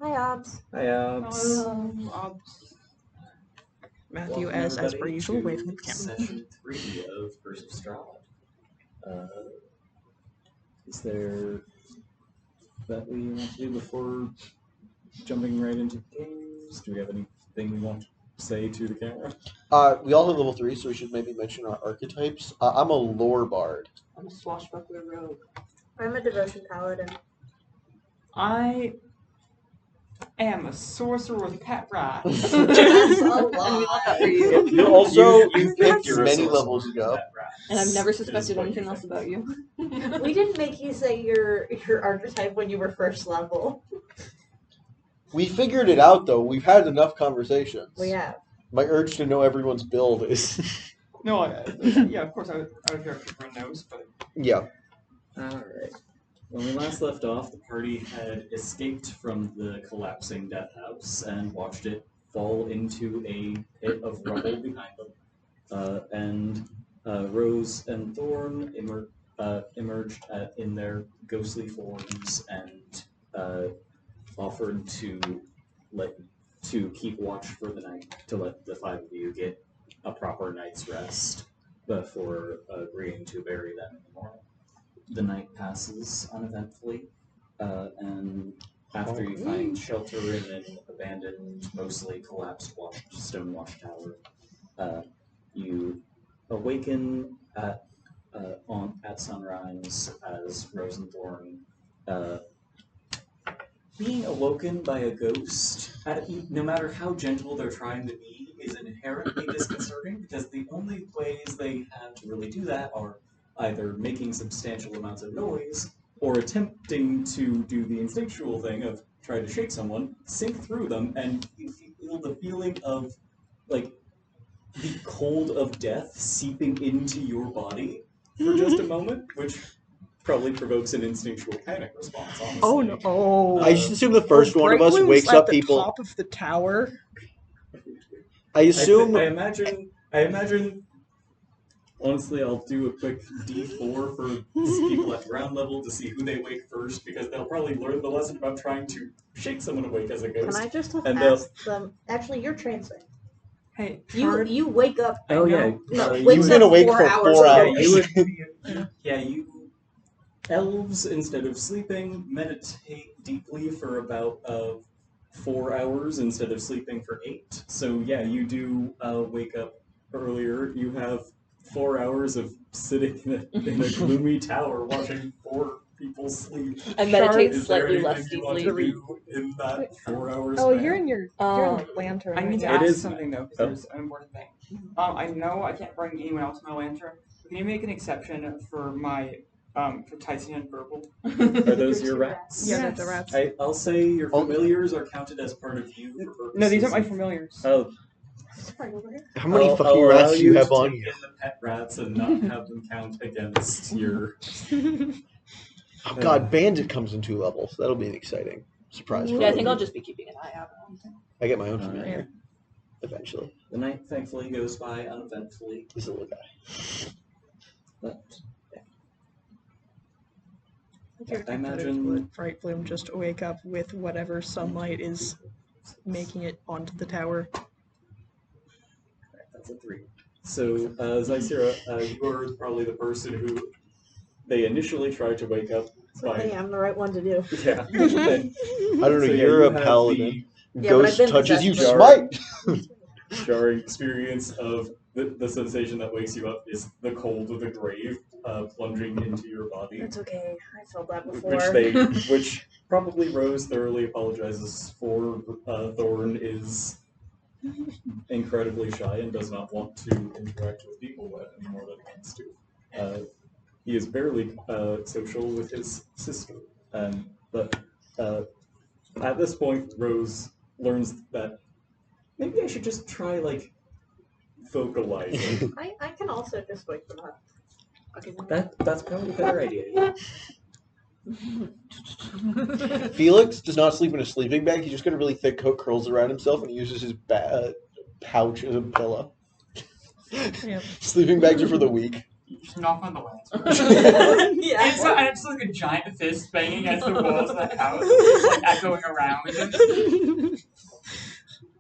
Hi, Obs. Hi, Obs. Matthew, Welcome, as per everybody, usual, to away from the camera. Session 3 of Rose of Strahd. Is there that we want to do before jumping right into the games? Do we have anything we want to say to the camera? We all have level 3, so we should maybe mention our archetypes. I'm a lore bard. I'm a swashbuckler rogue. I'm a devotion paladin. I am a sorcerer with pet rat. That's a And we love that for you. You also You picked think you're a many sorcerer levels with ago. pet rats. And I've never It is suspected what anything you else think. about you. We didn't make you say your archetype when you were first level. We figured it out, though. We've had enough conversations. We have. My urge to know everyone's build is... No, yeah, of course I would hear everyone knows, but yeah. Alright. When we last left off, the party had escaped from the collapsing death house and watched it fall into a pit of rubble behind them. And Rose and Thorn emerged in their ghostly forms and offered to keep watch for the night, to let the five of you get a proper night's rest before agreeing to bury them in the morning. The night passes uneventfully, and after you find shelter in an abandoned, mostly collapsed stone watchtower, you awaken at sunrise as Rose and Thorn, being awoken by a ghost, no matter how gentle they're trying to be, is inherently disconcerting because the only ways they have to really do that are either making substantial amounts of noise or attempting to do the instinctual thing of trying to shake someone, sink through them, and you feel the feeling of, like, the cold of death seeping into your body for just a moment, which probably provokes an instinctual panic response, honestly. Oh no! Oh, I just assume the first one of us Breakloom's wakes at up the people... top of the tower. I assume... I imagine. Honestly, I'll do a quick D4 for people at ground level to see who they wake first, because they'll probably learn the lesson about trying to shake someone awake as a ghost. Can I just And ask them? Actually, you're transing. hey, You wake up. Oh yeah. No, you wakes You've been up awake 4 for hours 4 ago. hours. You elves, instead of sleeping, meditate deeply for about 4 hours instead of sleeping for 8. So yeah, you do wake up earlier. You have 4 hours of sitting in a gloomy tower watching 4 people sleep. I meditate Is there slightly less anything you want to deeply. do in that 4 hours? Oh, span? you're in your lantern. I need to right? It ask is- something though, because oh. there's an important thing. I know I can't bring anyone else in my lantern. Can you make an exception for my for Tyson and Verbal? Are those your rats? Yeah, Yes. the rats. I'll say your familiars are counted as part of you for purposes. No, these aren't my familiars. Oh, Right over here. How many I'll fucking allow rats do you have to on take you? in the pet rats and not have them count against your. Oh god, Bandit comes in 2 levels. That'll be an exciting surprise. Yeah, I think I'll just be keeping an eye out on them. I get my own Alright. familiar. Eventually. The night thankfully goes by uneventfully, He's a little guy. but Your I imagine- detective would Bright Bloom just wake up with whatever sunlight is making it onto the tower. that's a 3. So, Zysira, you are probably the person who they initially tried to wake up by. Hey, I'm the right one to do. Yeah. And I don't know, so, yeah, you're you a have paladin. Yeah, but Ghost I've been touches you, possessed smite! the jarring experience of the sensation that wakes you up is the cold of the grave plunging into your body. That's okay. I felt that before. Which probably Rose thoroughly apologizes for. Thorn is incredibly shy and does not want to interact with people any more than he wants to. He is barely social with his sister, but at this point, Rose learns that maybe I should just try vocalizing. I can also just wake them up. Okay. That's probably a better idea. Felix does not sleep in a sleeping bag. He's just got a really thick coat, curls around himself, and he uses his pouch as a pillow. Yep. Sleeping bags are for the weak. You just knock on the lantern. Yeah. And it's like a giant fist banging against the walls of the house, just like echoing around.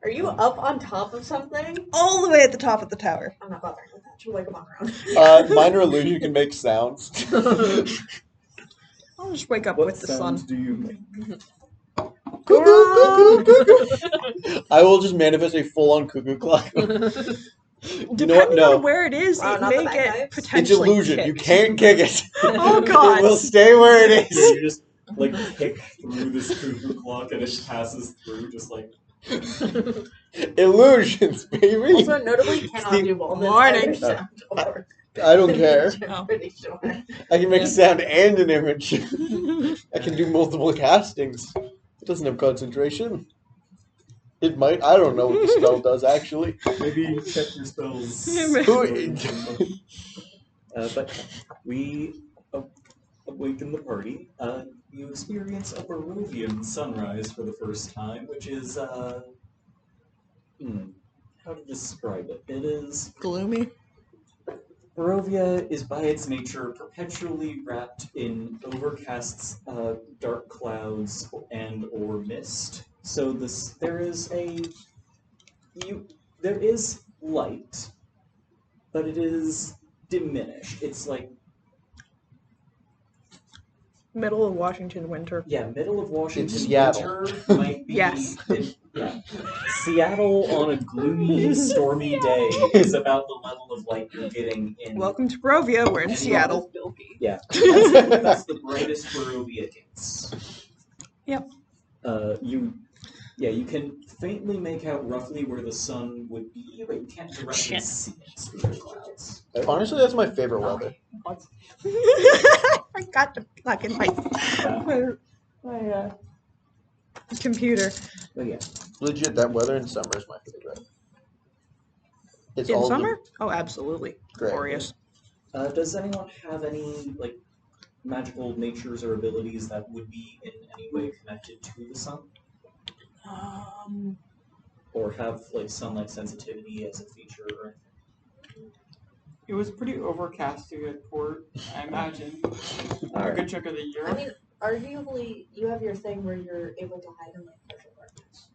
Are you up on top of something? All the way at the top of the tower. I'm not bothering with that. She'll wake up on her own. Minor illusion can make sounds. I'll just wake up What with the sound sun. do you make? Cuckoo, cuckoo, cuckoo. I will just manifest a full-on cuckoo clock. Depending on where it is, Wow, it not may the get bagpipes? potentially It's illusion. You kicked. can't kick it. Oh, God. It will stay where it Yeah, is. you just like kick through this cuckoo clock and it passes through just like Illusions, baby. Also, notably cannot do both. Morning. It's either sound or I don't care. I'm pretty sure. I can make a sound and an image. I can do multiple castings. It doesn't have concentration. It might. I don't know what the spell does, actually. maybe check your spells. But we awaken the party. You experience a Borovian sunrise for the first time, which is how to describe it? It is Gloomy. Borovia is by its nature perpetually wrapped in overcast, dark clouds and/or mist. So there is light, but it is diminished. It's like Middle of Washington winter. middle of Washington It's Seattle. winter might be Yes. Seattle on a gloomy, stormy day is about the level of light you're getting in. Welcome to Borovia. We're in Seattle. Yeah, that's the brightest Borovia gets. Yep. You can faintly make out roughly where the sun would be, but you can't directly see it through the clouds. Honestly, that's my favorite weather. I got to fucking my computer. But yeah, Legit, that weather in summer is my favorite. It's In all summer? Oh, absolutely. Great. Glorious. does anyone have any magical natures or abilities that would be in any way connected to the sun? Or have sunlight sensitivity as a feature or anything? It was pretty overcasted at port, I imagine. A good chunk of the year. I mean, arguably, you have your thing where you're able to hide in partial darkness.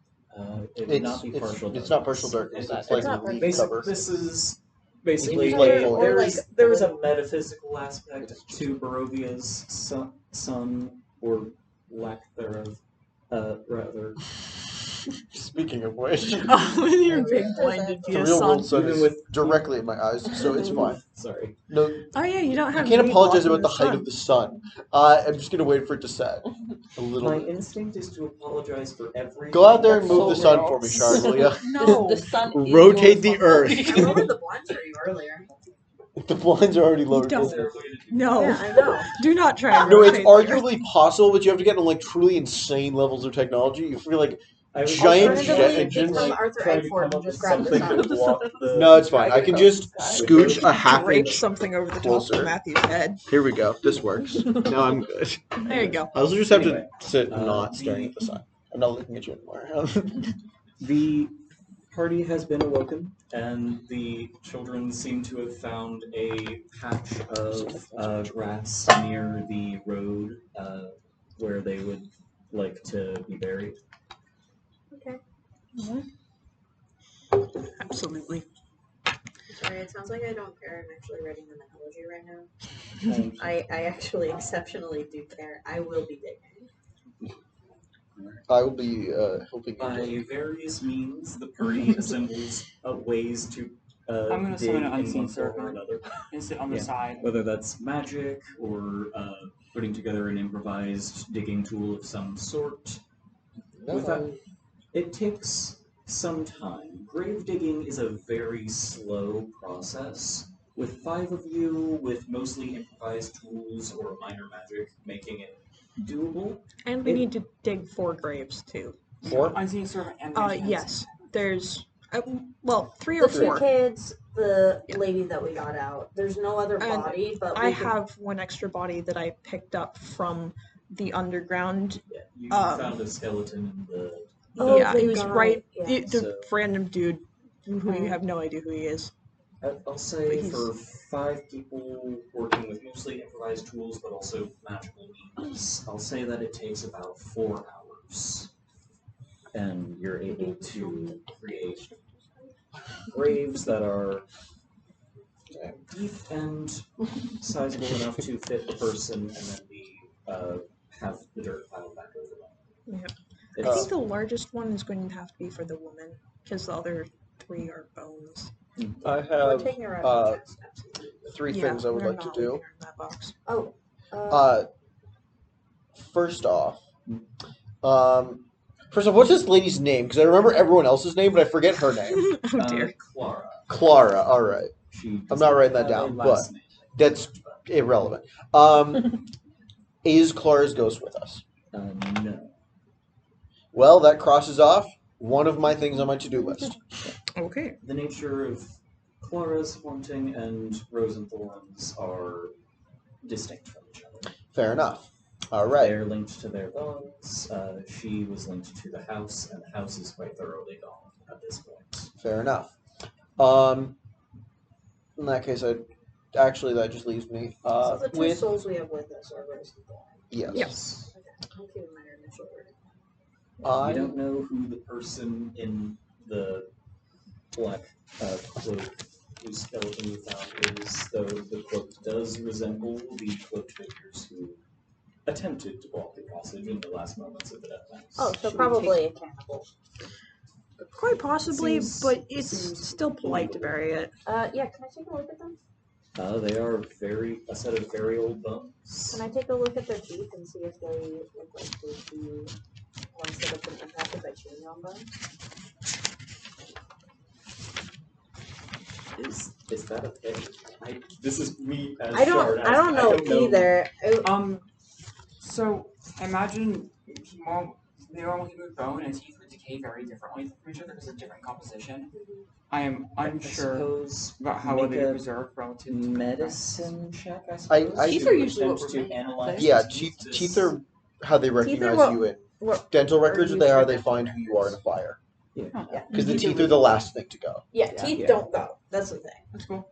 It would not be partial darkness. It's not partial darkness. It's like not a leaf Basic, cover. this is basically You can use, there is a metaphysical aspect to Borovia's sun or lack thereof. Rather, Speaking of which, Oh, when you're big big blinded the via real sun. world sun Even is with- directly in my eyes, so it's fine. sorry. No, Oh yeah, you don't I have. can't me apologize blocking about the height sun. of the sun. I'm just gonna wait for it to set a little My bit. instinct is to apologize for everything. Go out there and that's move the so sun gross. for me, Shard, will ya? No. The sun is Rotate your the earth. I lowered the blinds for you earlier. The blinds are already lowered. don't. Is there a way to do No. Yeah, I know. Do not try. and No, it's rotate the earth. arguably possible, but you have to get on truly insane levels of technology. You feel like I was Giant trying jet to, engines, Become Arthur trying to Eggford come and up just with grab the something to sun. block the. no, it's fine. I can just scooch a half Drape inch. something over the top closer. of Matthew's head. Here we go. This works. Now I'm good. There you go. I also just have Anyway, to sit uh, not staring at the sun. I'm not looking at you anymore. The party has been awoken, and the children seem to have found a patch of grass near the road where they would like to be buried. Okay. Absolutely. Sorry, it sounds like I don't care. I'm actually writing the mythology right now. And I actually exceptionally do care. I will be digging. I will be helping you. by various means, the party assembles I'm ways to gonna dig summon an in unseen one form or servant. another. And sit on the Yeah. side. Whether that's magic or putting together an improvised digging tool of some sort. Without, it takes some time. Grave digging is a very slow process. With 5 of you, with mostly improvised tools or minor magic, making it doable. And we need to dig 4 graves too. 4? Unseen servant and the unseen Yes. There's 3 The or 3 4. kids, the Yeah. lady that we got out. There's no other And body, but I we can- have one extra body that I picked up from the underground. Yeah, you Um, found a skeleton in the. Oh, yeah, the he was guy, right. yeah. The So- random dude who you have no idea who he is. I'll say But for 5 people working with mostly improvised tools, but also magical means, I'll say that it takes about 4 hours. And you're able to create graves that are deep and sizable enough to fit the person, and then have the dirt piled back over them. Yep. I It's, think the largest one is going to have to be for the woman, because the other 3 are bones. I We're have taking her out uh, of the steps. 3 Yeah, things I would they're like to not do. leaving her in that box. Oh. First off, what's this lady's name? Because I remember everyone else's name, but I forget her name. Oh dear. Clara. Clara. All right, She I'm not writing that have a down, last but name, that's irrelevant. Is Clara's ghost with us? no. Well, that crosses off one of my things on my to-do list. Okay. The nature of Clara's haunting and Rose and Thorn's are distinct from each other. Fair enough. All right. They're linked to their bones. She was linked to the house, and the house is quite thoroughly gone at this point. Fair enough. In that case, that just leaves me So the two with souls we have with us are Rose and Thorn. yes. Yes. Okay. I'll give my initial word. You don't know who the person in the black cloak whose skeleton you found is, though the cloak does resemble the cloaked figures who attempted to block the passage in the last moments of the death house. Oh, so Should we probably a cannibal. Quite possibly, Seems- but it's seems still polite to bury it. Yeah, can I take a look at them? They are a set of very old bones. Can I take a look at their teeth and see if they look like the two ones that have been impacted by chewing on bone? Is that a thing? This is me as I Shard don't asking. know either. So imagine they all move bone and teeth would decay very differently from each other because of different composition. I am unsure suppose about how well make they a preserved relative to medicine check, I suppose. I Teeth do. are usually what Attempt we're to made of. analyze Yeah, the teeth are how they recognize what- you in What? dental are records, or used they for how they dental find who you are in a fire. Yeah. Because the teeth are the last thing to go. Yeah, Yeah. teeth Yeah. don't go. That's the thing. That's cool.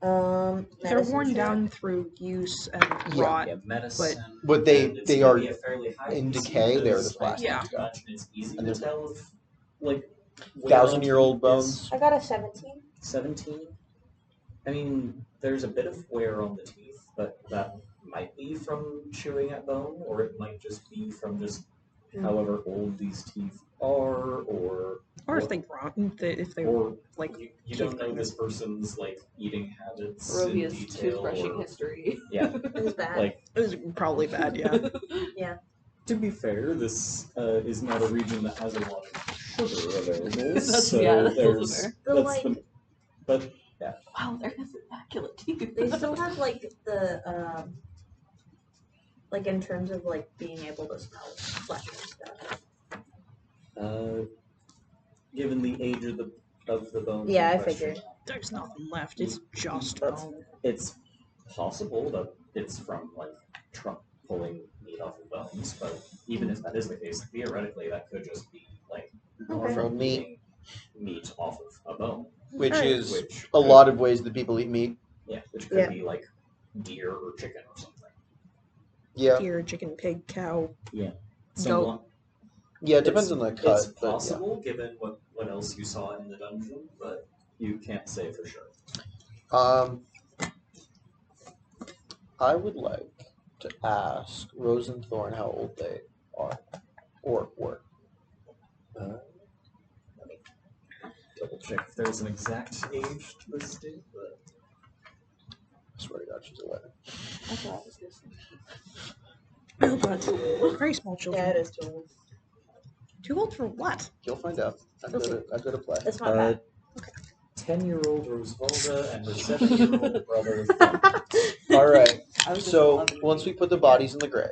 They're Medicine worn check? down through use and Yeah. rot. Yeah, medicine. But they- and it's they gonna are be a fairly high in DC decay, they're because the last thing I to go. imagine it's easy And to they're- tell if, like, wear 1,000-year-old on bones. is I got a 17. 17. I mean, there's a bit of wear on the teeth, but that might be from chewing at bone, or it might just be from just however old these teeth are, or Or if they or like you don't teeth know grind. this person's like eating habits in Borovia's detail, toothbrushing or history. yeah, It was bad. like It was probably bad, yeah. to be fair, this is not a region that has a lot of sugar available, so that's also there's fair. But, that's like- the but Wow, there has immaculate teeth. They still have like the like in terms of like being able to smell flesh and stuff. given the age of the bone. Yeah, in I question, figured. There's nothing left. It's just That's- bone. It's possible that it's from like trunk pulling meat off of bones, but even if that is the case, theoretically that could just be like normal From meat. eating meat off of a bone, Which Alright. is which a could- lot of ways that people eat meat. Yeah, which could Yeah. be like deer or chicken or something. Yeah. Deer, chicken, pig, cow. Someone, Yeah, it depends on the cut. It's but yeah. possible given what else you saw in the dungeon, but you can't say for sure. I would like to ask Rose and Thorn how old they are, or were. Let me double check if there's an exact age listed, but I swear to God, she's 11. That's what I was gonna say. Oh god. Very small children. Yeah, it is too old. Too old for what? You'll find out. I'm good to play. It's not bad. 10-year-old Rosevalda and her 7-year-old brother. All right. I was just So 11 once we when put the bodies in the grave,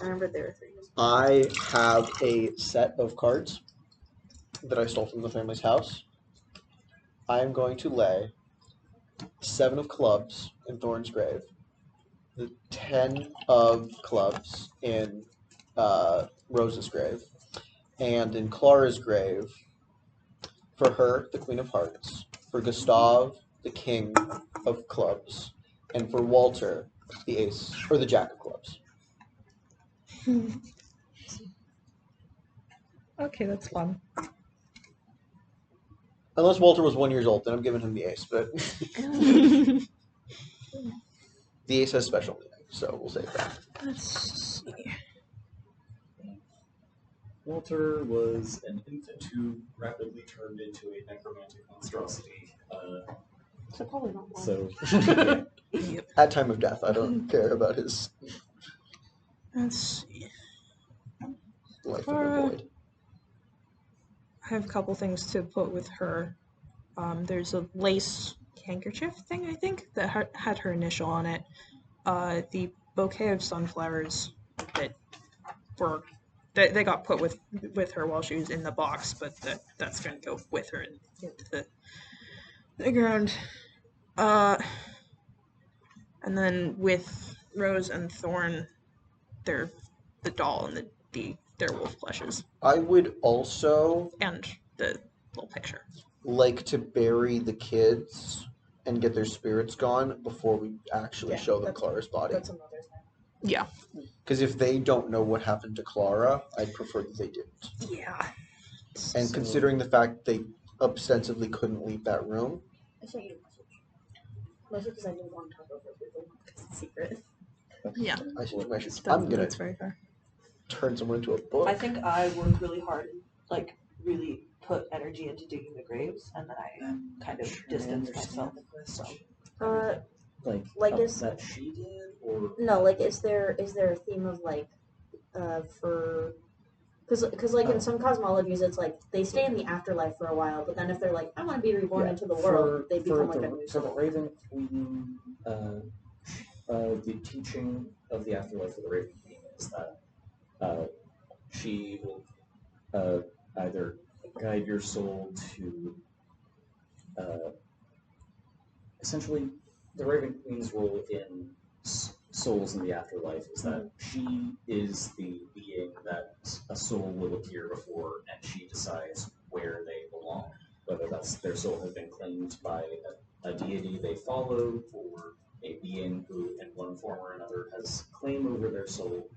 I remember there were 3. I have a set of cards that I stole from the family's house. I am going to lay 7 of clubs in Thorn's grave, the 10 of clubs in Rose's grave, and in Clara's grave, For her, the Queen of Hearts. For Gustav, the King of Clubs. And for Walter, the Ace, or the Jack of Clubs. Okay, that's fun. Unless Walter was 1 year old, then I'm giving him the Ace, but the Ace has special meaning, so we'll save that. Let's see. Walter was an infant who rapidly turned into a necromantic monstrosity. So probably not one. So, Yep. At time of death, I don't care about his Let's see. life of a void. I have a couple things to put with her. There's a lace handkerchief thing, I think, that had her initial on it. The bouquet of sunflowers that were they got put with her while she was in the box, but that's going to go with her into the ground. And then with Rose and Thorn, they're the doll and their wolf plushes I would also and the little picture. like to bury the kids and get their spirits gone before we actually show them Clara's body. That's another thing. Yeah. Because if they don't know what happened to Clara, I'd prefer that they didn't. Yeah. And So- considering the fact they ostensibly couldn't leave that room, I sent you a message. Mostly because I didn't want to talk over people because it's secret. Yeah. I should message. I'm gonna That's very fair. turn someone into a book. I think I worked really hard and like really put energy into digging the graves, and then I kind of distanced myself. So Like is- that she did, or No, like, is there a theme of like, for, because like in some cosmologies, it's like they stay in the afterlife for a while, but then if they're like, I want to be reborn into the world, they become like a new for the soul. Raven Queen. The teaching of the afterlife of the Raven Queen is that she will either guide your soul to essentially the Raven Queen's role in souls in the afterlife is that she is the being that a soul will appear before, and she decides where they belong, whether that's their soul has been claimed by a deity they follow, or a being who in one form or another has claim over their soul,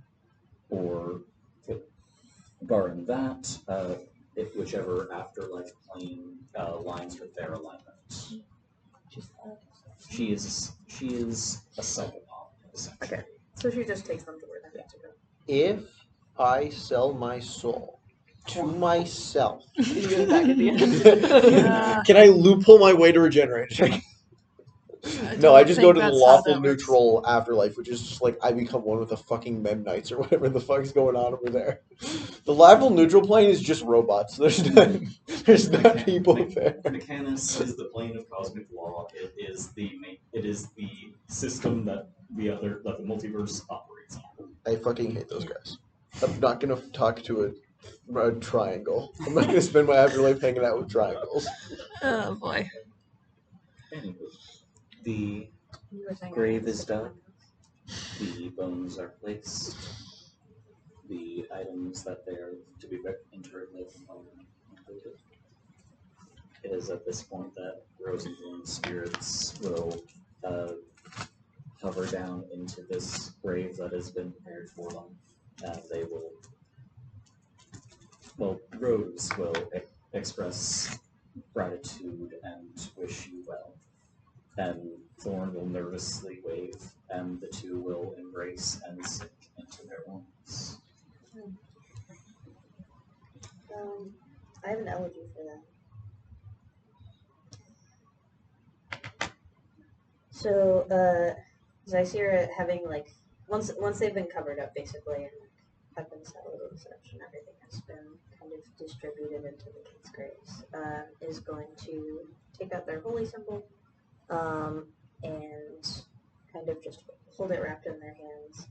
or barring that, whichever afterlife plane aligns with their alignment. She is a psychopath, essentially. Okay. So she just takes them to where they have to go. If I sell my soul to myself, you get it back at the end. can I loophole my way to regeneration? No, I just go to the lawful neutral afterlife, which is just like I become one with the fucking Memnites or whatever the fuck's going on over there. The lawful neutral plane is just robots. There's not people there. Mechanus is the plane of cosmic law. It is the system that the multiverse operates on. I fucking hate those guys. I'm not gonna talk to a triangle. I'm not gonna spend my afterlife hanging out with triangles. Oh boy. Anywho, the You were saying grave is dug. The bones are placed. The items that they are to be interred with are included. It is at this point that Rose and Thorn's spirits will hover down into this grave that has been prepared for them, and they will. Well, Rose will express gratitude and wish you well, and Thorn will nervously wave, and the two will embrace and sink into their wounds. I have an elegy for that. So, Zysira having like once they've been covered up basically and have been settled and such, and everything has been kind of distributed into the kids' graves, is going to take out their holy symbol, and kind of just hold it wrapped in their hands,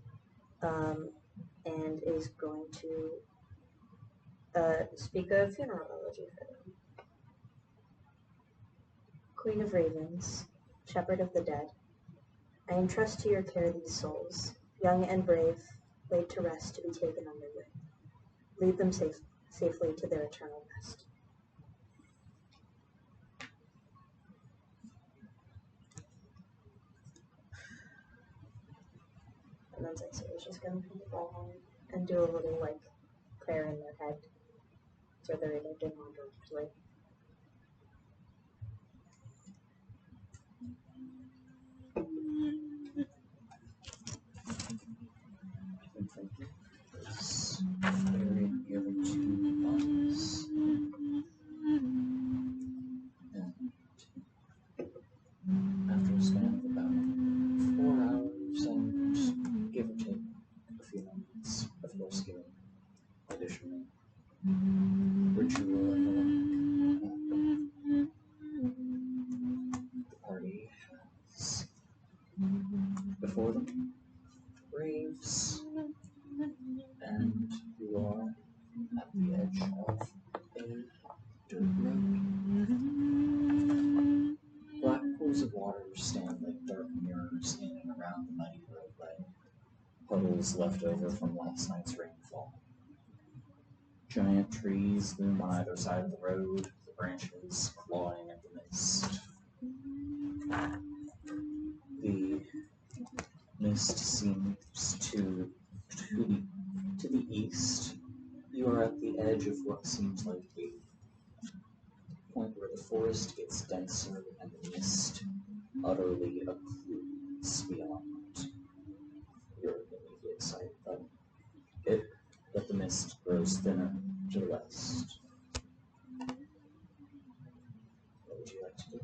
and is going to speak a funeral elegy for them. Queen of Ravens, Shepherd of the Dead, I entrust to your care these souls, young and brave, laid to rest to be taken on their way. Lead them safely to their eternal rest. And then Zaxira's just gonna put the ball on and do a little, like, prayer in their head. So they're either doing or directly. Bury the other two bodies. And after a span of about 4 hours and give or take a few moments of rescuing, additional ritual and the like, the party has before them graves, and you are at the edge of a dirt road. Black pools of water stand like dark mirrors in and around the muddy roadway, puddles left over from last night's rainfall. Giant trees loom on either side of the road, the branches clawing at the mist. The mist seems to the east. You are at the edge of what seems like a point where the forest gets denser and the mist utterly occludes beyond your immediate sight. But the mist grows thinner to the west. What would you like to do?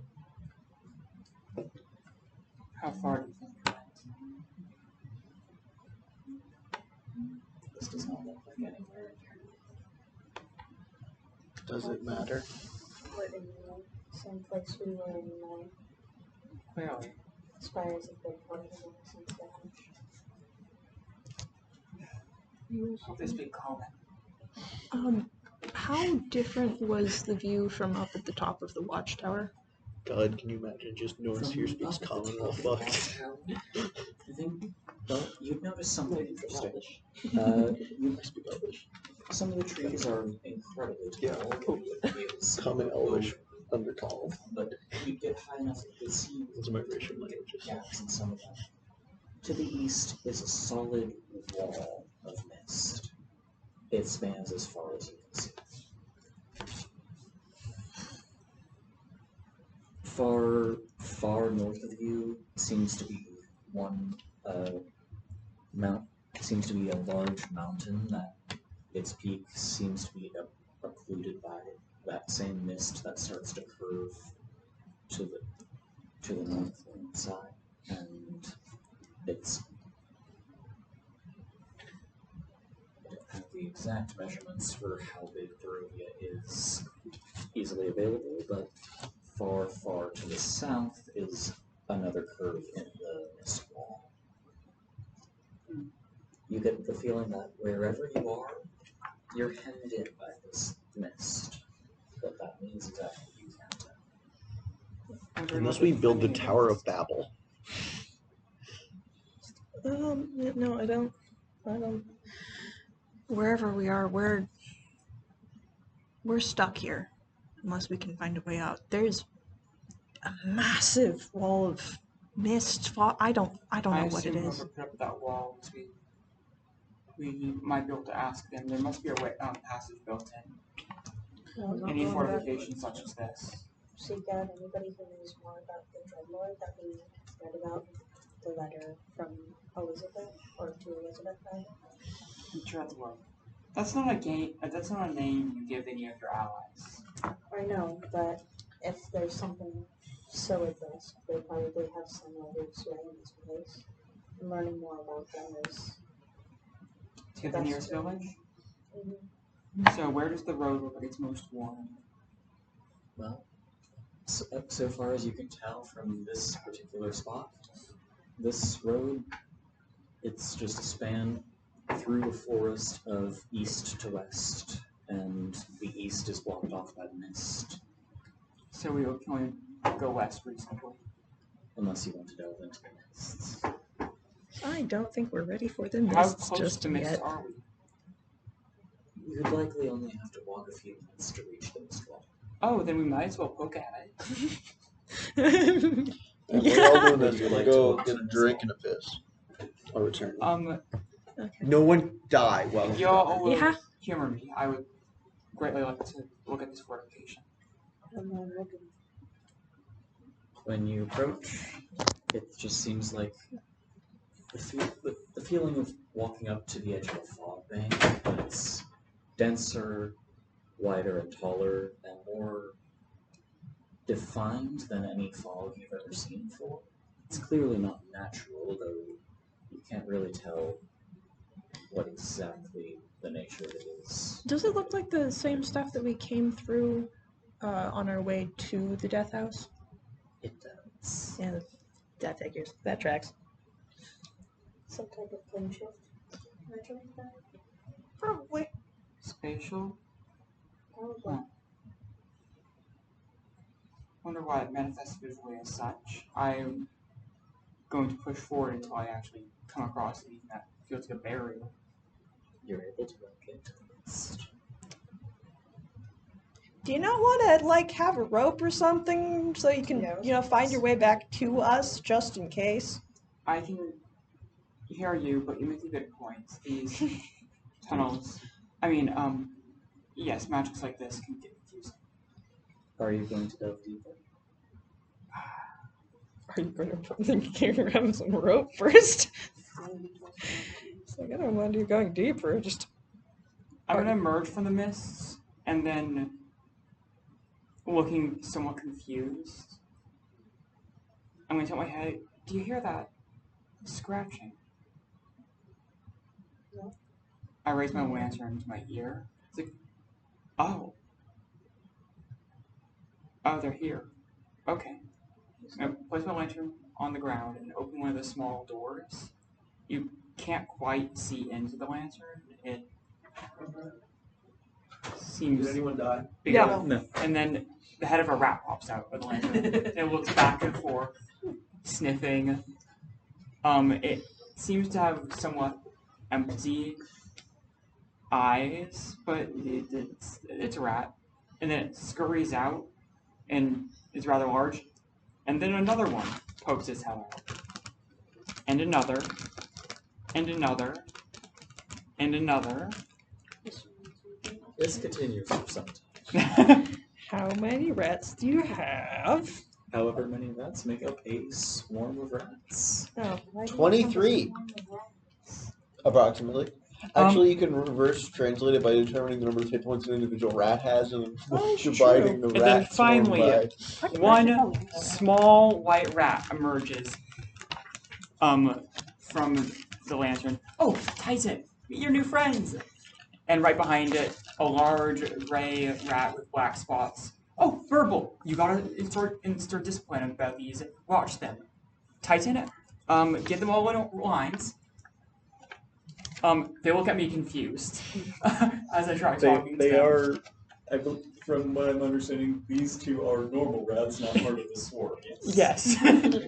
How far do you think you went? This does not look like anywhere. Does it matter? We're in the same place we were in the Clearly. spires have been working ever since then. Hope this be common. How different was the view from up at the top of the watchtower? God, can you imagine just no one here speaks common while fucked? I think, well, you'd notice something interesting. You speak Elvish. Some of the trees are incredibly tall. Common Elvish under tall. But you get high enough that you can see Those are my racial languages. gaps in some of them. To the east is a solid wall of mist. It spans as far as you can see. Far north of you seems to be seems to be a large mountain that its peak seems to be occluded by that same mist that starts to curve to the north side, and it's I don't have the exact measurements for how big Borovia is easily available, but far to the south is another curve in the mist wall. You get the feeling that wherever you are, you're hemmed in by this mist. What that means exactly you can't tell. Unless we build the Tower of Babel. No, I don't. Wherever we are, we're stuck here, unless we can find a way out. There's a massive wall of mist. I don't know what it is. Whoever put up that wall, we might be able to ask them. There must be a way passage built in any fortification such as this. Seek out anybody who knows more about the Dreadlord that we read about the letter from Elizabeth, or to Elizabeth, rather. Dreadlord. That's not a game. That's not a name you give any of your allies. I know, but if there's something so advanced, they probably have some other sway in this place. And learning more about them is. To the nearest village? So where does the road look like it's most worn? Well, so far as you can tell from this particular spot, this road, it's just a span through the forest of east to west, and the east is blocked off by the mist. So we can only go west reasonably. Unless you want to delve into the mists. I don't think we're ready for the How mists close just to mist yet. are we? You'd likely only have to walk a few minutes to reach the mist wall. Oh, then we might as well poke at it. And we're all doing this. Would you We're like gonna to go watch get a it as drink well? and a piss. I'll return. Okay. No one die while If we y'all will Yeah. humor me, I would greatly like to look at this fortification. When you approach, it just seems like the feeling of walking up to the edge of a fog bank, but it's denser, wider and taller, and more defined than any fog you've ever seen before. It's clearly not natural, though you can't really tell what exactly the nature of it is. Does it look like the same stuff that we came through on our way to the death house? It does. Yeah, that figures. That tracks. Some type of plane shift. Imagine that. Probably. Spatial? Probably. Wonder why it manifests visually as such. I'm going to push forward until I actually come across anything that feels like a barrier. You're able to locate the mist. Do you not want to like have a rope or something so you can, find your way back to us just in case? I can hear you, but you make a good point. These tunnels, yes, magics like this can get confusing. Are you going to delve deeper? Are you going to grab some rope first? It's like, I don't mind you going deeper, just... I'm going to emerge from the mists, and then, looking somewhat confused, I'm going to tell my head, do you hear that scratching? No. I raise my lantern to my ear. It's like, oh. Oh, they're here. Okay. I place my lantern on the ground and open one of the small doors. You can't quite see into the lantern. It seems Did anyone die? big. Yeah. No. And then the head of a rat pops out of the lantern. It looks back and forth, sniffing. It seems to have somewhat empty eyes, but it's a rat. And then it scurries out, and it's rather large. And then another one pokes its head out. And another. And another. And another. This continues for some time. How many rats do you have? However many rats make up a swarm of rats. Oh, 23, approximately. Actually, you can reverse translate it by determining the number of hit points an individual rat has and Oh, dividing the And then rat swarm finally, by... one small white rat emerges from the lantern. Oh, Titan, meet your new friends! And right behind it, a large gray rat with black spots. Oh, Verbal, you gotta insert discipline about these. Watch them. Titan, get them all in lines. They look at me confused as I try talking to them. From what I'm understanding, these two are normal rats, not part of the swarm. Yes.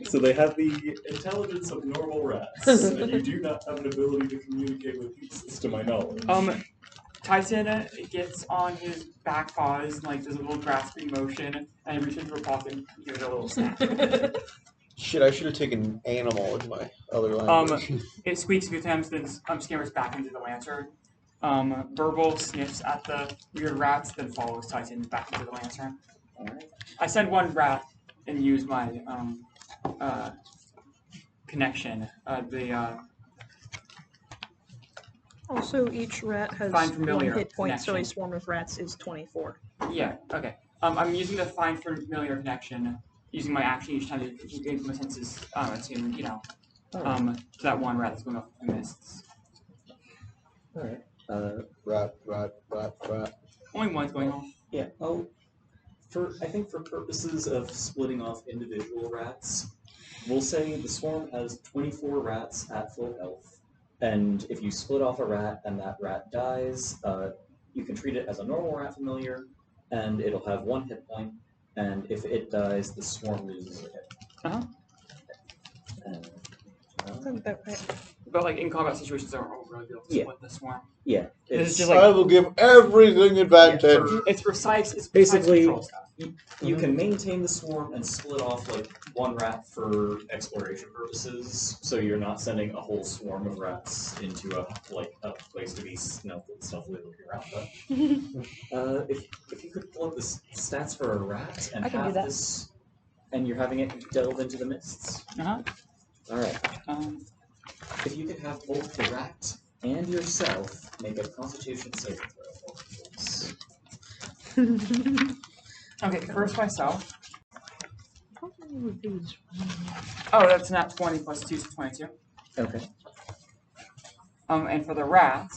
So they have the intelligence of normal rats, and you do not have an ability to communicate with beasts, to my knowledge. Titan gets on his back paws and does a little grasping motion, and he reaches into a pocket and gives it a little snap. Shit, I should have taken animal in my other language. It squeaks a few times, then scampers back into the lantern. Verbal sniffs at the weird rats, then follows Titan back into the lantern. Alright. I send one rat and use my connection. Also, each rat has Find one familiar hit point, so a connection. swarm of rats is 24. Yeah, okay. I'm using the find familiar connection, using my action each time to keep my senses attuned, to that one rat that's going off the mists. Alright. Rat. Only one's going off. Yeah. I think for purposes of splitting off individual rats, we'll say the swarm has 24 rats at full health, and if you split off a rat and that rat dies, you can treat it as a normal rat familiar, and it'll have 1 hit point, and if it dies, the swarm loses a hit. Uh-huh. Sounds about right. But in combat situations, I won't really be able to split the swarm. Yeah. It's It's just I will give everything advantage. It's precise. It's Basically, precise control stuff. You can maintain the swarm and split off like one rat for exploration purposes, so you're not sending a whole swarm of rats into a place to be stealthily looking around. But if you could pull up the stats for a rat and I can do have that. this, and you're having it delve into the mists. Uh-huh. All right. If you could have both the rat and yourself make a Constitution saving throw, please. Okay, first myself. Oh, that's not 20 plus 2 is 22. Okay. And for the rat,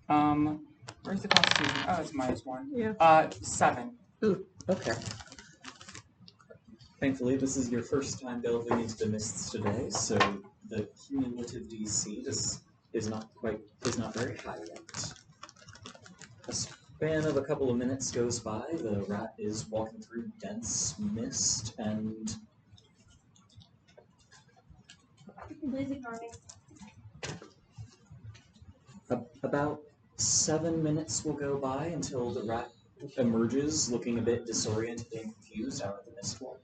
where's the Constitution? Oh, it's -1. Yeah. 7. Ooh, okay. Thankfully, this is your first time delving into the mists today, so the cumulative DC is not very high yet. A span of a couple of minutes goes by. The rat is walking through dense mist, and Please ignore me. about 7 minutes will go by until the rat emerges, looking a bit disoriented and confused out of the mist wall.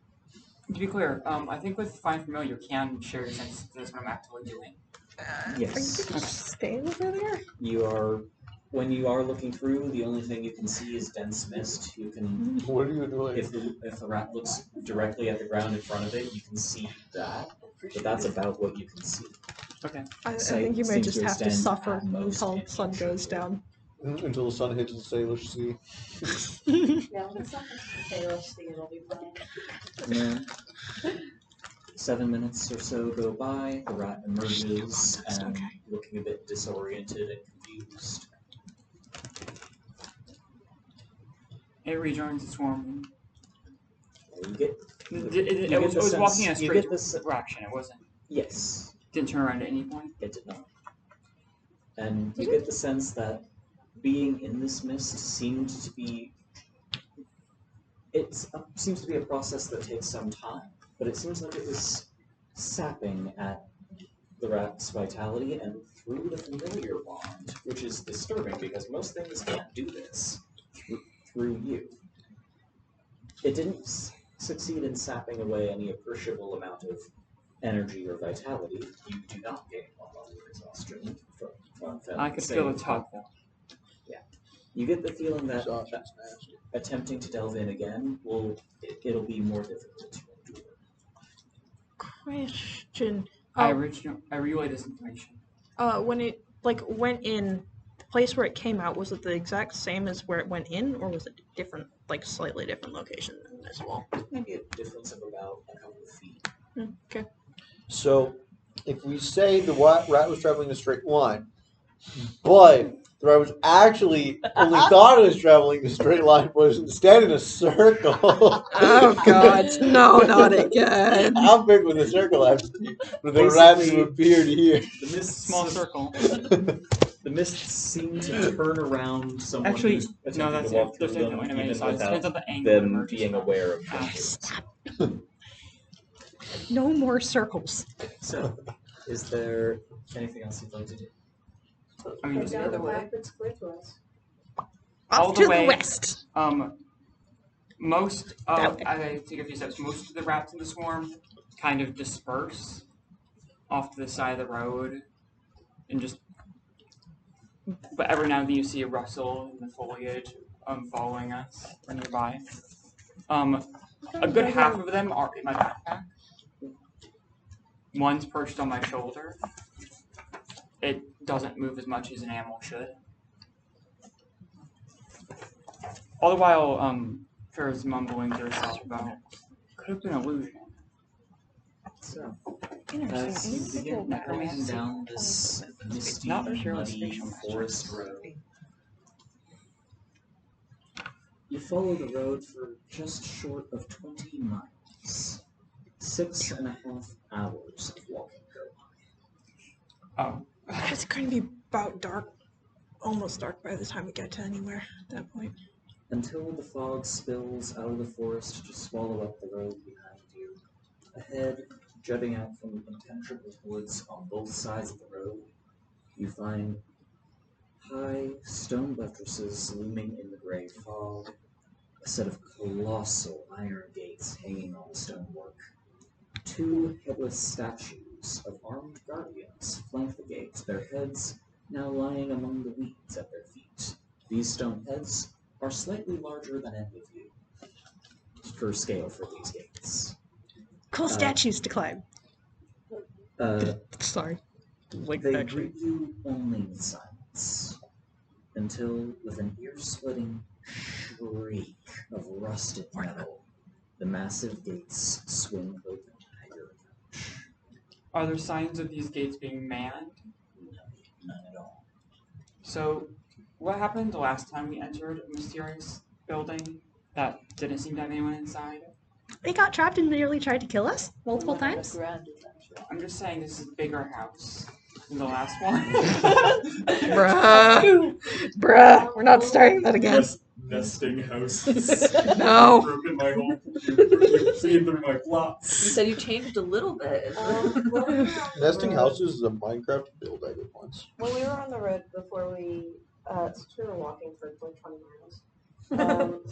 To be clear, I think with Find Familiar, you can share your senses. That's what I'm actually doing. Yes. Stay over there? When you are looking through, the only thing you can see is dense mist. You can, What are you doing? if the rat looks directly at the ground in front of it, you can see that, but that's about what you can see. Okay. I Sight think you may seems just to have to extend suffer at most until an the sun inch goes or down. Until the sun hits the sailor's sea. Yeah, when it's not Taylor's it'll be fine. And then 7 minutes or so go by, the rat emerges and looking a bit disoriented and confused. It rejoins the swarm. You It was walking in a straight direction. It wasn't. Yes, Didn't turn around at any point. it did not. And you get the sense that being in this mist seems to be a process that takes some time, but it seems like it was sapping at the rat's vitality and through the familiar bond, which is disturbing because most things can't do this through you. It didn't succeed in sapping away any appreciable amount of energy or vitality. You do not gain one level of exhaustion from I could feel the tug, though. Yeah. You get the feeling that Exhaustion's nasty. attempting to delve in again it'll be more difficult to endure. Question. I relayed this information. When it went in, the place where it came out, was it the exact same as where it went in, or was it different, slightly different location than this wall? Maybe a difference of about a couple of feet. Okay. So, if we say the rat was traveling in a straight line, but the rat was actually only thought it was traveling in a straight line, was instead in a circle. Oh God, no, not again. How big would the circle have to be for the rat to appear to here? The mists, Small circle. the mists seem to turn around someone Actually, who's attempting no, that's to walk there's through them, definitely no even size. without Depends on the angle it them emerges being from. aware of Ah. them. No more circles. So, is there anything else you'd like to do? I mean, Head down the way. path that's clear to us. all Off the to way. the west. Most That of way. as I take a few steps, most of the rats in the swarm kind of disperse off to the side of the road, and just. But every now and then you see a rustle in the foliage, following us or nearby. A good half of them are in my backpack. One's perched on my shoulder. It doesn't move as much as an animal should. All the while, Farrah's mumbling to herself about could have been illusion. So, Interesting. as you begin walking down this misty, muddy forest road, you follow the road for just short of 20 miles. 6.5 hours of walking go by. Oh, It's going to be about dark, almost dark by the time we get to anywhere at that point. Until the fog spills out of the forest to swallow up the road behind you. Ahead, jutting out from impenetrable woods on both sides of the road, you find high stone buttresses looming in the gray fog, a set of colossal iron gates hanging on the stonework. 2 headless statues of armed guardians flank the gates, their heads now lying among the weeds at their feet. These stone heads are slightly larger than any of you, for scale for these gates. Cool statues to climb. Sorry. Like, They actually. greet you only with silence, until, with an ear-splitting shriek of rusted metal, the massive gates swing open at your approach. Are there signs of these gates being manned? None at all. So, what happened the last time we entered a mysterious building that didn't seem to have anyone inside? They got trapped and nearly tried to kill us multiple We went on a times. grand adventure. I'm just saying this is a bigger house than the last one. Bruh, we're not starting that again. Nesting houses. No. You've broken my home. You've seen through my You plots. said you changed a little bit. Nesting houses is a Minecraft build I did once. When we were on the road before we were walking for like 20 miles.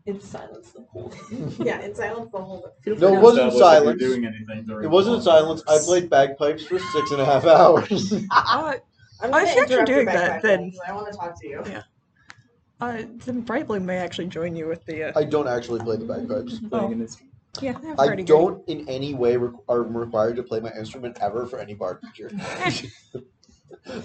In silence the whole Yeah, in silence the whole time. No, it wasn't Establish if silence. you're doing anything during It wasn't the silence. I podcast. played bagpipes for 6.5 hours. I'm if gonna you're interrupt your doing that, backpack then- because I want to talk to you. Then Brightblue may actually join you with the. I don't actually play the bagpipes. Playing an instrument. Yeah, they're I pretty don't in any way are required to play my instrument ever for any bard feature. good.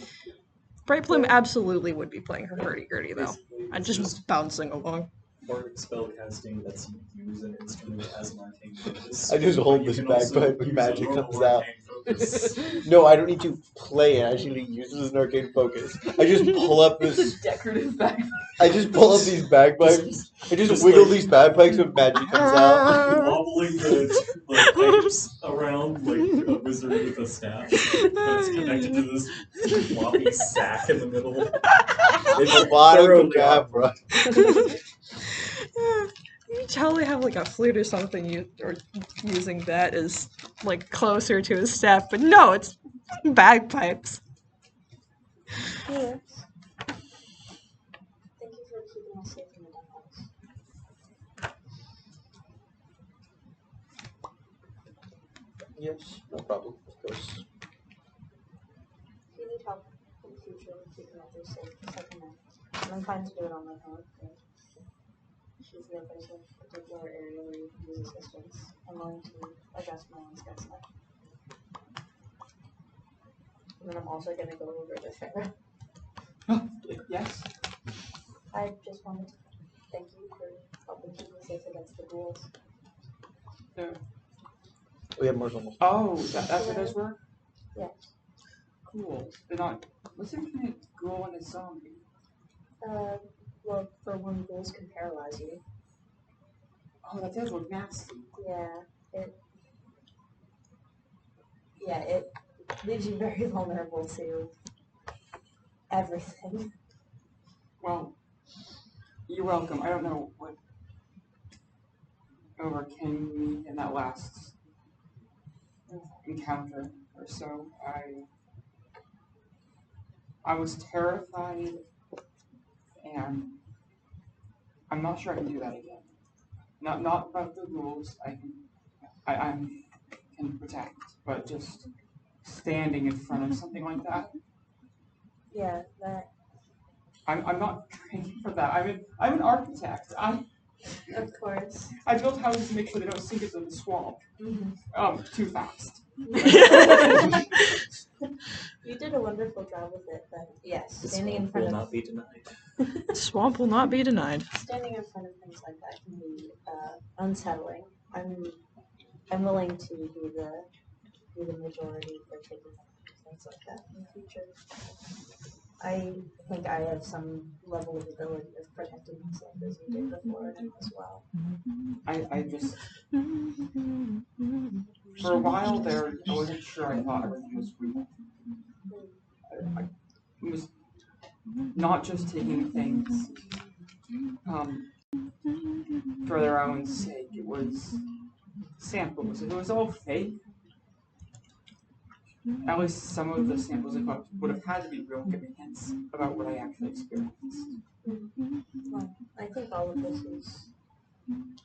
Brightbloom absolutely would be playing her hurdy-gurdy though. Basically, I'm it's just bouncing along. bardic spellcasting lets you use an instrument as an arcane focus. I just hold You this can also bagpipe and use a magic normal comes out. arcane focus. No, I don't need to play it. I actually use it as an arcane focus. I just pull up It's this. a decorative bag. I just pull up these bagpipes. I just wiggle these bagpipes and magic comes out. Wobbling the pipes around like a wizard with a staff. But it's connected to this floppy sack in the middle. It's thoroughly Avada Kedavra. You totally have like a flute or something, or using that as like closer to his staff, but no, it's bagpipes. Yeah. Thank you for keeping us safe in the house. Yes, no problem. Of course. If you need help in the future with keeping others safe, just let me know. I'm fine to do it on my own. But if there's a particular area where you can use assistance, I'm willing to adjust my own skill set. And then I'm also going to go over to Farah. Yes. I just wanted to thank you for helping keep me safe against the ghouls. We have more almost. Oh, that's what those were? Yeah. Cool. They're not. What's the difference between a ghoul and a zombie? Well, for when ghouls can paralyze you. Oh, that does look nasty. It leaves you very vulnerable to everything. Well, you're welcome. I don't know what overcame me in that last encounter or so. I was terrified, and I'm not sure I can do that again. Not about the rules. I can protect, but just standing in front of something like that. Yeah, that. I'm not trained for that. I'm an architect. Of course. I build houses to make sure they don't sink into the swamp. Too fast. You did a wonderful job with it, but yes, The standing in swamp front will of not be denied. Swamp will not be denied. standing in front of things like that can be unsettling. I'm willing to be the majority for taking things like that in the future. I think I have some level of ability of protecting myself as you did before as well. I just for a while there, I wasn't sure. I thought everything was real. I was not just taking things for their own sake. It was samples. If it was all fake, at least some of the samples I thought would have had to be real, giving hints about what I actually experienced. Well, I think all of this is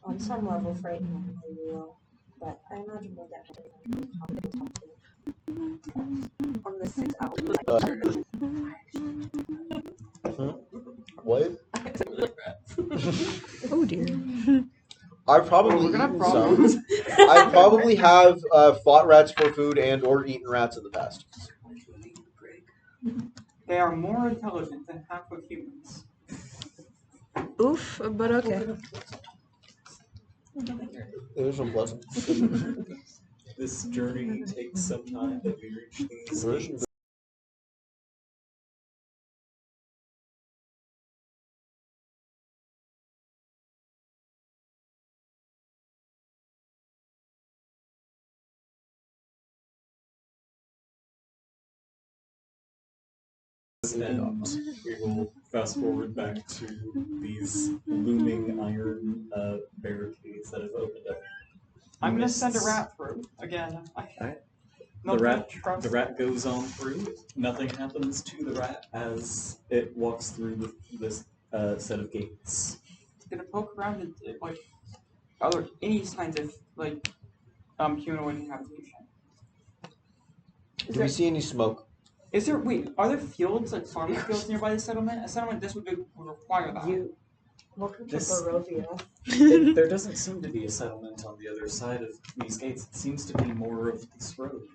on some level frighteningly real, but I imagine we'll get to it. On the 6 hours. What? Oh dear. I've probably We're gonna have eaten some. problems. I probably have fought rats for food and or eaten rats in the past. They are more intelligent than half of humans. Oof, but okay. It was unpleasant. This journey takes some time, but we reach these Rose gates. And we will fast forward back to these looming iron barricades that have opened up. I'm gonna send a Mists. rat through again. Alright. Not The gonna rat, trust the rat goes on through. Nothing happens to the rat as it walks through this set of gates. Gonna poke around and like, are there any signs of like humanoid habitation? Do we see any smoke? Is there are there fields like farming fields nearby the settlement? A settlement this would require that. Welcome to This- Borovia. There doesn't seem to be a settlement on the other side of these gates. It seems to be more of this road,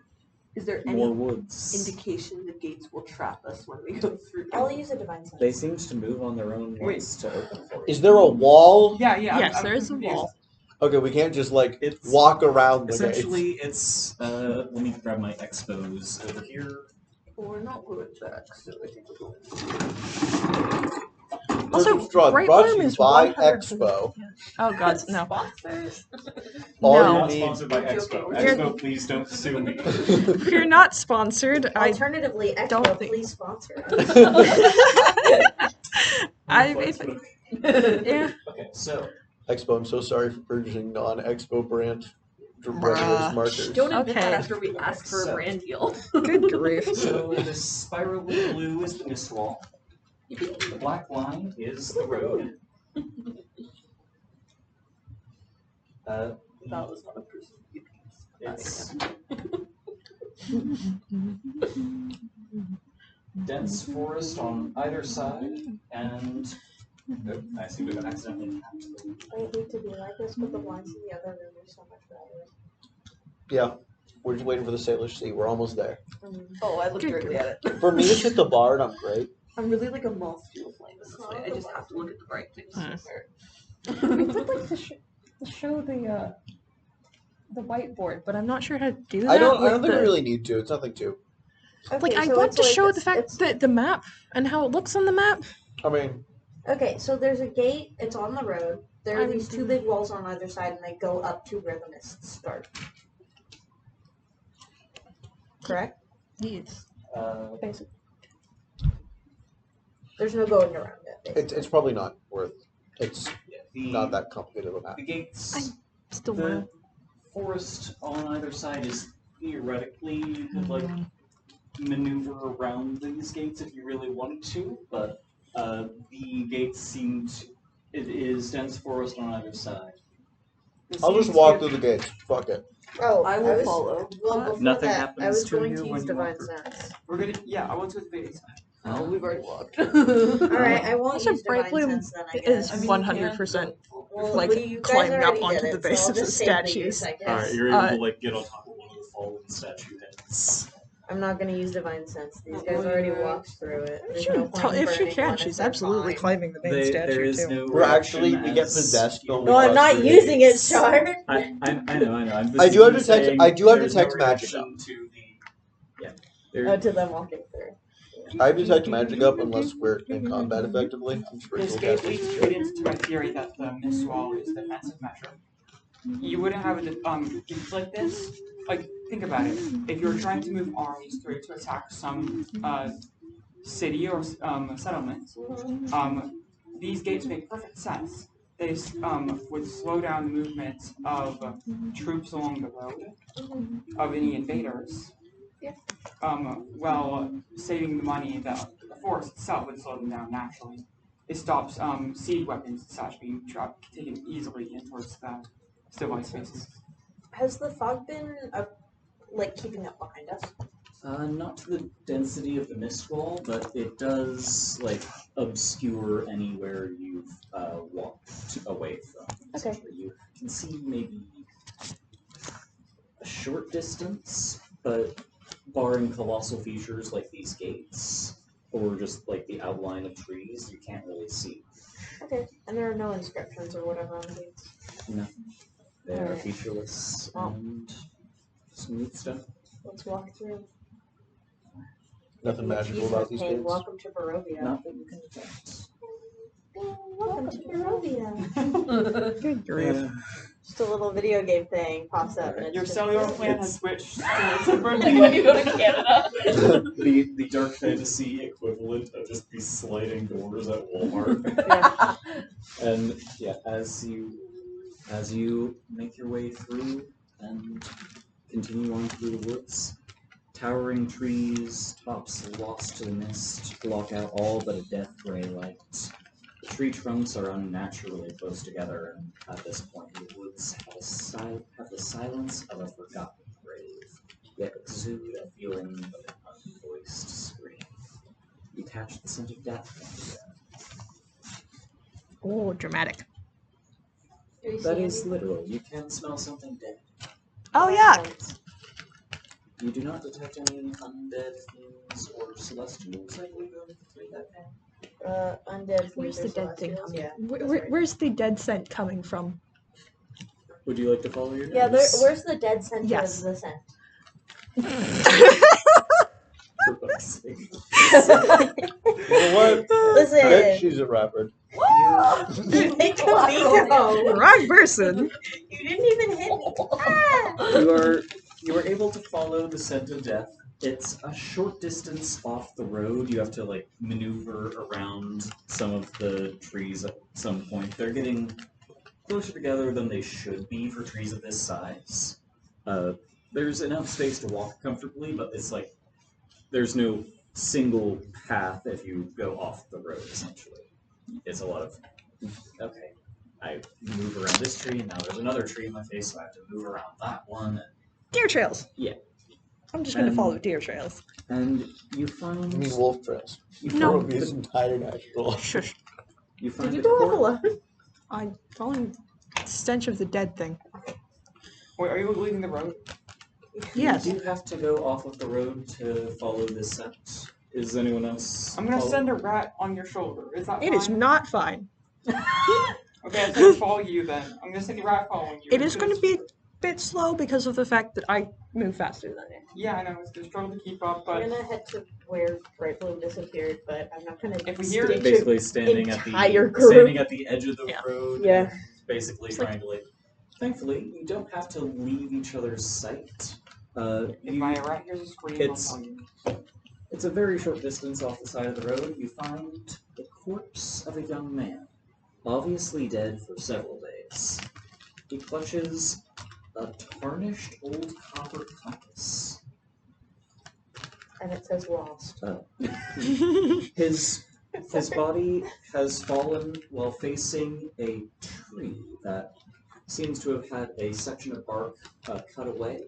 Is there more any woods. indication the gates will trap us when we go through? I'll use a divine sense. They seem to move on their own Wait. once to open for you. Is there a wall? Yeah. Yes, I'm there is a confused. wall. Okay, we can't just like It's walk around the gates. essentially it's let me grab my expos over here. Well, we're not going back, so I think we're going. Also, Strahd, right brought arm to you is by 100%. Expo. Oh god, no. Sponsors. All No. We're you not need. sponsored by I'm Expo. joking. Expo, please don't sue me. We're not sponsored. I Alternatively, don't Expo, think- please sponsor us. yeah. Okay, so Expo, I'm so sorry for purchasing non-Expo brand Brenner's markers. Don't admit Okay. that after we ask for So- a brand deal. Good grief. so the spiral blue is the mist wall. The black line is the road. That was not a person. It's dense forest on either side, and I seem to have accidentally tapped them. I hate to be like this, but the blinds in the other room are so much better. Yeah, we're just waiting for the sailors to see. We're almost there. Oh, I looked directly at it. For me to hit the bar, and I'm great. I'm really like a moth to a flame this way. I just have to look at the bright things. We would like to show the whiteboard, but I'm not sure how to do that. I don't with think we the- really need to. It's nothing to. Like, I want to show the fact that the map and how it looks on the map. I mean, Okay, so there's a gate, it's on the road. There are I'm- these two big walls on either side, and they go up to where the mists start. Correct? Yes. Basically. There's no going around it. it's probably not worth. It's The, not that complicated of a map. The gates. Still The wanna. forest on either side is theoretically you could like maneuver around these gates if you really wanted to, but the gates seem to. It is dense forest on either side. I'll just walk through the gates. Fuck it. Oh, I will follow. Well, before Nothing that, happens I was to going you to when use you divine walk sense. We're gonna I want to the base. Oh, we've already walked. Alright, I won't Also, use divine Bright Bloom sense then, I is guess. I mean, 100% Well, like, but you guys climbing up already onto did the it, base so I'll of the just save the statues. use, I guess. Alright, you're able Uh, to like get on top of one of the fallen statue heads. I'm not going to use divine sense. These guys already walked through it. There's Sure, no point in if she burning can, one if she's they're absolutely fine. climbing the main There statue is too. no We're actually reaction we get as possessed you when we No, walk I'm not through using it, gates. Shard. I know. I'm I do have specifically detect- saying I do have there's detect no magic reaction to the. Yeah. Oh, to them walking through. I detect magic up unless we're in combat effectively. I'm This spiritual gate casting leads shit. credence to my theory that the mist wall is a defensive measure. You wouldn't have gates like this. Like, think about it. If you're trying to move armies through to attack some city or settlement, these gates make perfect sense. They would slow down the movement of troops along the road, of any invaders. While saving the money, the forest itself would slow them down naturally. it stops siege weapons and such being taken easily in towards the civilized spaces. Has the fog been like keeping up behind us? Not to the density of the mist wall, but it does like obscure anywhere you've walked away from. Okay. Essentially. You can see maybe a short distance, but barring colossal features like these gates or just like the outline of trees, you can't really see. Okay. And there are no inscriptions or whatever on the gates? Nothing. They are Alright. featureless Well. and smooth stuff. Let's walk through. Nothing magical about these Hey, gates. welcome to Borovia. Nothing you can detect. Welcome to Borovia. Good grief. Just a little video game thing pops up. And it's Your just cellular this. plan has switched to Like when you go to Canada. the dark fantasy equivalent of just these sliding doors at Walmart. Yeah. And yeah, as you make your way through and continue on through the woods, towering trees, tops lost to the mist, block out all but a death gray light. The tree trunks are unnaturally close together, and at this point the woods have the silence of a forgotten grave, yet exude a feeling of an unvoiced scream. You catch the scent of death from the air. Oh, dramatic. Do we see That is anything? literal. You can smell something dead. Oh, That yuck. makes sense. You do not detect any undead things or celestials that you go through that path. Undead. Where's the Fleeters, dead thing Celestials? coming? Yeah. Where, that's where, right. where's the dead scent coming from? Would you like to follow your Yeah, nose? where's the dead center Yes. of the scent? For fuck's sake. You know what? Bet Listen, she's a rapper. you make a go. Wrong person. You didn't even hit me. Ah! You are able to follow the scent of death. It's a short distance off the road. You have to like maneuver around some of the trees at some point. They're getting closer together than they should be for trees of this size. There's enough space to walk comfortably, but it's like there's no single path if you go off the road, essentially. It's a lot of, okay, I move around this tree, and now there's another tree in my face, so I have to move around that one. Deer trails. Yeah. I'm just gonna follow deer trails. And you find... I mean wolf trails. You No. find Borovia's entire natural. Shush. You find Did you the go off court- alone? I'm following the stench of the dead thing. Wait, are you leaving the road? Yes. You do have to go off of the road to follow this scent. Is anyone else? I'm gonna follow- send a rat on your shoulder. Is that It fine? is not fine. Okay, I'm gonna follow you then. I'm gonna send a rat following you. It is going to be a bit slow because of the fact that I move faster than it. Yeah, I know. It's a struggle to keep up, I'm but gonna head to where Bright Bloom disappeared, but I'm not gonna. if we hear stitch Basically standing at entire the group. standing at the edge of the Yeah. road. Yeah. Basically It's like- triangulate. Thankfully, you don't have to leave each other's sight. if my rat hears a scream, It's- I'll tell you. It's a very short distance off the side of the road. You find the corpse of a young man, obviously dead for several days. He clutches a tarnished old copper compass. And it says lost. His body has fallen while facing a tree that seems to have had a section of bark cut away,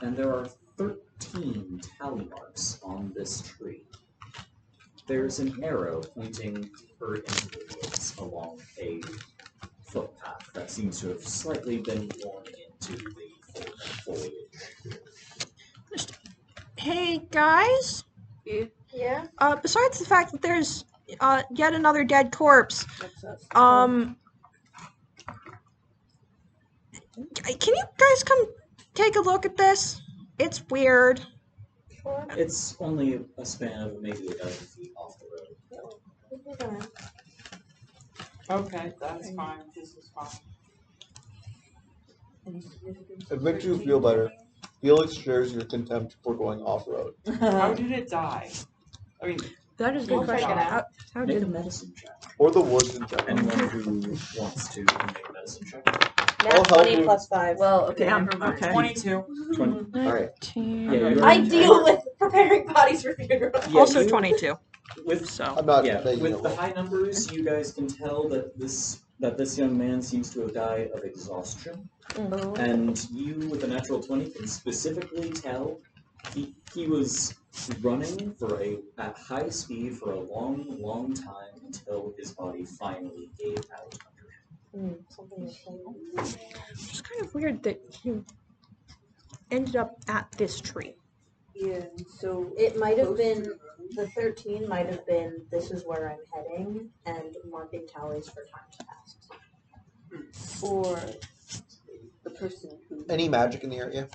and there are 13 tally marks on this tree. There's an arrow pointing her into the woods along a footpath that seems to have slightly been worn into the foliage. Hey guys, Yeah. besides the fact that there's yet another dead corpse, can you guys come take a look at this? It's weird. Sure. It's only a span of maybe a dozen feet off the road. We're gonna- Okay, that's fine. This is fine. It makes you feel better. Felix shares your contempt for going off-road. How did it die? I mean, That is the I'll check question. it out. How Make a did medicine check. Or the woods in general. Anyone who wants to can make a medicine check. Nat I'll help 20 you. plus 5. Well, okay. Damn, never mind. okay. 22. 20. Alright. 19? Yeah, you I are- deal with preparing bodies for funerals. Yeah, Also you- 22. With So I'm not yeah, making with it the roll. high numbers, you guys can tell that this young man seems to have died of exhaustion, Oh. and you, with a natural 20, can specifically tell he was running at high speed for a long time until his body finally gave out under him. Something is wrong. it's just kind of weird that he ended up at this tree. Yeah, so It might have close to been the road. the 13 might have been this is where I'm heading and marking tallies for times passed. Or the person who Any magic in the area?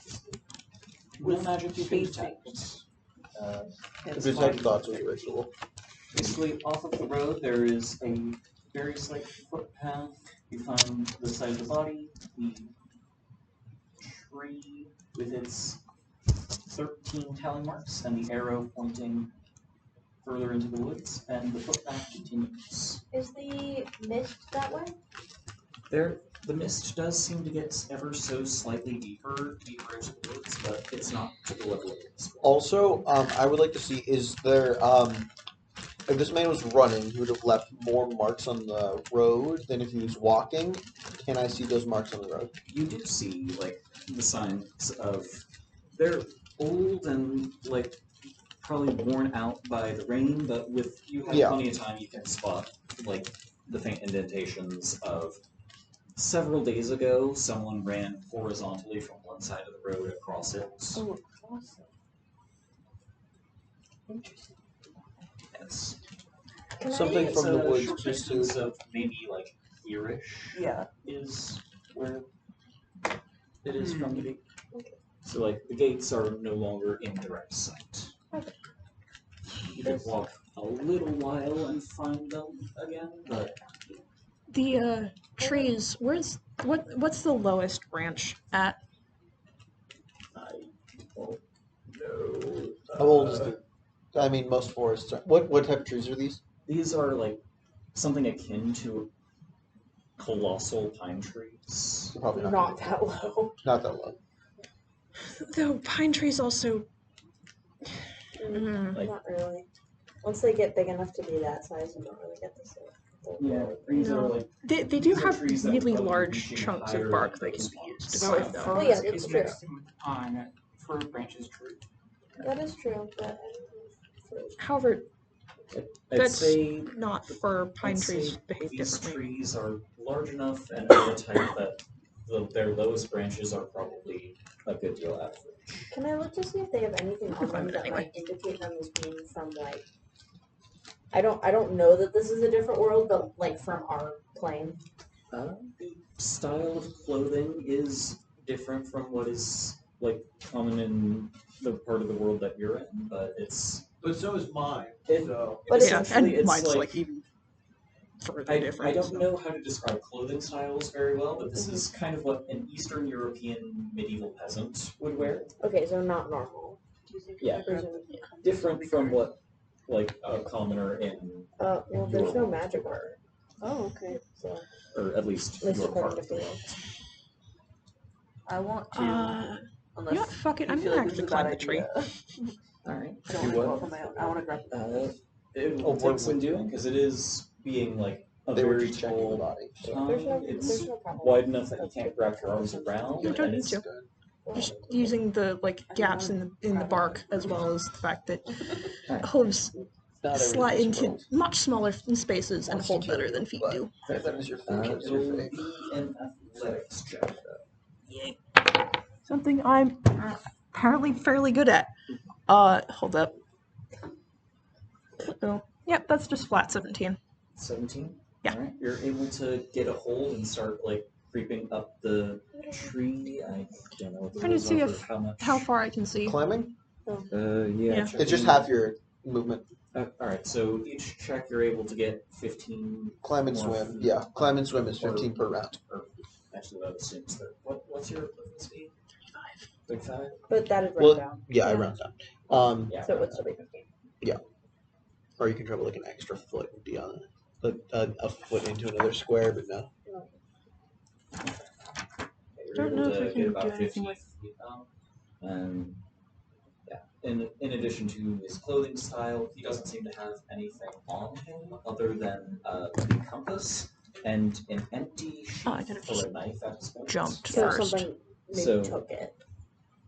No magic you can chasing detect. If it's like thoughts was ritual. Basically, off of the road, there is a very slight footpath. You find the side of the body, the tree with its 13 tally marks, and the arrow pointing further into the woods, and the footpath continues. Is the mist that way? The mist does seem to get ever so slightly deeper into the woods, but it's not to the level it is. Also, I would like to see, is there, if this man was running, he would have left more marks on the road than if he was walking. Can I see those marks on the road? You do see, like, the signs of... They're old and, like, probably worn out by the rain, but with you have plenty of time, you can spot, like, the faint indentations of... Several days ago, someone ran horizontally from one side of the road across it. Oh, across it. Interesting. Yes. Something from the woods Short just distance to... of maybe like here-ish Yeah. is where it is from the gate. So like the gates are no longer in direct sight. Okay. You could walk a little while and find them again, but The trees. What's the lowest branch at? I don't know. How old is the... I mean, most forests are... What type of trees are these? These are like something akin to colossal pine trees. Probably Not that low. Not that low. Though pine trees also. Like- Not really. Once they get big enough to be that size, you don't really get the same. Yeah, trees No. are like They do These are have trees that would really probably large reach even chunks higher of bark than that can those be used to ones. go So with them. Oh, yeah, fir that's is true. mixing on fir branches true. That is true, but However, I'd that's say not fir. Pine I'd trees say behave these differently. trees are large enough and of the type that their lowest branches are probably a good deal average. can I look to see if they have anything on them Find it that anyway. might indicate them as being from like I don't know that this is a different world, but like from our plane. The style of clothing is different from what is like common in the part of the world that you're in, but it's But so is mine. It- So But Yeah, essentially and it's mine's like like even further I different. don't so. know how to describe clothing styles very well, but this is kind of what an Eastern European medieval peasant would wear. Okay, so not normal. Do you think Yeah. I grab the compass Different on the from card? what like a commoner in Well, there's no magic art, Oh, okay. so or at least at least your according part to of the Theo. world. I want to, You unless know what? Fuck it. you I'm feel gonna like this is actually a bad climb the tree. idea. Alright. I don't Do want to go what? up on my own. I want to grab the compass. It will Oh, take what some would- doing because it is being like a They were very just checking the tall body. So. it's no problem. wide enough that you can't wrap your arms around, You don't and need it's to. Just using the gaps in the bark as well as the fact that hooves Not slide everything into scrolls. much smaller spaces and Wants to hold kill better you, than feet but- do. That is your fate. It's your it'll fate. be an athletics check. Something I'm apparently fairly good at. Hold up. Oh, yep, that's just flat 17. 17? Yeah. Alright, you're able to get a hold and start like creeping up the tree. I don't know what the Trying to rules see are if- for how much. How far I can see. Climbing? Yeah. check It's just the- half your movement. Alright, so each check you're able to get 15. Climb and more swim. feet. Yeah, climb and swim is Or- 15 per round. Or, actually, that assumes that. What's your movement speed? 35. But that is Well, round down. yeah, I round down. Yeah. So it's 15. Or you can travel like an extra foot and be on a foot into another square, but no. You're Don't able know if to I get can about do anything 15 with- feet up, and In addition to his clothing style, he doesn't seem to have anything on him other than the compass and an empty Oh, I sheath could've for just a knife at his point. jumped So first. something maybe So- took it.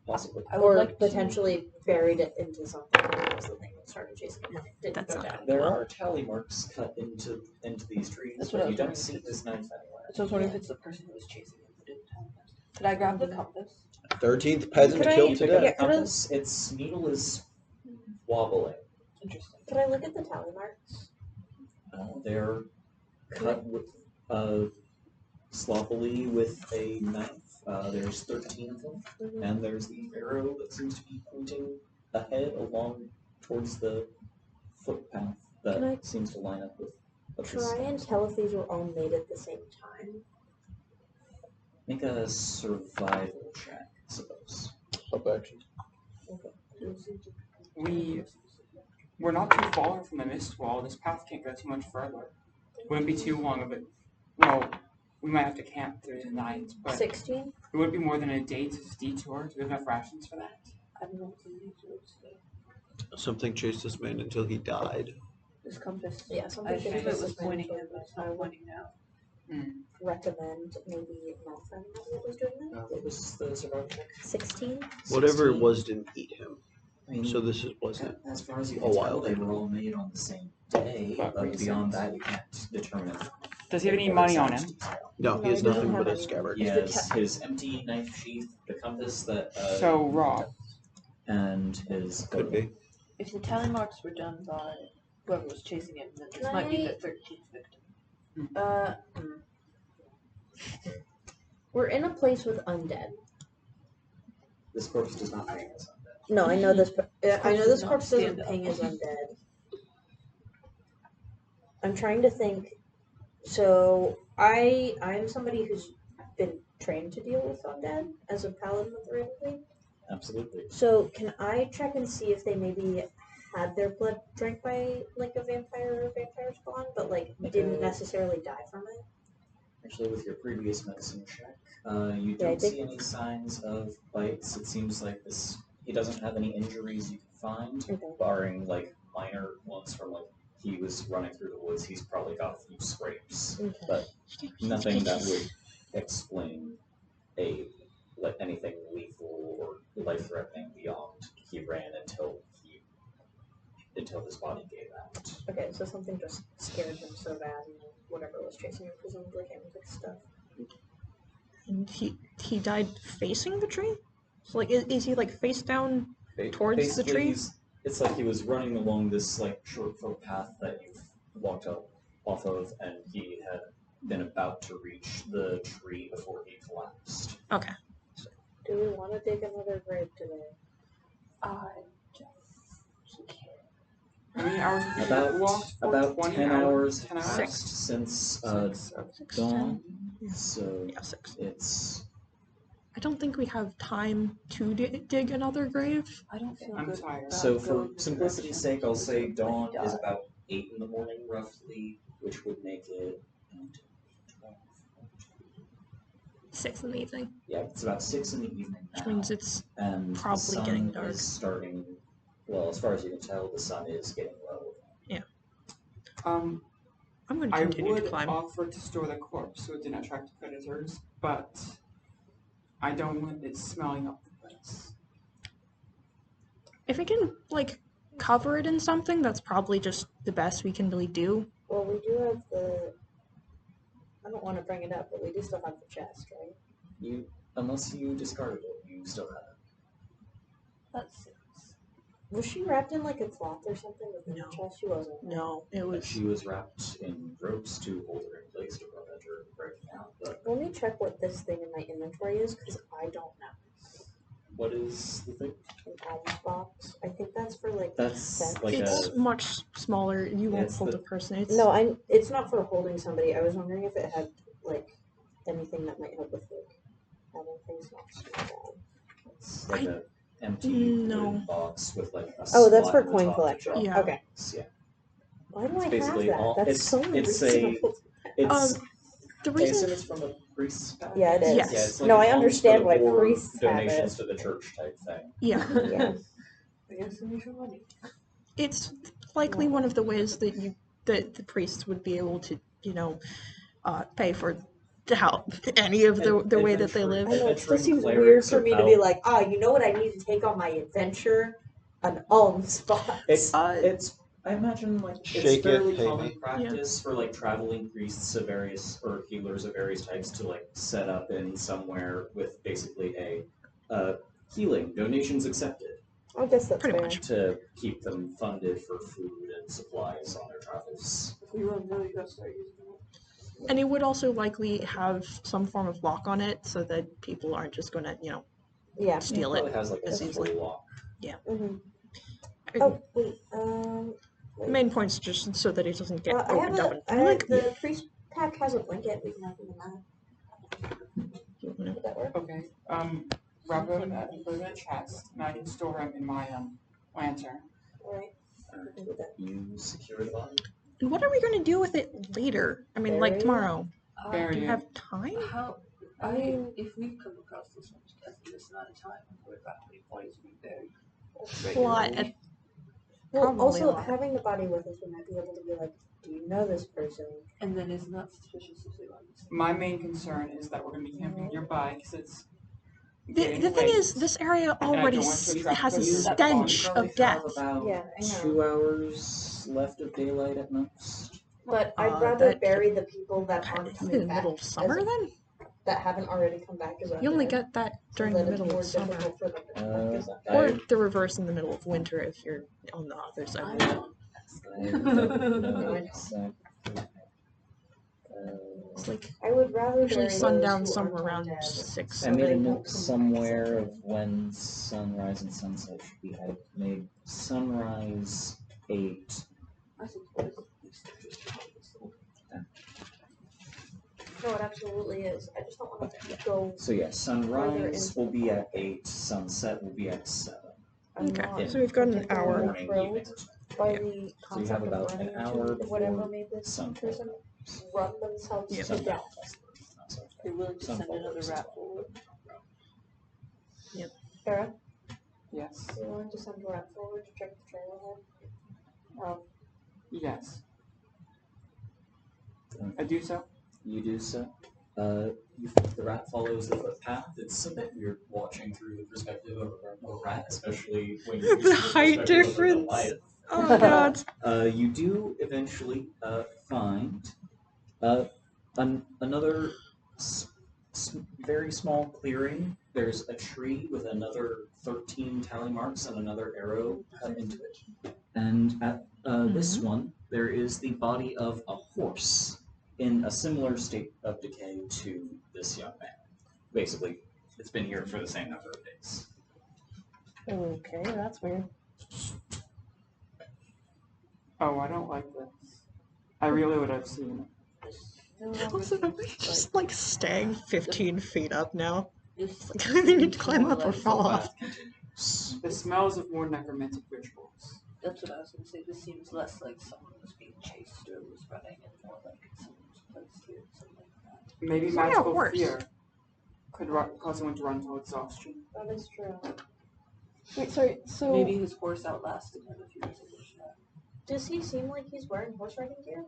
Possibly. I would Or like to- potentially buried it into something. That was the thing that started chasing him when it didn't That's go not down. There are tally marks cut into these trees, That's what I but you was don't wondering see if this knife anywhere. So I was wondering if it's the person who was chasing him who didn't tell him. Could I grab the compass? 13th peasant Could I- killed You pick up today. the compass, its needle is wobbling. Interesting. Could I look at the tally marks? They're cut with sloppily with a knife. There's 13 of them, and there's the arrow that seems to be pointing ahead along towards the footpath Can I that seems to line up with what this Try and is. tell if these were all made at the same time. Make a survival check, I suppose. Up action. We're not too far from the mist wall. This path can't go too much further. Wouldn't be too long of it. Well, we might have to camp through the night, but 16? it wouldn't be more than a day's detour. Do we have enough rations for that? I don't know what the name is. Something chased this man until he died. This compass. Yeah, something I think chased it this was man pointing until him, but it's I not would pointing now. recommend maybe not finding out what was doing that. What was the survival check? 16? Whatever it 16. was didn't eat him. I mean, So this wasn't. as far as you a can tell, while they ago. were all made on the same day, But but beyond recent. that, you can't determine. Does he have any or money on exact him? detail. No, No, he has he doesn't nothing have but a anything. scabbard. He has his empty knife sheath, the compass that. So raw. And his Could be. If the tally marks were done by whoever was chasing him, then this might be the 13th victim. We're in a place with undead. This corpse does not hang as undead. No, I know this. I know this does not corpse doesn't stand up. ping as undead. I'm trying to think. So I'm somebody who's been trained to deal with undead as a paladin of the Raven. Absolutely. So can I check and see if they maybe had their blood drank by like a vampire or a vampire spawn, but like didn't necessarily die from it? Actually, with your previous medicine check, you Yeah, I don't think- see any signs of bites. It seems like he doesn't have any injuries you can find, Okay. barring like minor ones from like he was running through the woods. He's probably got a few scrapes, Okay. but nothing that would explain anything lethal or life-threatening beyond he ran until his body gave out. Okay, so something just scared him so bad, and whatever was chasing him presumably came with stuff. And he died facing the tree? So like is he like face down towards the Basically, tree? It's like he was running along this like short footpath that you've walked up off of, and he had been about to reach the tree before he collapsed. Okay. Do we want to dig another grave today? I don't care. How many hours have we walked? For? About 20 10 hours 10 hours? passed since 6, dawn, 10. so Yeah, 6. it's I don't think we have time to dig another grave. I don't feel I'm good. tired. about so for going the simplicity's direction sake, I'll say when dawn he is died. about 8 in the morning roughly, which would make it 6 in the evening. yeah, it's about 6 in the evening Which now. means it's And probably the sun getting dark. is starting. Well, as far as you can tell, the sun is getting low. I'm going to I continue to would climb. offer to store the corpse so it didn't attract predators, but I don't want it smelling up the place. If we can like cover it in something, that's probably just the best we can really do. Well, we do have the. I don't want to bring it up, but we do still have the chest, right? Unless you discarded it, you still have it. That's Was she wrapped in like a cloth or something within No. the chest? She wasn't. No, it But was. she was wrapped in ropes to hold her in place to prevent her from breaking out. But Let me check what this thing in my inventory is, because I don't know. what is the thing? An alms box. I think that's for like. That's defense. like It's a. much smaller. You won't It's hold the- a person. It's No, it's not for holding somebody. I was wondering if it had like anything that might help with like having things not small. It's like a empty No. wooden box with like a. Oh, that's slot for in the coin top to collection. drop Yeah. Okay. coins. Yeah. Why do It's I have basically that? all- That's it's- so it's a- reasonable. It's. the I reason. assume it's from a priest's pack? Yeah, it is. Yes. Yeah, it's like No, an I alms understand for why the poor priests have donations it. to the church type thing. Yeah. Yeah. I guess you need your money. It's likely one of the ways that the priests would be able to, pay for how any of the way that they live. I know, it still Adventuring seems weird clerics for are me to be out. like, you know what I need to take on my adventure? An alms spot. It's I imagine like Shake it's it, fairly pay common me. practice for like traveling priests of various or healers of various types to like set up in somewhere with basically a healing donations accepted I guess that's Pretty fair. much. to keep them funded for food and supplies on their travels. If we run really go start using it. And it would also likely have some form of lock on it so that people aren't just going to, Yeah. steal Probably it. has like a as central easily. lock. Mm-hmm. Oh, wait. The main point's just so that it doesn't get I have opened up. the priest pack has a blanket. We can open them out. Would that work? Okay. Wrap him up and put him in a chest, and I can store him in my lantern. Alright. We can do that. You secure the body. And what are we going to do with it later? I mean, like Bury it? tomorrow. Bury Do you it. have time? How? If we come across this much death in this amount of time, we're about how many bodies we buried. A lot. Well, Probably also, a lot. having the body with us, we might be able to be like, do you know this person? And then it's not suspicious if they want to. My main concern is that we're going to be camping nearby because it's. The thing is, this area already don't want to attract has a you. stench Probably of death. have about Yeah, I know. 2 hours left of daylight at most. But I'd rather that- bury the people that aren't In the coming back. middle of summer, then? That haven't already come back as undead. You only get that during so the that it's middle more of summer. difficult for them to come back as undead. Or the reverse in the middle of winter if you're on the other side of it. I don't know exactly. It's like I would rather usually bury sundown those who somewhere aren't around undead. 6. I made a they note won't come back somewhere as of when sunrise and sunset should be. I made sunrise 8. I suppose. No, it absolutely is. I just don't want to go. So yeah, sunrise into will the be at park. 8, sunset will be at 7. I'm Okay, not so we've got an particularly hour. Morning, thrilled evening, by Yeah. the So you concept have of about running an hour into whatever before made this sunfall person comes. run themselves Yeah. to death. You're willing to send Sunfall another works rat as well. forward? Sarah, Yes. are you willing to send a rat forward to check the trail ahead? Yes. I do so. You do so. The rat follows the footpath. It's a bit weird watching through the perspective of a rat, especially when you're The used to height perspective of a difference. Goliath. Oh god. You do eventually find another very small clearing. There's a tree with another 13 tally marks and another arrow cut into it. And at this one, there is the body of a horse in a similar state of decay to this young man. Basically, it's been here for the same number of days. Okay, that's weird. Oh, I don't like this. I really would have seen it. Also, am I just like staying 15 feet up now? This Like, I need to climb up or fall off. The smells of more necromantic rituals. That's what I was gonna say. This seems less like someone was being chased or was running, and more like someone was placed here, something like that. Maybe It's like a magical horse. fear could cause someone to run to exhaustion. That is true. Wait, sorry, so Maybe his horse outlasted him if he was able to shot. Does he seem like he's wearing horse riding gear?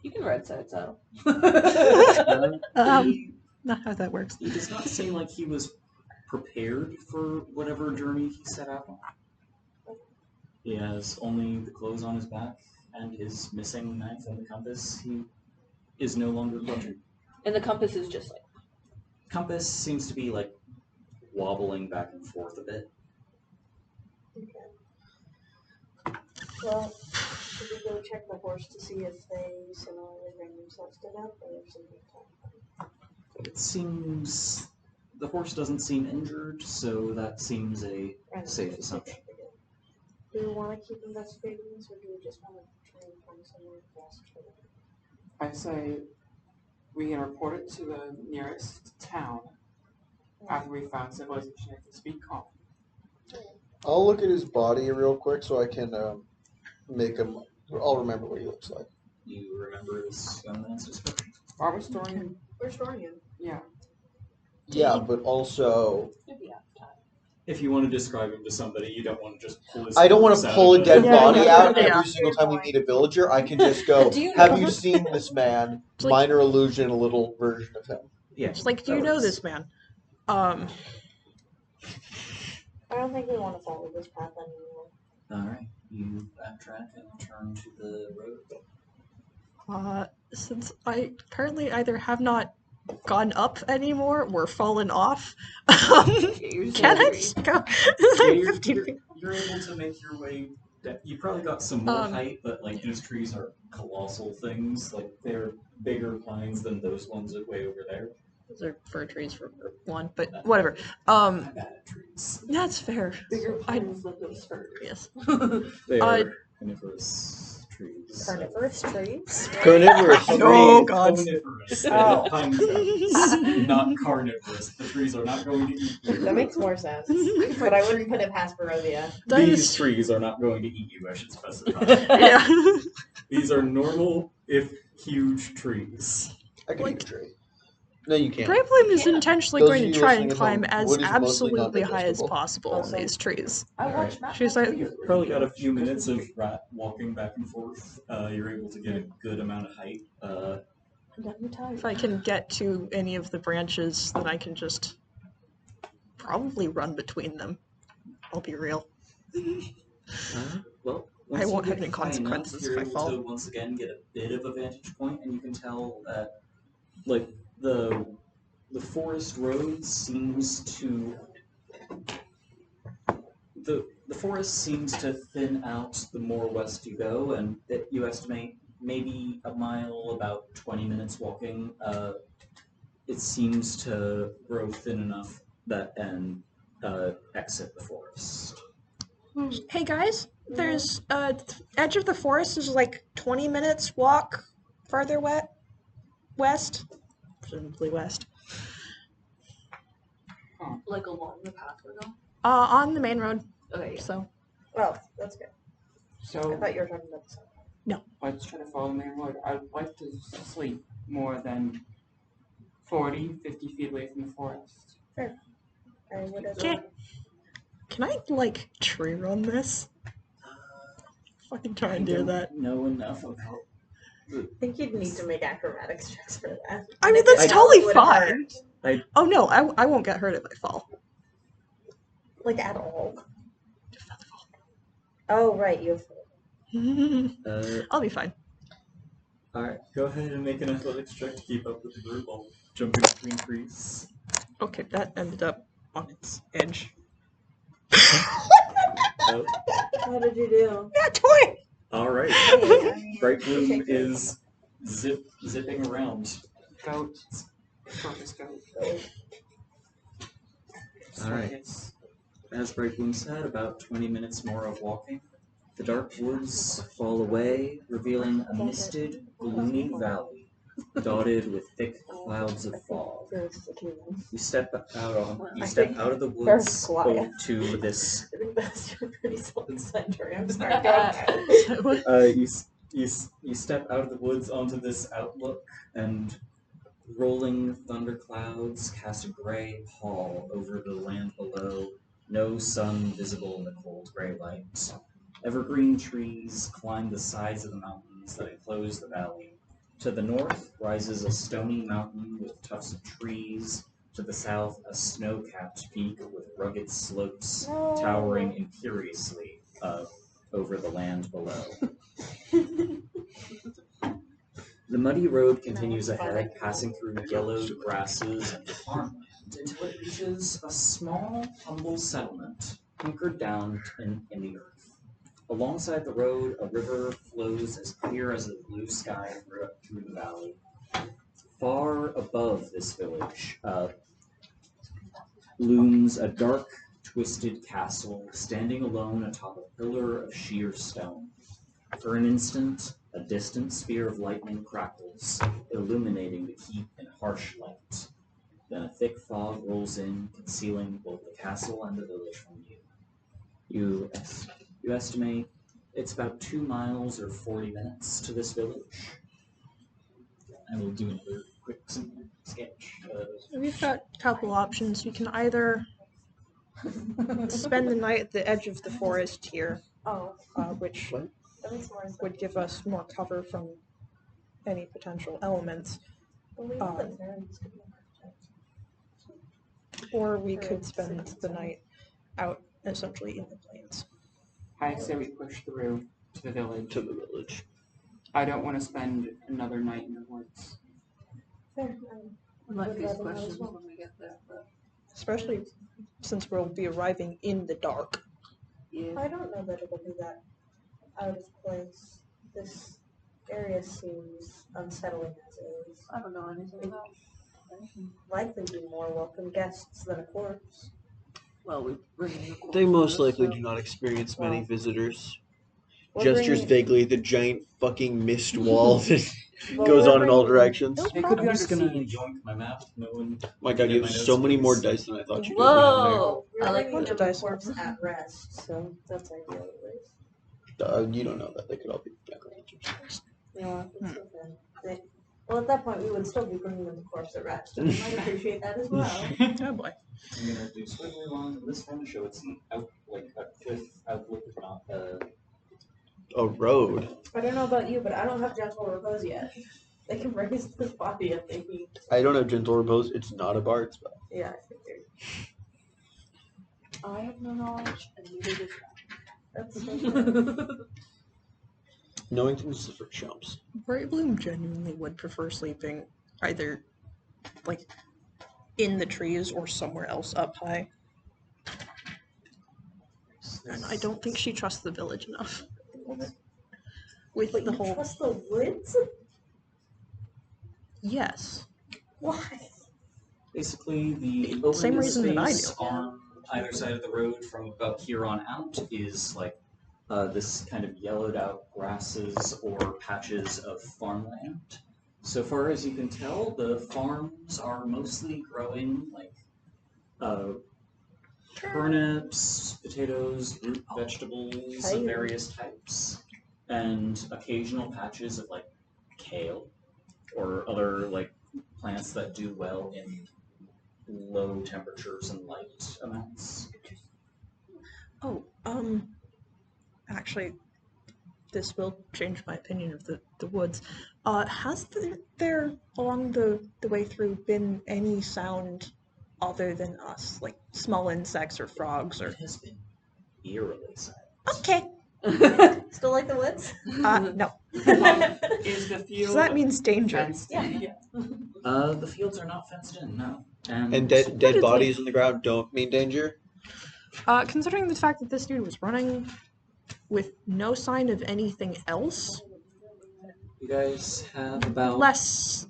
You can ride side saddle. Not how that works. He does not seem like he was prepared for whatever journey he set out on. He has only the clothes on his back and his missing knife and the compass. He is no longer clutching. And the compass is just like. Compass seems to be like wobbling back and forth a bit. Okay. Well, should we go check the horse to see if they similarly bring themselves to death or if something happened? It seems the horse doesn't seem injured, so that seems a safe assumption. Do we want to keep investigating this, or do we just want to try and find somewhere else for them? I say we can report it to the nearest town after we found civilization and can speak calm. I'll look at his body real quick so I can make him. I'll remember what he looks like. You remember this young man's description? Are we storing him? We're storing him. Yeah. Yeah, but also Maybe out of time. if you want to describe him to somebody, you don't want to just pull his. I don't want to pull a dead Yeah, body yeah, out yeah. every single time we meet a villager. I can just go, Do you have know- you seen this man? It's like- Minor illusion, a little version of him. Yeah. It's like, do that you know works. this man? I don't think we want to follow this path anymore. All right, you backtrack and return to the road. Since I currently either have not gone up anymore or fallen off, can I just go Yeah, like you're, 15 you're, feet? you're able to make your way. You probably got some more height, but like these trees are colossal things. Like they're bigger pines than those ones way over there. Those are fir trees for one, but whatever. Bad at trees. That's fair. Bigger I- pines than those furs. Yes. They Uh, are carnivorous trees. Carnivorous trees? Carnivorous. Oh, God. Carnivorous. Oh. Pine cones, not carnivorous. The trees are not going to eat you. That makes more sense. But I wouldn't put it past Borovia. That These is- trees are not going to eat you, I should specify. Yeah. These are normal, if huge, trees. I can Like- eat a tree. No, you can't. Bramblim is intentionally Those going of to you try listening and at climb home, as wood is mostly absolutely high as non-digestible. possible on Also- these trees. I Alright. watched Matt. She's like- You've probably got a few minutes of rat walking back and forth. You're able to get a good amount of height. If I can get to any of the branches, then I can just probably run between them. I'll be real. Well, I once won't you have get any high enough, consequences you're if I able fall. to once again get a bit of a vantage point, and you can tell that, like the forest road seems to the forest seems to thin out the more west you go, and that you estimate maybe a mile, about 20 minutes walking. It seems to grow thin enough that and exit the forest. Hey guys, there's edge of the forest is like 20 minutes walk farther west, presumably west. Like along the path we're going. On the main road. Okay. So Oh, that's good. I So thought you were talking about the sun. let's try to follow the main road. I'd like to sleep more than 40, 50 feet away from the forest. I would have can I like tree run this? Fucking try and do that. Know enough about. I think you'd need to make acrobatics checks for that. I mean, And if that's you fell, totally it would've fine. hurt. Oh no, I won't get hurt if I fall. Like at all. Oh, right, you have I'll be fine. Alright, go ahead and make an athletics check to keep up with the group while jumping between trees. Okay, that ended up on its edge. Oh, How did you do? Yeah, 20! alright. Hey, I mean, Bright you Bloom take it. is zipping around. Goat. Focus goat. Alright. Focus. As Bright Bloom said, about 20 minutes more of walking. The dark woods fall away, revealing a misted, gloomy valley, dotted with thick clouds of fog. You step out of the woods quiet. to this. I think that's pretty self-centered. I'm sorry. Go ahead. You step out of the woods onto this outlook, and rolling thunderclouds cast a gray pall over the land below. No sun visible in the cold gray light. Evergreen trees climb the sides of the mountains that enclose the valley. To the north rises a stony mountain with tufts of trees. To the south, a snow-capped peak with rugged slopes towering imperiously over the land below. The muddy road continues ahead, passing through yellowed grasses and farmland until it reaches a small, humble settlement hunkered down in the earth. Alongside the road, a river flows as clear as the blue sky through the valley. Far above this village looms a dark, twisted castle, standing alone atop a pillar of sheer stone. For an instant, a distant spear of lightning crackles, illuminating the keep in harsh light. Then a thick fog rolls in, concealing both the castle and the village from view. You estimate it's about 2 miles or 40 minutes to this village. I will do another quick simple sketch. We've got a couple options. We can either spend the night at the edge of the forest here, Oh, which What? that makes more sense. would give us more cover from any potential elements. Well, we know that Theron's could be architect. Or we Or could spend the citizen. night out essentially in the plains. I say we push through to the village. To the village. I don't want to spend another night in the woods. Fair. We might Would face rather not as questions well. when we get there, but Especially since we'll be arriving in the dark. yeah. I don't know that it'll be that out of place. This area seems unsettling as is. I don't know anything about anything. Likely be more welcome guests than a corpse. Well, we bring in the They most corpses, likely so- do not experience many Well, visitors. We're Gestures bringing- vaguely at the giant fucking mist wall that Well, goes we're on in all bringing- directions. They'll They could probably be I'm just gonna under siege. yoink my map. No one. My god, you my have notes, so many more please. dice than I thought you did. Whoa! We're I like bringing bunch of the dice. corpse at rest, so that's ideal at least. You don't know that. They could all be necromancers. Yeah, it's still fair. Well, at that point, we would still be bringing them the corpse at rest, and we might appreciate that as well. Oh boy. I'm gonna do swiftly along this one to show it's an a cliff outlook, not A road. I don't know about you, but I don't have gentle repose yet. They can raise this body if they need. I don't have gentle repose. It's not a bard spell. Yeah, I figured. I have no knowledge, and neither does That's so fair. Knowing things is for chumps. Bright Bloom genuinely would prefer sleeping either like in the trees or somewhere else up high. And I don't think she trusts the village enough. With But the you whole trust the woods? yes. Why? Basically, the Same open reason that I space do. on either side of the road from about here on out is like this kind of yellowed out grasses or patches of farmland. So far as you can tell, the farms are mostly growing like turnips, potatoes, root vegetables of various types, and occasional patches of like kale or other like plants that do well in low temperatures and light amounts. Oh, actually, this will change my opinion of the woods. Has there along the way through been any sound other than us, like small insects or frogs or? It has been eerily silent. Okay. Still like the woods? No. Is the field So that means danger. fenced in? Yeah. The fields are not fenced in, no. And dead bodies on the ground don't mean danger. Considering the fact that this dude was running with no sign of anything else, You guys have about less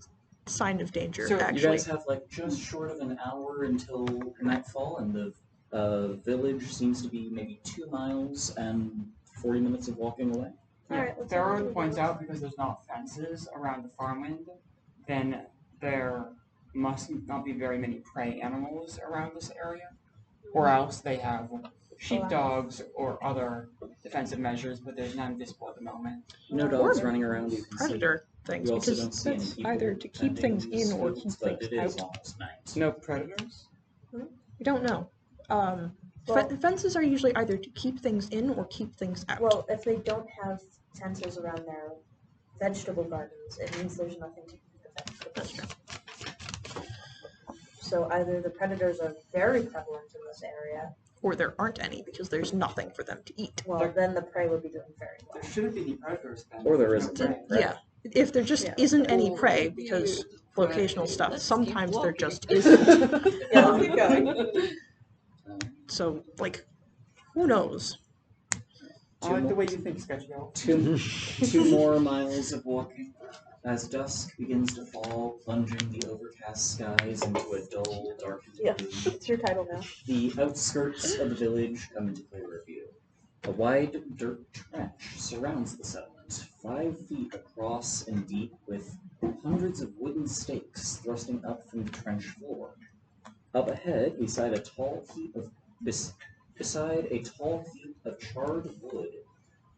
sign of danger, So you you actually. guys have like just short of an hour until nightfall, and the village seems to be maybe 2 miles and 40 minutes of walking away. Alright, let's Doru do points this. out because there's not fences around the farmland, then there must not be very many prey animals around this area. Or else they have sheepdogs or other defensive measures, but there's none visible at the moment. No dogs running around. You can see. Predator things, You also because don't see any that's people either to keep defending things these in or fields, keep but things it is out. almost night. No predators? We don't know. Well- Fences are usually either to keep things in or keep things out. Well, if they don't have fences around their vegetable gardens, it means there's nothing to keep the vegetables. So either the predators are very prevalent in this area, or there aren't any because there's nothing for them to eat. well, then the prey would be doing very well. There shouldn't be any predators then. Or there There's isn't no any. prey. Right. Yeah. If there just Yeah. isn't any Or prey maybe because it's locational prey. stuff, Let's sometimes keep there walking. just isn't. Yeah, let's keep going. So, like, who knows? I like the way you think, Sketchville. Two more miles of walking. As dusk begins to fall, plunging the overcast skies into a dull, darkened Yeah. blue, It's your title now. the outskirts of the village come into clearer view. A wide dirt trench surrounds the settlement, 5 feet across and deep, with hundreds of wooden stakes thrusting up from the trench floor. Up ahead, beside a tall heap of charred wood,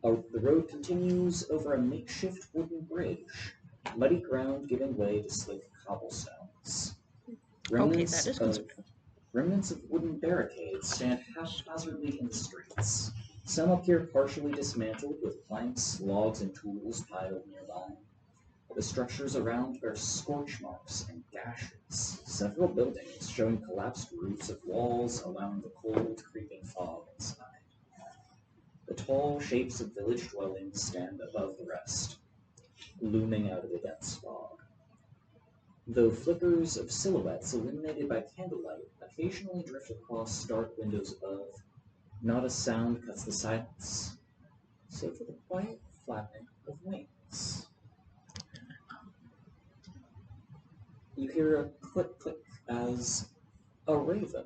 the road continues over a makeshift wooden bridge, muddy ground giving way to slick cobblestones. Okay, that is concerning. Remnants of wooden barricades stand haphazardly in the streets. Some appear partially dismantled with planks, logs, and tools piled nearby. The structures around bear scorch marks and gashes. Several buildings showing collapsed roofs of walls, allowing the cold, creeping fog inside. The tall shapes of village dwellings stand above the rest, looming out of the dense fog. Though flickers of silhouettes illuminated by candlelight occasionally drift across dark windows above, not a sound cuts the silence, save for the quiet flapping of wings. You hear a click-click as a raven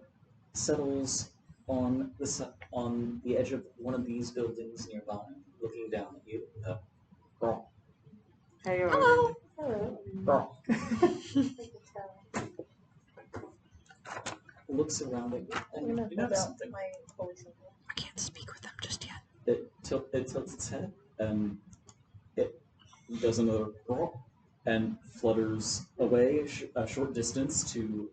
settles on the edge of one of these buildings nearby, looking down at you with a growl. Hey, Hello. Hello. Growl. I can tell. Looks around at you, I'm and gonna you hold notice out something. my holy symbol. I can't speak with them just yet. It tilts its head, and it does another growl, and flutters away a short distance to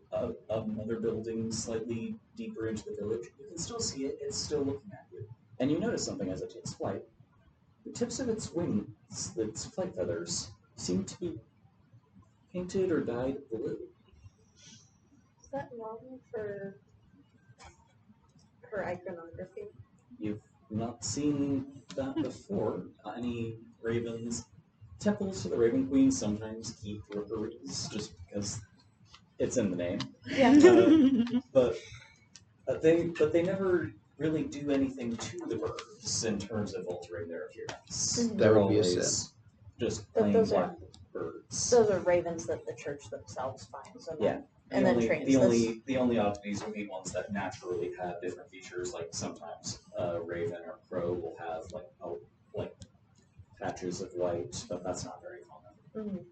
another building slightly deeper into the village. You can still see it. It's still looking at you. And you notice something as it takes flight. The tips of its wings, its flight feathers, seem to be painted or dyed blue. Is that normal for iconography? You've not seen that before. Any ravens, temples to the Raven Queen sometimes keep rookeries just because it's in the name. Yeah. But they never really do anything to the birds in terms of altering their appearance. Mhm. They're That would be a always just But plain those black are- birds. Those are ravens that the church themselves finds, and Yeah. and then trains this. The only oddities would be ones that naturally have different features. Like sometimes a raven or crow will have like patches of white, but that's not very common. Mhm.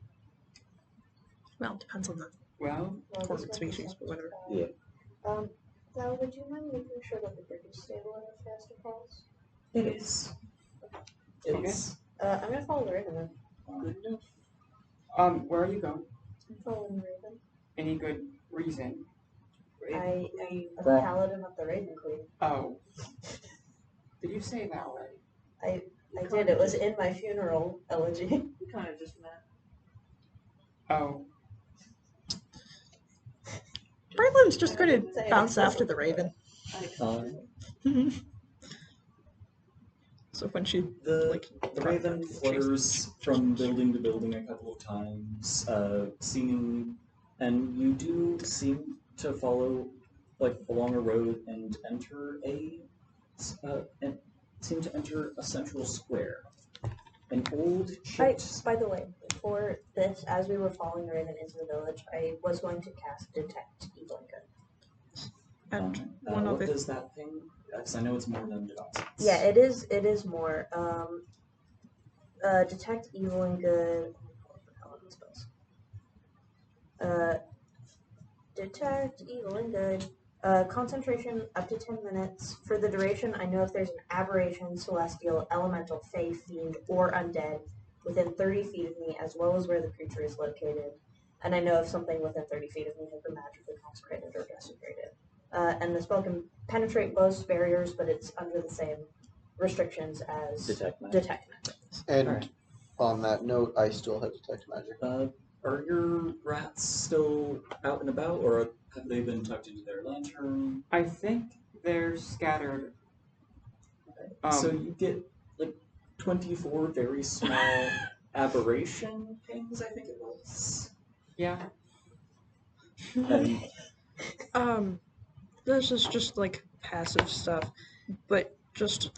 Well, it depends on the Well, Well, this corporate might be species, but whatever. something. Yeah. Val, would you mind making sure that the bridge is stable enough for us to cross? It is. It's I'm gonna follow the raven then. good enough. where are you going? I'm following the raven. Any good reason? I am a Well- paladin of the Raven Queen. Oh. Did you say that already? I did. It was in my funeral elegy. We kind of just met. Oh. Braylon's just going Say to it bounce after explicitly. the raven. So when she The raven chases- flutters from building to building a couple of times, and you do seem to follow along a road and enter seem to enter a central square. An old chipped. By the way, before this, as we were following the raven into the village, I was going to cast Detect Evil and Good. and one what other does that thing? Because I know it's more than divine sense. Yeah, it is. It is more. Detect Evil and Good. Detect Evil and Good. Concentration up to 10 minutes. For the duration, I know if there's an aberration, celestial, elemental, fey, fiend, or undead within 30 feet of me, as well as where the creature is located. And I know if something within 30 feet of me has been magically consecrated or desecrated. And the spell can penetrate most barriers, but it's under the same restrictions as Detect magic. Detect magic. And Alright. on that note, I still have detect magic. Are your rats still out and about, or have they been tucked into their lantern? I think they're scattered. So you get 24 very small aberration pings, I think it was. Yeah. And this is just passive stuff, but just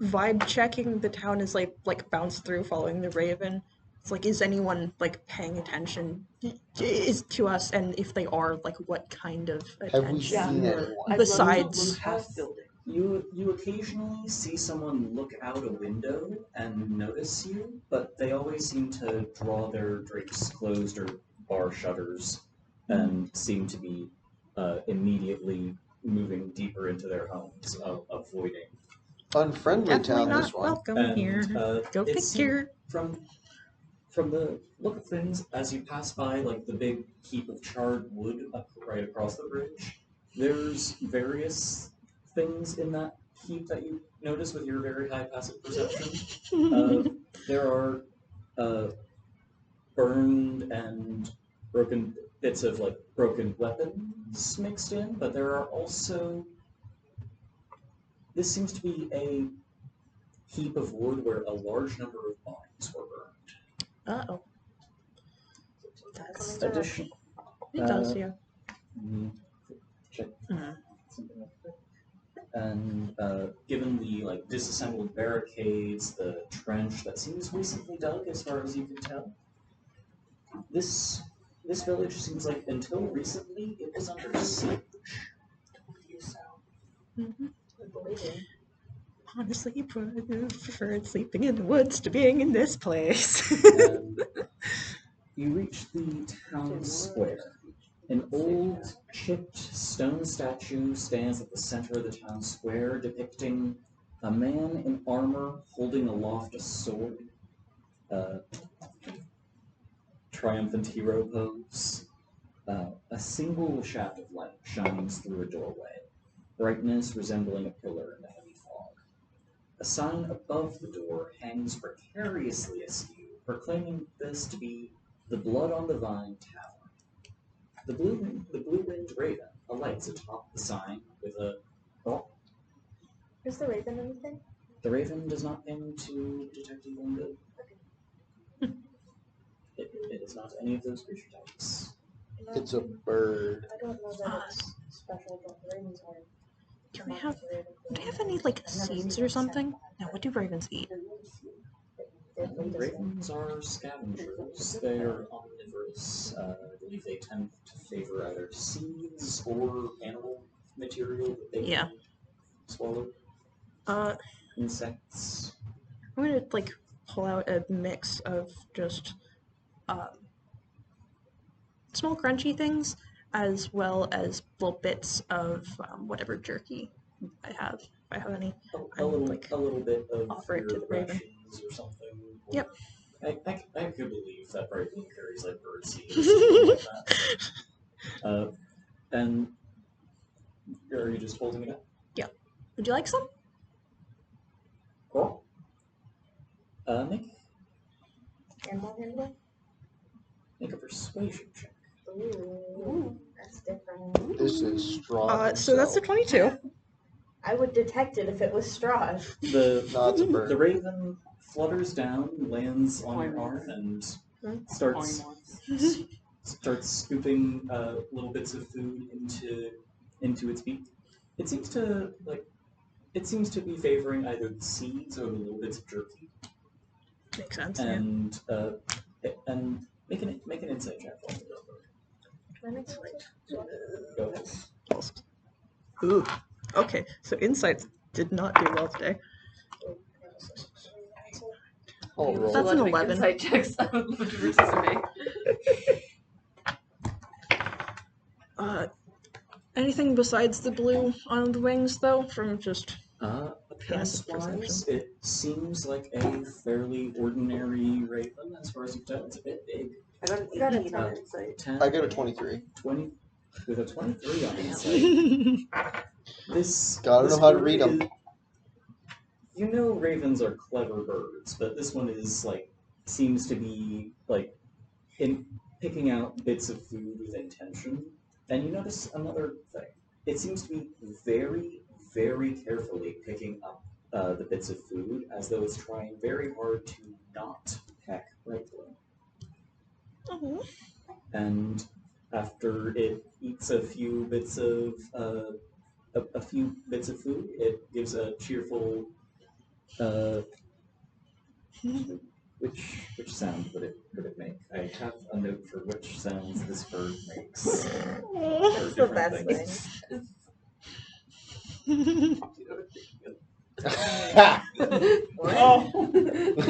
vibe checking the town is like bounced through following the raven. It's is anyone paying attention is to us, and if they are, what kind of Have we attention? seen Yeah. anyone? I'd Besides- love to look past building. you occasionally see someone look out a window and notice you, but they always seem to draw their drapes closed or bar shutters and seem to be immediately moving deeper into their homes, avoiding. Unfriendly Definitely town, not this one. welcome And here. Go it seemed- figure. From the look of things, as you pass by the big heap of charred wood right across the bridge, There's various things in that heap that you notice with your very high passive perception. There are burned and broken bits of like broken weapons mixed in, but there are also. This seems to be a heap of wood where a large number of bodies were burned. Uh-oh. That's Addition. It does, yeah. Check Mhm. something like that. And given the like disassembled barricades, the trench that seems recently dug, as far as you can tell, this village seems like until recently it was under siege. Mhm. I believe you. Honestly, I preferred sleeping in the woods to being in this place. And you reach the town square. An old, chipped stone statue stands at the center of the town square, depicting a man in armor holding aloft a sword. Triumphant hero pose. A single shaft of light shines through a doorway, brightness resembling a pillar in the heavy fog. A sign above the door hangs precariously askew, proclaiming this to be the Blood on the Vine Tavern. The blue-winged raven alights atop the sign with a. Oh, Is the raven anything? the raven does not ping to detect evil and good. It is not any of those creature types. It's a bird. I don't know that it's special, but ravens are. Do we have any like seeds or something? Now, what do ravens eat? Ravens are scavengers. They are omnivorous. I believe they tend to favor either seeds or animal material that they Yeah. can swallow. Insects. I'm gonna like pull out a mix of just small crunchy things, as well as little bits of whatever jerky I have. If I have any, A little bit of offer it to your the raven. rations or something. Or Yep. I could believe that raven carries like bird seed or something like that. And are you just holding it up? Would you like some? Cool. Make a persuasion check. Ooh, that's different. This is Strahd So that's a himself. 22. I would detect it if it was Strahd. No, it's a bird. The raven flutters down, lands on your arm, and starts scooping little bits of food into its beak. It seems to be favoring either the seeds or the little bits of jerky. Makes sense. And make an insight check for me real quick. Go ahead. Yeah. Ooh. Okay. So insights did not do well today. I'll roll. That's an Allowed to make 11. Insight checks versus me. Anything besides the blue on the wings, though, from just Appearance-wise, it seems like a fairly ordinary raven as far as you can tell. It's a bit big. I got an You got a 18 on Insight. 10, I got a 23. 20 with a 23 on insight. This Gotta this know how to bird read 'em. You know ravens are clever birds, but this one seems to be like in picking out bits of food with intention. And you notice another thing. It seems to be very, very carefully picking up the bits of food as though it's trying very hard to not peck regularly. Oh. And after it eats a few bits of food, it gives a cheerful. Which sound would it make? I have a note for which sounds this bird makes. That's the best thing. What? Oh,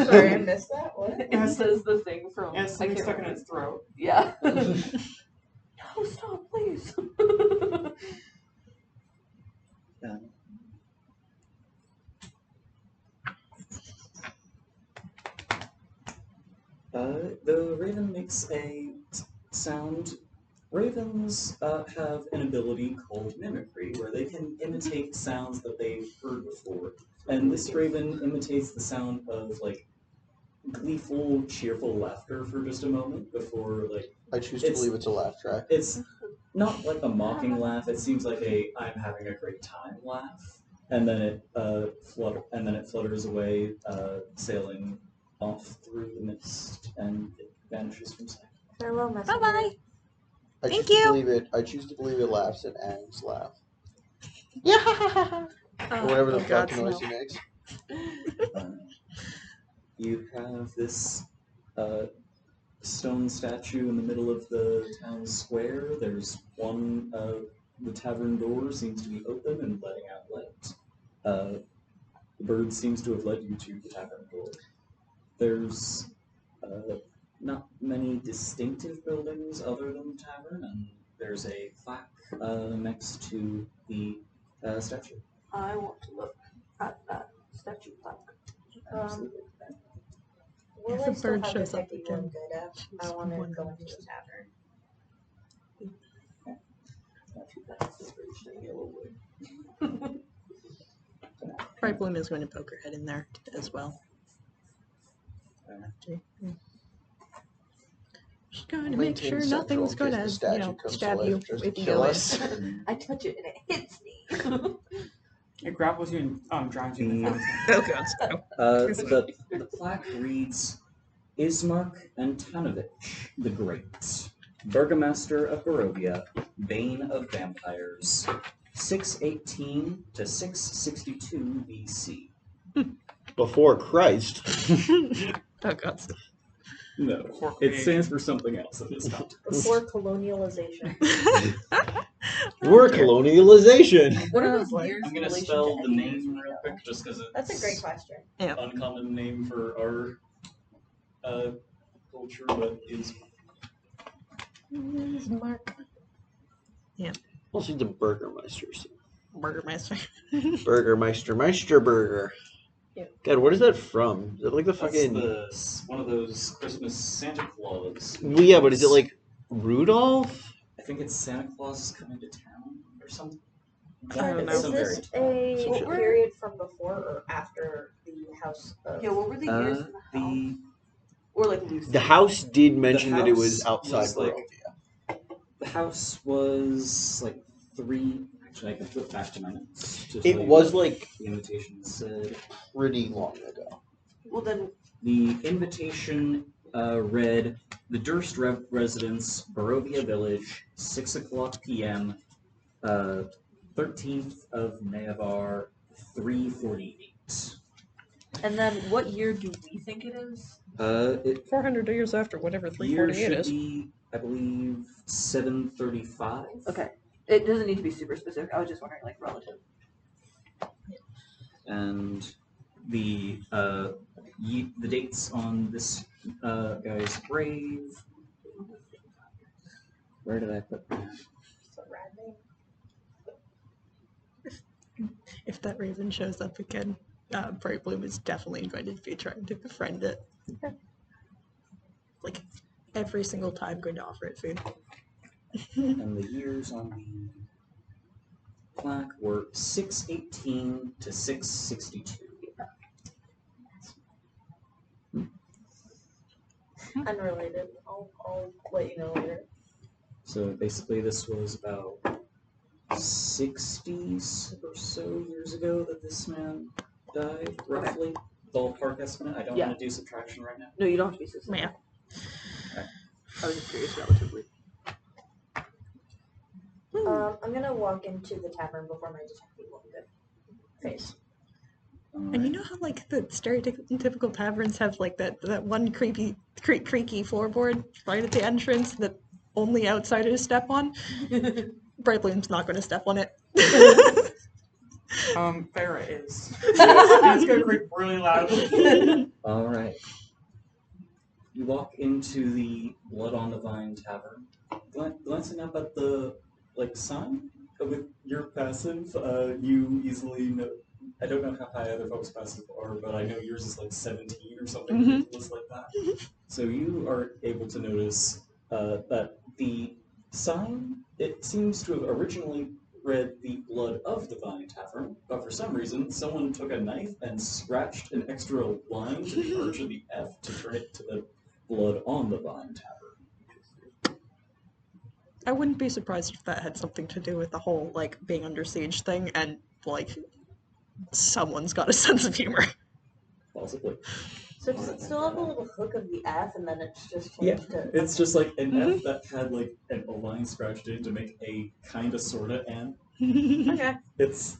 Sorry, I missed that. What? It says the thing from. it has I something can't stuck in remember. its throat. Yeah. No, stop, please. The raven makes a sound Ravens have an ability called mimicry, where they can imitate sounds that they've heard before. And this raven imitates the sound of like gleeful, cheerful laughter for just a moment before like I choose to believe it's a laugh track. it's not like a mocking laugh. It seems like a "I'm having a great time" laugh, and then it flutters away, sailing off through the mist, and it vanishes from sight. Farewell, messenger. Bye-bye. I Thank choose you. to believe it. I choose to believe it laughs at Aang's laugh. Yeah. Or whatever the fuck noise he makes. You have this stone statue in the middle of the town square. There's one, the tavern door seems to be open and letting out light. The bird seems to have led you to the tavern door. There's not many distinctive buildings other than the tavern, and there's a plaque next to the statue. I want to look at that statue plaque. Will If I a still bird have shows up detecting one again, good at? I want to go into the tavern. Bright Bloom is going to poke her head in there as well. She's going to make Maintain sure central nothing's in going case the to, statue comes to stab life you and tries to if you kill go in. us. I touch it and it hits me. It grapples you and drowns you in the fountain. Oh god. The plaque reads, Ismark Antonovich the Great, Burgomaster of Borovia, Bane of Vampires, 618 to 662 BC. Before Christ. Oh god. No, Before it creation. stands for something else in this context. Before colonialization. We're colonialization. What are Oh, those boy. years I'm in going to relation spell to the any name years we real know? quick just because it's That's a great question. an uncommon name for our culture, but is Mark. Also the Burgermeister. Burgermeister. Burgermeister. Meisterburger. Yeah. God, what is that from? Is it like the fucking... one of those Christmas Santa Claus. Well, yeah, but is it like Rudolph? I think it's Santa Claus is coming to town or something. I don't know. Is Some this variant. a period from before or after the House of... Yeah, what were the years in the house? Or like loosely? The house did mention The that it was house outside was, like, Borovia. The house was like 3. Actually, I can flip back to my notes. To tell It you was what like the invitation said. pretty long ago. Well then, The invitation read, "The Durst Residence, Borovia Village, 6:00 p.m., 13th of Nevar, 3:48." and then what year do we think it is? 400 years after whatever Year 348 should is. be, I believe, 735. Okay. It doesn't need to be super specific. I was just wondering, like, relative. And the dates on this guy's grave. Where did I put that? It's a rad name. If that raven shows up again, Bright Bloom is definitely going to be trying to befriend it. Like, every single time going to offer it food. And the years on the plaque were 618 to 662. Unrelated. I'll let you know later. So basically, this was about 60 or so years ago that this man died, roughly. Ballpark estimate. I don't Yeah. want to do subtraction right now. No, you don't have to be specific. Yeah. I was just curious relatively. I'm gonna walk into the tavern before my detective one good face. And you know how, like, the stereotypical taverns have, like, that one creaky floorboard right at the entrance that only outsiders step on? Bright Bloom's not going to step on it. Farah is. It's gonna creak really loudly. All right. You walk into the Blood on the Vine Tavern, glancing up at the sign with your passive. You easily know. I don't know how high other folks' passive are, but I know yours is like 17 or something ridiculous like that. So you are able to notice that the sign, it seems to have originally read the blood of the Vine Tavern, but for some reason, someone took a knife and scratched an extra line to the arch of the F to turn it to the blood on the Vine Tavern. I wouldn't be surprised if that had something to do with the whole, like, being under siege thing, and, like, someone's got a sense of humor. Possibly. So does it still have the little hook of the F, and then it's just Yeah, changed to... it's just like an F that had like a line scratched in to make a kinda sorta N. Okay. It's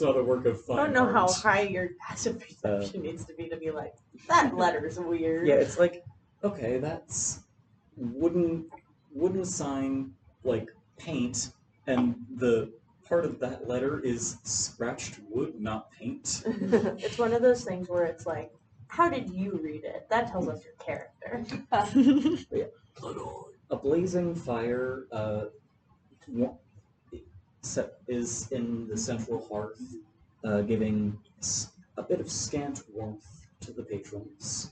not a work of fine I don't know how art. high your passive perception needs to be like, that letter's weird. Yeah, it's like, okay, that's wooden sign, like paint, and the part of that letter is scratched wood, not paint. It's one of those things where it's like, how did you read it? That tells us your character. A blazing fire is in the central hearth, giving a bit of scant warmth to the patrons.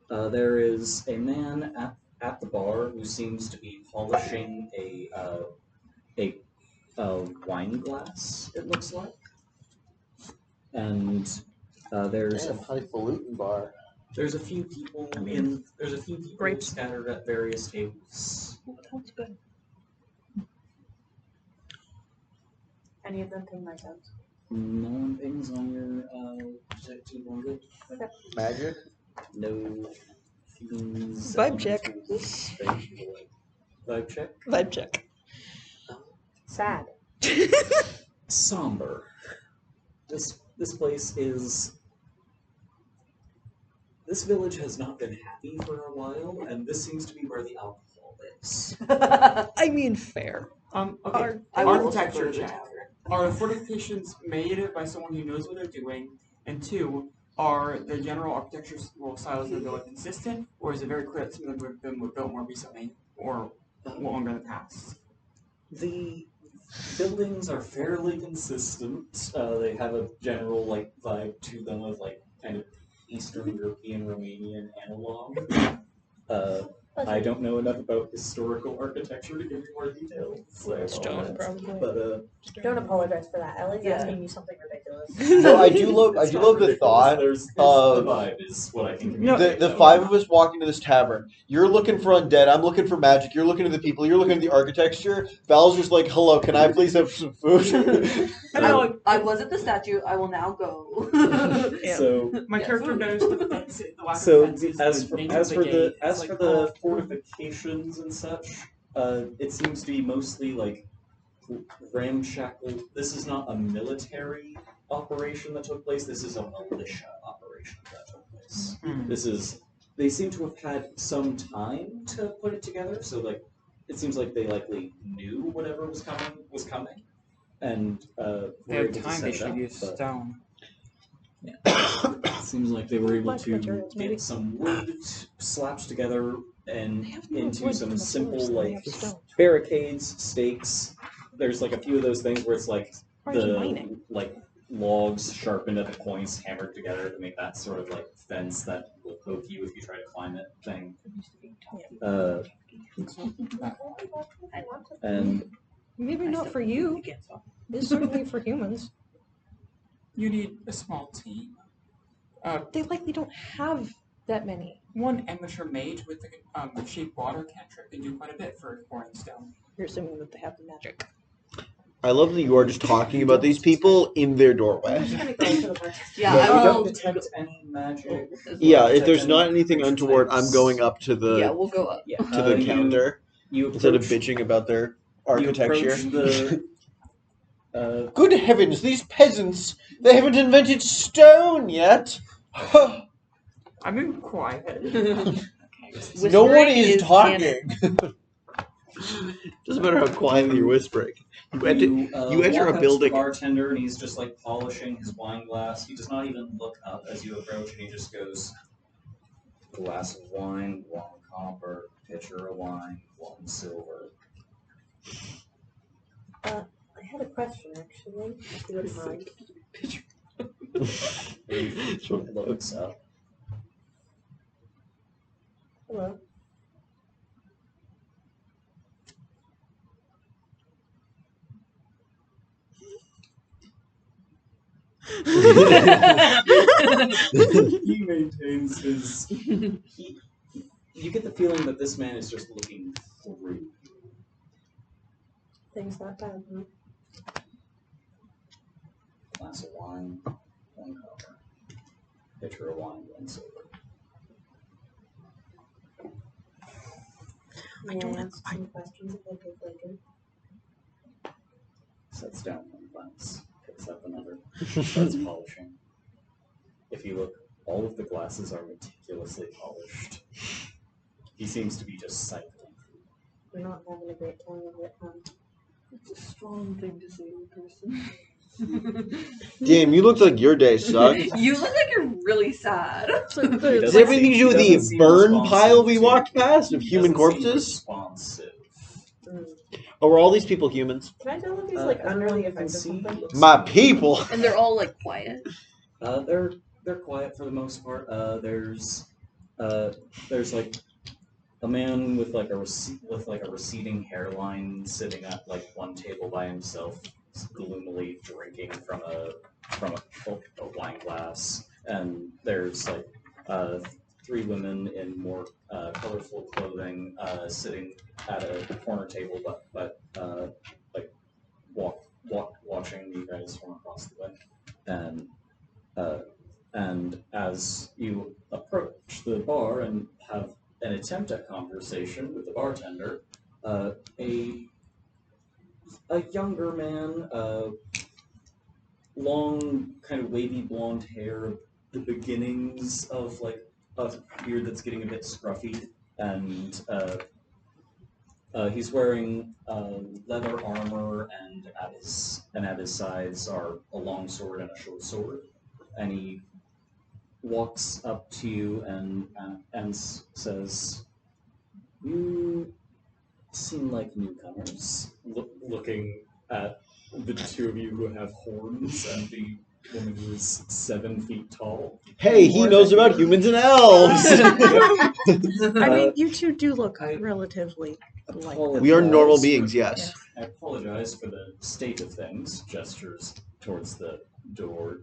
There is a man at the bar who seems to be polishing a wine glass, it looks like. And there's Damn, highfalutin bar. there's a few people grapes. scattered at various tables. That sounds good. Any of them ping my sense? No one pings on your detective on good. Magic? No fiends. Vibe check. elementals, Vibe check. Vibe check. Sad. Somber. This place is. This village has not been happy for a while, and this seems to be where the alcohol is. I mean, fair. Okay. I will Architecture also go to the check. tavern. Are the fortifications made by someone who knows what they're doing? And two, are the general architectural styles of the village consistent, or is it very clear that some of them were built more recently or longer in the past? The buildings are fairly consistent. They have a general vibe to them of kind of Eastern European Romanian analog. I don't know enough about historical architecture to give you more details. So Stone, probably. But Don't apologize for that. Ellie's Yeah. asking you something ridiculous. No, I do love it's not the ridiculous. thought There's of the vibe is what I can No, communicate. the five of us walking to this tavern. You're looking for undead. I'm looking for magic. You're looking at the people. You're looking at the architecture. Val's just like, "Hello, can I please have some food?" I was at the statue. I will now go. Yeah. So My Yes. character knows the fence, the lack So of fences, as the nature as of for the the gate, as it's for like, the fortifications and such, it seems to be mostly ramshackle. This is not a military operation that took place. This is a militia operation that took place. They seem to have had some time to put it together. So it seems like they likely knew whatever was coming, and were they have able to time, set they it should up, use but- stone. It seems like they were able Black to materials, maybe. get some wood slapped together and They have more into wood some from the simple pillars than they have stone. barricades, stakes. There's a few of those things where it's Why is mining? logs sharpened at the points, hammered together to make that sort of fence that will poke you if you try to climb it thing. And Maybe not for you. It's certainly for humans. You need a small team. They likely don't have that many. One amateur mage with a shape water cantrip can do quite a bit for pouring stone. You're assuming that they have the magic. I love that you are just talking about these people in their I'm doorway. just gonna go to the bar. Yeah, you I don't will. detect any magic. Yeah, if detect there's any not anything creature untoward, I'm types. going up to the Yeah, we'll go up. Yeah, to the counter You instead of approach- bitching about their you architecture. approach the Good heavens, these peasants! They haven't invented stone yet! I'm being quiet. No one Whispering is canon. talking! Doesn't matter how quietly you're whispering. You enter walk a up building. To the bartender, and he's just polishing his wine glass. He does not even look up as you approach, and he just goes, "Glass of wine, 1 copper. Pitcher of wine, 1 silver." I had a question, actually, if you wouldn't mind. He looks up. Hello. He maintains his. You get the feeling that this man is just looking through. Things that bad, huh? Glass of wine, one copper. Pitcher of wine, one silver. I don't know. Ask some questions if I could like it. Sets down one glass, picks up another, starts polishing. If you look, all of the glasses are meticulously polished. He seems to be just cycling. We're not having a great time of it, huh? It's a strong thing to say to a person. Damn, you look like your day sucked. You look like you're really sad. So He the, Does doesn't everything to do with he the doesn't seem burn responsive pile we to- walked past of he human doesn't seem corpses? responsive. Oh, were all these people humans? Can I tell if he's like under Everyone the you can effect of see something? looks My like- people! And they're all like quiet. They're quiet for the most part. There's like a man with like a receding hairline sitting at like one table by himself, gloomily drinking from a wine glass, and there's like three women in more colorful clothing sitting at a corner table, but like watching you guys from across the way, and as you approach the bar and have an attempt at conversation with the bartender, a younger man, long, kind of wavy blonde hair, the beginnings of like a beard that's getting a bit scruffy, and he's wearing leather armor, and at his sides are a long sword and a short sword, and he walks up to you and says, "You seem like newcomers." Looking at the two of you who have horns and the woman who is 7 feet tall. Hey, he knows about humans and elves! I mean, you two do look relatively like them. We are normal apologize beings, for- yes. I apologize for the state of things. Gestures towards the door,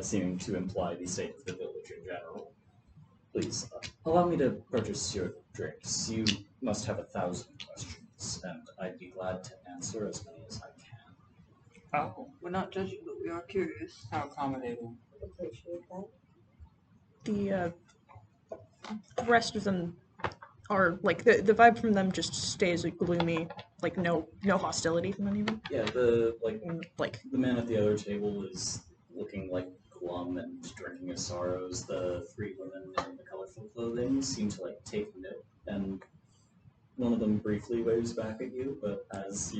seeming to imply the state of the village in general. Please, allow me to purchase your drinks. You must have 1,000 questions, and I'd be glad to answer as many as I can. Oh, We're not judging, but we are curious. how accommodating. Appreciate that. The rest of them are like the vibe from them just stays like, gloomy, like no hostility from anyone. Yeah, Like the man at the other table is looking like glum and drinking his sorrows. The three women in the colorful clothing seem to like take note, and one of them briefly waves back at you. But as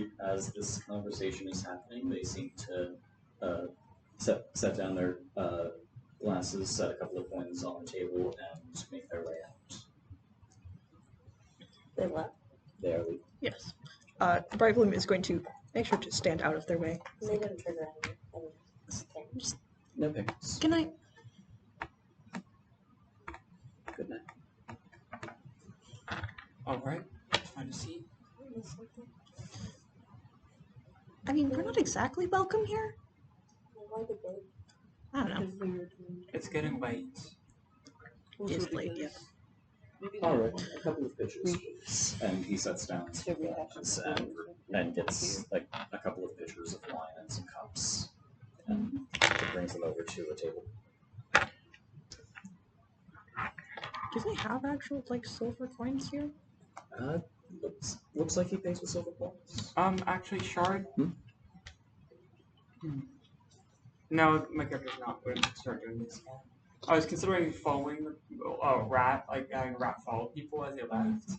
this conversation is happening, they seem to set down their glasses, set a couple of coins on the table, and make their way out. They left. They are leaving. yes, Bright Bloom is going to make sure to stand out of their way. And they didn't trigger any things. No picks. Can I? Good night. All right, find a seat. I mean, we're not exactly welcome here. Why did they? I don't know. Because they were It's getting late. also It's late, because yeah. maybe All they right, wanted a couple of pitchers, please. And he sets down some to rehash glasses it. and gets like a couple of pitchers of wine and some cups, and he brings them over to a table. Do they have actual like silver coins here? Looks like he pays with silver coins. Actually, Shard. Hmm? No, my character's not going to start doing this yet. I was considering following a rat, like having a rat follow people as they left,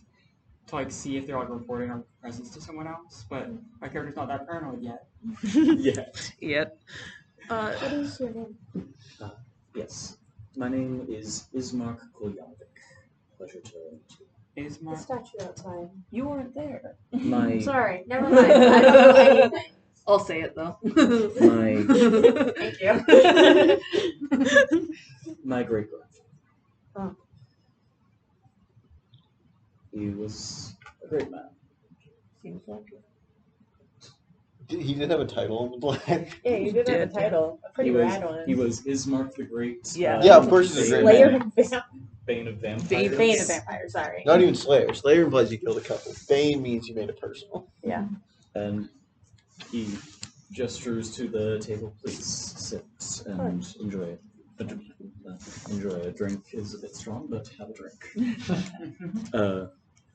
to like see if they're like reporting our presence to someone else. But my character's not that paranoid yet. Yeah. Yet. What is your name? Yes. My name is Ismark Kolyanvik. Pleasure to meet you. Is The Mark? statue outside. You weren't there. My Sorry, never mind. I don't know anything. I'll say it though. my Thank you. my great grandfather. Oh. He was a great man. Seems like it. He did have a title on the black. Yeah, you did have a did, title. A pretty He was, rad one. he was Ismark the Great. Yeah. Yeah, of course he's a great Slayer man. of Vampires. Bane of Vampires. Bane of Vampires, sorry. Not even Slayer. Slayer implies you killed a couple. Bane means you made it personal. Yeah. And he gestures to the table. Please sit and enjoy it. Enjoy a drink is a bit strong, but have a drink.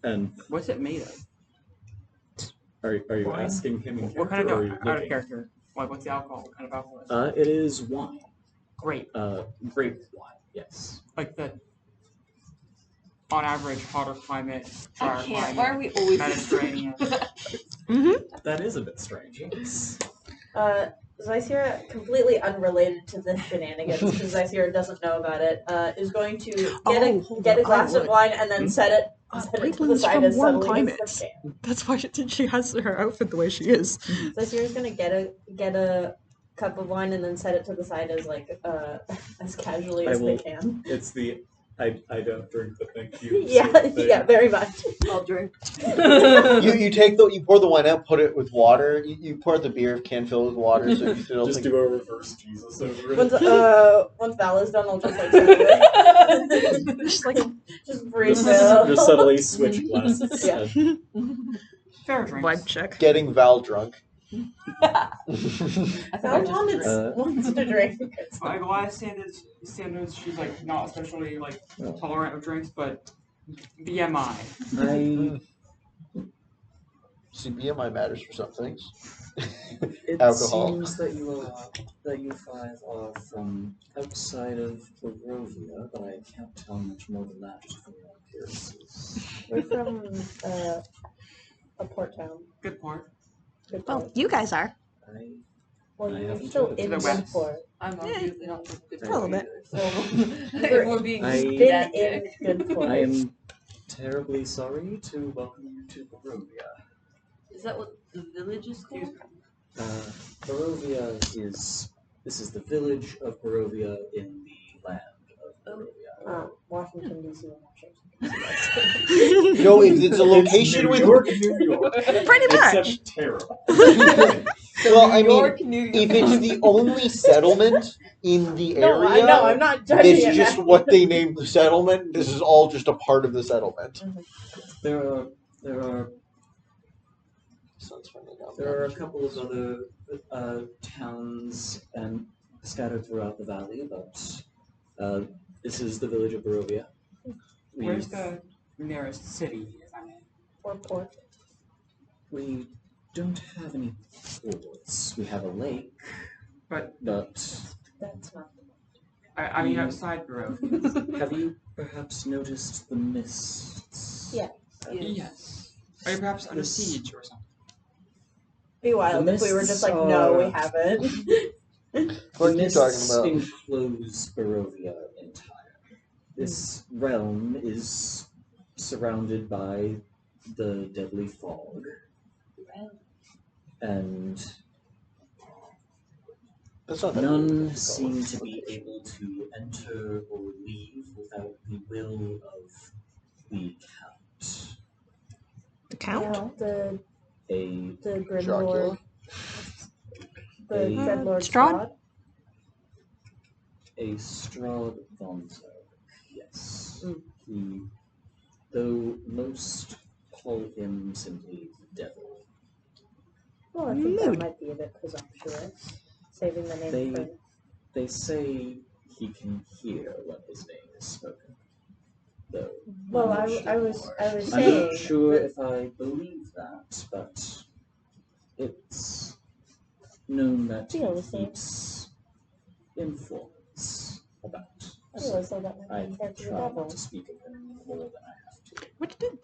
And What's it made of? are you Wine? asking him in What kind character, of or are you out of looking? character? Like, what's the alcohol? What kind of alcohol is it? It is wine. Grape. Grape wine. Yes. Like the, on average, hotter climate, drier I can't. climate, Why are we always Mediterranean. That is a bit strange. Yes. Zysira, completely unrelated to the shenanigans, because Zysira doesn't know about it, is going to get a glass of wine and then set it to the Breakland's side from as warm subtly as climates. the can. That's why she has her outfit the way she is. Zysira's gonna get a cup of wine and then set it to the side as as casually as they can. It's the I don't drink, but thank you. Yeah, sort of thing. yeah, very much. I'll drink. You pour the wine out, put it with water. You pour the beer can fill with water, so you still Just think do a reverse Jesus over it. Once Val is done, I'll just Just like just refill. Just subtly switch glasses. Yeah. Fair drinks. vibe check. getting Val drunk. I thought I Val just wants to drink. By Goliath standards, she's like not especially like tolerant of drinks, but BMI. See, BMI matters for some things. It Alcohol. seems that you five are from outside of Borovia, but I can't tell much more than that just from your appearances. We're from a port town. Good point. Good Well, port. you guys are. Well, I you're haven't still heard in of the that. port. I'm obviously not just good A little bit. So if we're being I- Been pedantic. in good port. I am terribly sorry to welcome you to Borovia. Is that what the village is called? Borovia this is the village of Borovia in the land of Borovia. Washington, D.C. No, it's a location New with. York, New York. Pretty much. Except terrible. Well, I New mean, York, New York. if it's the only settlement in the area, No, I know, I'm not judging it's it. just what they named the settlement. This is all just a part of the settlement. There are Sun's finally down. There are a couple of other towns and scattered throughout the valley, but this is the village of Borovia. Where's the nearest city, if I may? Or port. We don't have any ports. We have a lake, But That's not I mean outside Barovia. have you perhaps noticed the mists? Yeah. Yes. Are you perhaps under siege or something? be wild if we were just like, no, we haven't. What are you mists talking about? enclose Borovia entirely. This realm is surrounded by the deadly fog, and That's not that none big. seem to be able to enter or leave without the will of the count. The count? Yeah, the A Grim Dracula? Lord. The A- Dreadlord Strahd? Strahd von Zerg, yes. Mm. Though most call him simply the devil. Well, I think that Mood. might be a bit presumptuous. Saving the name They- for They say he can hear when his name is spoken. Though Well, I'm I not was sure. saying I'm not sure that- if I believe that, but it's known that he Feel the same. keeps informants about. I feel as though that might I be part of the try not devil. to speak of him more than I have to. What did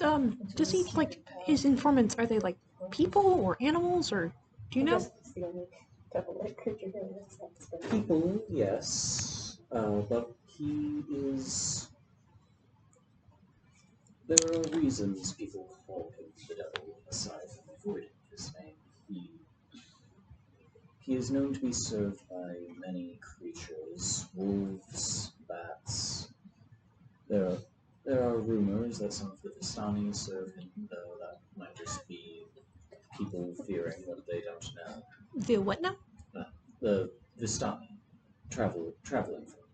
does he like his informants, are they like people or animals, or do you know? It's the only devil-like creature here in this sense. People, yes, but he is. There are reasons people call him the devil, aside from avoiding his name. He is known to be served by many creatures, wolves, bats. There are rumors that some of the Vistani serve him, though that might just be people fearing what they don't know. The what now? The stop traveling folk.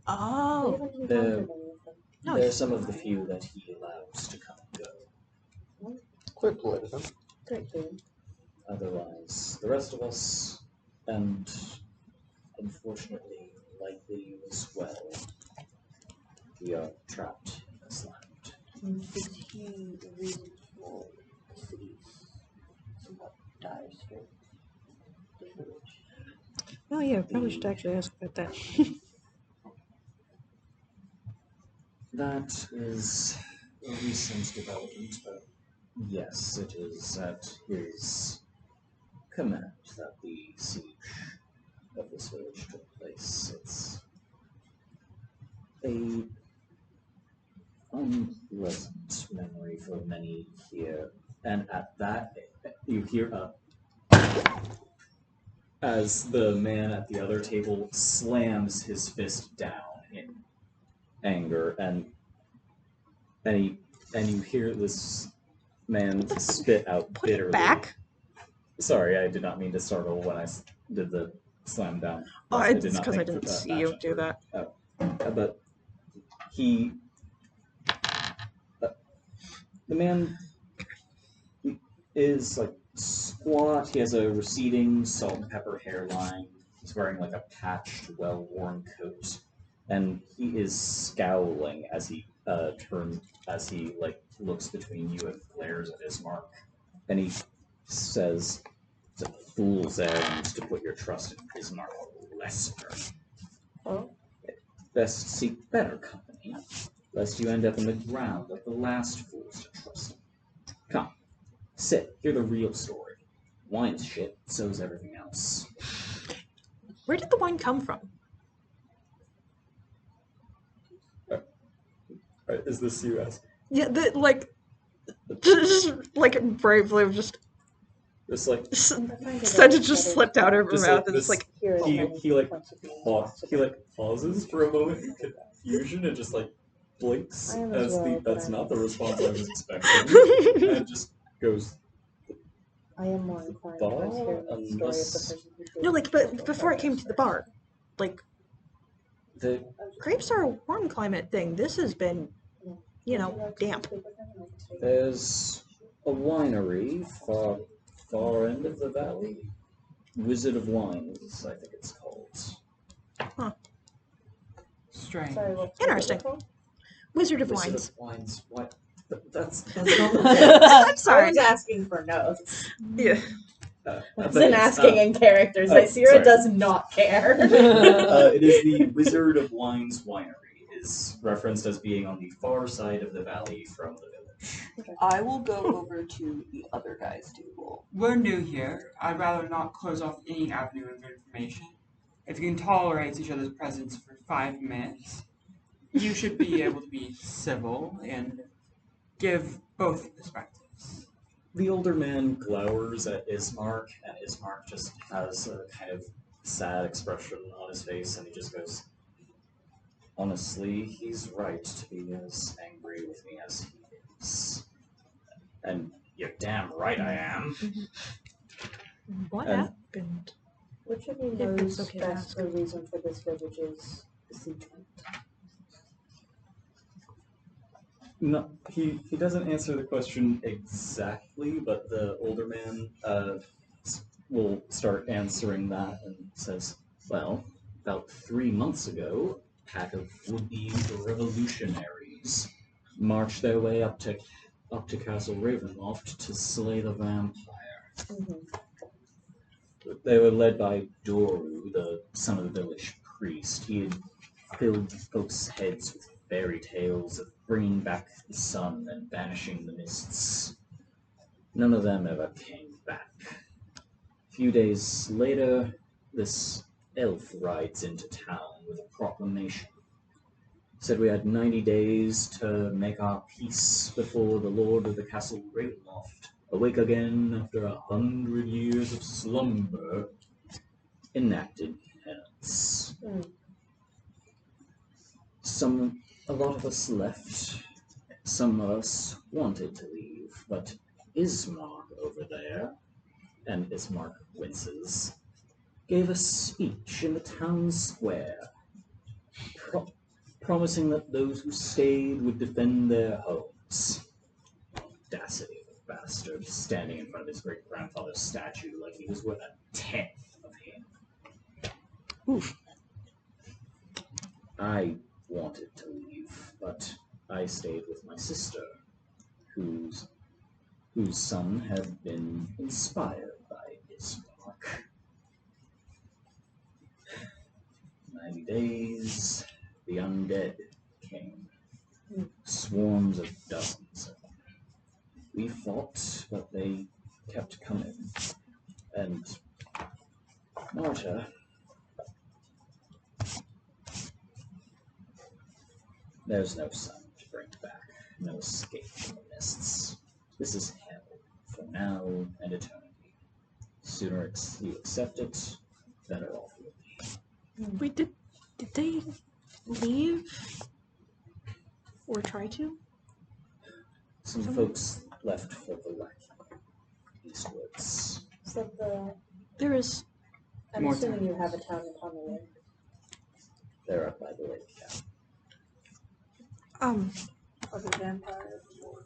Oh. We haven't The- encountered any of them. No, They're he's some of the fine. few that he allows to come and go. Quite polite of him. Great food. Otherwise, the rest of us, and unfortunately, likely you as well, we are trapped in this land. Is he the reason for the city's somewhat dire straits? The village. Oh yeah, probably should actually ask about that. That is a recent development, but yes, it is at his command that the siege of this village took place. It's a unpleasant memory for many here, and at that you hear as the man at the other table slams his fist down in anger, and you hear this man spit out Put bitterly. it back. Sorry, I did not mean to startle when I did the slam down. Oh, I it's did not because I think didn't that see you action do for- that. But he, the man is like squat. He has a receding salt and pepper hairline. He's wearing like a patched, well-worn coat, and he is scowling as he looks between you and glares at Ismark, and he says, "It's a fool's errand to put your trust in Ismark Lester. Oh. Best seek better company, lest you end up in the ground like the last fools to trust him. Come, sit, hear the real story. Wine's shit, so's everything else." Where did the wine come from? Is this you asking? Yeah, just like bravely just Just like sentence just slipped out of her Just mouth. like And it's this- like, Here is he many like points of view he like pauses for a moment in confusion and just like blinks I am as well, but that's I'm- not the response I was expecting, and just goes, I am more inclined Bar, towards hearing the story of the unless- person who no, like, but before I came to the bar, like, the grapes are a warm climate thing. This has been, damp. there's a winery far end of the valley. Wizard of Wines, I think it's called. Strange. Sorry, what? Interesting. Wizard of Wizard Wines. of Wines. What? That's not the I'm I sorry. was asking for notes. Yeah. I wasn't asking in characters. oh, Isira sorry. does not care. It is the Wizard of Wines winery. Is referenced as being on the far side of the valley from the village. I will go over to the other guy's table. We're new here. I'd rather not close off any avenue of information. If you can tolerate each other's presence for 5 minutes, you should be able to be civil and give both perspectives. The older man glowers at Ismark, and Ismark just has a kind of sad expression on his face, and he just goes, "Honestly, he's right to be as angry with me as he is. And you're damn right I am." What And- happened? Which of you If knows it's okay to best ask. the reason for this village's besiegement? No, he doesn't answer the question exactly, but the older man will start answering that and says, "Well, about 3 months ago, a pack of would-be revolutionaries marched their way up to Castle Ravenloft to slay the vampire. They were led by Doru, the son of the village priest. He had filled folks' heads with fairy tales of bringing back the sun and banishing the mists. None of them ever came back. A few days later, this elf rides into town with a proclamation. Said we had 90 days to make our peace before the lord of the castle Ravenloft, awake again after 100 years of slumber, enacted penance. A lot of us left. Some of us wanted to leave, but Ismark over there and Ismark winces, gave a speech in the town square, promising that those who stayed would defend their homes. Audacity of the bastard, standing in front of his great-grandfather's statue like he was worth a tenth of him. Oof. I wanted to leave, but I stayed with my sister, whose son had been inspired by Ismark. 90 days, the undead came. Swarms of dozens of them. We fought, but they kept coming. And Marta, there's no sun to bring back, no escape from the mists. This is hell, for now and eternity. Sooner you accept it, better off you'll be. Wait, did they leave? Or try to? Some folks left for the lake, eastwards. Is that the? There is. I'm More assuming you times. have a town upon the lake. They're up by the lake, yeah. Are the vampires more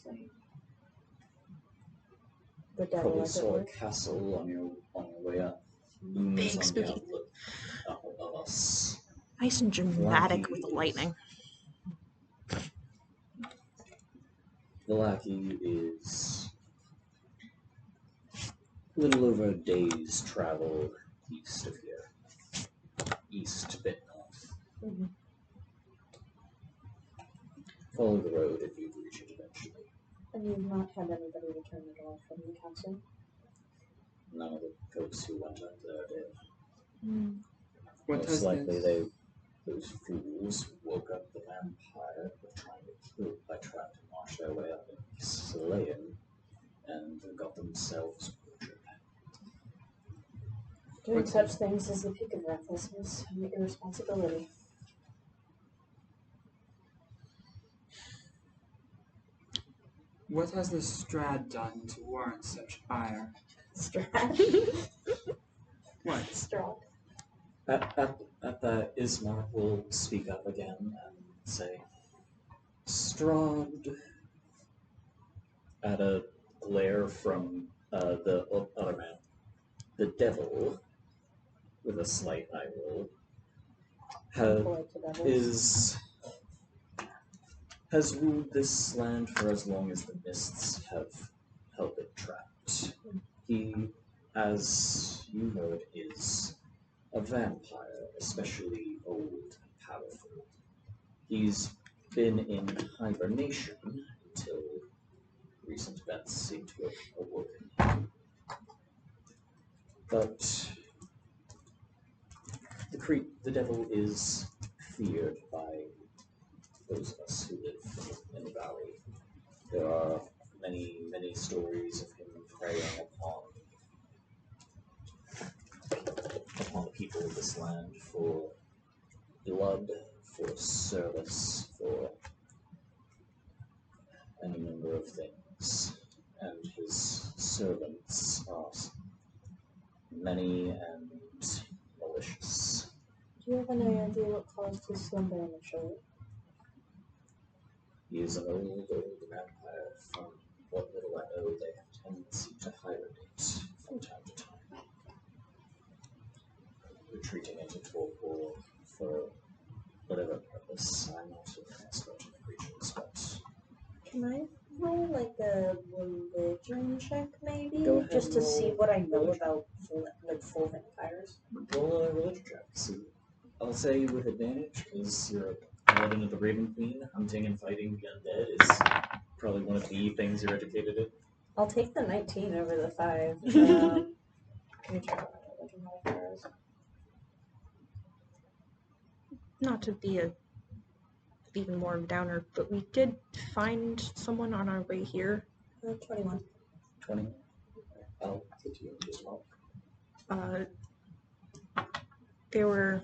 saying? The devil, Probably as it saw a were. castle on your way up. Looms Big on the spooky. outlook up above us. Nice and dramatic with the Lucky. lightning. Vallaki is a little over a day's travel east of here. East, bit north. Mhm. Follow the road and you'd reach it eventually. And you've not had anybody return at all from the castle? None of the folks who went up there did. What Most has likely this? those fools woke up the vampire by trying to march their way up and slay him, and got themselves butchered. Doing What's such things is the peak of recklessness and irresponsibility. What has the Strahd done to warrant such ire? Strahd. What? Strahd. At that, Ismark will speak up again and say, Strahd, at a glare from the other man, the devil, with a slight eye roll, Polite to devils. has ruled this land for as long as the mists have held it trapped. He, as you heard, is a vampire, especially old and powerful. He's been in hibernation until recent events seem to have awoken. But the devil is feared by those of us who live in the valley. There are many, many stories of him preying upon the people of this land for blood, for service, for any number of things. And his servants are many and malicious. Do you have any idea what caused his slumber initially? He is an old vampire. From what little I know, they have a tendency to hibernate from time to time, retreating into torpor for whatever purpose. I'm not an expert in creatures, but Can I roll like a religion check, maybe? Go ahead Just to and see roll what I know religion. about full vampires. roll a religion check. See, I'll say with advantage because you're a paladin of the Raven Queen. Hunting and fighting the undead is probably one of the things you're educated in. I'll take the 19 over the 5. Let me check what my religion modifier is. Not to be even more of a downer, but we did find someone on our way here. 21. 20. I'll put you in as well. They were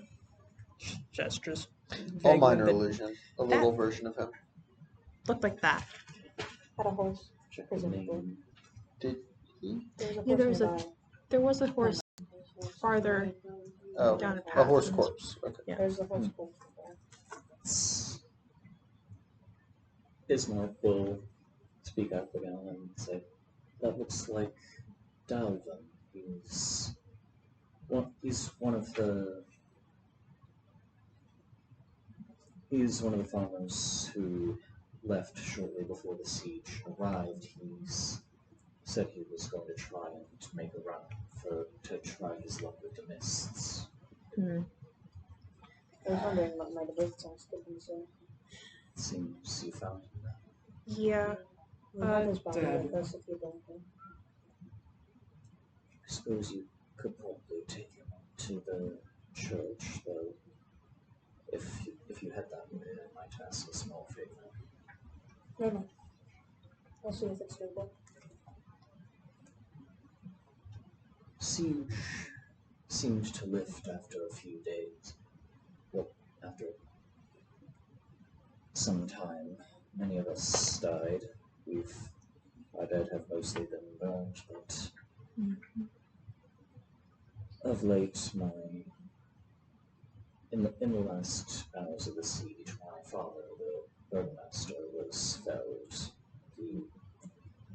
gestures. All Vaguely, minor but illusion. A little version of him. looked like that. Had a horse, presumably. Name. Did Yeah, there was a horse farther Oh, down the a path. horse corpse. Okay. Yeah. There's the horse corpse. Ismark will speak up again and say, "That looks like Dalvin. He's one of the farmers who left shortly before the siege arrived. He's said he was going to try and make a run to try his luck with the mists." Hmm. I was wondering what might have been so. Seems you found him. Yeah. We have his body Dead. with us if you don't think. I suppose you could probably take him to the church, though. If you head that way, I might ask a small favor. No. I'll see if it's doable. Siege seemed to lift after a few days. Well, after some time, many of us died. My dead have mostly been burned, but of late, in the last hours of the siege, my father, the burgomaster, was felled.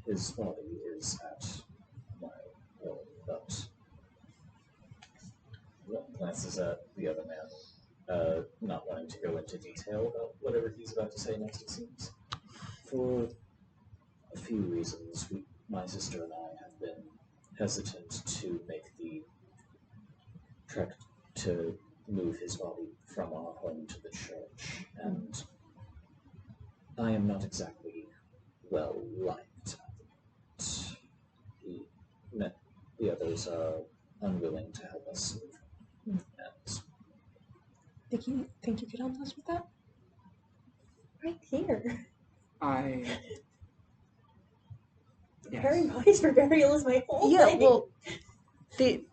His body is at my home, but glances at the other man, not wanting to go into detail about whatever he's about to say next, it seems. For a few reasons, my sister and I have been hesitant to make the trek to move his body from our home to the church, and I am not exactly well liked. The others are unwilling to help us move. And Think you could help us with that? Right here. Yes. Burying bodies for burial is my whole thing. Well,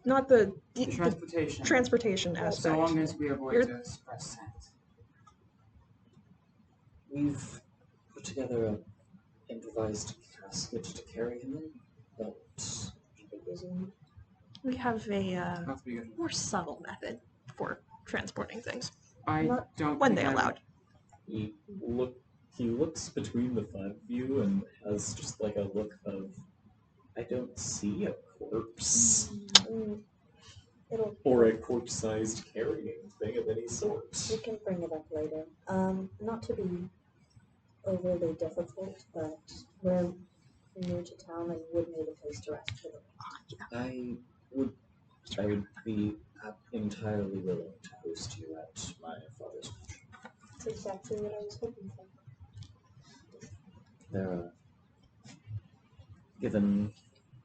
not the The transportation. transportation aspect. So long as we avoid the express scent. we've put together an improvised casket to carry him in, but We have a Not to be good. more subtle method for transporting things I don't when think they I would- allowed. He looks between the five of you and has just like a look of, I don't see a corpse or a corpse-sized carrying thing of any sort. We can bring it up later. Not to be overly difficult, but we're new to town and would need a place to rest for the week. I would be entirely willing to host you at my father's mansion. That's exactly what I was hoping for. Given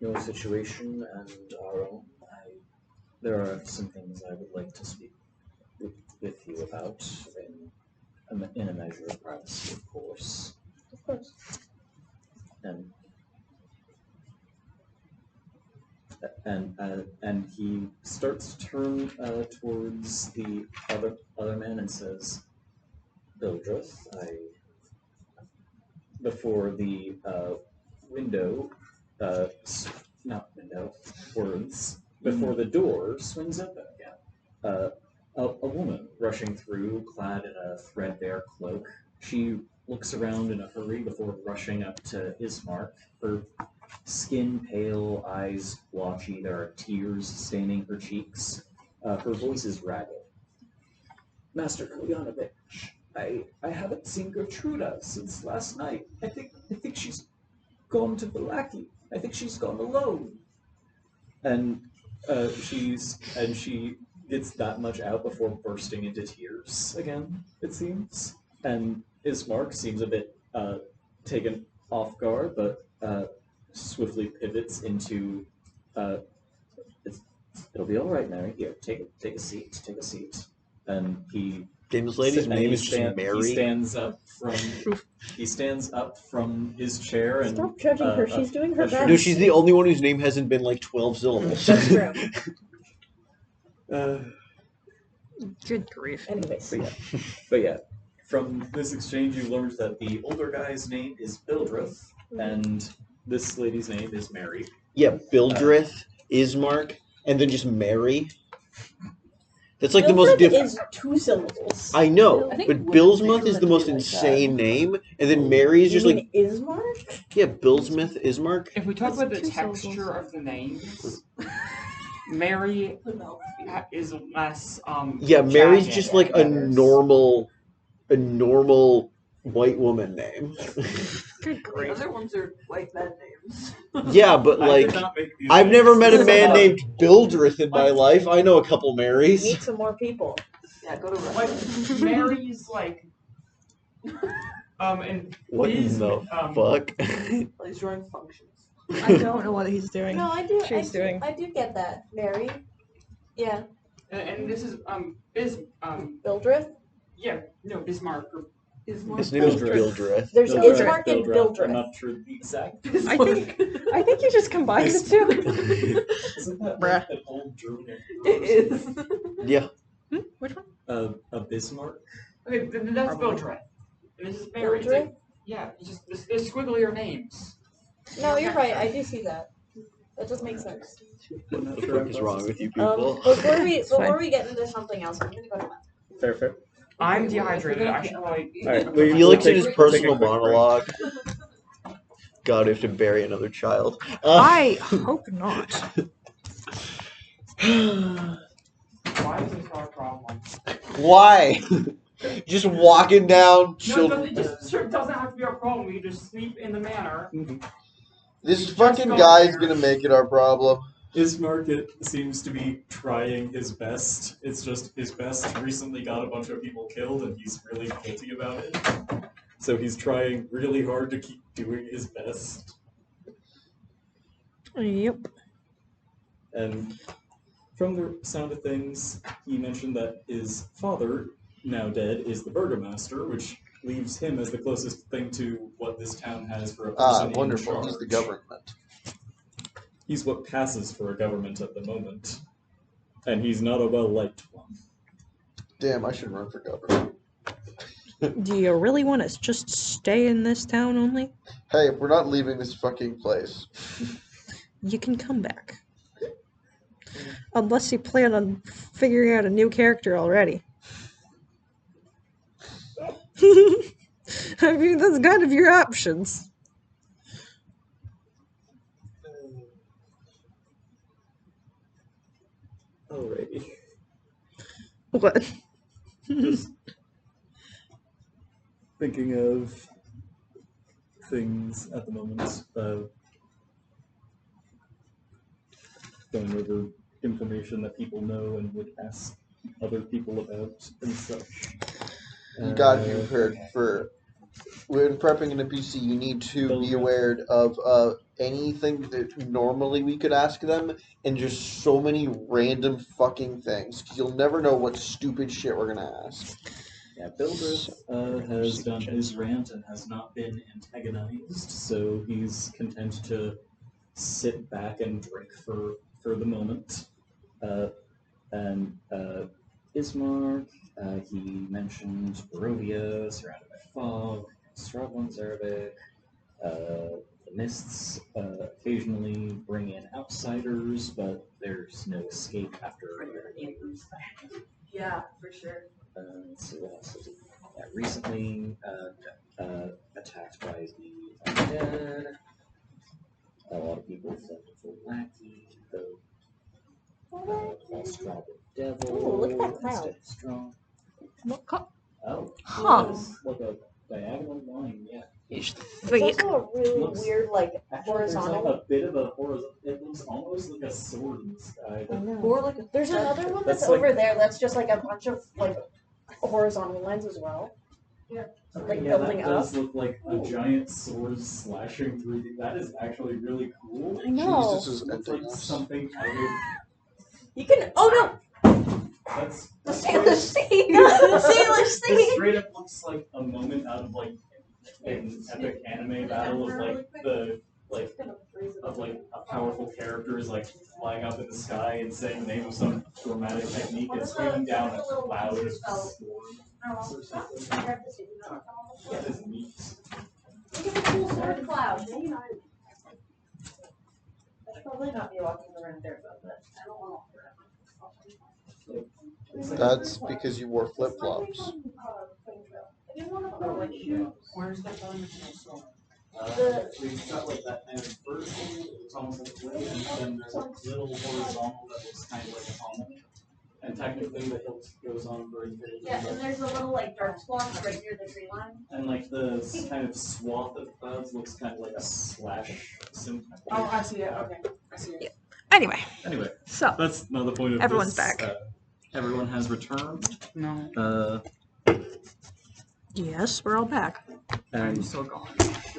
your situation and our own, there are some things I would like to speak with you about in a measure of privacy, of course. Of course. And he starts to turn towards the other man and says, "Bildreth, before the window, not window, words, before the door swings open again. A woman rushing through, clad in a threadbare cloak. She looks around in a hurry before rushing up to Ismark. Her skin pale, eyes blotchy, there are tears staining her cheeks. Her voice is ragged. "Master Kolyanovich, I haven't seen Gertruda since last night. I think she's gone to Valaki. I think she's gone alone." And she gets that much out before bursting into tears again, it seems. And Ismark seems a bit taken off guard, but swiftly pivots into it'll be all right, Mary. Here, take a seat. Take a seat. And This lady's name is just He Mary. stands up from his chair and Stop judging her. She's doing her best. No, she's the only one whose name hasn't been like 12 syllables. That's true. Good grief. Anyways. But yeah, from this exchange, you learned that the older guy's name is Bildreth, and this lady's name is Mary. Yeah, Bildrith, Ismark, and then just Mary. That's like the most Wilfred is 2 syllables. I know, I think but women's Billsmouth names is the are most like insane name, and then Mary is You just mean like Ismark? yeah, Billsmouth, Ismark. If we talk It's about the 2 syllables. texture of the names, Mary is less Yeah, Mary's jagged just than like the a others. normal white woman name. Good The grief. other ones are white men names. Yeah, but I like did not make these I've names. never met a This is man about- named Bildrith in my life. I know a couple Marys. Meet some more people. Yeah, go to Like Russia. Mary's like and What his the fuck? He's drawing functions. I don't know what he's doing. No, I do. She's doing. I do get that, Mary. Yeah, and this is Bildrith. yeah, no, Bismarck or Is His name is Bildrith. There's Bildrith, Ismark and I'm Bildrith. not sure the exact. I think you just combined the two. Isn't that Bruh. like an old German? It is. Yeah. Which one? A Bismarck? okay, then that's Probably. Bildrith. And this is Mary. It's Bildrith? like, yeah, it's just it's squigglier names. No, you're right. I do see that. That does make sense. I'm not What the sure fuck is wrong with you people? Before we get into something else, I'm gonna go to my Fair. I'm dehydrated. I should like. Alright, Felix in his take a personal quick break. monologue. God, we have to bury another child. I hope not. Why is this our problem? Why? Just walking down No, children. it just sure doesn't have to be our problem. We can just sleep in the manor. This fucking guy's gonna make it our problem. His market seems to be trying his best. It's just his best recently got a bunch of people killed and he's really guilty about it. So he's trying really hard to keep doing his best. Yep. And from the sound of things, he mentioned that his father, now dead, is the burgomaster, which leaves him as the closest thing to what this town has for a person in Wonderful. charge. He's the government. He's what passes for a government at the moment. And he's not a well-liked one. Damn, I should run for governor. Do you really want to just stay in this town only? Hey, we're not leaving this fucking place. You can come back. Unless you plan on figuring out a new character already. I mean, that's kind of your options. Alrighty. What? Just thinking of things at the moment. Going over information that people know and would ask other people about and such. You got you heard for when prepping an NPC, you need to be aware of anything that normally we could ask them, and just so many random fucking things. 'Cause you'll never know what stupid shit we're gonna ask. Yeah, Bildrith has done his rant and has not been antagonized, so he's content to sit back and drink for the moment. And Ismark, he mentioned Borovia, surrounded by fog, Strahd one's Arabic. The mists occasionally bring in outsiders, but there's no escape after your neighbors. Yeah, for sure. Let's see what else is it? Yeah, recently attacked by the undead. A lot of people fled to Lackey, though. Strahd the devil. Ooh, look at that cloud. Instead of strong. Oh, Huh. yes, like a diagonal line, yeah. It's It's fake. also a really Looks- weird, like, Actually, there's like horizontal. a bit of a horizontal. It looks almost like a sword in the sky. I But know. Or like a There's another one that's, That's like- over there that's just like a bunch of like horizontal lines as well. Like yeah, building that does up. look like a giant sword slashing through. That is actually really cool. I know. Jesus is Looks ending like us. something out of. You can. Oh That's no! The straight sailor up- scene. The sailor This scene. straight up looks like a moment out of like an epic anime battle of like the like of like a powerful character is like flying up in the sky and saying the name of some dramatic technique and swinging down a cloud of storm or something. That is neat. Look at the cool sword cloud. probably not be walking around barefoot, but I don't want to walk around. That's because you wore flip flops. I didn't want to wear white shoes. Where's the phone that I saw? We've got like that kind of vertical, it's almost like a blade, and then there's like a little horizontal that looks kind of like a pommel. And technically the hilt goes on very very Yeah, and there's a little like dark splotch right near the tree line. And like the kind of swath of clouds looks kind of like a slash symbol. Oh, I see it. Okay, I see it. Anyway, Anyway, so that's not the point of Everyone's this. back. Everyone has returned. No, yes, we're all back. I'm And still gone.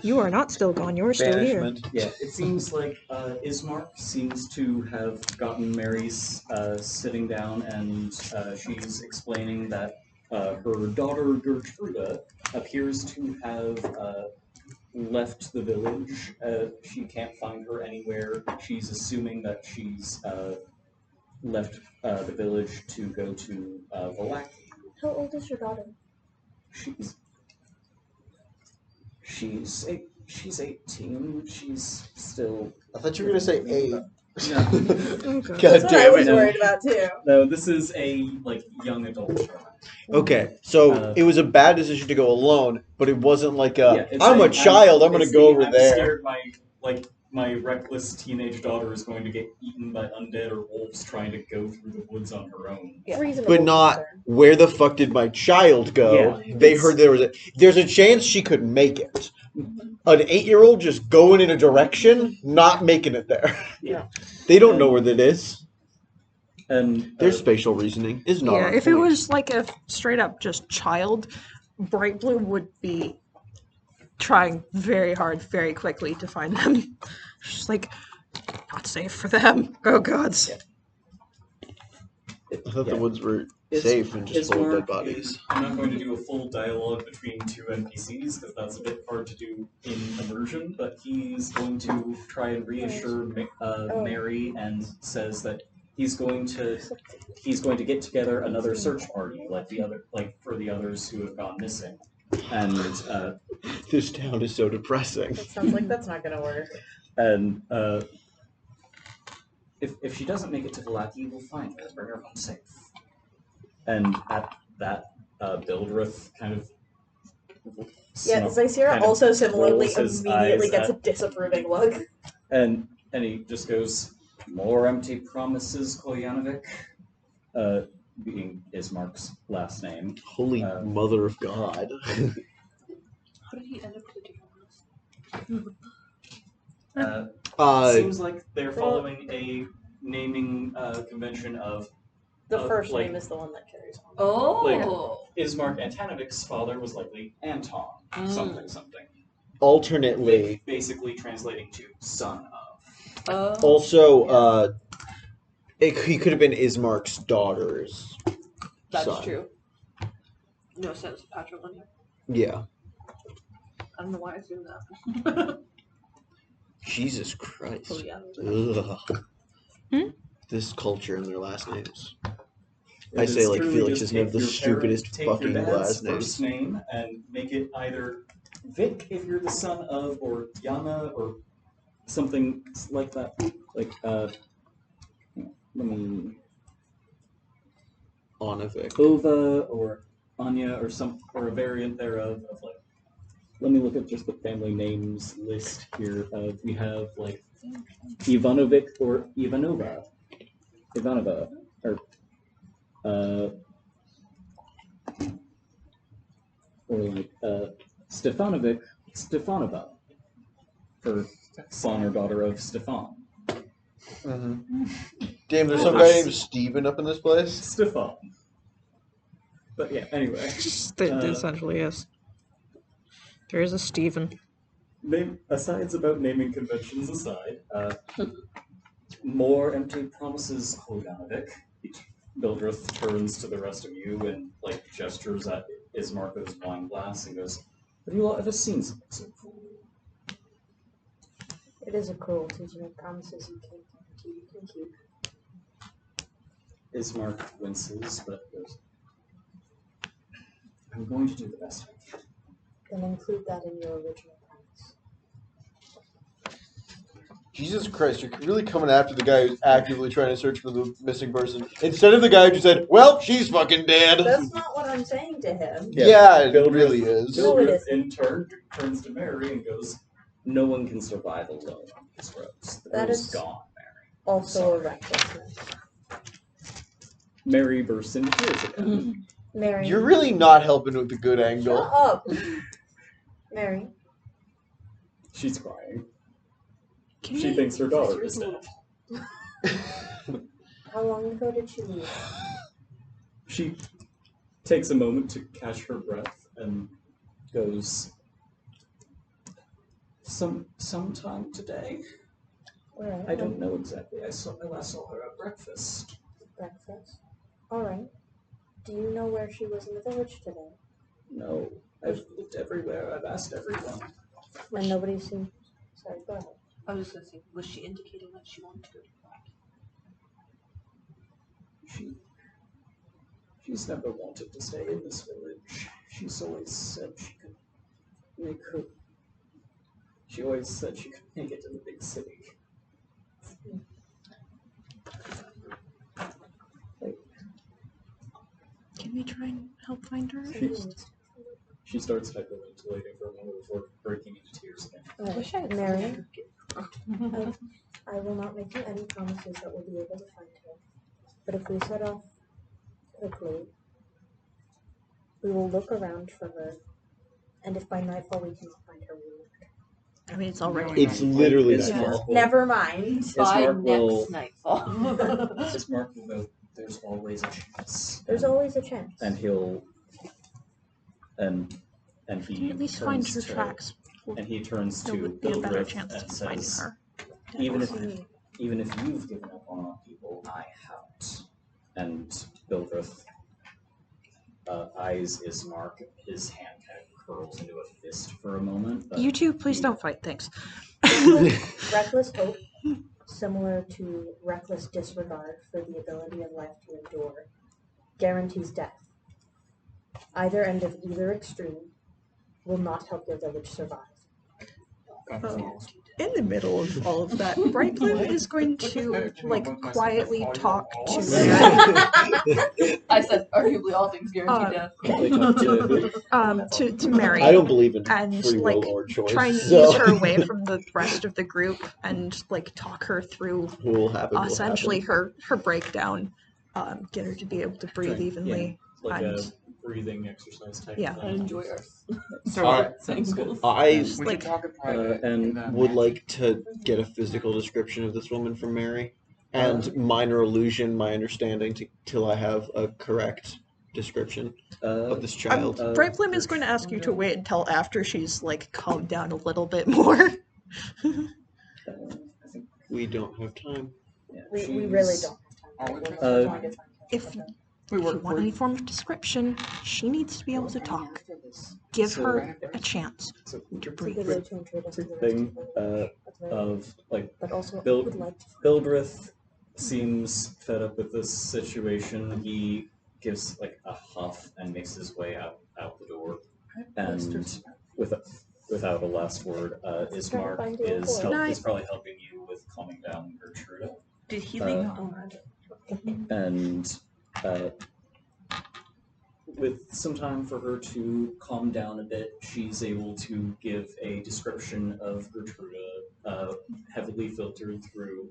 You are not still gone. You're still here. Banishment. yeah, it seems like Ismark seems to have gotten Mary's sitting down, and she's explaining that her daughter Gertruda appears to have left the village. She can't find her anywhere. She's assuming that she's left the village to go to Valaki. How old is your daughter? She's 18. She's still. I thought you were gonna say 8. No. Oh, God. God That's what I damn was it. worried about too. No, this is a like young adult child. Okay, so it was a bad decision to go alone, but it wasn't like It's I'm a saying, child, I'm gonna it's go saying, over I'm there. Scared my reckless teenage daughter is going to get eaten by undead or wolves trying to go through the woods on her own. Yeah. But not where the fuck did my child go? Yeah, They it's- heard there's a chance she could make it. An 8-year-old just going in a direction, not making it there. Yeah. They don't know where that is. And Their spatial reasoning is not. Yeah, on if it point. was like a straight up just child, Bright Blue would be trying very hard, very quickly to find them. She's like, not safe for them. Oh gods. I thought the woods were Is- safe and just full of dead Ismark bodies. is- I'm not going to do a full dialogue between two NPCs because that's a bit hard to do in immersion, but he's going to try and reassure Mary and says that he's going to get together another search party for the others who have gone missing. And This town is so depressing. It sounds like that's not gonna work. and if she doesn't make it to Valaki, we'll find her, bring her home safe. And at that, Bildrith kind of Yeah, kind Zysera of also similarly rolls his immediately eyes gets a at- disapproving look. and he just goes, more empty promises, Koyanovic, being Ismark's last name. Holy mother of God. How did he end up with a different Seems like they're following a naming convention of The first like- name is the one that carries on. Oh. Ismark Antanovic's father was likely Anton, something. Alternately, Basically translating to son of. also, he could have been Ismark's daughter's That's son. true. No sense of patrilineal. Yeah. I don't know why I assumed that. Jesus Christ. Oh, yeah. Ugh. Hmm? This culture and their last names. It I say, is like, truly Felix just is one of take the your stupidest parent- take your fucking dad's last first names. name and make it either Vic if you're the son of, or Yana, or something like that. Like, let me. Onovic. Ova or Anya or a variant thereof of like. Let me look at just the family names list here. We have like Ivanovic or Ivanova, or like Stefanovic, Stefanova, for son or daughter of Stefan. Mm-hmm. Damn, there's some guy named Steven up in this place. Stefan. But yeah, anyway. Essentially, yes. There is a Steven. Asides about naming conventions aside, more empty promises, Hodanovic. Bildrith turns to the rest of you and like gestures at Ismarco's wine glass and goes, "Have you all ever seen something so cool?" It is a cruelty to make promises you can't guarantee you can keep. Ismark winces, but goes, "I'm going to do the best I can." Then include that in your original promise. Jesus Christ, you're really coming after the guy who's actively trying to search for the missing person instead of the guy who just said, "Well, she's fucking dead." That's not what I'm saying to him. Yeah, it Bildrith- really is. No, it Bildrith isn't. in turn turns to Mary and goes, "No one can survive alone on these roads. The That girl's is- gone, Mary." Also a Sorry. recklessness. Mary bursts into tears again. Mary. You're really not helping with the good Shut angle. up. Mary. She's crying. Can She we- thinks her daughter is dead. How long ago did she leave? She takes a moment to catch her breath and goes, sometime today. Alright. I don't know exactly. I last saw her at breakfast. Breakfast. Alright. Do you know where she was in the village today? No. I've looked everywhere. I've asked everyone. And nobody seemed. Sorry, go ahead. I was just gonna say, was she indicating that she wanted to go back? She's never wanted to stay in this village. She's always said she could make her. She always said she could make it to the big city. Can we try and help find her? She starts hyperventilating for a moment before breaking into tears again. Alright, Mary. I will not make you any promises that we'll be able to find her. But if we set off quickly, we will look around for her. And if by nightfall we cannot find her, we will. I mean, it's already. It's literally It's that. Mark will- Never mind. By Mark will- next nightfall. It's Mark will know there's always a chance. There's always a chance. And he'll and Can he you at least find turns her to- tracks? And he turns There to would be a better Bildrith chance and of finding says, her. even if you've given up on our people, I haven't. And Bildrith eyes Ismark. His hand kind of curls into a fist for a moment. But You two, please don't fight. Thanks. Reckless hope, similar to reckless disregard for the ability of life to endure, guarantees death. Either end of either extreme will not help your village survive. In the middle of all of that, Brightblue is going to quietly talk to Mary. I said, arguably all things guarantee death. They talk to to Mary. I don't believe in And free will like or choice. try and so ease her away from the rest of the group and like talk her through what will happen? essentially her breakdown, get her to be able to breathe Trying- evenly. like a And- breathing exercise type Yeah. of I thing. enjoy ours. So Alright. Sounds good. I we Like- could talk in private. and in the would mansion. like to get a physical description of this woman from Mary, and minor illusion my understanding till I have a correct description of this child. Brightblue is going to ask you to wait until after she's like calmed down a little bit more. I think We don't have time. yeah, We she's- really don't have time. Oh, We're okay. just Uh, going to find her. If We If work you want any form of description, she needs to be able to talk. Give So- her a chance So to It's a breathe. good way to introduce us to quick the rest thing of the village. That's very good. of like But also, Bill- I would like to Bildrith seems fed up with this situation. He gives like a huff and makes his way out the door, and without a last word, Ismark find you a is boy. is probably helping you with calming down Gertrude. Did he leave? And with some time for her to calm down a bit, she's able to give a description of Gertrude, heavily filtered through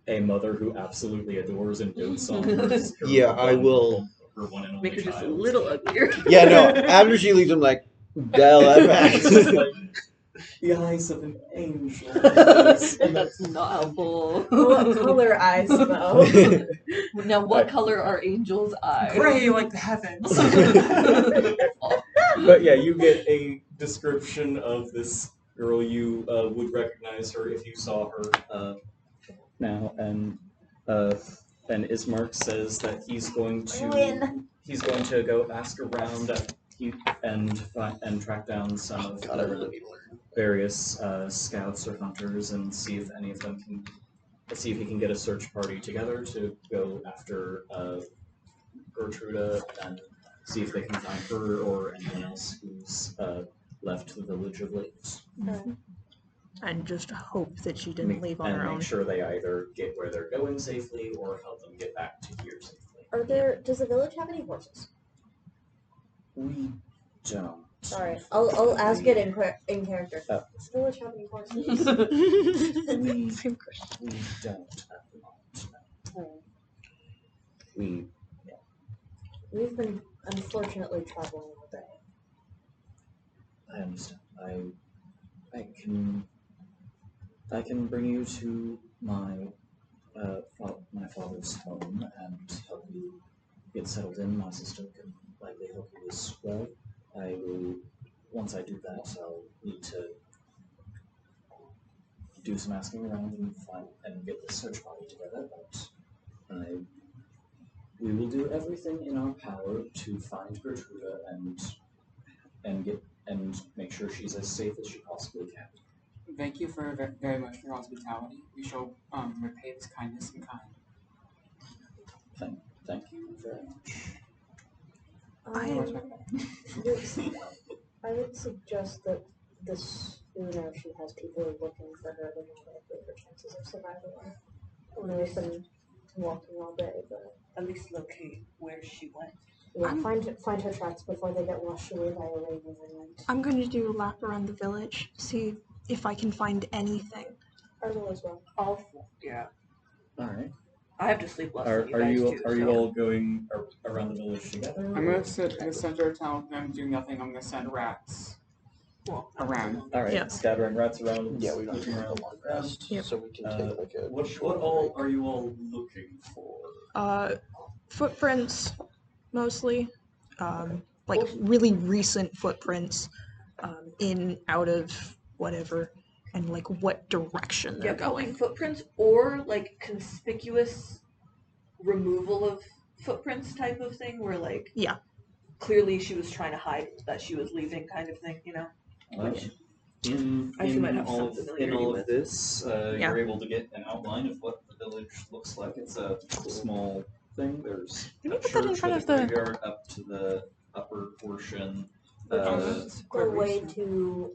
a mother who absolutely adores and dotes on her. Yeah, I will- Her one and only Make her just a child. little uglier. Yeah, no. After she leaves, I'm like, dial that back. The eyes of an angel. That's not helpful. What color eyes, though? Now, what color are angels' eyes? Gray like the heavens. But yeah, you get a description of this girl. You would recognize her if you saw her now, and Ismark says that he's going to go ask around and track down some of the various scouts or hunters and see if any of them can see if he can get a search party together to go after Gertrude and see if they can find her or anyone else who's left the village of late. and just hope that she didn't leave on and her make own. sure they either get where they're going safely or help them get back to here safely. Does the village have any horses? We don't. Sorry, I'll ask it in character. Oh. Does the village have any horses? Same question. We don't at the moment. Oh. We've been unfortunately traveling all day. I understand. I can bring you to my father's home and help you get settled in. My sister can likely help you as well. Once I do that, I'll need to do some asking around and get the search party together, but we will do everything in our power to find Gertruda and make sure she's as safe as she possibly can. Thank you very much for your hospitality. We shall repay this kindness in kind. Thank you very much. I would suggest that the sooner she has people looking for her, the more likely her chances of survival are. I know we've been walking all day, but At least locate where she went. yeah, find her tracks before they get washed away by a rain overnight. I'm going to do a lap around the village, see if I can find anything. I will as well. Yeah. All right. I have to sleep less Are than you guys you do, are so. you all going around the village together? I'm going to sit in the center of town and I'm doing nothing. I'm going to send rats around. All right. Yeah. Scattering rats around. Yeah, we don't looking have around. a long rest, Yep. so we can take like a What short all break. are you all looking for? Footprints, mostly. Like really recent footprints, in, out of, whatever, and like what direction they're probably going. footprints or like conspicuous removal of footprints type of thing, where like clearly she was trying to hide that she was leaving, kind of thing, you know. In She might have all some of familiarity with. this, you're able to get an outline of what the village looks like. It's a small thing. There's Can a you put that in church front with of a the- graveyard up to the upper portion. The way to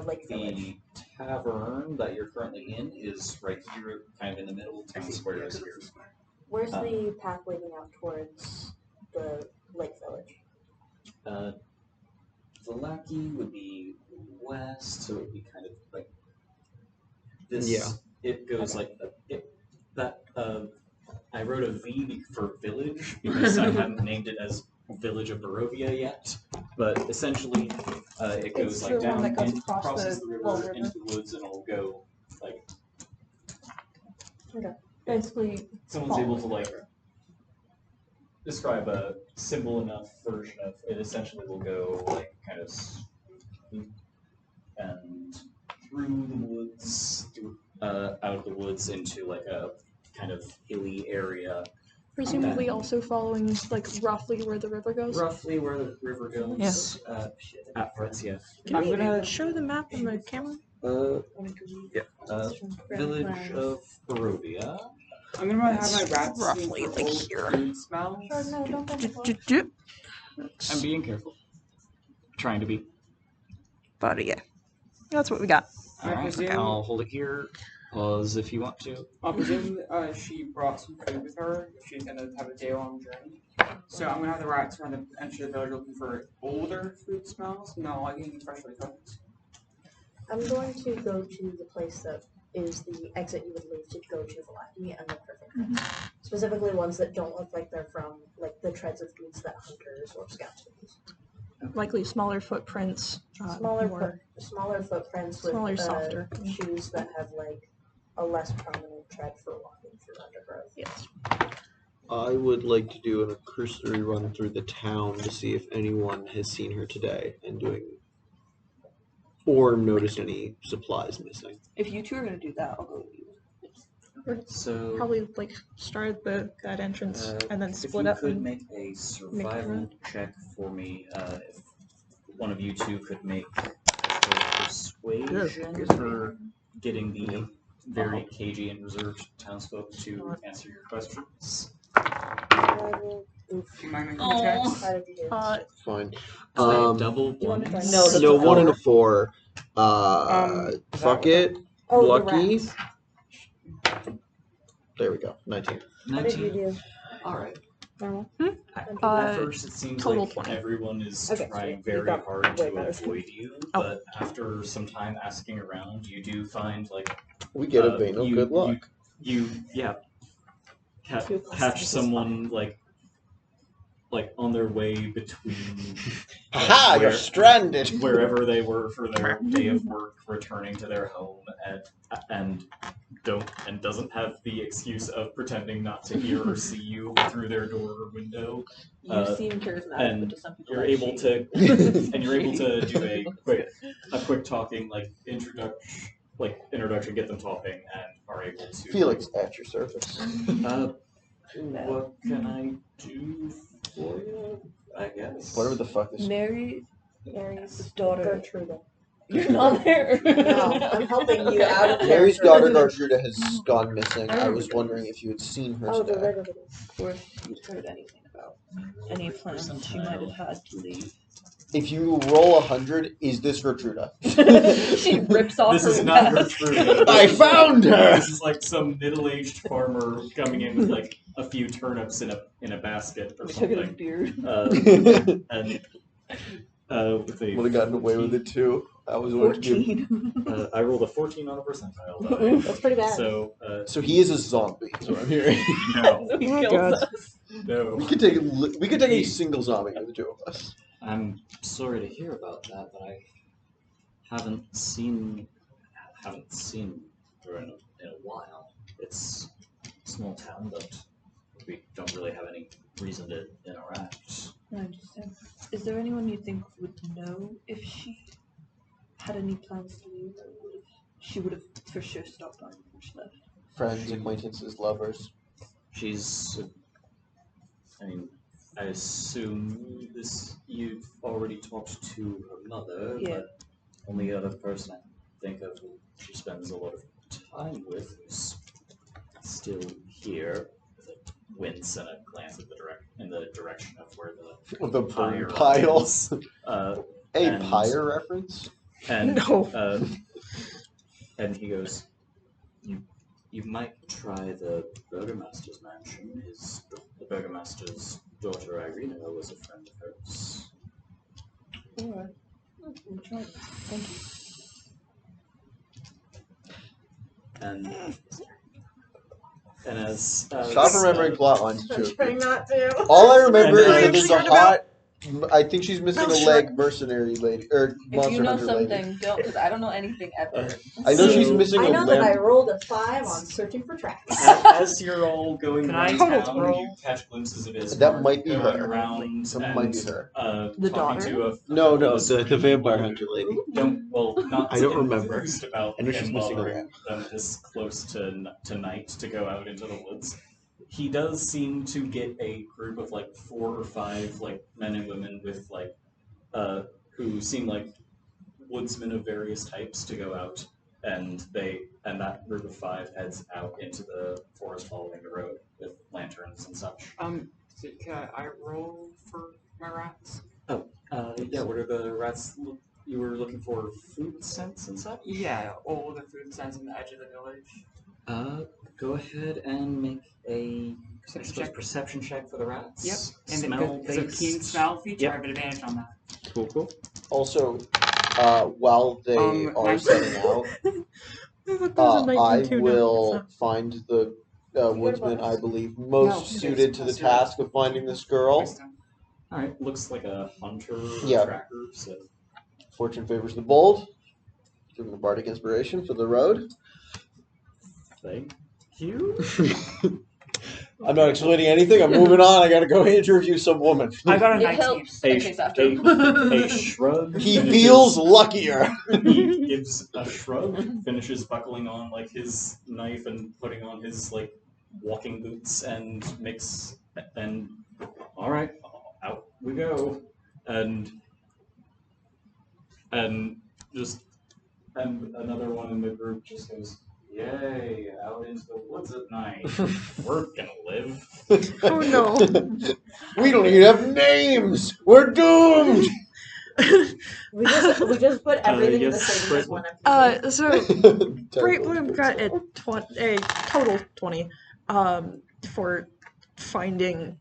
Lake Village. The tavern that you're currently in is right here, kind of in the middle. Town square is here. Where's the path leading out towards the Lake Village? The lackey would be west, so it would be kind of like this. Yeah. It goes like that. I wrote a V for village because I hadn't named it as Village of Borovia yet, but essentially it goes It's like the one down that goes and across crosses the the river Little into the woods, and it'll go like Basically, someone's able to like describe a simple enough version of it. Essentially will go like kind of and through the woods, out of the woods into like a kind of hilly area. presumably also following like roughly where the river goes. Roughly where the river goes. At parts, yeah. Can you show the map on the camera? Village of Borovia. I'm going to have my rats roughly for like old here. food smells. No, don't I'm being careful. Trying to be. But yeah, that's what we got. Alright, I'll hold it here. Pause if you want to. I'll presume she brought some food with her if she's going to have a day-long journey. So I'm going to have the rats around the entrance of the village looking for older food smells, not like anything freshly cooked. I'm going to go to the place that is the exit you would leave to go to the lackey and look for footprints. Specifically ones that don't look like they're from like the treads of boots that hunters or scouts would use. Likely smaller footprints. Smaller footprints with smaller, softer shoes that have like a less prominent tread for walking through undergrowth. Yes. I would like to do a cursory run through the town to see if anyone has seen her today or noticed any supplies missing. If you two are gonna do that, I'll go with you. So Probably like start at that entrance and then split if up. you could And make a survival check for me, if one of you two could make a persuasion for getting the very cagey and reserved townsfolk to answer your questions. I will Do you mind making Oh. checks? How did you do? Fine. Double do you want to ones. try No, that's No, a 1 and a 4. 4. Is that Fuck what it. Oh, Lucky. the rats. There we go. 19. How did you 19. do? Alright. Normal? At first, it seems total like 20. everyone is Okay, so trying you very got hard way to better. avoid you, Oh. but after some time asking around, you do find like We get a vein of good luck. You catch someone like on their way between Aha! You're stranded! wherever they were for their day of work, returning to their home, and doesn't have the excuse of pretending not to hear or see you through their door or window. You seem charismatic, and but to some people You're that's able shady. to and you're able to do a quick talking introduction, get them talking, and are able to Felix at your service. what can I do for you? I guess. Whatever the fuck this Mary's daughter. Gertrude. You're not there. No, I'm helping you out of Mary's character. daughter Gertruda has gone missing. I was wondering if you had seen her Oh, the today. red lady. Or if you'd heard anything about any plans she might have had to leave. If you roll 100, is this Gertruda? She rips off This her is not vest. Gertrude. I found her! This is like some middle-aged farmer coming in with like a few turnips in a basket or We took it as something. beard. And with a Would have gotten away with it too. I was wanted to be. 14. I rolled a 14 on a percentile. That's pretty bad. So So he is a zombie. Is what I'm hearing. no, So he Oh, kills God. us. no. We could take a single zombie with the two of us. I'm sorry to hear about that, but I haven't seen her in a while. It's a small town, but we don't really have any reason to interact. I understand. Is there anyone you think would know if she had any plans to leave, or she would have for sure stopped on before she left? Friends, acquaintances, lovers. She's, I assume you've already talked to her mother, Yeah. but only other person I think of who she spends a lot of time with who's still here, with a wince and a glance at in the direction of where The fire burn pile. is. A pyre reference? And No. and he goes, you might try the Burgomaster's mansion. The Burgomaster's daughter Irina was a friend of hers. Alright. We'll try it. Thank you. And as Stop remembering plot lines I'm too. trying not to. All I remember And is then- that there's a hot. I think she's missing a leg mercenary lady or If monster you know hunter something, lady. don't, because I don't know anything ever. I know So- she's missing I a know that I limb. rolled a 5 on searching for tracks. As you're all going Can around I town, roll? you catch glimpses of Ismark That might be going her. around That and, might be her. The talking daughter? to a No, couple of the vampire hunter lady. Not I don't remember. enthused about I know she's him missing a bothering limb. them this close to night to go out into the woods. He does seem to get a group of like 4 or 5 like men and women with like who seem like woodsmen of various types to go out, and that group of 5 heads out into the forest following the road with lanterns and such. So can I roll for my rats? Yeah, what are the rats? You were looking for food scents and such? Yeah, all the food stands on the edge of the village. Go ahead and make a Perception check. for the rats. Yep. And Smell because of keen smell feature, Yep. I have an advantage on that. Cool. Also, while they are 19. setting out, I will find the woodsman I believe most No. suited to the task of finding this girl. Wisdom. Alright, looks like a hunter or Yeah. tracker, so Fortune favors the bold. Give him the bardic inspiration for the road. thank you. I'm not explaining anything. I'm moving on. I gotta go interview some woman. I got a It 19. helps. I chase after him. A shrug. He finishes- feels luckier. He gives a shrug, finishes buckling on like his knife and putting on his like walking boots and all right, out we go, and another one in the group just goes, Yay, out into the woods at night. We're gonna live. Oh no. We don't even have names. We're doomed. We just put everything in the yes, same as one So Great Terrible Bloom got a total 20 for finding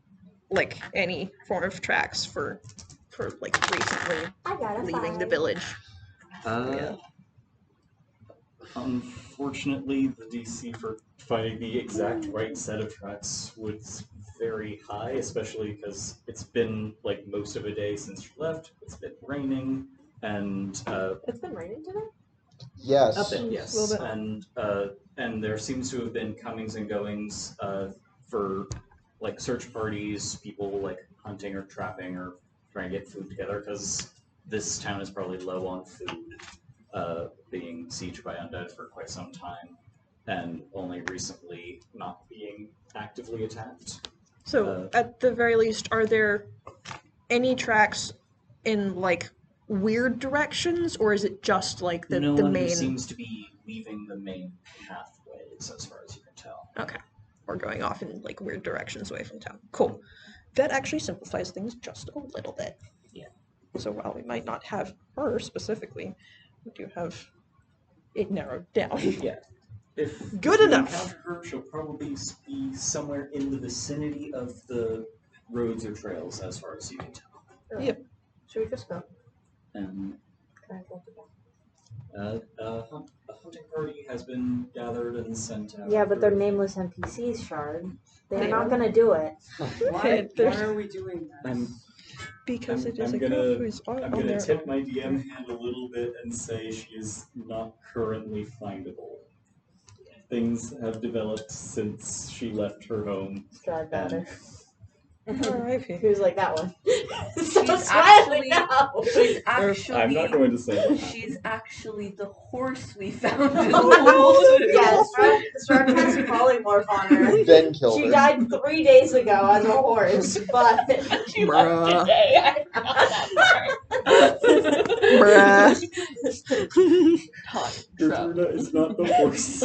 like any form of tracks for like recently I got a leaving the 5. village. Uh, Unfortunately, the DC for finding the exact right set of tracks was very high, especially because it's been like most of a day since you left. It's been raining, and It's been raining today? Yes. a bit, A yes, little bit. and there seems to have been comings and goings for like search parties, people like hunting or trapping or trying to get food together because this town is probably low on food. Being sieged by undead for quite some time, and only recently not being actively attacked. So at the very least, are there any tracks in like weird directions, or is it just like the No one main? seems to be leaving the main pathways, as far as you can tell. Okay, or going off in like weird directions away from town. Cool. That actually simplifies things just a little bit. Yeah. So while we might not have her specifically, we do have it narrowed down. Yeah. If Good you enough. encounter her, she'll probably be somewhere in the vicinity of the roads or trails, as far as you can tell. Yep. Should we just go? And Can I go to bed? a hunting party has been gathered and sent out. Yeah, but they're for- nameless NPCs, Strahd. They're They not are? gonna do it. Why are we doing this? Because it is I'm a girl gonna- who is on I'm gonna their tip own. my DM hand a little bit and say she is not currently findable. Things have developed since she left her home. Strahd got her. R.I.P. He was like, that one. Stop She's smiling actually- now! She's actually. I'm not going to say that. She's actually the horse we found in the Oh, woods. yeah, Strahd cast polymorph on her. Then killed She her. died 3 days ago as a horse, but She Bruh. left today. I forgot that part. Bruh. Hot Gertruda is not the horse.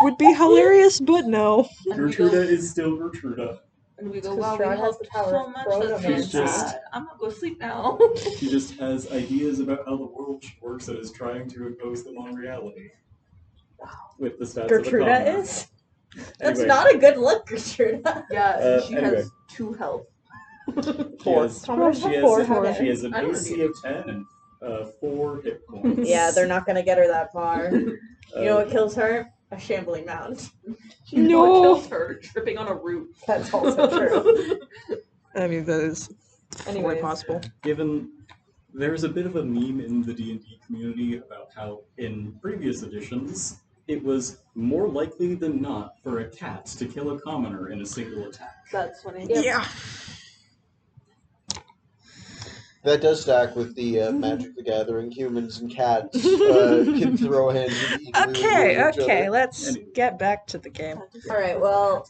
Would be hilarious, but no. Gertruda is still Gertruda. And we go, Because wow, we Strahd has helped the power so of much. chronomancy. That's She's just- sad. I'm gonna go sleep now. She just has ideas about how the world works and is trying to impose them on reality. With the stats of a Gertruda commoner. is? That's Anyway, not a good look, Gertruda. Yeah, she anyway. has 2 health. She has, Commoners she have has, 4, how dare she has an I don't AC of 10 and 4 hit points. Yeah, they're not gonna get her that far. You know Uh, what kills her? A shambling mount. You know No. what kills her? Tripping on a root. That's also true. I mean, that is fully Anyways. possible. Given there's a bit of a meme in the D&D community about how in previous editions it was more likely than not for a cat to kill a commoner in a single attack. That's funny. Yeah. That does stack with the Magic the Gathering. Humans and cats can throw hands equally with each Okay, other. let's Anyway. get back to the game. Alright, well,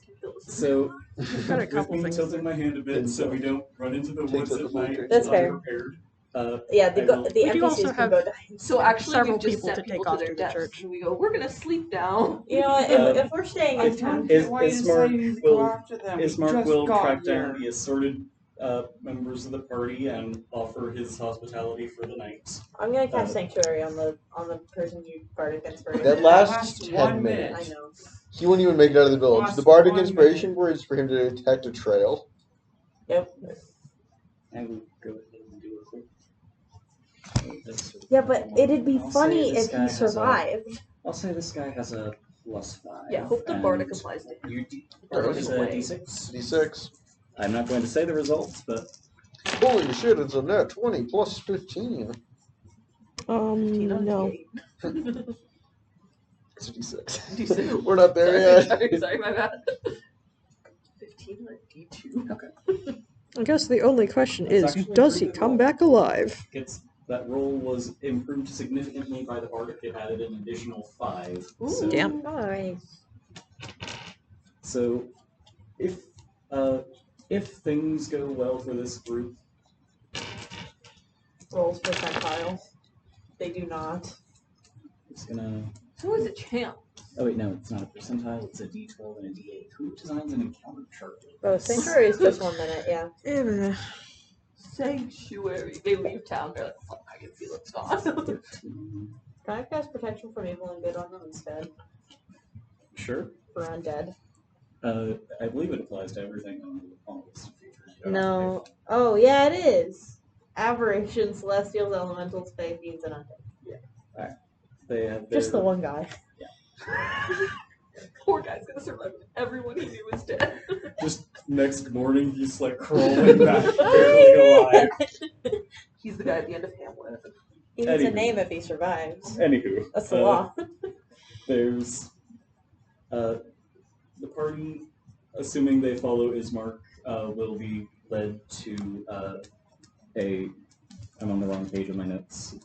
So, We've got a with couple me things. tilting my hand a bit so we don't run into the Takes woods up the at whole night turn. That's fair. unprepared. yeah, the, I will- the We do also NPCs can have- go die. So actually, Several we've just people sent to take people off to to their the deaths, church. and we go, we're gonna sleep now. You know what, if we're staying in town, Is Why you Mark decided to will- go after them? We Ismark just will got track here. down the assorted members of the party and offer his hospitality for the night. I'm gonna cast Sanctuary on the person you bardic inspiration. That lasts 10 1 minutes. I know. He won't even make it out of the village. Last The bardic 1 inspiration word is for him to detect a trail. Yep. I will go ahead and do a quick. Yeah, but it'd be I'll funny say this if guy he has a- survived. I'll say this guy has a +5. Yeah, hope the and bardic applies to him. You Or is in a a way. D6. D6. I'm not going to say the results, but Holy shit, it's a net 20 plus 15. 15 on No. D8. It's a D6. D6. We're not there yet. Sorry, my bad. 15 on D2. I guess the only question That's is, actually a does pretty he good come roll. back alive? that roll was improved significantly by the bardic. It added an additional 5. So, Damn. Nice. So, if things go well for this group, Rolls percentile. They do not. it's gonna So is a champ. Oh wait, no, it's not a percentile. It's a D12 and a D8. Who designs an encounter chart? Oh, Sanctuary is just 1 minute, yeah. Sanctuary. They leave town. They're like, fuck, I can feel it's gone. 13. Can I cast Protection from Evil and Good on them instead? Sure. For undead? I believe it applies to everything on the list of features. You don't have to No. pick Oh, yeah, it is. Aberration, Celestials, Elementals, Fae, Fiends, and Undead. one. They have Just the their- one guy. Poor guy's gonna survive. Everyone he knew is dead. Just next morning, he's like crawling back, barely alive. He's the guy at the end of Hamlet. He needs a Anywho. name if he survives. Anywho, That's the law. there's the party, assuming they follow Ismark, will be led to I'm on the wrong page of my notes.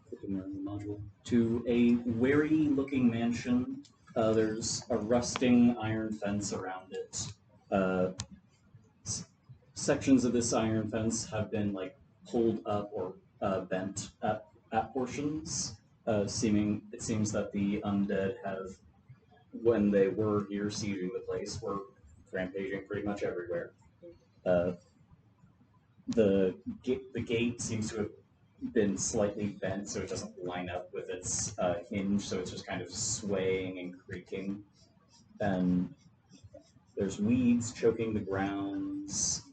Clicking around the module. To a wary-looking mansion. There's a rusting iron fence around it. Sections of this iron fence have been like pulled up or bent at portions. It seems that the undead have, when they were here sieging the place, were rampaging pretty much everywhere. The gate seems to have been slightly bent, so it doesn't line up with its hinge, so it's just kind of swaying and creaking. And there's weeds choking the grounds,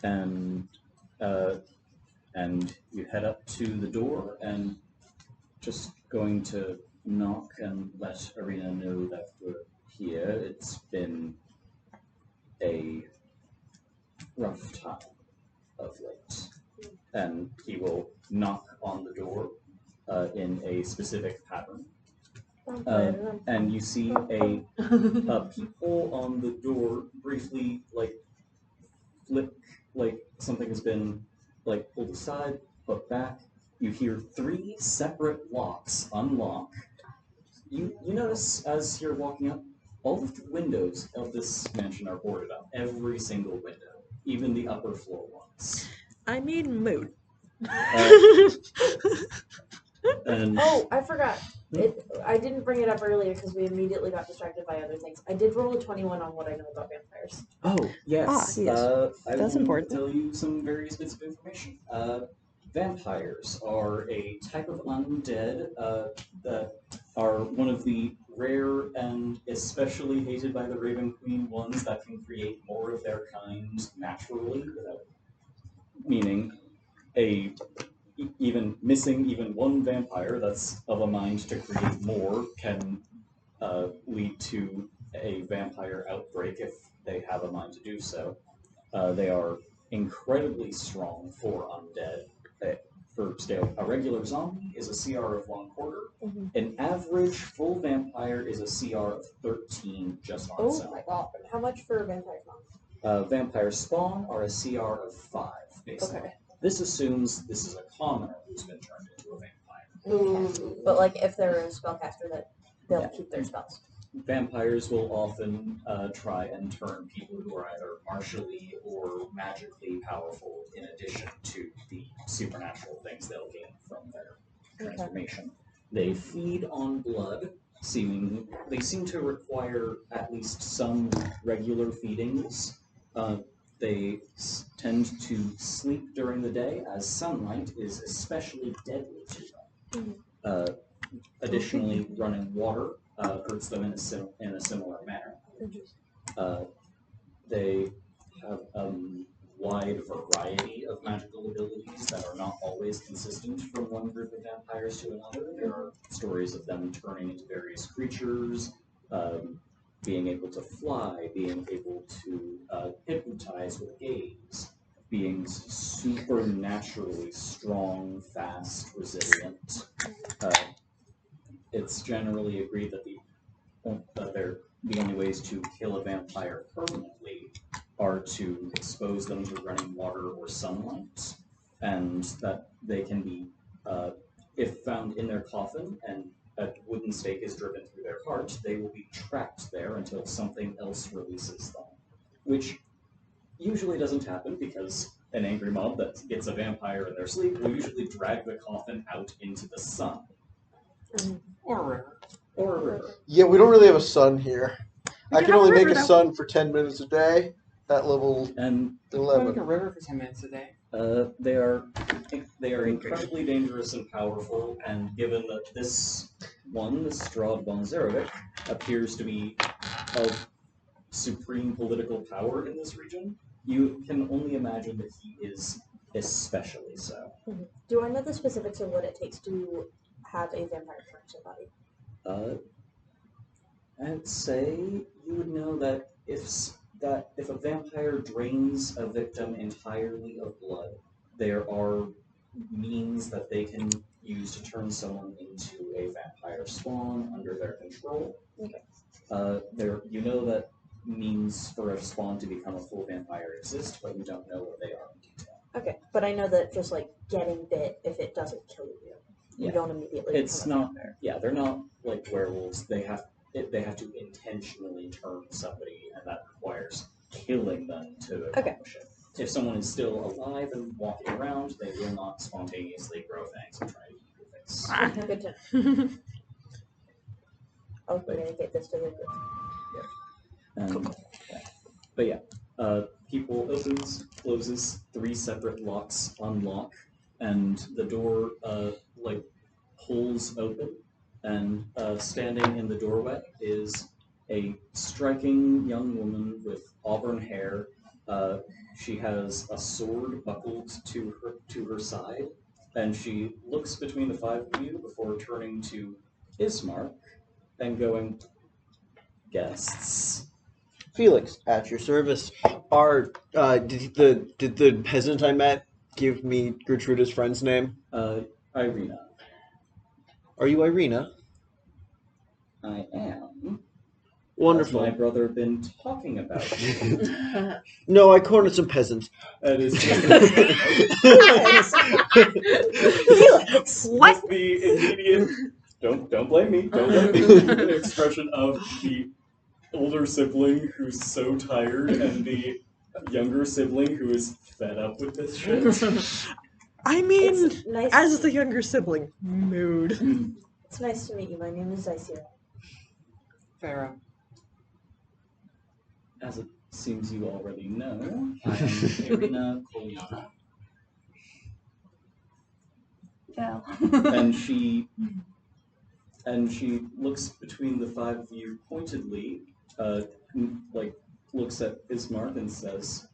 and you head up to the door and just going to knock and let Arena know that we're here. It's been a rough time of late. And he will knock on the door in a specific pattern. And you see a peephole on the door briefly flick, like something has been pulled aside, put back. You hear 3 separate locks unlock. You notice as you're walking up, all of the windows of this mansion are boarded up. Every single window, even the upper floor ones. I need mood. And Oh, I forgot. I didn't bring it up earlier because we immediately got distracted by other things. I did roll a 21 on what I know about vampires. oh yes, yes. I That's will important. tell you some various bits of information. Vampires are a type of undead that are one of the rare and especially hated by the Raven Queen ones that can create more of their kind naturally, meaning even missing even one vampire that's of a mind to create more can lead to a vampire outbreak if they have a mind to do so. They are incredibly strong for undead. For scale, a regular zombie is a CR of 1/4. Mhm. An average full vampire is a CR of 13 just on its Oh own. my god. How much for vampire spawn? Vampire spawn are a CR of 5, basically. Okay. This assumes this is a commoner who's been turned into a vampire. Okay. But like if they're a spellcaster, that they'll Yeah. keep their spells. Vampires will often try and turn people who are either martially or magically powerful in addition to the supernatural things they'll gain from their transformation. They feed on blood, they seem to require at least some regular feedings. They tend to sleep during the day, as sunlight is especially deadly to them. Additionally, running water hurts them in a similar manner. They have a wide variety of magical abilities that are not always consistent from one group of vampires to another. There are stories of them turning into various creatures, being able to fly, being able to hypnotize with gaze, being supernaturally strong, fast, resilient. It's generally agreed that the only ways to kill a vampire permanently are to expose them to running water or sunlight, and that they can be, if found in their coffin and a wooden stake is driven through their heart, they will be trapped there until something else releases them, which usually doesn't happen because an angry mob that gets a vampire in their sleep will usually drag the coffin out into the sun. Or a river. Or a river. Yeah, we don't really have a sun here. We I can can have a only make river, a though. sun for 10 minutes a day at level And Like 11. a river for 10 minutes a day. they are incredibly dangerous and powerful, and given that this Strahd von Zerovic, appears to be of supreme political power in this region, you can only imagine that he is especially so. Do I know the specifics of what it takes to have a vampire turn somebody? I'd say you would know that if a vampire drains a victim entirely of blood, there are means that they can use to turn someone into a vampire spawn under their control. Okay. You know that means for a spawn to become a full vampire exist, but you don't know what they are in detail. Okay, but I know that just like getting bit, if it doesn't kill you, you don't immediately. It's become a not. vampire. Yeah, they're not like werewolves. They have to intentionally turn somebody, and that requires killing them to accomplish it. If someone is still alive and walking around, they will not spontaneously grow fangs and try to eat your face. Good to know. I'll communicate this to the group. But yeah, people opens, closes, 3 separate locks unlock, and the door pulls open, and standing in the doorway is a striking young woman with auburn hair. She has a sword buckled to her side, and she looks between the 5 of you before turning to Ismark and going, "Guests." Felix, at your service. Did the peasant I met give me Gertruda's friend's name? Irina. Are you Irina? I am. Wonderful. Has my brother been talking about you? No, I cornered some peasants. That is Felix! What? With the immediate, don't blame me, don't blame me, expression of the older sibling who's so tired and the younger sibling who is fed up with this shit. I mean, It's nice as the younger sibling, mood. It's nice to meet you. My name is Zycira. Farah. As it seems you already know, I am Irina Kolyana. Yeah. And she looks between the 5 of you pointedly, looks at Ismark and says,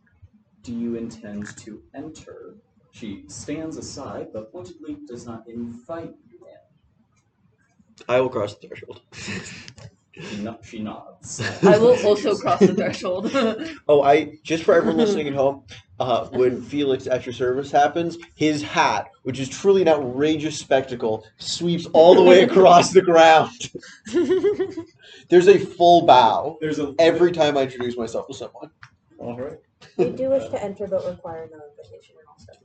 "Do you intend to enter?" She stands aside, but pointedly does not invite you in. I will cross the threshold. She nods. I will also cross the threshold. Just for everyone listening at home, when Felix at your service happens, his hat, which is truly an outrageous spectacle, sweeps all the way across the ground. There's a full bow every time I introduce myself to someone. All right. We do wish to enter, but require no invitation and all stuff.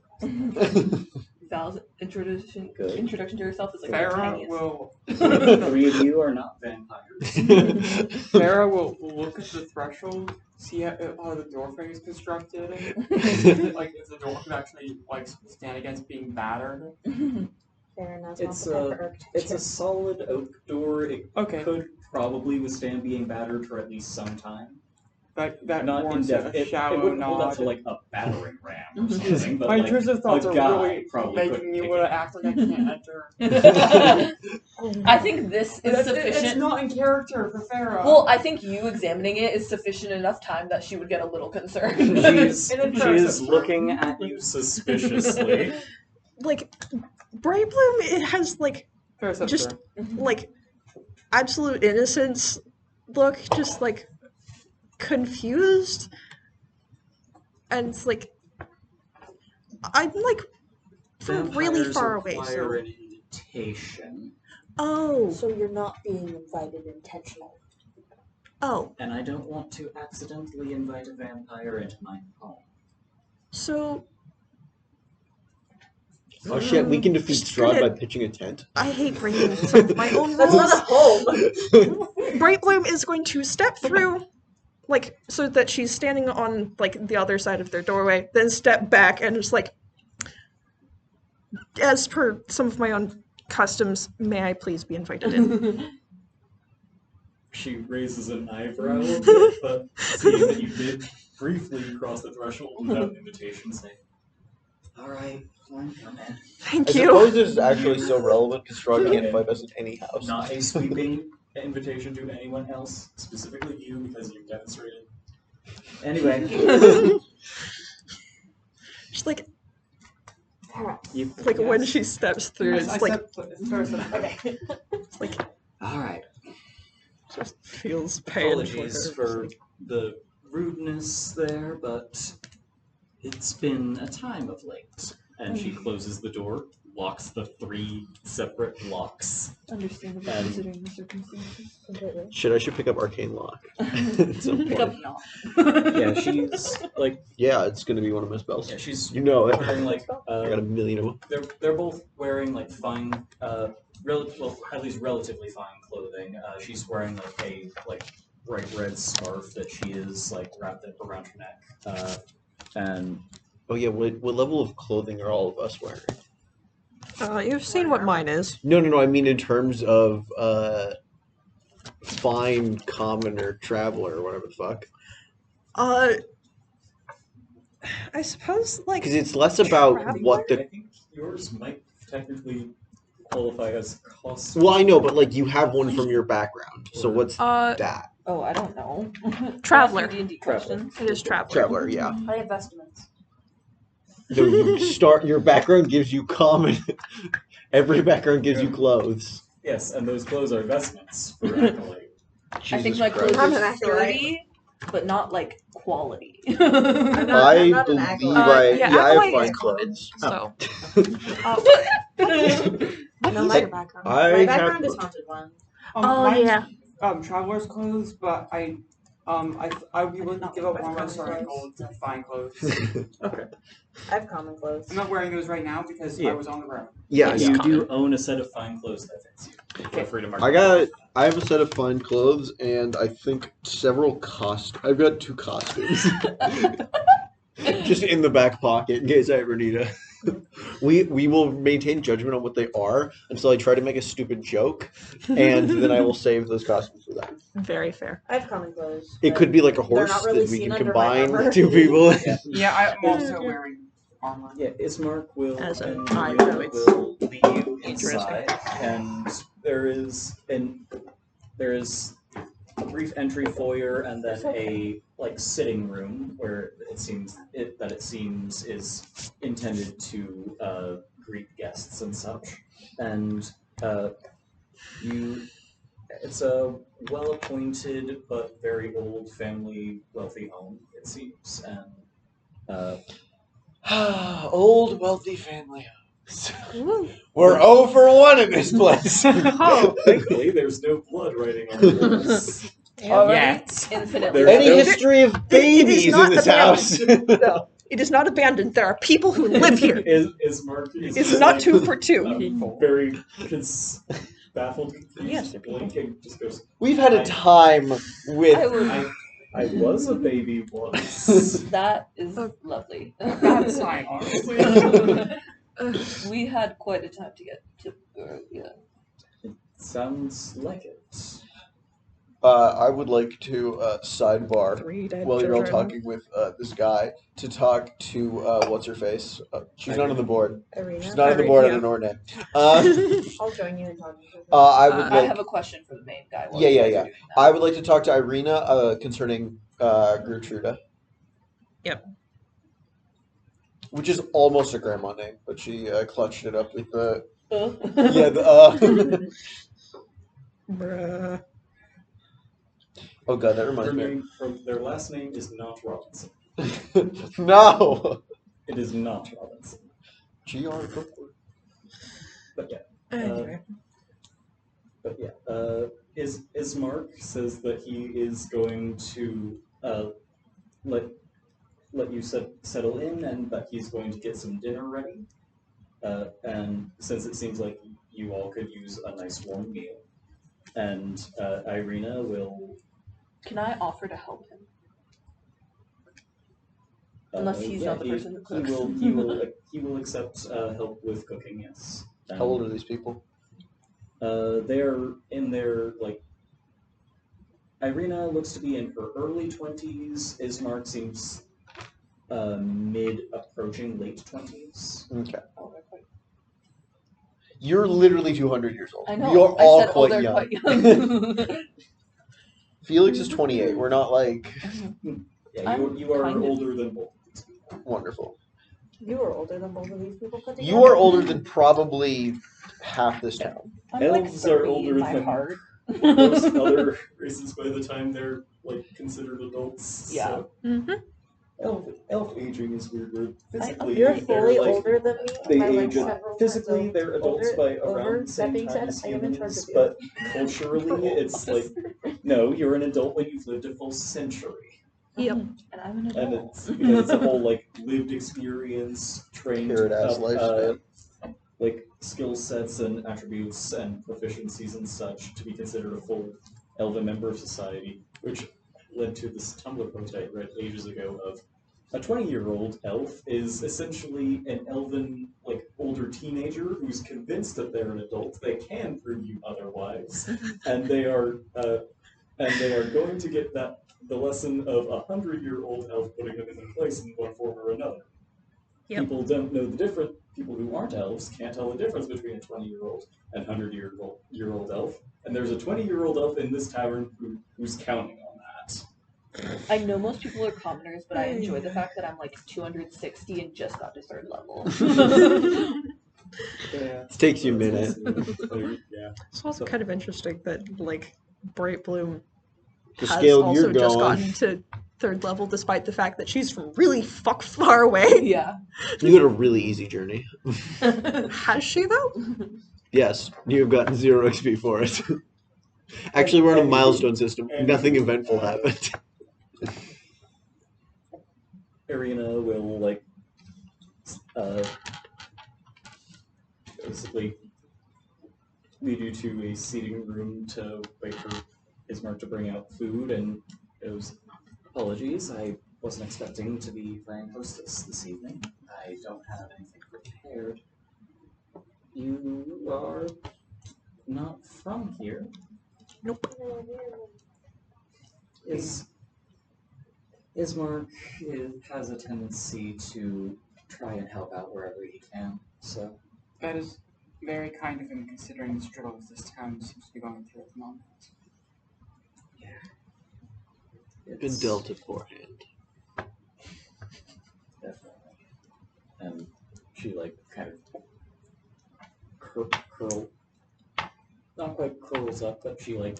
Val's introduction to yourself is like the Farah tiniest. will. 3 of you are not vampires. Farah will look at the threshold, see how the door frame is constructed, is the door could actually stand against being battered. Fair enough. It's a solid oak door. It Okay. could probably withstand being battered for at least some time. That Not warrants a indefinite. It shallow wouldn't hold up nod. to like a battering ram or something. But My like, intrusive thoughts a are guy really probably making couldn't me pick want it to act like I can't enter. I think this is It's sufficient. not in character for Farah. Well, I think you examining it is sufficient enough time that she would get a little concerned. She is looking at you suspiciously. Bright Bloom, it has Farah's up just there. absolute innocence look, just confused, and it's I'm from really Vampires far away, require so an invitation. So you're not being invited intentionally. And I don't want to accidentally invite a vampire into my home. So Oh shit, we can defeat Just Strahd gonna- by pitching a tent. I hate breaking some of my own That's rules. not a home. Bright Bloom is going to step through like, so that she's standing on, like, the other side of their doorway, then step back and just, like, as per some of my own customs, may I please be invited in? She raises an eyebrow a bit, but seeing that you did briefly cross the threshold without invitation, say, "Alright, fine, come in." Thank I you. suppose this is actually so relevant because Strahd can't invite us in any house. Not a sweeping invitation to anyone else, specifically you, because you've demonstrated. Anyway. Just like, You, like when she steps through, it's like, Okay. it's like, Alright. just feels pain. Apologies for the rudeness there, but it's been a time of late. And she closes the door, locks the 3 separate locks. Understandable considering the circumstances. I should pick up Arcane Lock. Pick up not. Yeah, she's like, Yeah, it's going to be one of my spells. yeah, she's You know it. wearing like, I got a million of them. they're both wearing like fine, well, at least relatively fine clothing. She's wearing like a bright red scarf that she is like wrapped up around her neck. And Oh yeah, what level of clothing are all of us wearing? You've seen what mine is. No, I mean in terms of fine, commoner, traveler, or whatever the fuck. I suppose, like, Because it's less about traveler? what I the... think yours might technically qualify as cost. Well, I know, but like you have one from your background. So what's that? Oh, I don't know. Traveler. D&D Traveler. questions. It is traveler. Traveler, yeah. I have vestments. So you start, your background gives you common... Every background gives you clothes. Yes, and those clothes are vestments for acolyte. I think Jesus my Christ. clothes I'm are an acolyte. sturdy, but not like quality. I'm not I an believe acolyte. Yeah, I have acolyte fine is common, clothes. so. No, my background. I My have- background is haunted one. Mine's, yeah. Traveler's clothes, but I would be willing to give up one of my starting gold to fine clothes. Okay. I have common clothes. I'm not wearing those right now because Yeah. I was on the road. Yeah, Yes. yeah. You common. do own a set of fine clothes that fits you. Feel free to mark I have a set of fine clothes and I think several I've got 2 costumes. Just in the back pocket in case I ever need it. We will maintain judgment on what they are until I try to make a stupid joke, and then I will save those costumes for them. Very fair. I have common clothes. It but could be like a they're horse not really that we seen can under my combine armor. 2 people. Yeah, I'm also wearing armor. Yeah, Ismark will As an and eye, Maria though, it's will lead you interesting. inside, and there is a brief entry foyer and then a sitting room where it seems is intended to greet guests and such, and it's a well-appointed but very old family, wealthy home, it seems, and Old wealthy family house. We're 0 for 1 in this place. Oh, thankfully there's no blood writing on the walls. Yet. Infinitely. There's Any no- history of babies in not this abandoned. house? No, it is not abandoned. There are people who live here. Ismark is It's not like, 2 for 2. very baffled, confused. Yes, they're people. Blinking, just goes, We've had a time with... I would. I was a baby once. That is lovely. Bad sign, honestly. We had quite a time to get to Borovia. Sounds like it. I would like to sidebar 3 dead while you're all children. talking with this guy to talk to what's her face. She's not on the board. Arena. She's not on the board. I don't know her name. I'll join you in talking to her. I would I like. have a question for the main guy. while Yeah, you yeah, guys are yeah. doing that. I would like to talk to Irina concerning Gertruda. Yep. Which is almost a grandma name, but she clutched it up with the Yeah. Bruh. Oh god, that reminds me. Their last name is not Robinson. No. It is not Robinson. G.R. But yeah. Anyway. Ismark says that he is going to let you settle in, and that he's going to get some dinner ready. And since it seems like you all could use a nice warm meal, and Irina will. Can I offer to help him? Unless he's yeah, not the person who he cooks. he will accept help with cooking. Yes. How old are these people? They're in their like. Irina looks to be in her early 20s. Ismark seems mid approaching late 20s. Okay. You're literally 200 years old. I know. You're I all said, quite they're young. quite young. Felix is 28. We're not like Yeah, you are kind of- older than both. wonderful. You were older than both of these people put together. You are older than probably half this town. I'm Elves like are 30 older in my than heart. most other races by the time they're like considered adults. Yeah. So. Elf aging is weird. Where physically You're they're fully like older than me. they by, like, age. several Physically, times they're adults older, by over. around the That same being time said, as I am in charge humans, of you. but culturally, it's like no, you're an adult when you've lived a full century. Yep. And I'm an And adult. it's because it's a whole like lived experience, trained Paradise up, lifespan. like skill sets and attributes and proficiencies and such to be considered a full elven member of society, which led to this Tumblr post I read ages ago of a 20-year-old elf is essentially an elven, like, older teenager who's convinced that they're an adult. They can prove you otherwise, and they are going to get the lesson of a 100-year-old elf putting them in their place in one form or another. Yep. People don't know the difference. People who aren't elves can't tell the difference between a 20-year-old and 100-year-old elf. And there's a 20-year-old elf in this tavern who's counting on that. I know most people are commoners, but I enjoy the fact that I'm like 260 and just got to 3rd level. Yeah. It takes you a minute. Yeah. It's also kind of interesting that, like, Bright Bloom The has scale also you're just going. gotten to 3rd level, despite the fact that she's from really far away. Yeah. You had a really easy journey. Has she, though? Yes, you have gotten 0 XP for it. Actually, we're on a milestone system. Nothing eventful happened. Arena will like basically lead you to a seating room to wait for Ismark to bring out food, and goes, apologies, I wasn't expecting to be playing hostess this evening. I don't have anything prepared. You are not from here. Nope. Ismark has a tendency to try and help out wherever he can, so... That is very kind of him, considering the struggles this town seems to be going through at the moment. Been dealt a poor hand. Definitely. And she, like, kind of not quite curls up, but she, like,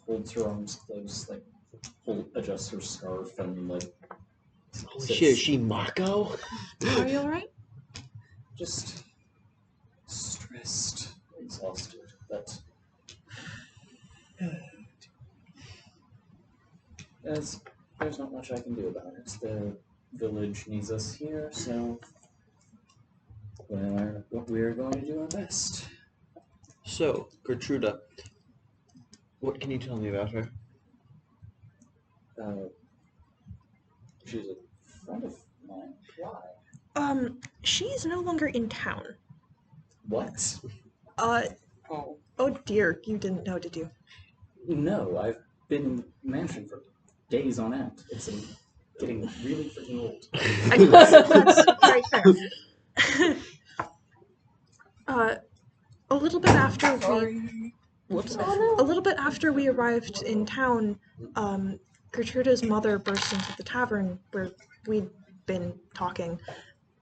holds her arms close, like, adjusts her scarf and, like, Holy shit, is she Mako? Are you alright? just stressed, exhausted, but there's not much I can do about it. The village needs us here, so we're going to do our best. So, Gertruda, what can you tell me about her? She's a friend of mine. Why? She's no longer in town. What? Oh dear, you didn't know, did you? No, I've been in the mansion for days on end. It's getting really freaking old. That's very fair. A little bit after a little bit after we arrived in town, Gertruda's mother burst into the tavern where we'd been talking,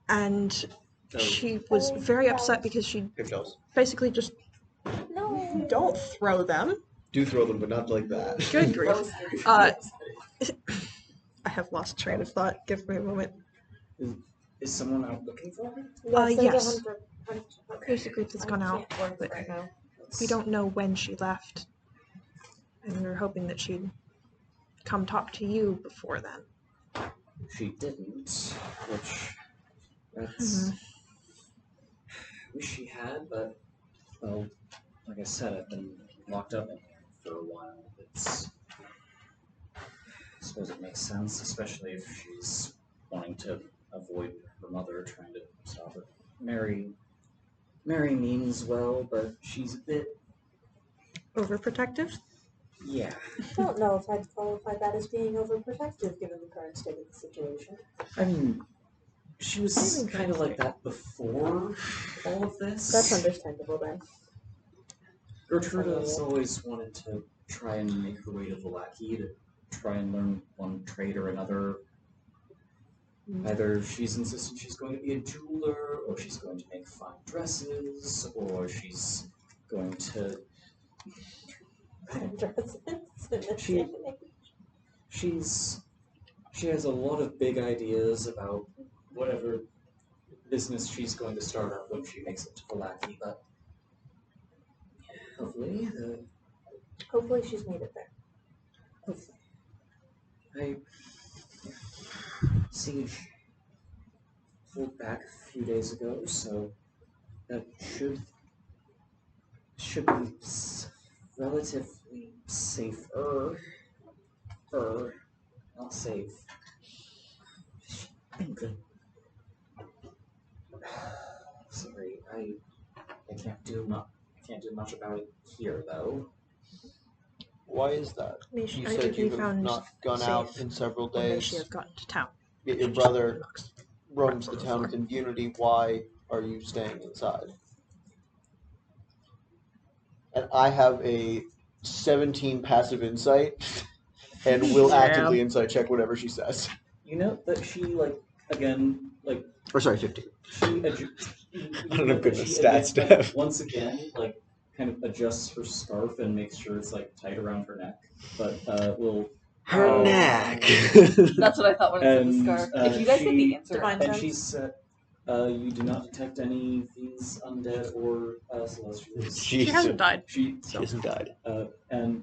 and she was very upset because she basically just don't throw them. Do throw them, but not like that. Good grief. I have lost train of thought. Give me a moment. Is someone out looking for her? Yes. There's a group that's gone out, but we don't know when she left. And we were hoping that she'd come talk to you before then. She didn't, which that's wish she had, but well, like I said, I've been locked up in here for a while. I suppose it makes sense, especially if she's wanting to avoid her mother, trying to stop her. Mary means well, but she's a bit Overprotective? yeah. I don't know if I'd qualify that as being overprotective given the current state of the situation. I mean, she was Maybe kind of like that before all of this. That's understandable then. Gertruda's always wanted to try and make her way to Valaki to try and learn one trade or another. Either she's insistent she's going to be a jeweler, or she's going to make fine dresses, or she's going to... She has a lot of big ideas about whatever business she's going to start up when she makes it to Valaki, but hopefully she's made it there. I siege pulled back a few days ago, so that should be relatively safer. Not safe. Good. Sorry, I can't do much about it here though. Why is that? You said you have not gone out in several days. She has gotten to town. Yet your brother roams the town with impunity. Why are you staying inside? And I have a 17 passive insight, and will actively insight check whatever she says. You know that she, Or sorry, 15. I don't have good enough stats to have. Once again, kind of adjusts her scarf and makes sure it's, tight around her neck. But, will... Her neck! That's what I thought when I said the scarf. If you guys get the answer... And she said, you do not detect any of these undead or celestials. She hasn't died. She hasn't died. And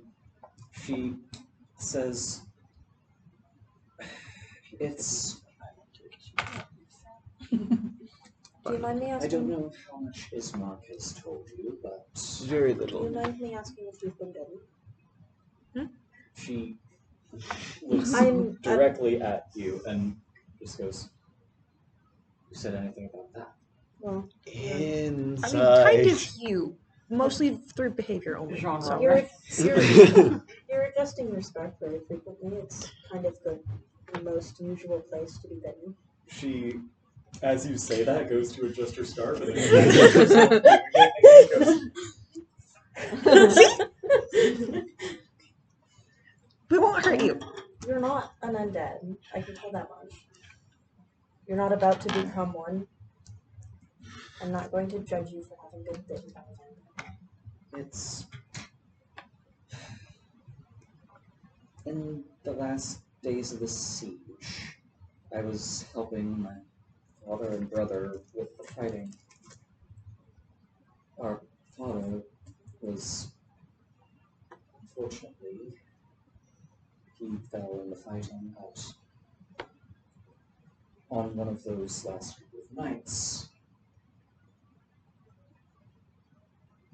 she says, it's... Do you mind me asking? I don't know how much Ismark has told you, but... Very little. Do you mind me asking if you've been dead? She looks directly at you and just goes, "You said anything about that?" Well, inside. I mean, kind of you. Mostly through behavior only. So. You're adjusting your scarf very frequently. It's kind of the most usual place to be bitten. She, as you say that, goes to adjust her scarf and then We won't hurt you. You're not an undead. I can tell that much. You're not about to become one. I'm not going to judge you for having been bitten by a vampire. It's... In the last days of the siege, I was helping my father and brother with the fighting. Our father was... Unfortunately, he fell in the fighting out on one of those last couple of nights.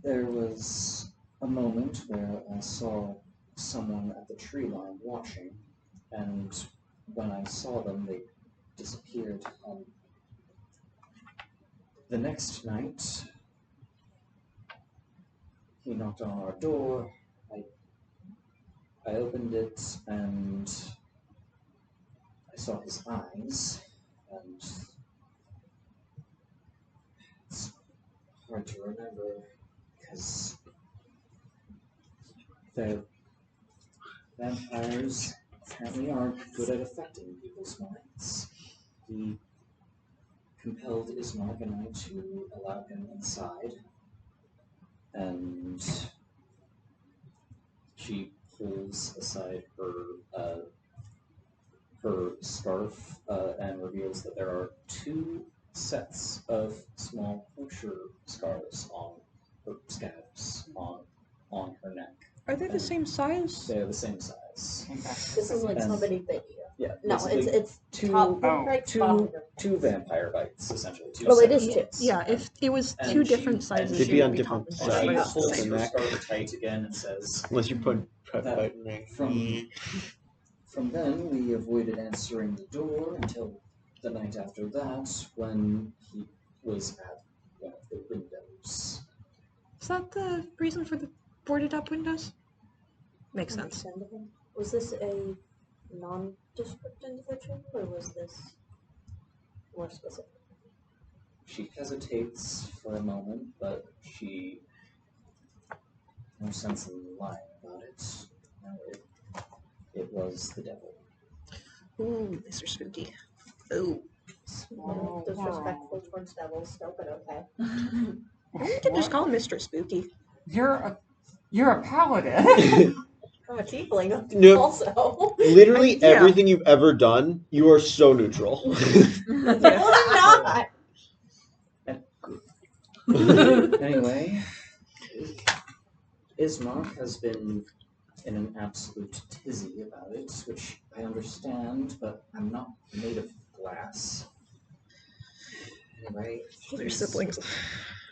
There was a moment where I saw someone at the tree line watching, and when I saw them, they disappeared. And the next night, he knocked on our door. I opened it, and I saw his eyes, and it's hard to remember, because the vampires apparently aren't good at affecting people's minds. He compelled Ismark and I to allow him inside, and she pulls aside her scarf and reveals that there are 2 sets of small puncture scars on her scabs on her neck. Are they the same size? They're the same size. This is like somebody bit you. Yeah. No, it's two vampire bites, essentially. Well, it is 2. Yeah, if it was 2 different sizes, They'd she be would on different compensated. She sides. pulls The her neck. scarf tight again and says, Unless you put from then we avoided answering the door until the night after that, when he was at one of the windows. Is that the reason for the boarded up windows? Makes sense. Understandable. Was this a nondescript individual, or was this more specific? She hesitates for a moment, but she no sense in lying about it. No, it was the devil. Ooh, Mr. Spooky. Ooh. Small, disrespectful towards devils still, but okay. We can just call him Mr. Spooky. You're a paladin. I'm a tiefling No. also. Literally Yeah. everything you've ever done, you are so neutral. Well, I'm not. Anyway, Ismark has been in an absolute tizzy about it, which I understand, but I'm not made of glass. Anyway, Your siblings.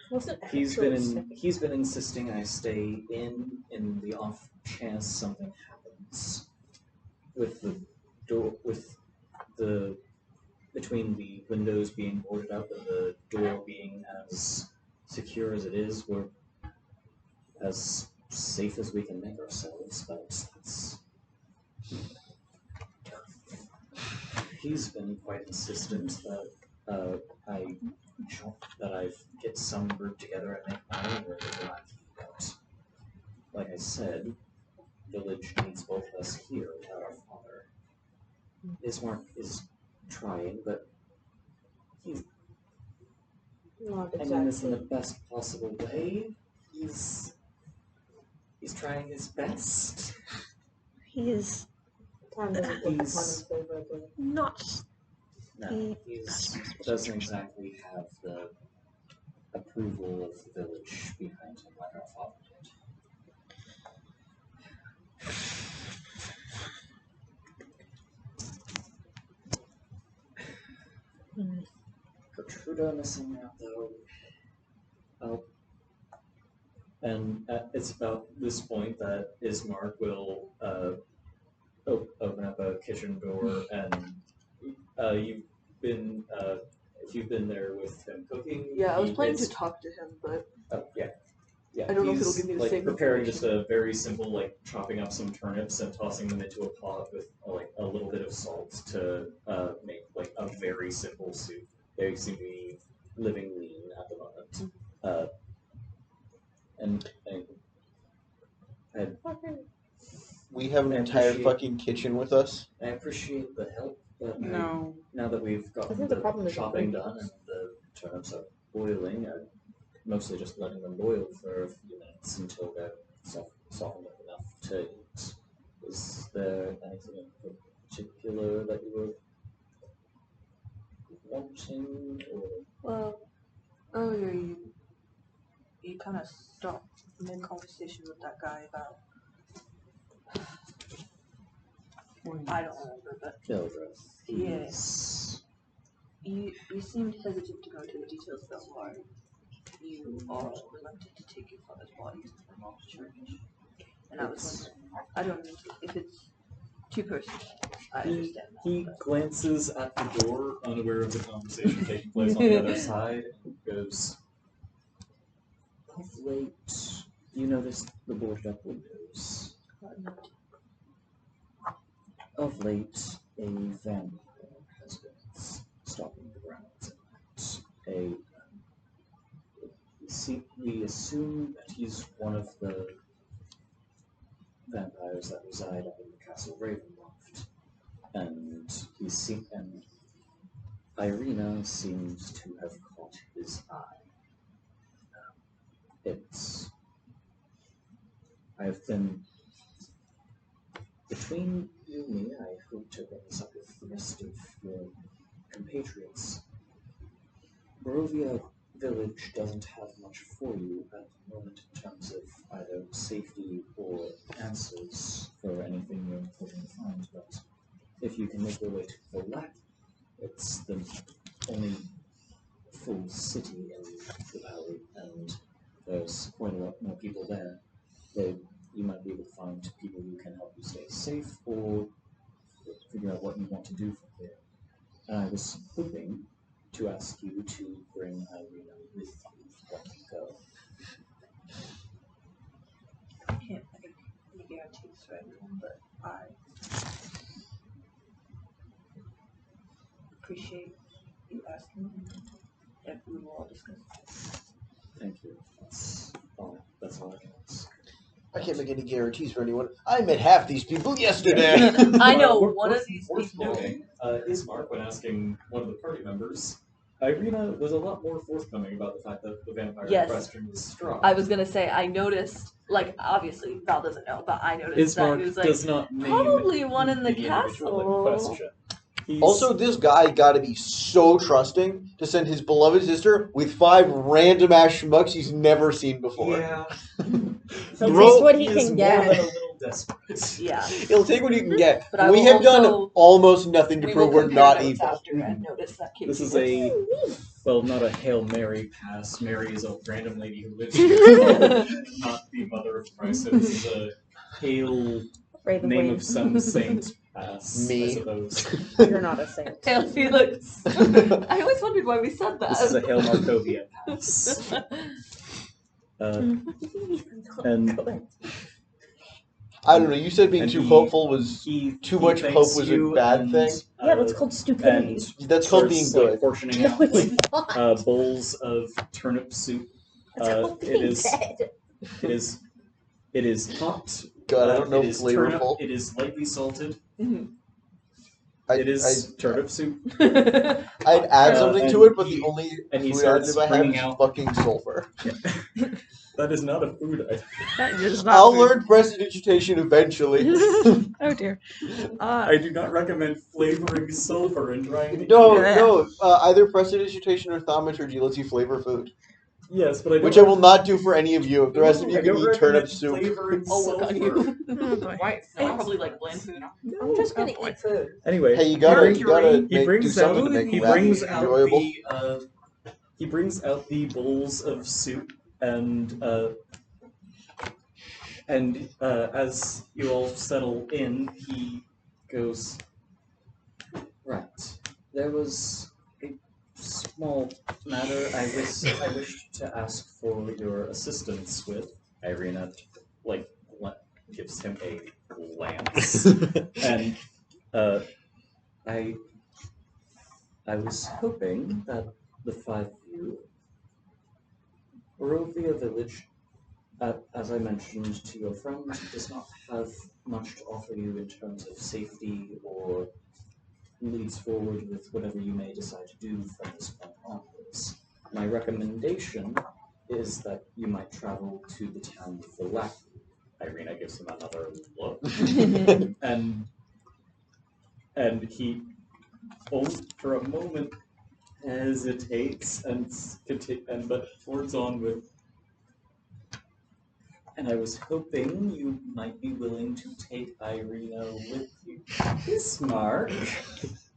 Wasn't he's actually been insisting I stay in the off chance something happens with the door, between the windows being boarded up and the door being as secure as it is. We're as safe as we can make ourselves, but he's been quite insistent that I get some group together and make my own religion. But like I said, village needs both of us here without our father. Ismark is trying, but he's not I mean this in the exactly. best possible way. He's trying his best. He is Time doesn't look upon him He's favorably. not. no, He he doesn't exactly have the approval of the village behind him like our father did. Gertruda missing out though. Oh. And it's about this point that Ismark will open up a kitchen door, and you've been if you've been there with him cooking. Yeah, I was planning to talk to him, but Yeah. I don't know if he's, it'll give me the like, same preparing information. just a very simple, like chopping up some turnips and tossing them into a pot with like a little bit of salt to make like a very simple soup. They seem to be living lean at the moment. And We have an I entire appreciate- fucking kitchen with us. I appreciate the help, but No. now that we've I gotten think the the problem is chopping the done and the turnips are boiling, I'm mostly just letting them boil for a few minutes until they're softened up enough to eat. Is there anything in particular that you were wanting, or Well, earlier you kind of stopped mid-conversation with that guy about... I don't remember, but Mildred? Yes. You seemed hesitant to go into the details about why you are reluctant to take your father's body to the remote church. And I was wondering, I don't mean to, if it's too personal, I understand that. He but- glances at the door, unaware of the conversation taking place on the other side, and goes, of late, you noticed the boarded up windows. Of late, a vampire has been stalking the grounds at night. We assume that he's one of the vampires that reside up in the Castle Ravenloft, and and Irina seems to have caught his eye. I've been between you and me. I hope to bring this up with the rest of your compatriots. Borovia village doesn't have much for you at the moment in terms of either safety or answers for anything you're hoping to find, but if you can make your way to the lab, it's the only full city in the valley, and there's quite a lot more people there. You might be able to find people who can help you stay safe or figure out what you want to do from here. And I was hoping to ask you to bring Irina with you when you go. I can't make any guarantees for everyone, but I appreciate you asking, and we will all discuss it. Thank you. That's all I can ask. I can't make any guarantees for anyone. I met half these people yesterday. I know Worth- one of worth- these worth people. noting, Ismark, when asking one of the party members, Irina was a lot more forthcoming about the fact that the vampire Yes. in question was Strahd. I was gonna say, I noticed, like, obviously Val doesn't know, but I noticed that Ismark he was like, does not name probably one in the individual in castle. question. He's, Also, this guy gotta be so trusting to send his beloved sister with 5 random ass schmucks he's never seen before. yeah, He'll Bro, take what he is can more get. than a little desperate. Yeah. He'll take what he can get. But I We will have done also- almost nothing to We prove will we're compare not notes evil. after and notice that This is Casey well, not a Hail Mary pass. Mary is a random lady who lives here, not the mother of Christ. So this is a Hail Afraid of name Wayne. of some saint pass, Me. I suppose. You're not a saint. Hail Felix. I always wondered why we said that. This is a Hail Markovia pass. And I don't know, you said being And too he- hopeful was... he Too he much thanks hope was a you bad and, thing? Yeah, that's called stupidity. and That's called being starts, good. portioning No, out it's not. bowls of turnip soup. That's called It being is dead. it is hot. God, I don't know It is turnip. flavorful. It is lightly salted. It It is turnip soup. I'd add something to and it, but he- the only and he food starts additive I have bringing is out- fucking sulfur. That is not a food item. That is not I'll food. learn prestidigitation eventually. Oh dear. I do not recommend flavoring sulfur and trying to No, eat it. no, either prestidigitation or thaumaturgy lets you flavor food. Yes, but I don't Which I will not do for any of you. The rest of you I can don't eat recommend turnip soup. flavoring Oh, look on sulfur. you. Oh boy. Why? I probably like bland food. I'm just gonna Oh, boy. eat food. Anyway, Hey, you gotta he do brings something out to make he that brings out enjoyable. he brings out the bowls of soup and as you all settle in, he goes, right. There was a small matter I wished to ask for your assistance with. Irina, gives him a glance, and I was hoping that the 5 of you, Borovia village, as I mentioned to your friend, does not have much to offer you in terms of safety or leads forward with whatever you may decide to do from this point onwards. My recommendation is that you might travel to the town of the Lack. Irina gives him another look, and he, for a moment, hesitates but forwards on with. And I was hoping you might be willing to take Irina with you. Ismark,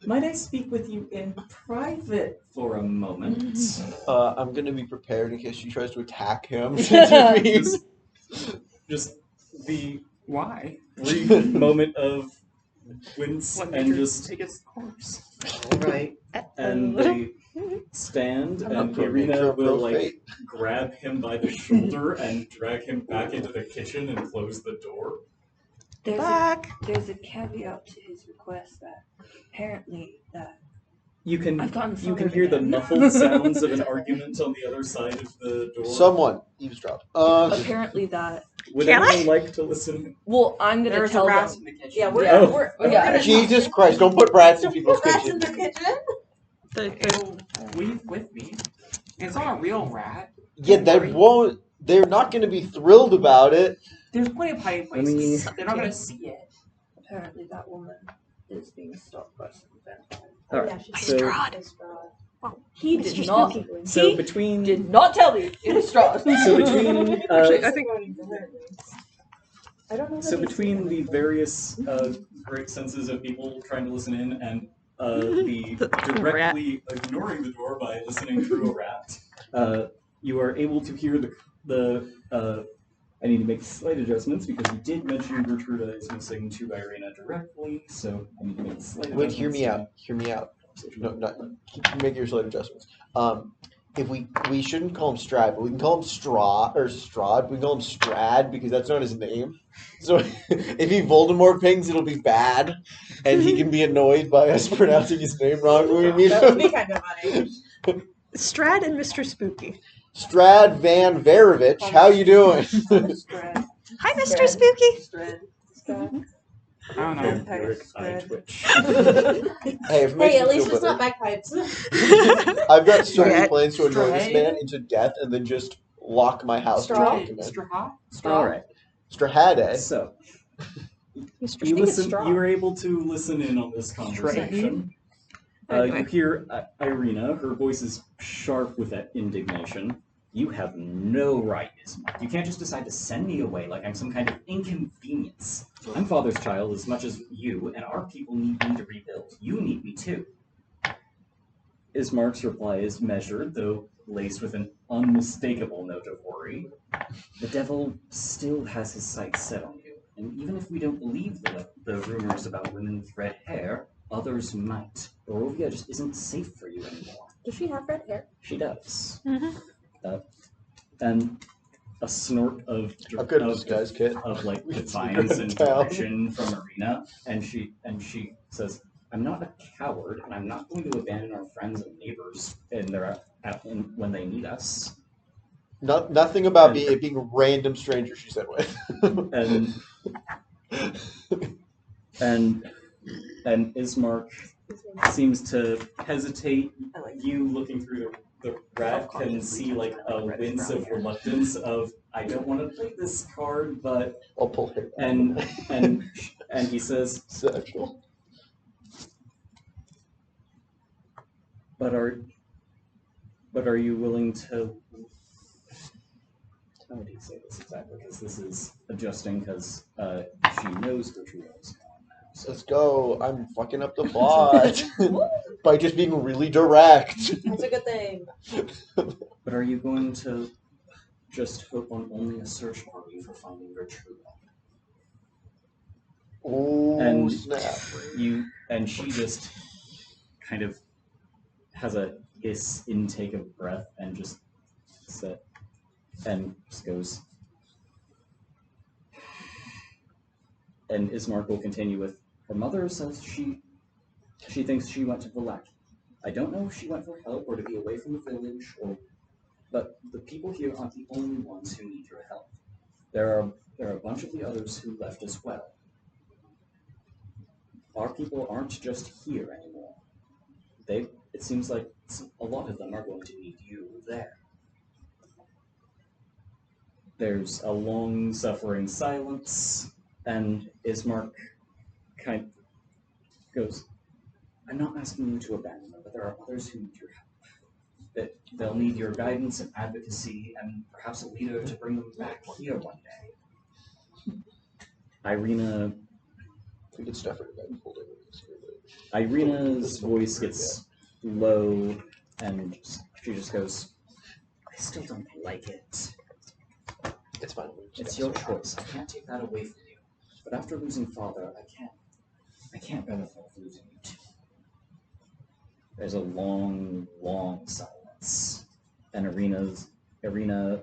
might I speak with you in private for a moment? I'm gonna be prepared in case she tries to attack him. Since Just the Why? brief moment of wince What and nature just take its course? Right. and they stand I'm not and pro Irina nature, will pro fate. grab him by the shoulder and drag him back into the kitchen and close the door. There's a caveat to his request that apparently that You can I've gotten you can southern hear the again. muffled sounds of an argument on the other side of the door. Someone eavesdrop. apparently that Would Can anyone like to listen? well I'm gonna There's a tell rat them. in the kitchen. Yeah, we're Yeah. we're Yeah. gonna Jesus Christ! Don't put rats in people's rats in kitchen. the kitchen. It'll leave with me. It's not a real rat. Yeah, Don't they worry. won't. They're not going to be thrilled about it. There's plenty of hiding Let me- places. They're not gonna see it. Apparently that woman is being stalked by some vampire. All Yeah, right. she's So Strahd. He Mr. did not. Spooky. so He between did not tell me it was Strahd. so between Actually, I think I don't know. so between the various great senses of people trying to listen in and the The directly ignoring the door by listening through a rat, you are able to hear the I need to make slight adjustments because you did mention Gertruda is missing to Irina directly, so I need to make slight Wait, adjustments. hear me out. Hear me out. No, not make your slight adjustments. If we shouldn't call him Strahd, but we can call him Strahd. We can call him Strahd because that's not his name. So if he Voldemort pings, it'll be bad, and he can be annoyed by us pronouncing his name wrongly. That would be kind of funny. Strahd and Mr. Spooky. Strahd Van Verovich, how you doing? Strahd. Hi, Mr. Spooky. Strahd. I don't know. Vampiric eye twitch. Hey, if it makes Hey, you at least feel it's not better, bagpipes. I've got so many Strahd. plans to annoy this Strahd. man into death and then just lock my house and Strahd. take him in. Strahd. All right. Strahd. So Mr. you Spooky. you were able to listen in on this conversation. Anyway. You hear Irina. Her voice is sharp with that indignation. You have no right, Ismark. You can't just decide to send me away like I'm some kind of inconvenience. I'm father's child as much as you, and our people need me to rebuild. You need me too. Ismark's reply is measured, though laced with an unmistakable note of worry. The devil still has his sights set on you, and even if we don't believe the rumors about women with red hair, others might. Borovia just isn't safe for you anymore. Does she have red hair? She does. Mhm. And a snort of I've got a disguise kit. of like We can defiance sneak and around town. direction from Irina, and she says, "I'm not a coward, and I'm not going to abandon our friends and neighbors when they need us." Nothing about it being a random stranger she said with. And Ismark seems to hesitate. I like You looking through the rat can see like a wince of reluctance of I don't want to play this card, but I'll pull him. and he says, Satchel. but are you willing to? How would he say this exactly? Because this is adjusting because she knows Gertrude is gone now. So Let's go. I'm fucking up the plot by just being really direct. That's a good thing. but are you going to just hope on only a search party for finding Gertrude? Oh And snap! And she just kind of has a intake of breath and just goes. And Ismark will continue with, her mother says she thinks she went to Valak. I don't know if she went for help or to be away from the village, but the people here aren't the only ones who need your help. There are a bunch of the others who left as well. Our people aren't just here anymore. It seems like a lot of them are going to need you there. There's a long, suffering silence, and Ismark kind of goes, I'm not asking you to abandon them, but there are others who need your help. They'll need your guidance and advocacy, and perhaps a leader to bring them back here one day. Irina... We could stuff it and hold it. Irina's voice gets low, and she just goes, I still don't like it. It's fine. It's your choice. I can't take that away from you. But after losing father, I can't bear the thought of losing you too. There's a long, long silence. And Irina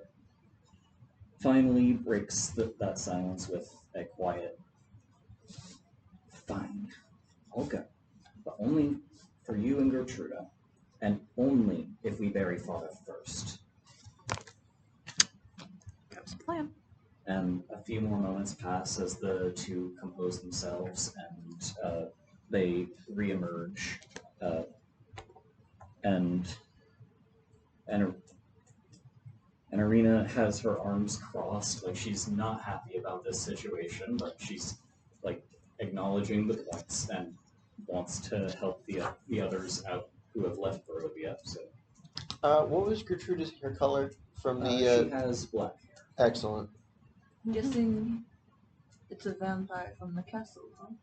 finally breaks that silence with a quiet, fine, I'll go. But only for you and Gertruda, and only if we bury father first. That was the plan. And a few more moments pass as the two compose themselves, and they reemerge. And Irina has her arms crossed, like she's not happy about this situation, but she's like acknowledging the points and wants to help the others out who have left Borovia. So, what was Gertrude's hair color from the? she has black hair. Excellent. I'm guessing it's a vampire from the castle, huh?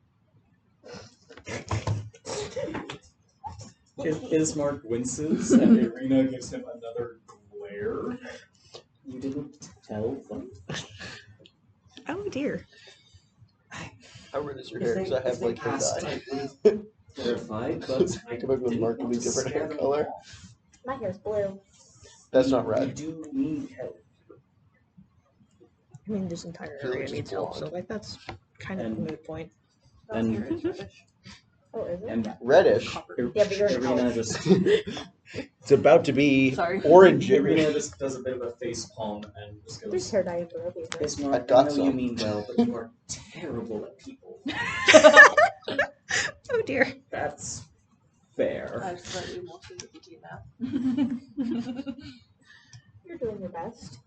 Ismark winces, and Irina gives him another glare. You didn't tell them? Oh dear. How red is your hair? Because I have like hair Past dye. terrified, but I Come up with didn't markedly want to different scare hair them color. off. My hair's blue. That's not We red. do need help. I mean, this entire I feel like area it's needs help, so blonde. like that's kind of a And- moot point. And Oh, is it? and Reddish. Yeah, but you're an Irina elf. just It's about to be Sorry. orangey. Irina just does a bit of a face palm and just There's goes, hair dye in Borovia, right? "Yes, I Mark, I got know you some." mean well, but you are terrible at people." Oh dear. That's I fair. have slightly more sympathy now. You're doing your best.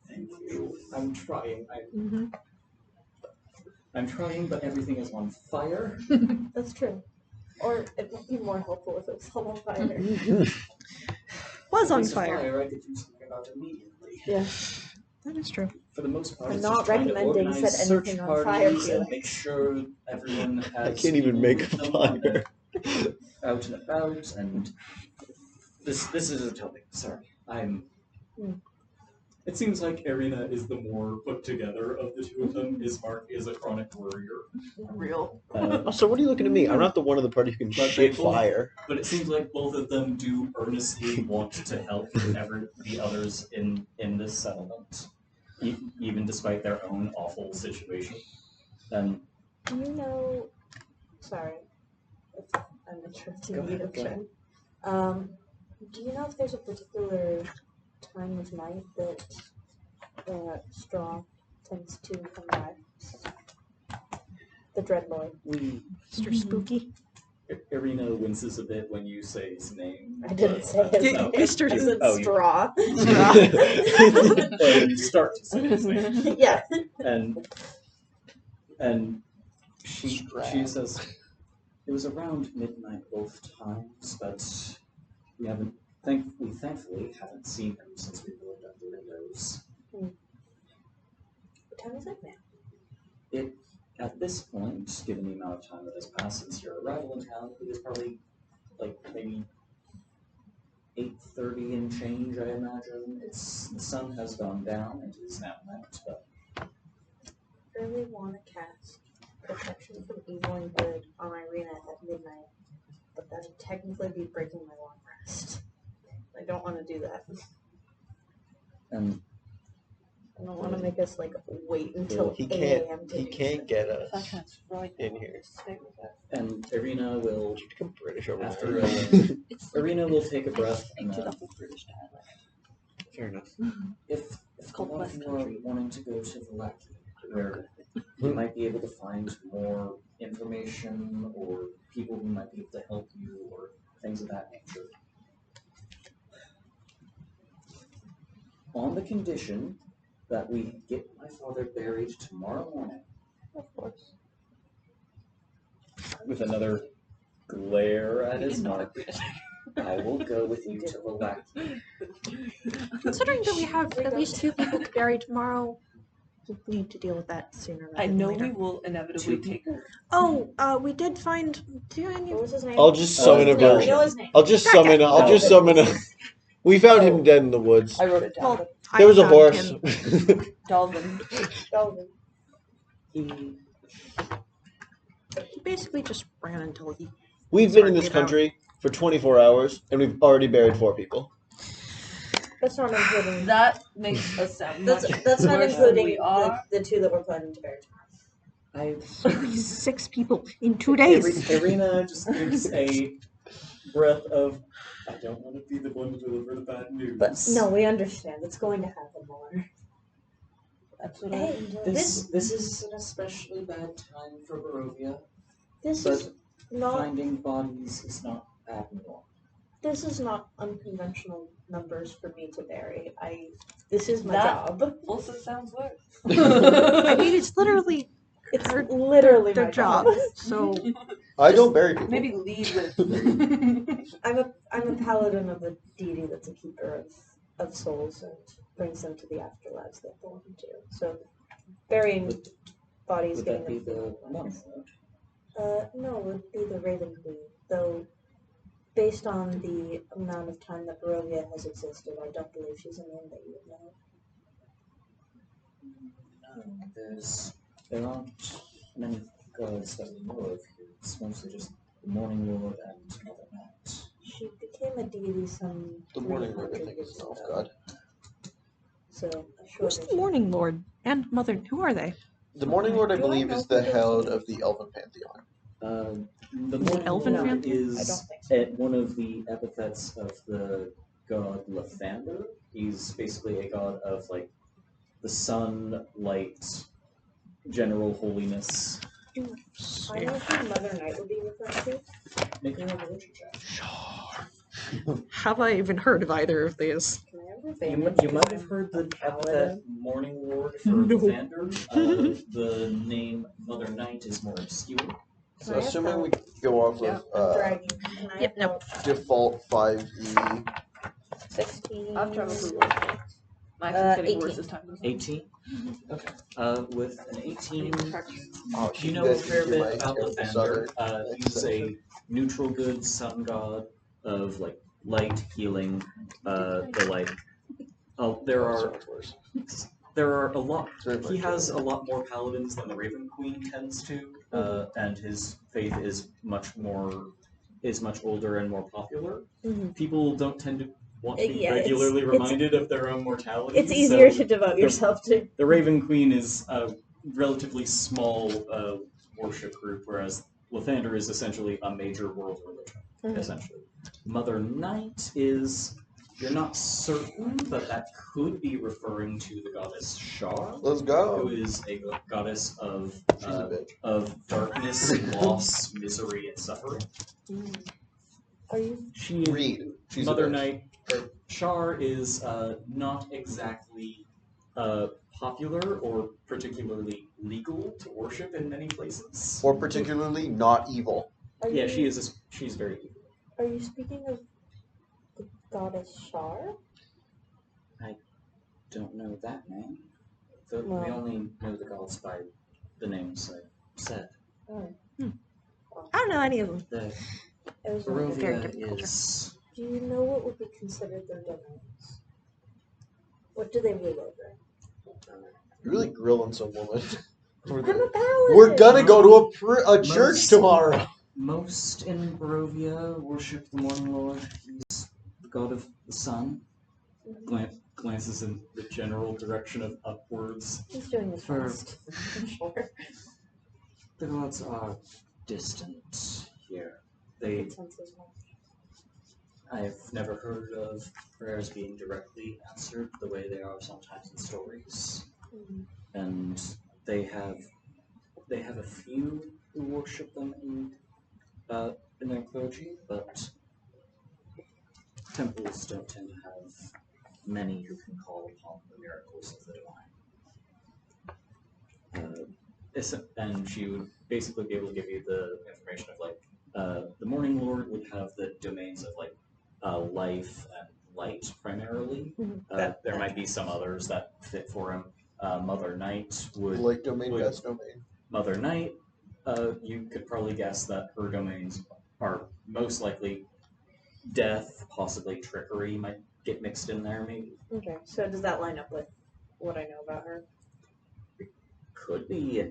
Thank you. I'm trying. Mm-hmm. I'm trying, but everything is on fire. That's true. Or it would be more helpful if it was all on fire. Was At on least a fire. I could do something about immediately. Yeah. That is true. For the most part, I'm it's not just trying to recommending organize set search anything on fire, parties and Felix. make sure everyone has. I can't even people make with a them fire. when they're out and about, and this is a topic. Sorry, I'm. It seems like Irina is the more put together of the two of them. Ismark is a chronic worrier. Real. So what are you looking at me? I'm not the one of the party who can But shit they both- fire. But it seems like both of them do earnestly want to help the others in this settlement, even despite their own awful situation. And Do you know? Sorry, if I'm interrupting Go you. ahead, go ahead. Do you know if there's a particular time of night that Straw tends to come by? The Dreadlord. Mr. Spooky. Irina winces a bit when you say his name. I didn't but say his that's name. okay. I said Oh, you- Straw. Well, you start to say his name, Yeah. and she Strahd. says it was around midnight both times, but we thankfully haven't seen him since we looked up the windows. What time is it now? At this point, given the amount of time that has passed since your arrival in town, it is probably like maybe 8:30 and change, I imagine. The sun has gone down, it is now night, but I really want to cast Protection from Evil and Good on Irina at midnight, but that would technically be breaking my long rest. I don't want to do that. and I don't want to make us like wait until He 8 a.m. to he do can't shit. get If I us can't right in here. stay with that. and Irina will Did you become British over after there? It's Irina will take a breath and speak to the then whole British dialect. Fair enough. if a called lot of West you are Country. wanting to go to the Lackey, where you might be able to find more information or people who might be able to help you or things of that nature. On the condition that we get my father buried tomorrow morning. Of course. With another glare at He his is not a mark, British. I will go with you to the Lackey. Considering that we have at least 2 people to bury tomorrow, we'll need to deal with that sooner rather I than know later. we will inevitably Two take her. Oh, we did find. Do any? What was his name? I'll just summon a We know version. his name. I'll just summon. I'll just summon a. We found him dead in the woods. I wrote it down. Well, There was a found horse. him. Dalvin. Belvin. He He basically just ran until he. We've been in Sorry this about- country for 24 hours, and we've already buried 4 people. That's not including. That makes us sound That's much not worse than including we are. the 2 that we're planning to bury tomorrow. I 6 people in 2 days. Irina just gives a breath of, I don't want to be the one to deliver the bad news. But no, we understand. It's going to happen more. That's what I Hey, enjoy. This is an especially bad time for Borovia, This but is not. finding bodies is not abnormal. This is not unconventional numbers for me to bury. This is my That- job. Also sounds worse. I mean, it's literally It's Her- literally their my job. job. So I don't bury people. Maybe lead with. I'm a paladin of a deity that's a keeper of souls and brings them to the afterlives they belong to. So burying bodies, Would getting that be them the monk? no, it would be the Raven Queen. Though, based on the amount of time that Borovia has existed, I don't believe she's a name that you would know. No, there aren't many gods that we know of here. It's mostly just the Morning Lord and Mother Night. She became a deity some The Morning Lord, I 300 think, years is an elf ago. god. So Who's the Morning Lord and Mother? Who are they? The Morning Lord, I Do I believe, know is who the those head are? of the Elven Pantheon. The Morning elven Lord pantheon? I is don't think so. one of the epithets of the god Lathander. He's basically a god of like the sun, light, general holiness. I know who Mother Night would be referring to. Make a religion check. Have I even heard of either of these? Can I have You, advantage? you might have heard the epithet Morning Lord for Lathander. The name Mother Night is more obscure. So Can I have assuming we help? go off Yeah, I'm of dragging. Can I Yep, have help? default 5e, 16. I've tried approval. My Uh, accent's getting 18. worse this time. 18? Okay. With an 18, oh, you know a fair bit about Lathander. Lathander. He's a neutral good sun god of like light, healing, the like. There are a lot. He has a lot more paladins than the Raven Queen tends to, and his faith is much older and more popular. People don't tend to want to be regularly reminded of their own mortality. It's easier so to devote yourself to. the Raven Queen is a relatively small worship group, whereas Lathander is essentially a major world religion. Essentially, Mother Night is. You're not certain, but that could be referring to the goddess Shar, Let's go. who is a goddess of She's a bitch. of darkness, loss, misery, and suffering. Are you? She Reed. She's Mother a bitch. Night. Shar is not exactly popular or particularly legal to worship in many places. Or particularly not evil. Yeah, she's very evil. Are you speaking of the goddess Shar? Don't know that name. We Well. only know the gods by the names I said. Oh. I don't know any of them. The It was very Borovia different culture. is Do you know what would be considered their domains? What do they rule over? You're really grilling some woman. I'm a paladin! We're gonna go to a church Most- tomorrow. most in Borovia worship the Morning Lord. He's the god of the sun. Glances in the general direction of upwards. He's doing this For- first. I'm sure. The gods are distant here. It sounds as much. I've never heard of prayers being directly answered the way they are sometimes in stories. And they have a few who worship them in their clergy, but temples don't tend to have many who can call upon the miracles of the divine. And she would basically be able to give you the information of like the Morning Lord would have the domains of like life and light primarily. There might be some others that fit for him. Mother Night would Like domain, would- best domain. Mother Night, you could probably guess that her domains are most likely death, possibly trickery might get mixed in there, maybe. Okay, so does that line up with what I know about her? Could be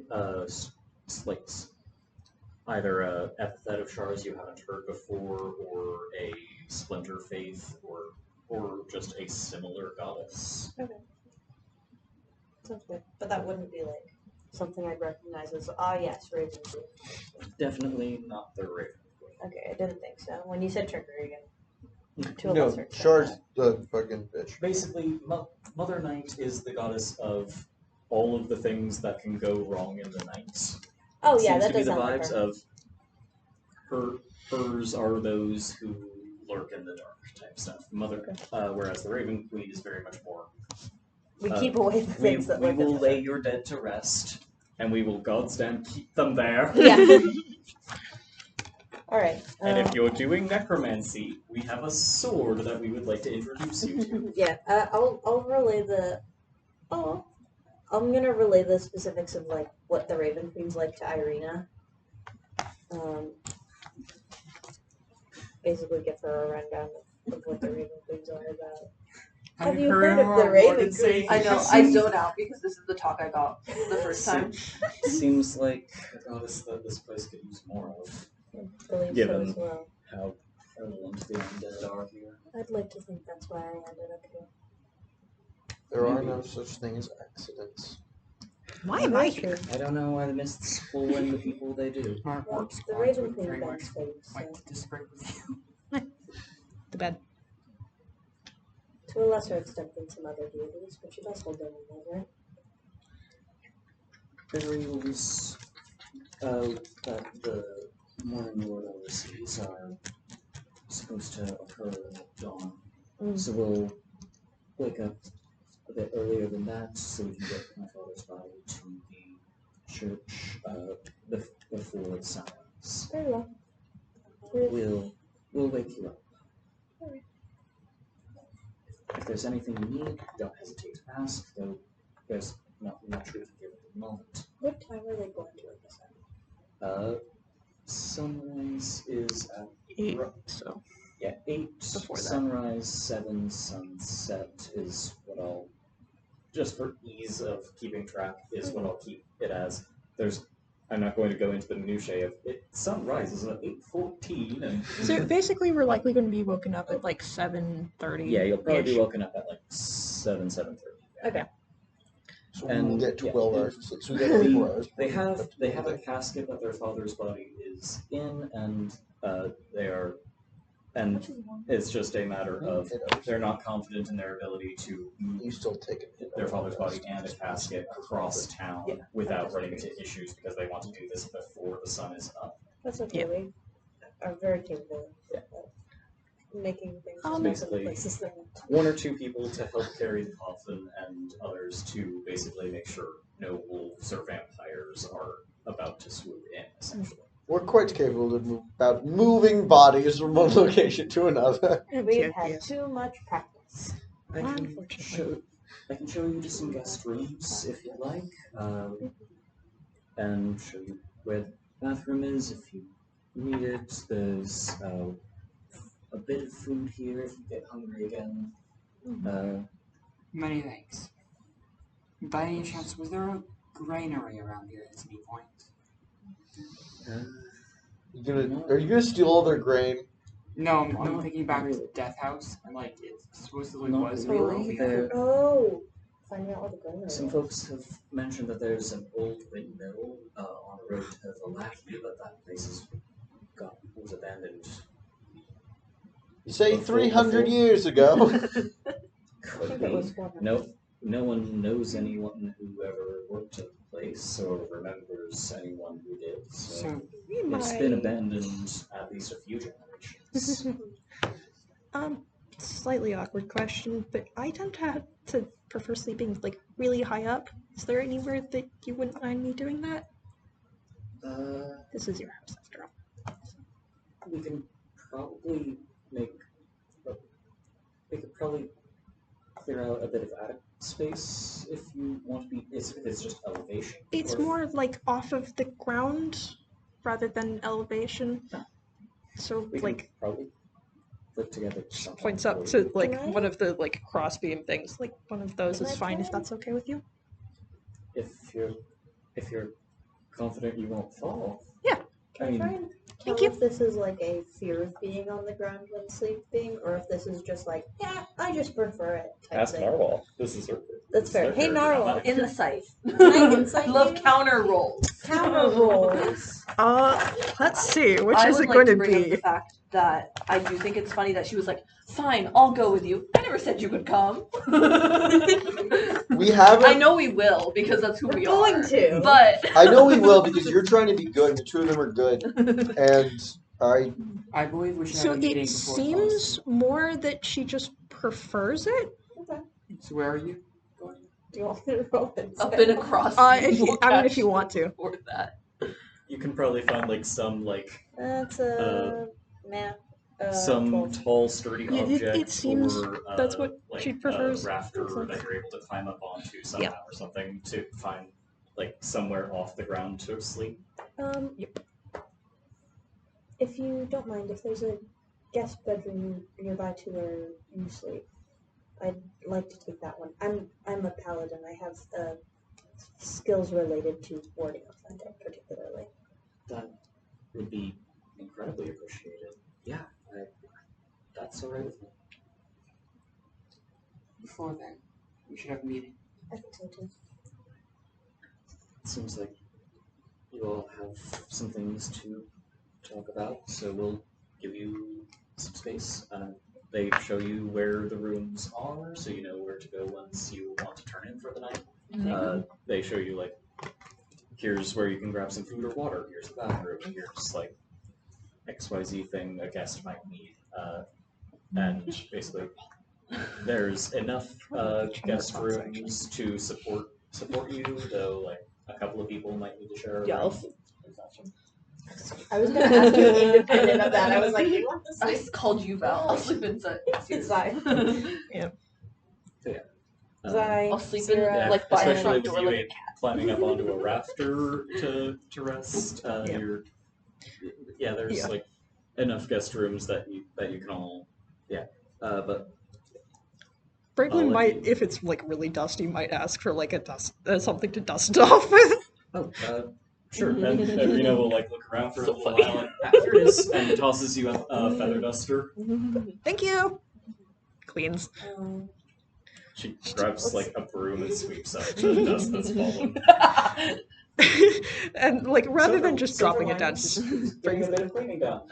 either a epithet of Shar's you haven't heard before, or a splinter faith, or just a similar goddess. Okay. Sounds good. But that wouldn't be like something I'd recognize as, yes, Raven Queen. Definitely not the Raven Queen. Okay, I didn't think so. When you said trickery again, to a No, lesser extent. Shard's the fucking bitch. Basically, Mother Night is the goddess of all of the things that can go wrong in the night. Oh yeah, Seems that to be does the sound like vibes her. of hers are those who lurk in the dark type stuff. Whereas the Raven Queen is very much more. We keep away the We things that lurk in will the lay dark. your dead to rest, and we will goddamn keep them there. Yeah. All right. And if you're doing necromancy, we have a sword that we would like to introduce you to. Yeah, I'll relay the. Oh, I'm gonna relay the specifics of like what the Raven Queen's like to Irina. Basically, give her a rundown of what the Raven Queens are about. Have you heard of the Raven Queen? I know, I zone out because this is the talk I got the first time. Seems like a goddess that this place could use more of, I believe given so as well. how prevalent the undead are here. I'd like to think that's why I ended up here. There are no such thing as accidents. Why am I here? I don't know why the mists pull in the people they do. Our Well, orc the squads Raven would Queen very much bends fate, so like to disagree with you. The bed. to a lesser extent than some other deities, but she does hold them in love, right? Burials that the Morning Lord oversees are supposed to occur at dawn. So we'll wake up a bit earlier than that so we can get my father's body to the church before sunrise. Very well. We'll wake you up. If there's anything you need, don't hesitate to ask, though there's not much we can give at the moment. What time are they going to represent? Sunrise is at 8, so 8. Before that. Sunrise, 7, sunset is what I'll, just for ease of keeping track, is what I'll keep it as. I'm not going to go into the minutiae of it. Sunrise is at 8:14, and So basically, we're likely going to be woken up at like 7:30. yeah, you'll probably be woken up at like 7:30. Okay. So And, we'll get yeah, 12 hours. So we get 24 hours. They have a casket that their father's body is in, and it's just a matter of they're not confident in their ability to move You still take it. their father's body and a casket across town without running into issues because they want to do this before the sun is up. That's okay. We are very capable of making things Basically, places than one or two people to help carry the coffin, and others to basically make sure no wolves or vampires are about to swoop in, essentially. We're quite capable of about moving bodies from one location to another. We've had too much practice. I can show you to some guest rooms if you'd like, and show you where the bathroom is if you need it. There's a bit of food here if you get hungry again. Many thanks. By any chance, was there a granary around here at any point? Are you gonna steal all their grain? No, I'm Not thinking back to really. Death House, and like it supposedly Not was really. Borovia. Oh, finding out what the gun is. Some folks have mentioned that there's an old windmill on the road to Valaki, but that place was abandoned. You say Before- 300 before- years ago. Could think be. it was 100. No one knows anyone who ever worked at the place or remembers anyone who did. So it's been abandoned at least a few generations. Slightly awkward question, but I tend to prefer sleeping like really high up. Is there anywhere that you wouldn't mind me doing that? This is your house after all. We can probably we could probably clear out a bit of attic space if you want to be. If it's just elevation. It's more like off of the ground rather than elevation. So We can like probably put together something. points up for to you. like Can I- one of the like crossbeam things. Like one of those Can is I fine if try? that's okay with you. If you're confident you won't fall. Can I try and tell Thank you. if this is like a fear of being on the ground when sleeping, or if this is just like, yeah, I just prefer it type Ask thing. Narwhal. This is her. That's fair. Hey, Narwhal. Insight. I insight I love you? counter rolls. Counter rolls. Let's see. Which I is would it like going to to bring up be? the fact that I do think it's funny that she was like, "Fine, I'll go with you." I never said you could come. We haven't. I know we will because that's who We're we going are. to. But I know we will because you're trying to be good, and the two of them are good. And I believe we should So have a meeting it before we fall seems asleep. more that she just prefers it. Okay. So where are you going? Do you want me to roll it? up in a cross. If you want to. Or that. You can probably find like some That's a map. some 12. tall, sturdy Yeah, it object seems or that's what like she prefers. a rafter Makes sense. that you're able to climb up onto somehow or something to find like somewhere off the ground to sleep. If you don't mind, if there's a guest bedroom nearby to where you sleep, I'd like to take that one. I'm a paladin. I have skills related to warding off undead, particularly. That would be incredibly appreciated. Yeah, that's alright with me. Before then, we should have a meeting. I think so too. It seems like you all have some things to talk about, so we'll give you some space. They show you where the rooms are, so you know where to go once you want to turn in for the night. They show you, like, here's where you can grab some food or water, here's the bathroom, here's, like, XYZ thing a guest might need. And basically, there's enough guest rooms to support you, though, like, a couple of people might need to share a Yeah, room. I was going to ask you independent of that. I was like, you want to I sleep? called you Val. I'll sleep inside. Zai. Zai. I'll sleep in Zira, Yeah, like by the especially front with door you like a ain't cat. climbing up onto a rafter to rest. You're there's like enough guest rooms that you can all but Franklin might, if it's like really dusty, might ask for like a dust something to dust off with. Sure. And Rena will like look around for a little while and here it is, and tosses you a feather duster. Thank you. Cleans. She grabs like a broom and sweeps up the dust that's fallen. And like rather than just dropping it down, she just brings a bit of cleaning down.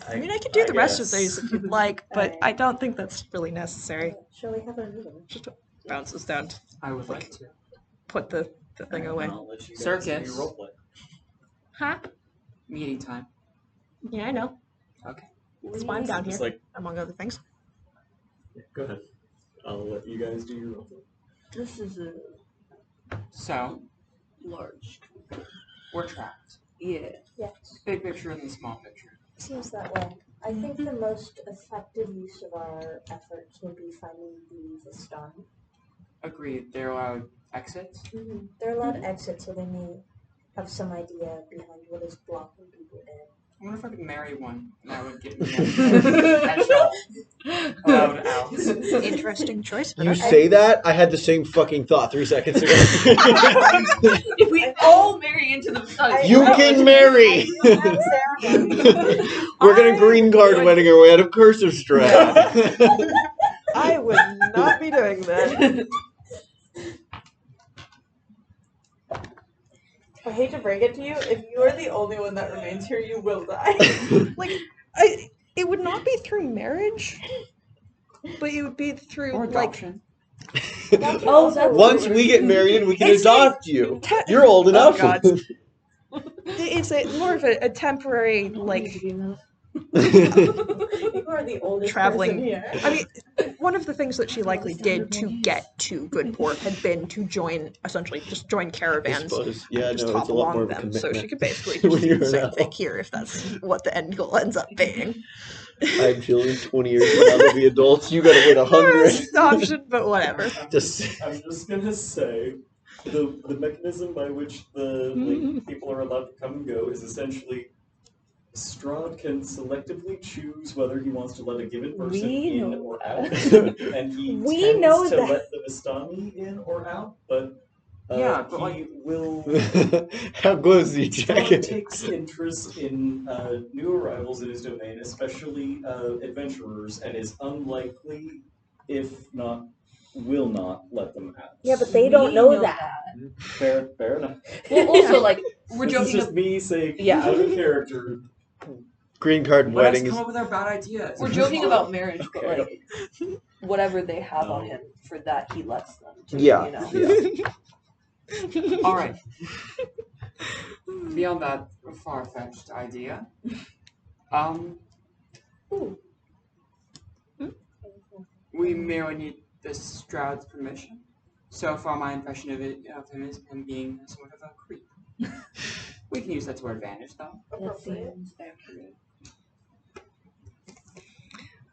I mean, I could do the rest of these if you'd like, but Alright. I don't think that's really necessary. Shall we have a meeting? Just bounces down to I would like to. put the thing away. I'll let you guys Circus. do your roleplay. Huh? Meeting time. Yeah, I know. Okay. That's why I'm down here, It's like, among other things. go ahead. I'll let you guys do your roleplay. This is a So, large. we're trapped. Yeah. Yes. Big picture and the small picture. Seems that way. I think the most effective use of our efforts would be finding the Vistani. Agreed. They're allowed exits. They're allowed exit, so they may have some idea behind what is blocking people in. I wonder if I could marry one. And that would get me actual allowed out. Interesting choice. You say that? I had the same fucking thought 3 seconds ago. If we all marry into the Vistani, You can marry! We're gonna green card wedding our way out of Curse of Strahd. I would not be doing that. I hate to break it to you, if you are the only one that remains here, you will die. Like, it would not be through marriage, but it would be through Or like. adoption. Oh, that's Once we get married, we can It's- adopt you. You're old enough. God. It's more of a temporary like. You are the oldest Traveling. person here. I mean, one of the things that she likely did to get to Goodport had been to essentially just join I caravans. suppose. Yeah, Just no, hop it's a lot more along of a them, so she commitment. could basically when just do you're the same an thing elf. here if that's what the end goal ends up being. I have children 20 years from now, they'll be adults. You gotta wait 100. Option, but whatever. I'm Just- just gonna say the mechanism by which the people are allowed to come and go is essentially Strahd can selectively choose whether he wants to let a given person We in know or out, and he We tends know to that. let the Vistani in or out, but Yeah, but, he like- will. How close do you check Strahd it? takes interest in new arrivals in his domain, especially adventurers, and is unlikely, if not, will not let them out. Yeah, but they don't know that. Fair enough. Well, also, like, we're This is joking. just me saying, Yeah. out of character. Green card Let us wedding is. come up with our bad ideas. We're joking about marriage, but Okay. like, whatever they have on him, for that he lets them. To, Yeah, You know? yeah. All right. Beyond that far-fetched idea, we merely need the Stroud's permission. So far, my impression of him is him being somewhat of a creep. We can use that to our advantage, though. That seems accurate.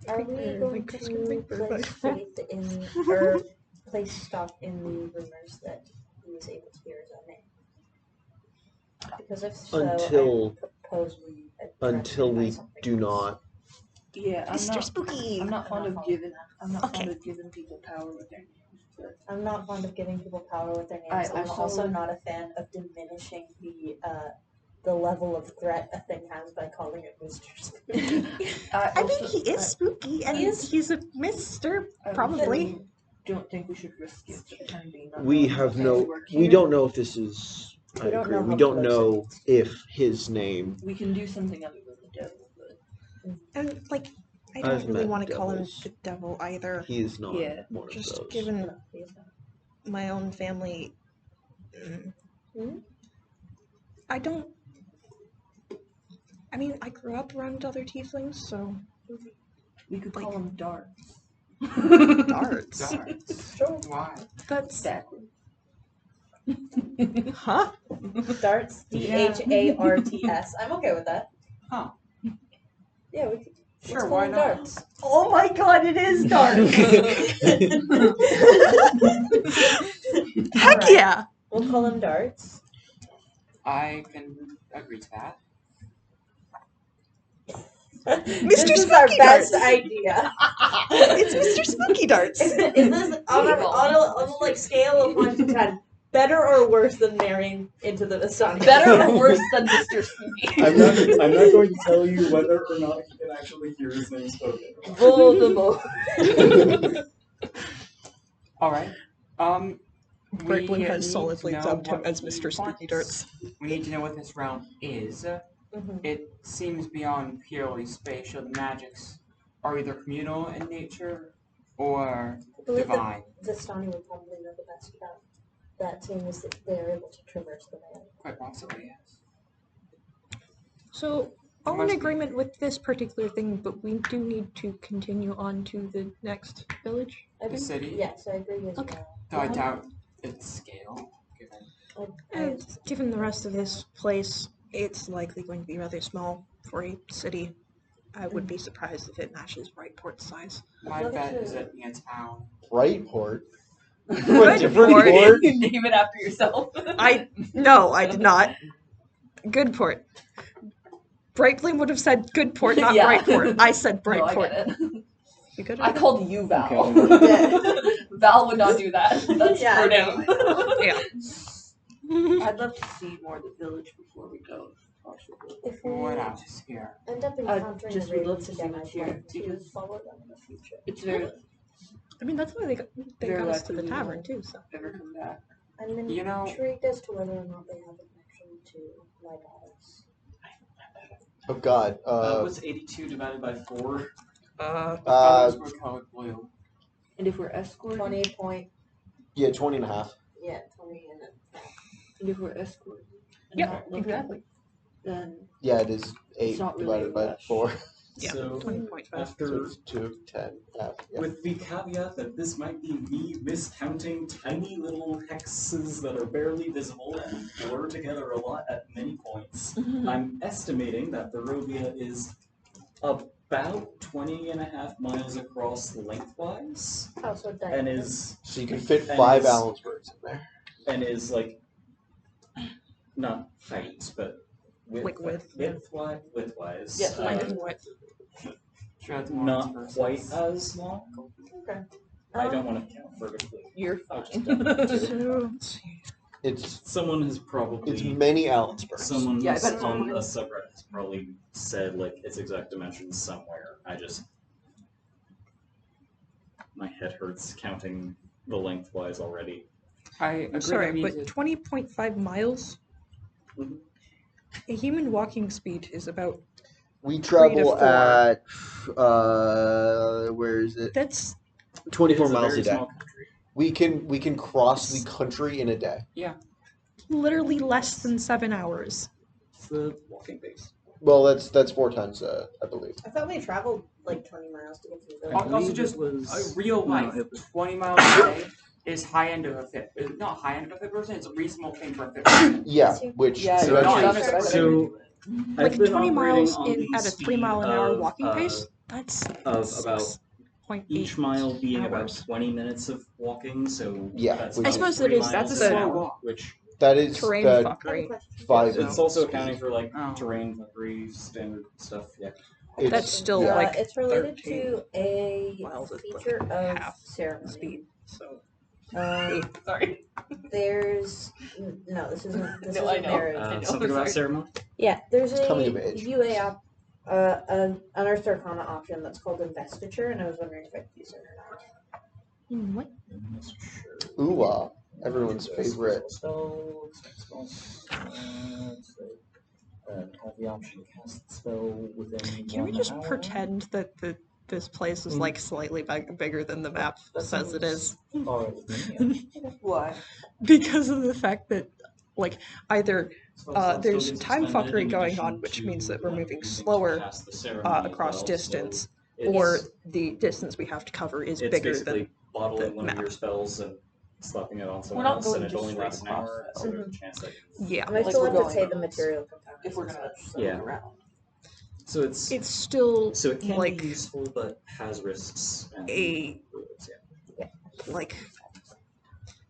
Are we I going think it's gonna be to very place bad. faith in, or place stock in the rumors that he was able to hear his own name? Because if so, Until- I propose we Until we try to do find something not Yeah, Mr. Spooky. I'm not fond of giving. I'm not Okay. fond of giving people power with their names. But I'm not fond of giving people power with their I names. I'm also- also not a fan of diminishing the level of threat a thing has by calling it Mr. Spooky. I mean, he is spooky, and he's a mister, probably. Don't think we should risk it for the time being. not We knowing have how no. things work We here. don't know if this is. I We don't agree. know We how don't close it know is. if his name. We can do something other than the devil, but And like, I I've don't really met want to call him devils. the devil either. He is not Yeah, one of Just those. given my own family, I don't. I mean, I grew up around other tieflings, so we could call him Dark. darts. Sure. Why? That's Backwards. huh? Darts, DHARTS. I'm okay with that. Huh. Yeah, we could. Sure, Let's call why him not? Darts. Oh my god, it is Darts! Heck Alright. yeah! We'll call him Darts. I can agree to that. This Mr. is our Spooky best Darts. idea. It's Mr. Spooky Darts. Is this on a like scale of 1 to 10 better or worse than marrying into the Vistani? Better or worse than Mr. Spooky? I'm not going to tell you whether or not he can actually hear his name spoken. Voldemort. All right. Brightblin has need solidly to know dubbed him what as he Mr. Spooky wants. Darts. We need to know what this realm is. Mhm. It seems beyond purely spatial. The magics are either communal in nature or I believe divine. the Vistani would probably know the best about that, seeing as that they are able to traverse the veil. Quite possibly, yes. So, all in Must be. agreement with this particular thing, but we do need to continue on to the next village, I The think. city. Yes, I agree as Okay. well. Though I doubt its scale, given. And given the rest of this place, it's likely going to be rather small for a city. I would be surprised if it matches Brightport's size. My love bet to- is it being a town. Brightport. Brightport. Different port. Name it after yourself. No, I did not. Good port. Brightblin would have said good port, not Yeah. Brightport. I said No, I Brightport. get it. You good? I called you Val. Okay. Val would not do that. That's Yeah, her I name. Yeah. I'd love to see more of the village before we go, if possible. If we What else here? end up encountering just the would love ravens to see again, what's I'd here, like to because- follow them in the future. It's very I mean, that's why they got Very us to the likely we tavern, won't. too, so. ever come back. I'm You know- intrigued as to whether or not they have a connection to my goddess. Oh God. What's 82 divided by 4? Colors were colored blue. And if we're escorting, 20 point, Yeah, 20 and a half. yeah, 20 and a and if we're escorting, and Yep, not looking, exactly. then Yeah, it is 8 It's not really divided a by rush. 4. Yeah, So 20.5. So after, it's 2, 10, half. Yeah. with the caveat that this might be me miscounting tiny little hexes that are barely visible and blur together a lot at many points, I'm estimating that Borovia is about 20 and a half miles across lengthwise, also and diameter. is So you can fit And 5 it's- Allensburgs in there. like not height, but Like width, yeah. widthwise. Yeah, Length and width. Sure, it's not versus- quite as long. Okay. I don't want to count vertically. you're I'll just fine. count it. So, let's see. It's Someone has probably many Allensburgs. someone Yeah, I who's bet it's on on a subreddit has probably said like its exact dimensions somewhere. My head hurts counting the lengthwise already. I agree I'm sorry, that we but need to- 20.5 miles? Mhm. A human walking speed is about. We 3 to travel 4. at where is it? That's 24 It is a miles very a day. small country. We can cross the country in a day. literally less than 7 hours. It's the walking pace. Well, that's 4 times, I believe. I thought we traveled like 20 miles to get to the I village. Also, believe just it was- a real no, life, it was- 20 miles a day is high end of a fit. Not high end of a fit person. It's a reasonable thing for a fit person. Yeah, which Yeah, So, no, eventually. that's what I said. so Like I've been 20 operating miles on in the at a 3 mile an speed hour of, walking pace? That's of about 6.8 each mile being about hours. 20 minutes of walking, so Yeah, that's which about I suppose 3 that is- miles that's a an slow hour, walk. which That is terrain the I have a fuckery. question. 5. it's also accounting for like Oh. terrain fuckery, standard stuff. Yeah. That's still like it's related 13 to a miles at like feature of half ceremony. speed. So Sorry. There's no, this isn't. This No, I isn't know. marriage. I know, Something about sorry. ceremony? Yeah, there's It's a coming of age. UA an Unearthed Arcana option that's called Investiture, and I was wondering if I could use it or not. what? Ooh, everyone's favorite. Spell, have the option to cast the spell within Can we 1 just hour. pretend that this place is like slightly bigger than the map That says it is? Alright with me, yeah. Why? Because of the fact that like either Spell there's still gets time expended fuckery in going addition on, which means that we're to, moving using to slower cast the ceremony as across well, distance, so it's- or the distance we have to cover is it's bigger basically than bottling the one map. of your spells and slapping it on someone not else, going and it just only lasts an straight hour, across, so there's a chance that yeah. And I Like still we're have to going pay the roads. material components. If we're and gonna such, send Yeah. it around. So it's It's still so it can like be useful, but has risks. And a like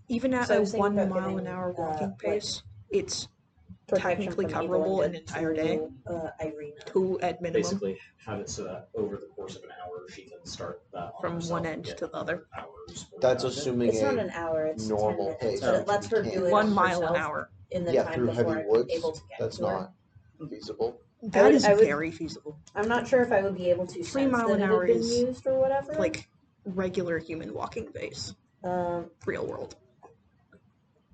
even at So I a was thinking 1 about mile giving, an hour walking like, pace, it's protection technically from evil coverable an undead entire to, day. Irina. 2 at minimum. basically have it so that over the course of an hour she can start that on From herself one and end get to the other. hours worth That's out of it. assuming It's not a an hour. It's normal 10 minutes, pace. but it lets her You do can't. it 1 mile an herself hour. in the Yeah, time through before heavy I'm woods. able to get That's to her. not feasible. That is I would- very feasible. I'm not sure if I would be able to 3 sense mile that an it hour had been is, used or whatever. Like regular human walking pace, real world.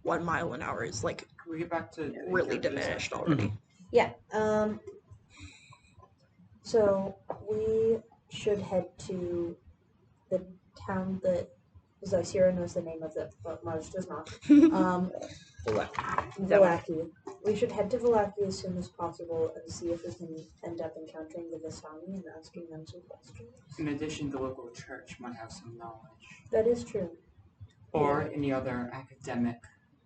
1 mile an hour is like Can we get back to really diminished already. Yeah. So we should head to the town that Zysira knows the name of it, but Marge does not. Vallaki. We should head to Vallaki as soon as possible and see if we can end up encountering the Vistani and asking them some questions. In addition, the local church might have some knowledge. That is true. Or any other academic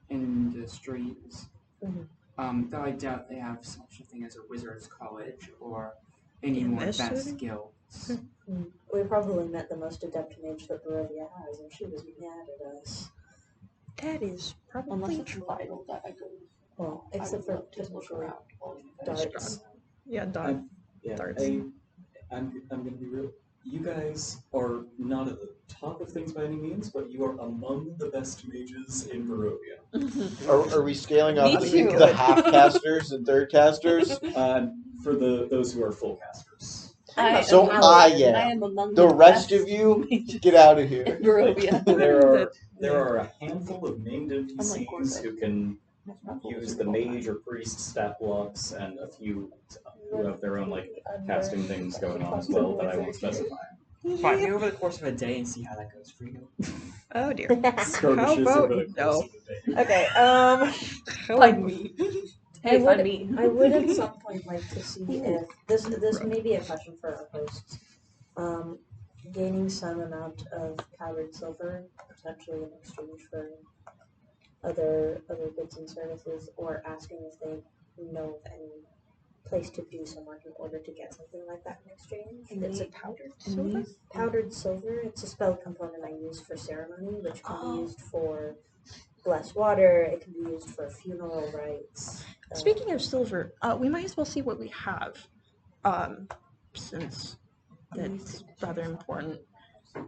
industries. Though I doubt they have such a thing as a wizard's college or any In more this advanced city? guilds. We probably met the most adept mage that Borovia has, and she was mad at us. That is Unless probably it's vital that I go. Well, I except would for love to look potentially around while you guys darts. yeah, done. Darts. I'm gonna be real. You guys are not at the top of things by any means, but you are among the best mages in Borovia. Are we scaling up Me the, too. the half casters and third casters? For those who are full casters. So I am. I am among The rest best of you, mages get out of here. in Borovia. There are a handful of named Unlike NPCs Corsair. who can use the mage or priest stat blocks, and a few who have their own like casting things going on as well that I won't specify. Fine, maybe over the course of a day and see how that goes for you. Oh dear. Skirmishes How over the about course no? of the day. Okay, Find me. I Hey, would, find me. I would at some point like to see if this may be a question for our hosts. Gaining some amount of powdered silver, potentially in exchange for other goods and services, or asking if they know of any place to do some work in order to get something like that in exchange. It's a powdered silver. Powdered silver. It's a spell component I use for ceremony, which can be used for blessed water. It can be used for funeral rites. Speaking of silver, we might as well see what we have, since that's rather important.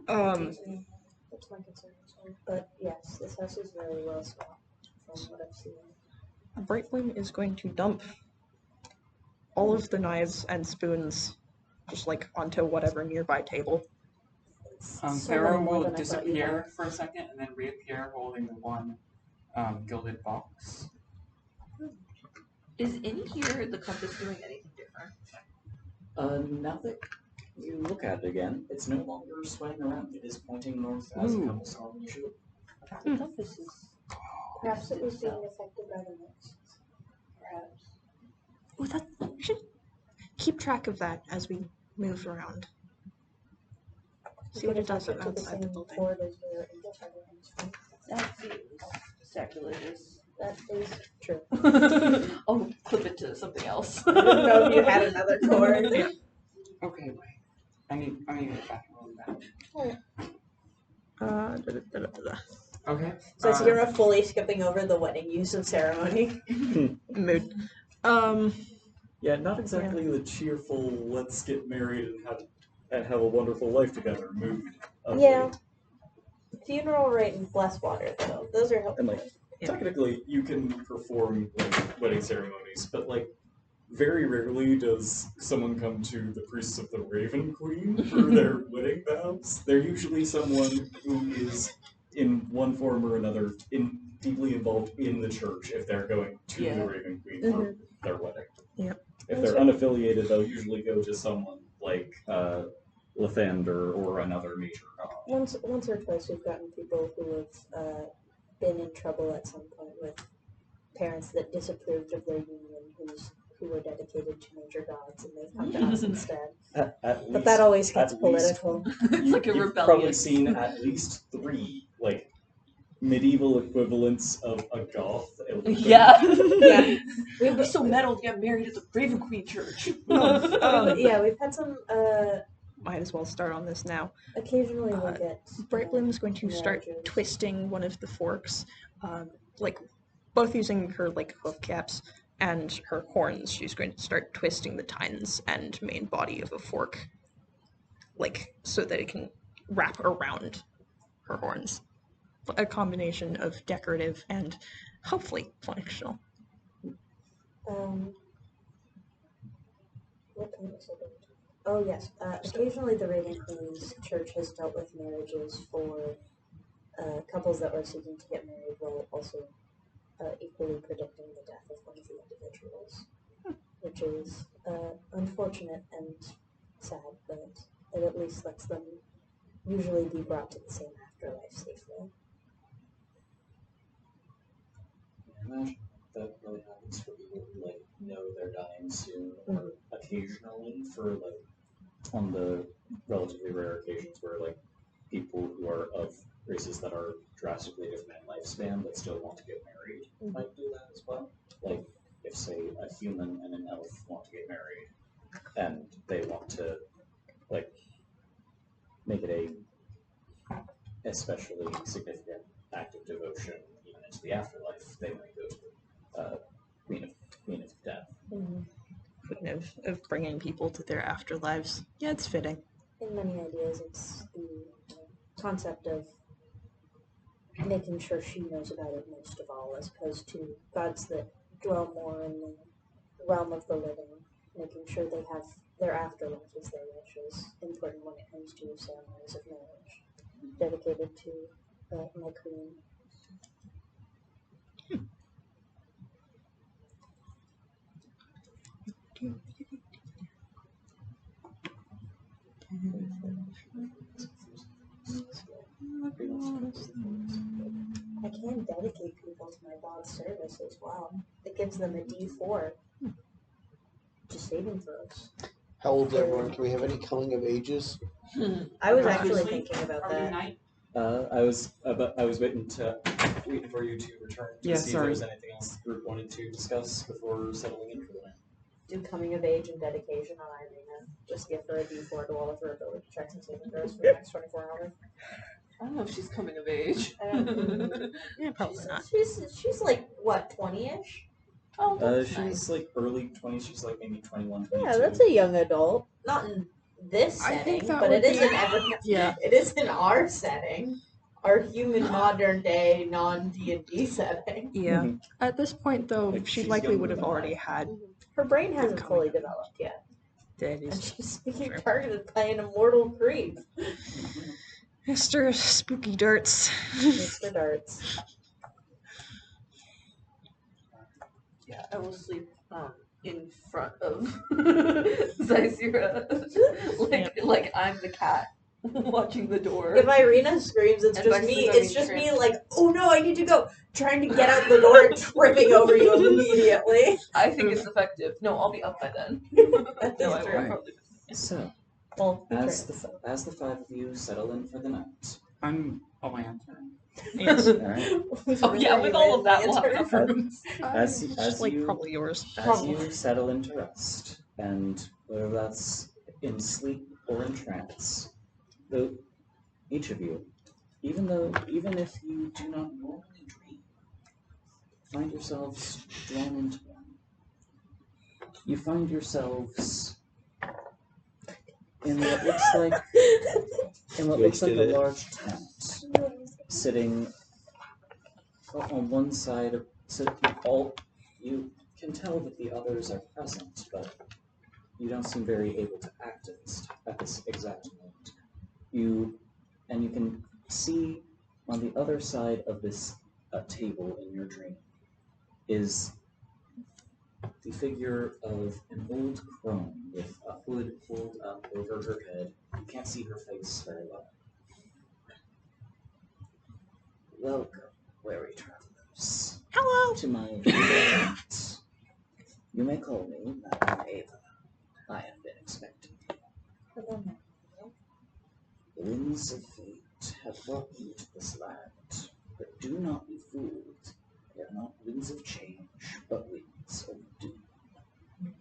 That's my concern as well. But yes, this house is very well stocked from what I've seen. Brightwing is going to dump all of the knives and spoons just like onto whatever nearby table. So Pharaoh little more will than I thought you'd disappear have. for a second and then reappear holding the one gilded box. Is in here the compass doing anything different? Now that you look at it again, it's no longer swaying around. It is pointing north as a compass normally should. The compass is Perhaps it was being affected by the mist. perhaps. Oh, that we should keep track of that as we move around. See what it does to the outside the same building. port as your English everything's fine. That seems sacrilegious. That is true. I'll clip it to something else. I didn't know if you had another cord. Okay, wait. I need to get back and roll back. Okay. So Zira fully skipping over the wedding use of ceremony. Mood. Yeah, not exactly the cheerful "let's get married and have a wonderful life together" mood. Of Yeah. late. Funeral rite and bless water, though. Those are helpful. And like, technically, you can perform like wedding ceremonies, but like, very rarely does someone come to the priests of the Raven Queen for their wedding vows. They're usually someone who is, in one form or another, deeply involved in the church if they're going to the Raven Queen for their wedding. Yep. If they're unaffiliated, they'll usually go to someone like Lathander or another major god. Once or twice we've gotten people who have been in trouble at some point with parents that disapproved of their union who were dedicated to major gods, and they've come to us instead. But that always gets political. Like a You've rebellion. probably seen at least 3 like medieval equivalents of a goth. Yeah. Yeah. We'd be so metal to get married at the Raven Queen Church. Yeah, we've had some. Might as well start on this now. Occasionally we'll get. Brightbloom's going to start marriages. twisting one of the forks, like both using her like hoof caps and her horns. She's going to start twisting the tines and main body of a fork, like so that it can wrap around her horns. A combination of decorative and hopefully functional. What kind of something? Oh yes. Occasionally the Raven Queen's church has dealt with marriages for couples that were seeking to get married while also equally predicting the death of one of the individuals, which is unfortunate and sad, but it at least lets them usually be brought to the same afterlife safely. I imagine that really happens for people who like know they're dying soon, or occasionally for like on the relatively rare occasions where like people who are of races that are drastically different in lifespan but still want to get married might do that as well. Like if say a human and an elf want to get married and they want to like make it a especially significant act of devotion even into the afterlife, they might go to Queen of Death. Of bringing people to their afterlives. Yeah, it's fitting. In many ideas, it's the concept of making sure she knows about it most of all, as opposed to gods that dwell more in the realm of the living, making sure they have their afterlife as their wish is important when it comes to ceremonies of marriage, dedicated to my queen. I can dedicate people to my god's service as well. It gives them a D4 to saving throws. How old is everyone? Can we have any coming of ages? I was actually thinking about that. I was waiting for you to return to see if there was anything else the group wanted to discuss before settling in for the night. Do coming of age and dedication on Irina. Just give her a D4 to all of her ability checks and saving throws for the next 24 hours. I don't know if she's coming of age. Yeah, probably not. She's like, what, 20-ish? Oh, that's She's nice. like early 20s. She's like maybe 21, 22. Yeah, that's a young adult. Not in this I think setting, that but would it is be- in every. Yeah. It is in our setting, our human modern day non D&D setting. Yeah. At this point, though, Like, she she's likely would younger have than already I. had. Her brain hasn't coming fully of- developed yet, That and is she's being true. targeted by an immortal creep. Mr. Spooky Darts. Mr. Darts. Yeah, I will sleep in front of Zysira. like I'm the cat watching the door. If Irina screams, it's And just Vex me. is It's going just me, trans- like, oh no, I need to go. Trying to get out the door and tripping over you immediately. I think it's effective. No, I'll be up by then. That's No, I true. won't probably. So, Well, as the 5 of you settle in for the night, I'm a lantern. Yes. all right. Oh yeah, with all of that, we'll have enough room. As like you- probably yours. As you settle into rest, and whether that's in sleep or in trance, though each of you, even if you do not normally dream, find yourselves drawn into one. you find yourselves in what looks like Wasted a it. large tent, sitting on one side. You can tell that the others are present, but you don't seem very able to act at this exact moment. You can see on the other side of this table in your dream is the figure of an old crone with a hood pulled up over her head. You can't see her face very well. Welcome, weary travelers. Hello. To my tent. You may call me Madame Ava. I have been expecting you. The winds of fate have brought you to this land, but do not be fooled. They are not winds of change, but winds of doom.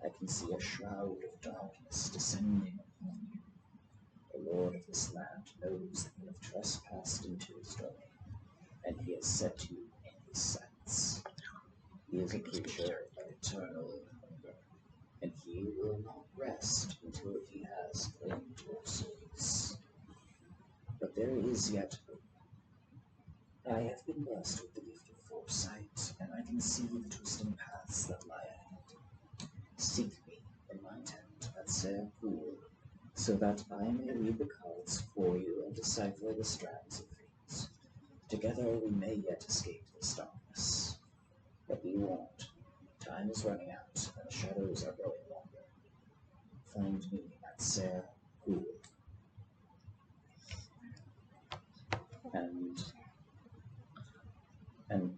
I can see a shroud of darkness descending upon you. The lord of this land knows that you have trespassed into his domain, and he has set you in his sights. He is a creature of eternal hunger, and he will not rest until he has claimed your souls. But there is yet hope. I have been blessed with the gift of foresight, and I can see the twisting paths that lie ahead. Seek me in my tent at Serre Pool, so that I may read the cards for you and decipher the strands of fate. Together we may yet escape this darkness. But be warned, time is running out, and the shadows are growing longer. Find me at Serre Pool. And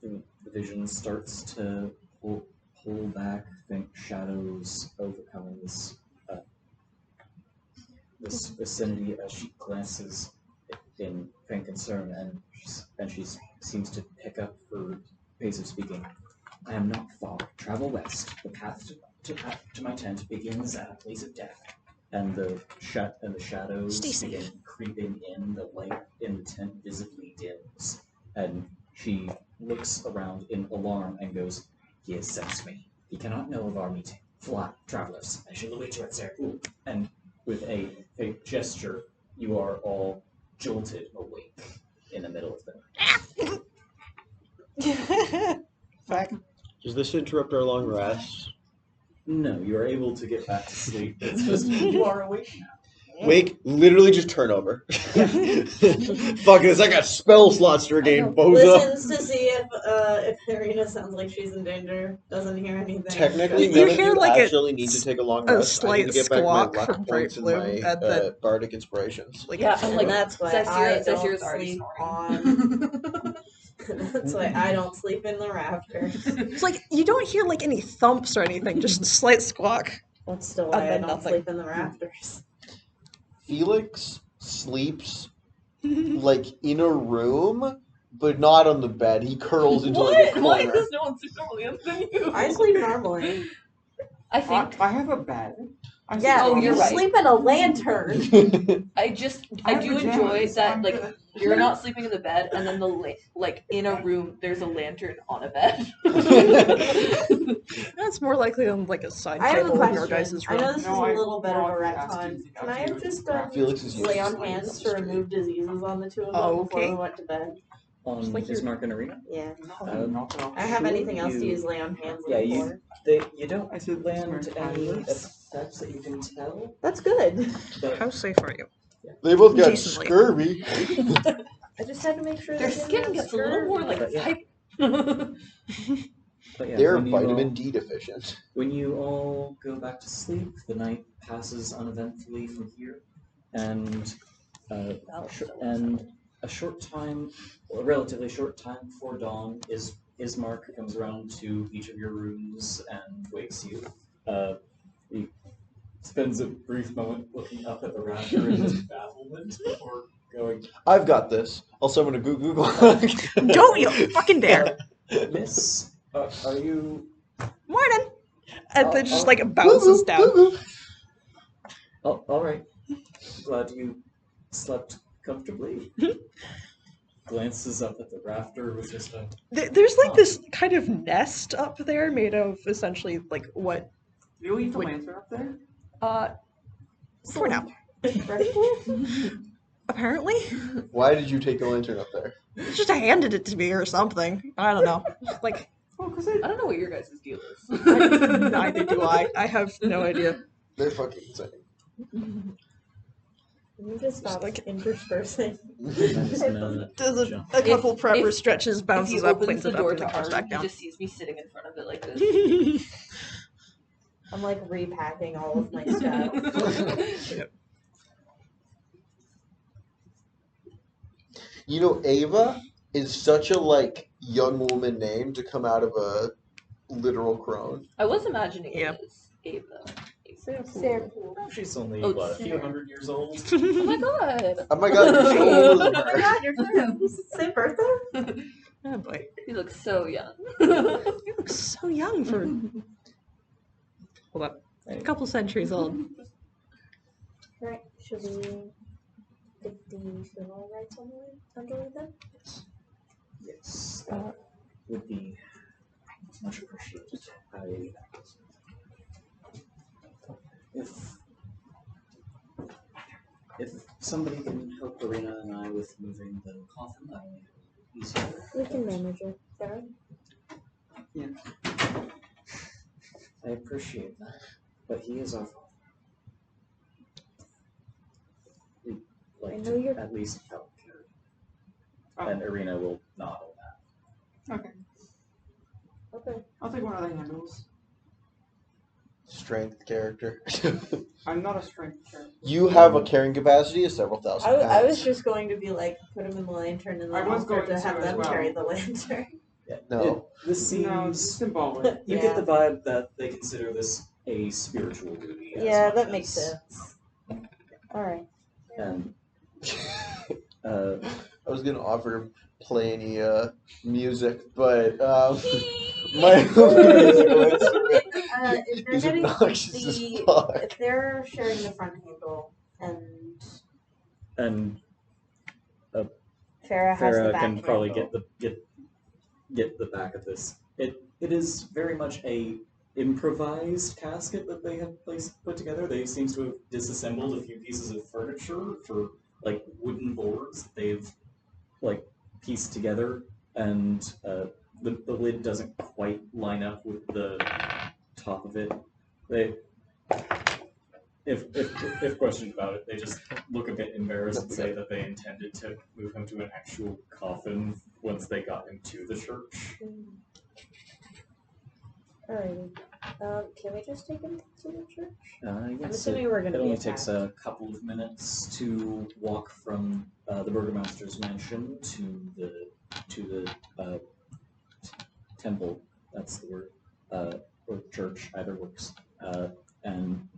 the vision starts to pull back, think shadows overcoming this vicinity as she glances in faint concern, and she seems to pick up her pace of speaking. I am not far. Travel west. The path to my tent begins at a place of death. And the shadows begin creeping in. The light in the tent visibly dims, and she looks around in alarm and goes, "He has sensed me. He cannot know of our meeting. Fly, travelers. I shall await you at Serre Pool." And with a gesture, you are all jolted awake in the middle of the night. Fuck. Does this interrupt our long rest? No, you are able to get back to sleep. It's just you are awake now. Wake, literally just turn over. Fuck this, I got spell slots to regain, bozo. Listens to see if Irina sounds like she's in danger. Doesn't hear anything. Technically, You none of hear you like actually need to take a long a rest. I need to slight get back my squawk luck from points and Bright my Blue at the- bardic inspirations. Like, Yeah, and like that's why Zashira- I don't Zashira's already sleep snoring. on. That's why I don't sleep in the rafters. it's like you don't hear like any thumps or anything, just a slight squawk. That's still And why I then don't nothing. sleep in the rafters. Felix sleeps like in a room, but not on the bed. He curls into like a Why corner. does no one sleep normally other than you? I sleep normally. I think I have a bed. Yeah, Oh, you you're right. sleep in a lantern. I have do enjoy pajamas, that I'm like good. you're not sleeping in the bed and then like in a room there's a lantern on a bed. That's more likely than like a side I have a table in your question. guys' I know room. this No, is a I- little bit no, of a I've asked retcon. you Can I have just done Felix is lay on useless hands on to the street. remove diseases on the two of them Oh, before okay. we went to bed? On like Bismarck and Arena? Yeah. Knock it off. I don't have Sure, anything else to you- use lay on hands Yeah, for. you don't I said land Bismarck any Tigers. effects that you can tell, That's good. but How safe are you? They both got Decently. scurvy. I just had to make sure Their they didn't skin have gets a little more like But yeah. type. But yeah, They're when you vitamin all- D deficient. When you all go back to sleep, the night passes uneventfully from here, and a short time, a relatively short time before dawn, Ismark comes around to each of your rooms and wakes you. He spends a brief moment looking up at the rafter in just bafflement before going, I've got this. I'll summon a Google. Don't you fucking dare! "Miss, are you?" Morning! And then just Oh, like bounces down. Oh, all right. Glad you slept comfortably. glances up at the rafter with just a. There's like this kind of nest up there made of essentially like what You leave the Wait. lantern up there? for now. Apparently. Why did you take the lantern up there? Just handed it to me or something. I don't know. Like Oh, because I don't know what your guys' deal is. neither do I. I have no idea. They're fucking insane. Can you just stop like- interspersing? Does a Jump. couple prepper if- stretches, If bounces he up, opens cleans the it up, door and to then comes our back room, down. he just sees me sitting in front of it like this. I'm like repacking all of my stuff. You know, Ava is such a like young woman name to come out of a literal crone. I was imagining Yeah. it as Ava. She's only, Oh, what, a few hundred years old? Oh my god! Oh my god, you're so older Oh than my her. god, you're twins. Same birthday? Oh boy. You look so young. You look so young for hold up. A couple centuries old. Right, should we get the funeral rites underway then? Yes, that would be much appreciated. If somebody can help Arena and I with moving the coffin, that would be easier. We can manage it. Sarah? I appreciate that, but he is our father. We'd I like know to you're- at least help carry. Oh. And Arena will nod on that. Okay. Okay. I'll take one of the handles. Strength character. I'm not a strength character. You have a carrying capacity of several thousand pounds. I was just going to be like, put him in the lantern and I then was offer going to to have as them well. carry the lantern. Yeah. No. This No, it's seems. symbolic. You Yeah. get the vibe that they consider this a spiritual duty. as Yeah, much that makes as- sense. Alright. And I was gonna offer him play any music, but my musical instrument If they're is getting obnoxious as fuck. if they're sharing the front handle and Farah has the Farah back can handle. probably get the back of this. It is very much a improvised casket that they have put together. They seem to have disassembled a few pieces of furniture for like wooden boards that they've like pieced together, and the lid doesn't quite line up with the top of it. They if questioned about it, they just look a bit embarrassed and say that they intended to move him to an actual coffin once they got him to the church. Alrighty. Can we just take him to the church? I'm Yes, assuming we're it gonna be only attacked. takes a couple of minutes to walk from the burgomaster's mansion to the temple. That's the word, or church. Either works. And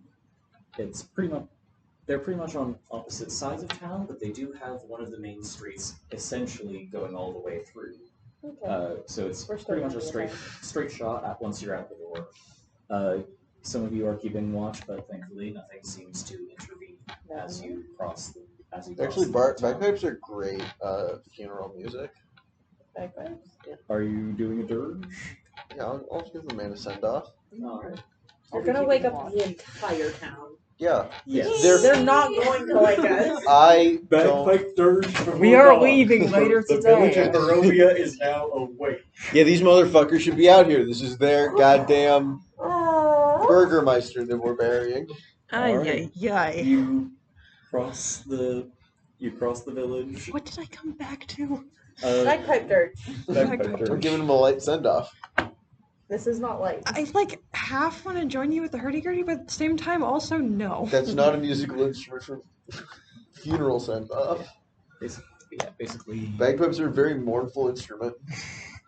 it's they're pretty much on opposite sides of town, but they do have one of the main streets essentially going all the way through. Okay. So it's We're still pretty much gonna a be straight shot once you're out the door. Some of you are keeping watch, but thankfully nothing seems to intervene as you cross the Actually, town. bagpipes are great funeral music. Bagpipes? Are you doing a dirge? Yeah, I'll give the man a send off. Alright. You're gonna wake up the entire town. Yeah, Yes. They're not going to like us. I don't. Bagpipe dirge before We are dawn. leaving later The today. village of Borovia is now awake. Yeah, these motherfuckers should be out here. This is their goddamn burgermeister that we're burying. Ay, Alright. ay, ay. You cross the village. What did I come back to? Bagpipe dirge. Bagpipe We're dirge. giving them a light send off. This is not light. I like half want to join you with the hurdy-gurdy, but at the same time also no. That's not a musical instrument for funeral send off. Basically. Bagpipes are a very mournful instrument.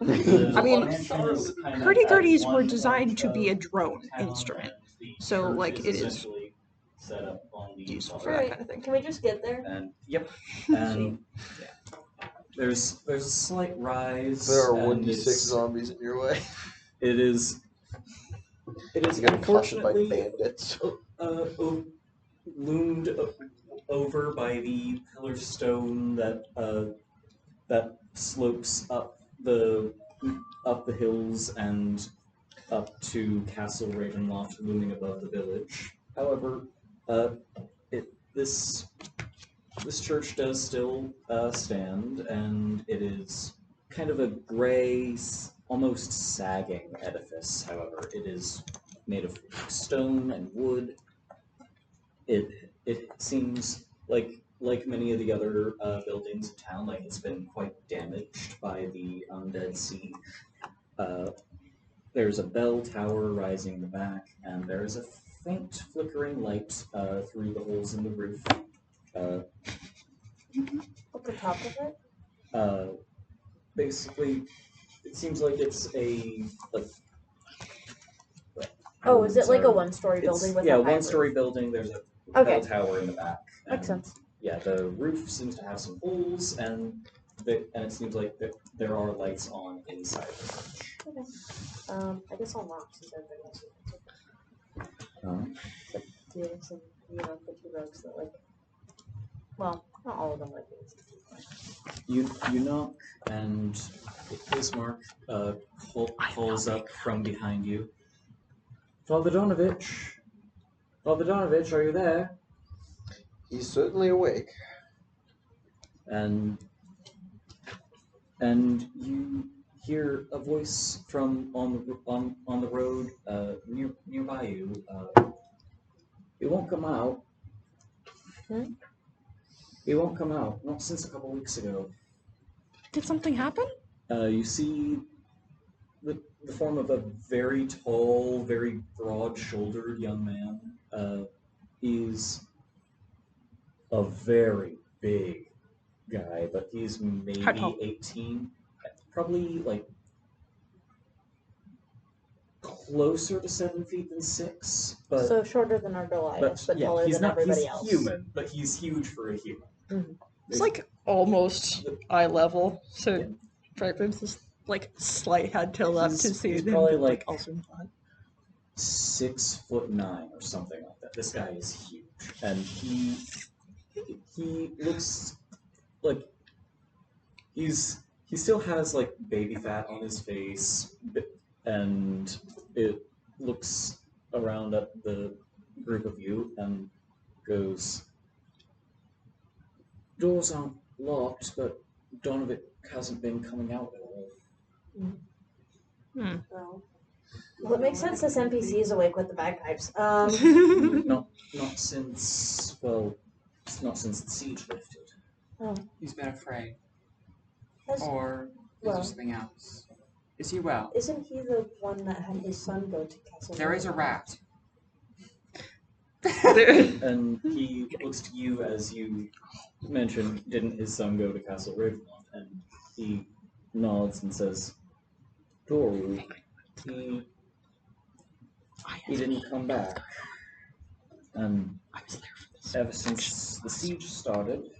I mean, hurdy-gurdies were one designed to be a of drone town, instrument, and the so, church like, it is essentially set up on the useful for other that Alright, kind of thing. can we just get there? And yep, and yeah, there's a slight rise. There are and 1d6 zombies in your way. It is You get accosted by unfortunately bandits. loomed over by the pillar stone that that slopes up the hills and up to Castle Ravenloft, looming above the village. However, this church does still stand, and it is kind of a gray, almost sagging edifice. However, it is made of stone and wood. It seems like many of the other buildings in town, like it's been quite damaged by the undead siege. There's a bell tower rising in the back, and there is a faint flickering light through the holes in the roof. At the top of it? Basically, it seems like it's a Oh, is it like a sorry. one-story building with a high one-story roof? building. There's a Okay. bell tower in the back. Makes and, sense. Yeah, the roof seems to have some holes, and it seems like there are lights on inside the church. Okay. I guess I'll knock since everybody else is dealing with some, the two rogues that well, not all of them like it. You knock, and Bismarck calls up from behind you. Father Donovich, are you there? He's certainly awake. And you hear a voice from on the road nearby you. He won't come out. He won't come out. Not since a couple weeks ago. Did something happen? You see the form of a very tall, very broad-shouldered young man. He's a very big guy, but he's maybe 18. Probably like closer to 7 feet than 6. But So shorter than our Goliath, but taller he's than not, everybody he's else. human, but he's huge for a human. Mm-hmm. It's like almost eye level, so there's this like slight head tilt up to see he's him, probably but, like also not. 6'9" or something like that. This guy is huge, and he looks like he still has like baby fat on his face, and it looks around at the group of you and goes, "Doors aren't locked, but Donovic hasn't been coming out at all." Well, it makes sense this NPC is awake with the bagpipes. Not since the siege lifted. Oh. He's been afraid. Has- Or is there something else? Is he well? Isn't he the one that had his son go to Castle? There is a rat. And he looks to you as you mentioned, didn't his son go to Castle Ravenloft? And he nods and says, Doru, he didn't come back. And ever since the siege started,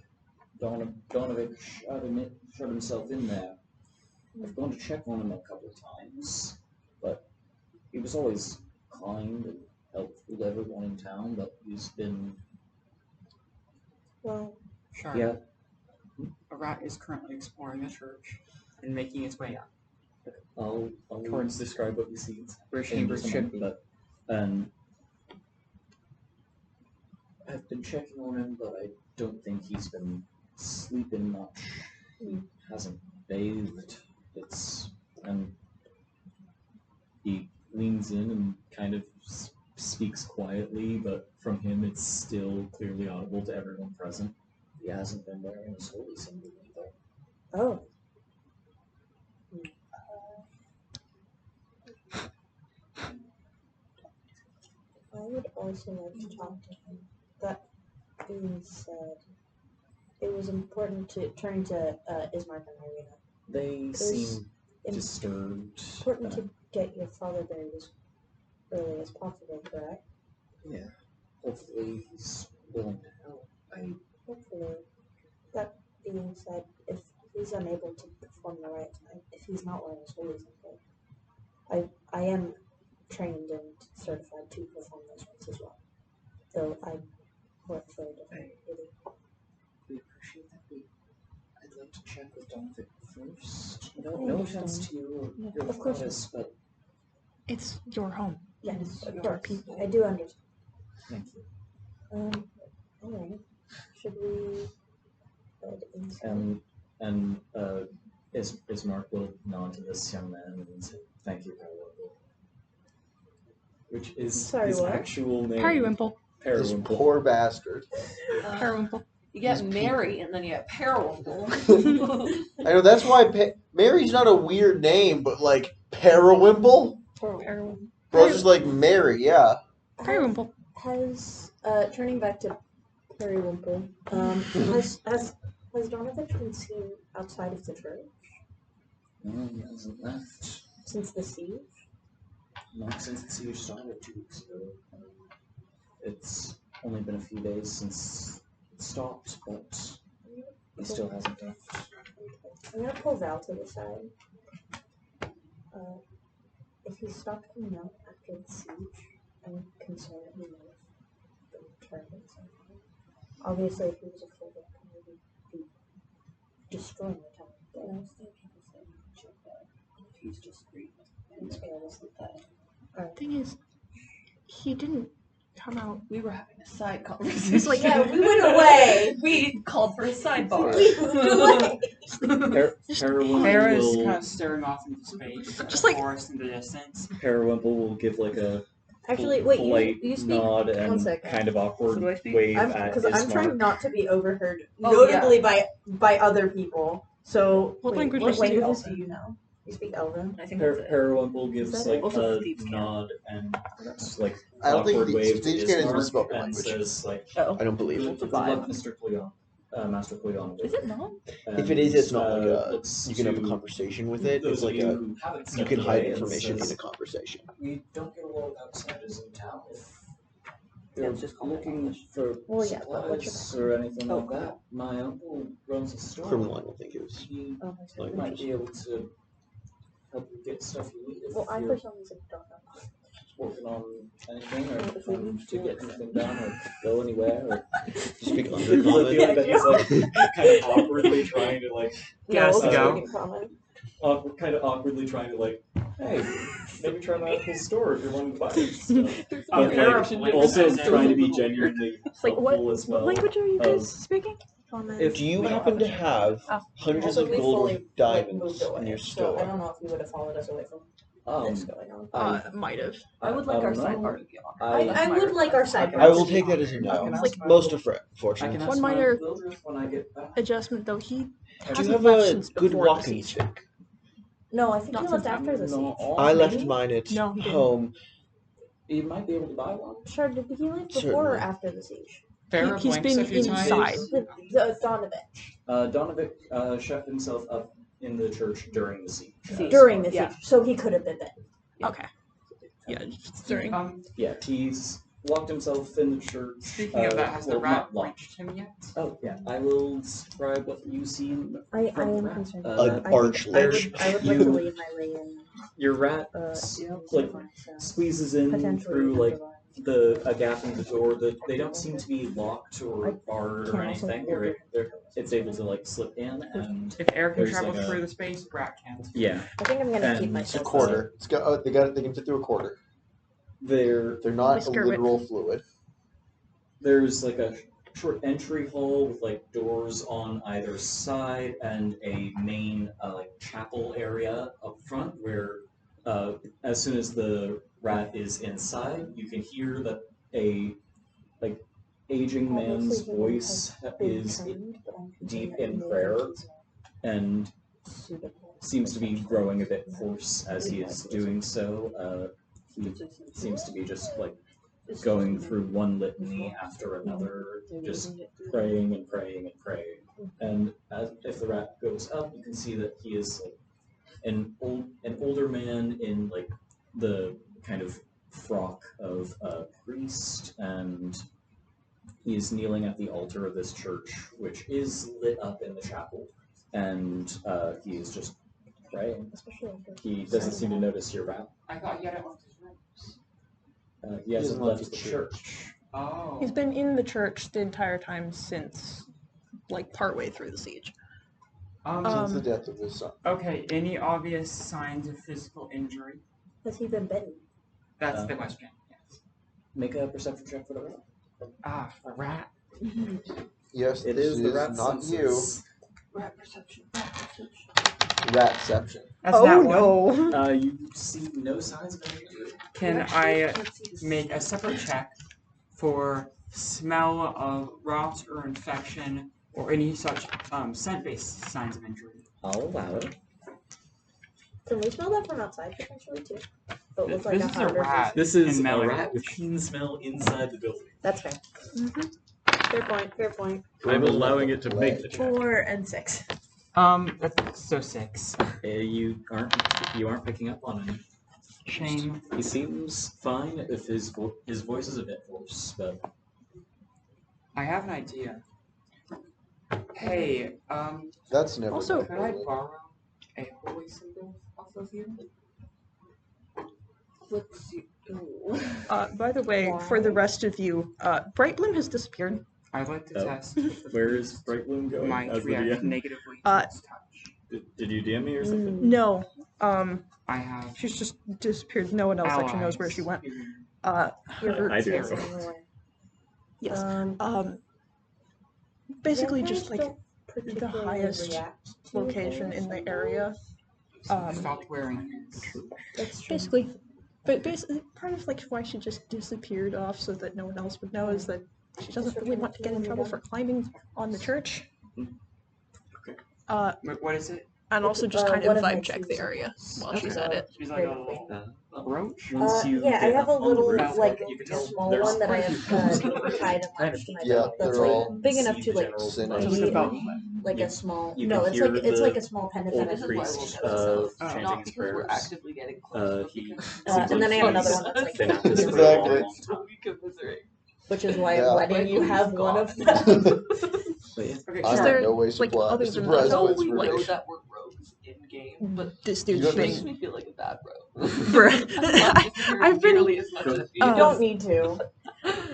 Donovic shut himself in there. I've gone to check on him a couple of times, but he was always kind and helpful to everyone in town, but he's been... Well, Sure. Yeah. A rat is currently exploring the church and making its way up. I'll Towards describe what you see. where chambers should be. But, I've been checking on him, but I don't think he's been sleeping much. He hasn't bathed. And he leans in and kind of speaks quietly, but from him it's still clearly audible to everyone present. He hasn't been wearing his holy symbol either. oh. I would also like to talk to him. That being said, it was important to turn to Ismark and Irina. They seem disturbed. Important to get your father buried as early as possible, correct? Yeah. Hopefully he's willing to help. Hopefully. That being said, if he's unable to perform the rites, if he's not wearing his holy symbol, I am trained and certified to perform those rites as well. Though I work for a different entity. We appreciate that. I'd I'd like to check with Donovan first. No offense to you or your Of course goddess, but It's your home. Yes, of Your course. people. I do understand. thank you. Alright. Should we head inside? And Ismark will nod to this young man and say, "Thank you, Periwinkle," which is Sorry, his what? actual name. Periwinkle. This Periwinkle. poor bastard. Periwinkle. You get These Mary, and then you get Periwinkle. I know that's why Mary's not a weird name, but like Periwinkle? Periwinkle. Bro's just like Mary, yeah. Periwinkle. Has turning back to Periwinkle, has Donovan been seen outside of the church No, he hasn't left. since the siege? Not since the siege started 2 weeks ago. It's only been a few days since it stopped, but he still hasn't left. I'm gonna pull Val to the side. If he stopped coming out after the siege, I'm concerned that he may have returned at some point. Obviously, if he was a full victim, he would be destroying the town. But I still people say check that if he's just grieving and careless with that. Thing is, he didn't come out. We were having a side conversation. He's like, Yeah, we went away. We called for a sidebar. We moved away. Farrah's will kind of staring off into space, at Just the like- forest in the distance. Periwinkle will give like a Actually, wait. polite You speak. nod one and second. kind of awkward Do I speak? wave at Because I'm trying Ismark. not to be overheard, Oh, notably by other people. So What wait, language what do you languages speak? do you know? You speak Elven. I think that's it. Periwinkle gives Is that like it? Also a Steve's cat. nod and like I don't think awkward wave to Steve's cat is a Ismark spoken and language. says like, Oh. I don't believe it. It's a "Good luck, vibe. Mr. Cleon, Master Cleon." Is it not? If it is, it's not like a. looks You can have a to conversation with it. those It's of like you a. who haven't You stepped can hide away and information in says, a conversation. "We don't get a lot of outsiders in town. If Yeah, you're it's just called looking office. for Well, yeah, but what's your supplies or anything Oh, like that, my uncle runs a store. Criminal, I don't think is. He Oh, Like, might be able to help you get stuff you need if well, I you're for some reason don't know. working on anything or If we trying need to to- get anything done or go anywhere. Or Speak the undercommon. feeling that he's like kind of awkwardly trying to like Gas to go. kind of awkwardly trying to like, hey, maybe try my uncle's store if you're wanting to buy stuff. But Farrah like also blinks trying to be at- genuinely Like, what, helpful as well. what language are you of- guys speaking? If Do you we happen to have Oh. hundreds Also, of we gold fully or diamonds moved away, in your so I store? don't know if you would have followed us away from this going on. Might have. I would like I our don't know. sidebar to be on. I would like our sidebar. I will take that as a no. I can ask my Most uncle- of it, I fortunately. can One ask my minor- Uncle Wildrith when I get back. Adjustment though, he Do you hasn't have left a since good before the walking siege. stick? No, I think Not you left since after the siege. No, I left maybe? mine at No, he didn't. home. You might be able to buy one. Sure, did he leave before Certainly. or after the siege? Farrah He's blinks been a few inside. times. The Donovan. Donovan shut himself up in the church during the siege. During the siege. Yeah. So he could have been there. Okay. Yeah, just during. Yeah, he's locked himself in the church. Speaking of that, has the well, rat not locked. reached him yet? Oh yeah, I will describe what you see I from the am rat. concerned. An I would arch-lich. like to leave my way in. Your rat like squeezes in through like a gap in the door. They don't seem to be locked or barred or anything. It's able to like slip in and If air can There's travel like a- through the space, rat can't. yeah, I think I'm gonna keep And my It's a stuff. quarter. It's got. They can fit through a quarter. they're They're not a Whisker whip. literal fluid. There's like a short entry hall with like doors on either side and a main like chapel area up front where as soon as the rat is inside you can hear that a like aging man's voice is deep in prayer and seems to be growing a bit hoarse as he is doing so. He seems to be just like going through one litany after another, just praying and praying and praying. And if the rat goes up, you can see that he is like an older man in like the kind of frock of a priest, and he is kneeling at the altar of this church, which is lit up in the chapel, and he is just praying. He doesn't seem to notice your rat. I thought he had it left his rooms. He hasn't left left the the church. Oh. He's been in the church the entire time since, like, partway through the siege. Since the death of his son. Okay, any obvious signs of physical injury? Has he been bitten? That's the question. Yes. Make a perception check for the rat. For rat. Yes, It this is the rat not senses. Rat perception. Ratception. That's Oh that one. no. You see no signs of any injury. Can I make a separate check for smell of rot or infection or any such scent-based signs of injury? I'll allow it. Can we smell that from outside potentially too? But with like This a is a harder rat. This is And a melee rat with damage. keen smell inside the building. That's fair. Fair point. Fair point. I'm allowing it to make the check. 4 and 6. That's so 6. You aren't picking up on any. Shame. He seems fine if his voice is a bit hoarse, but I have an idea. Hey, That's never Also- been could I good. borrow a holy symbol off of you? Let's see. Ooh. By the way, for the rest of you, Bright Bloom has disappeared. I'd like to Oh. test where is Bright Bloom going? my as the react DM? negatively Uh, towards touch. Did you DM me or something? No. I have She's just disappeared. No one else actually knows where she went. I do. Yes. Um, Basically vampires just like don't particularly highest react to location things in the like area. Stopped wearing his. That's true. Basically, but basically, part of like why she just disappeared off so that no one else would know is that she doesn't really want to get in trouble for climbing on the church. Okay. Wait, what is it? And also just kind one of of my vibe check the keys. area while Okay. she's at it. She's like a little roach. Once you Yeah, I get have a up on the little, roof, like, you can tell small there's one that I quite a have few tied clues and kind attached to my Yeah, belt. That's they're like all big enough see to the like general sin So it's be a belt. like You- a small. you No, can it's hear like it's the like a small pendant old that I have priest attached to myself. chanting Not his because we're prayers. actively getting close. He but seems And then I have like another he's one that's like been at this for a Exactly. long, long A time. week of misery. which is why Yeah. I'm letting you have one of them. But yeah. Okay, I'm Is sure. there, in no way like, other than surprised the by Until its we know relation. that we're rogues in game, but this You dude's don't it makes being. me feel like a bad rogue. Bruh. I've been nearly as much as You Um, don't need to.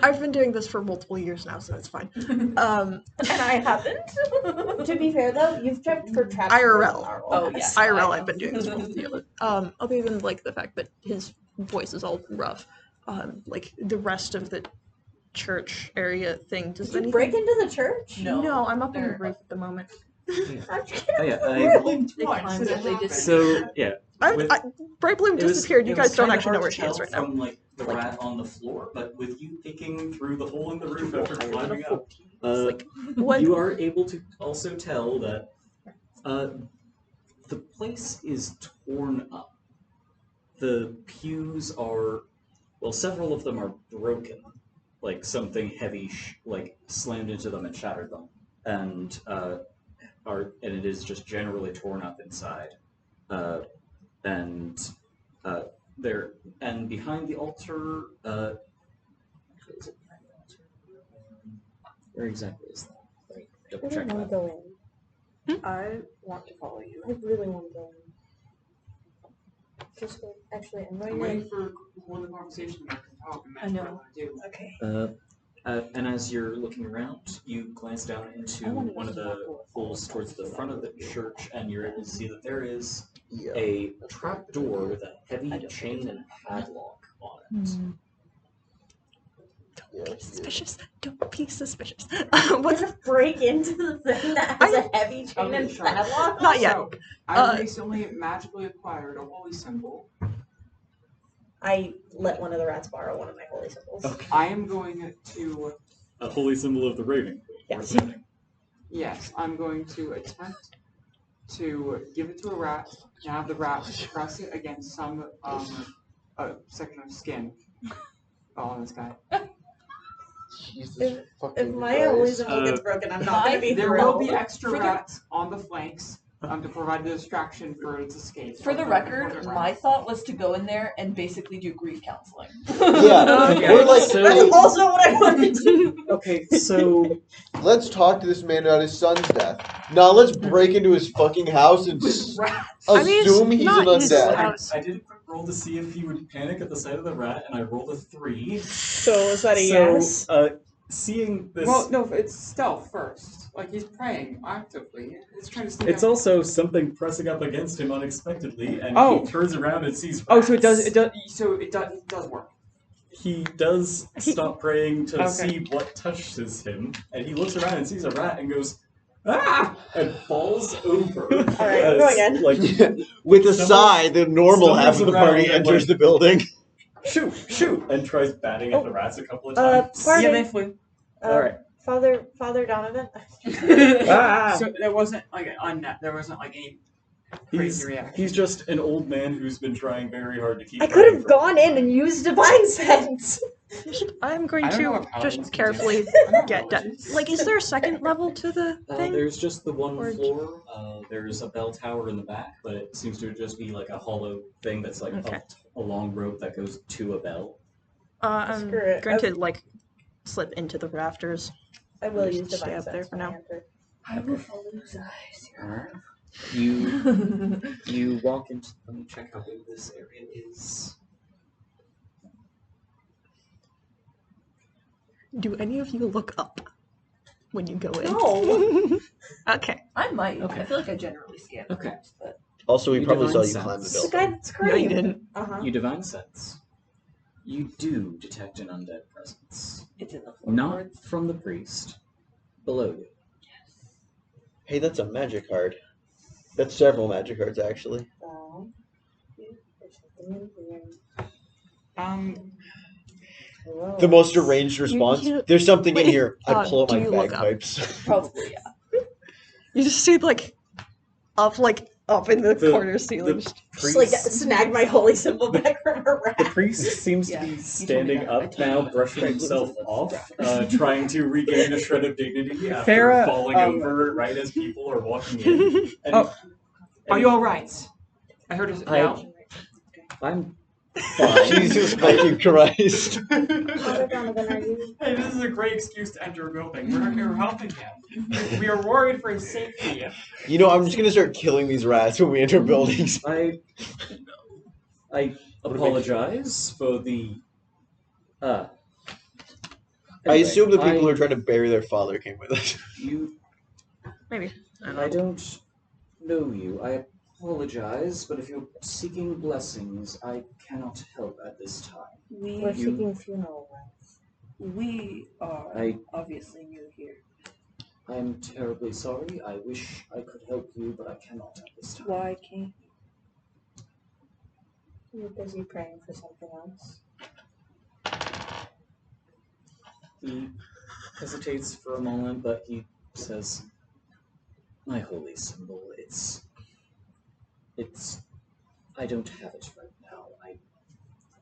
I've been doing this for multiple years now, so it's fine. And I haven't. To be fair though, you've checked for traps. IRL. Oh, yeah. IRL, I've been doing this for multiple years. Other than like the fact that his voice is all rough, like the rest of the church area thing. Does Did you anything? break into the church? No, I'm up on the they're- roof at the moment. How'd you Oh yeah. Really? They climbed it, they did. So yeah. With- Bright Bloom It was- disappeared. You it was guys don't kinda actually know hard where to she is tell right now. From like the Like- rat on the floor, but with you peeking through the hole in the roof after higher than a climbing up, 14. Like, what? you are able to also tell that the place is torn up. The pews are, well, several of them are broken, like something heavy like slammed into them and shattered them, and it is just generally torn up inside, and there and behind the altar. Where exactly is that? Let me double I check don't want that. to go in. I want to follow you. I really want to go in. Just go. Actually, I'm I'm going waiting in. for the conversation to talk and I that's what I know. want to do. Okay. And as you're looking around, you glance down into I wanna one of just the walk over. holes towards the front of the church, and you're able to see that there is Yeah. a trap door with a heavy chain and padlock on it. Yeah, Be suspicious. Don't be suspicious. I'm What's gonna break into the thing that has a heavy chain Okay, and sure. padlock. Not yet. So, I Uh, recently magically acquired a holy symbol. I let one of the rats borrow one of my holy symbols. Okay. I am going to, A holy symbol of the Raven. Yes. yes, I'm going to attempt to give it to a rat and have the rat press it against some section of skin on this guy. Jesus fucking If my holy Christ. symbol gets broken, I'm not gonna be There thrilled. will be extra For the- rats on the flanks to provide a distraction for its escape. For the of record, rat. my thought was to go in there and basically do grief counseling. Yeah, Okay, we're like, so- That's hey, also what I wanted to do. Okay, so let's talk to this man about his son's death. Now let's break into his fucking house and I mean, it's assume he's not an his undead. house. I did a quick roll to see if he would panic at the sight of the rat, and I rolled a 3. So is that a So, yes? seeing this. Well, no, it's stealth first. Like he's praying actively. He's trying to sneak It's out. also something pressing up against him unexpectedly, and Oh. he turns around and sees rats. Oh, so it does work. He does stop praying to Okay. see what touches him, and he looks around and sees a rat and goes, "Ah!" and falls over. Alright, we're going in. Like, With a Stumbles- sigh, the normal half of the stumbles party around and, enters like- the building. shoot, and tries batting at the rats a couple of times. pardon. Yeah, they flew. Alright. Father Donovan. Ah! So there wasn't like there wasn't like any crazy reaction. He's just an old man who's been trying very hard to keep. I could praying have for- gone in and used divine sense. I'm going I don't know to what paladins just can carefully do. I'm not get down. religious. Like, is there a second level to the thing? There's just the one Or- floor. There's a bell tower in the back, but it seems to just be like a hollow thing that's like Okay. a long rope that goes to a bell. I'm Screw it. going to like slip into the rafters. I will Just use divine stay up sense there for when I now. enter. I will follow his eyes. Alright. You walk into. Let me check how big this area is. Do any of you look up when you go in? No. Okay. I might. Okay. I feel like I generally scan Okay. rooms, but Also, we You probably saw divine you climb the sense. The building. guy that's No, you crying. didn't. Uh-huh. You divine sense. You do detect an undead presence. it's in the Not floorboards. from the priest. Below you. Hey, that's a magic card. That's several magic cards, actually. There's something in here. Hello. The most deranged response. you- There's something in wait, here. I pull out do my you look up? bagpipes. Probably, yeah. You just see like up in the The- corner ceiling. the Just like priest- snag my holy symbol back from a rat. The priest seems Yeah, to you be told me standing that. up now, brushing himself off, trying to regain a shred of dignity after Farah, falling over right as people are walking in. And Oh. Are you alright? I heard it. I- No. I'm fine. Jesus fucking Christ. Father Donovan, are you? Hey, this is a great excuse to enter a building. We're helping him. We are worried for his safety. You know, I'm just gonna start killing these rats when we enter buildings. I apologize for the. I Anyway, assume the people who I- are trying to bury their father came with us. You. Maybe. I don't know you. I apologize, but if you're seeking blessings, I cannot help at this time. We're We seeking funeral rites. we are I- obviously new here. I'm terribly sorry. I wish I could help you, but I cannot at this time. Why can't You're busy praying for something else. He hesitates for a moment, but he says, "My holy symbol, it's. I don't have it right now.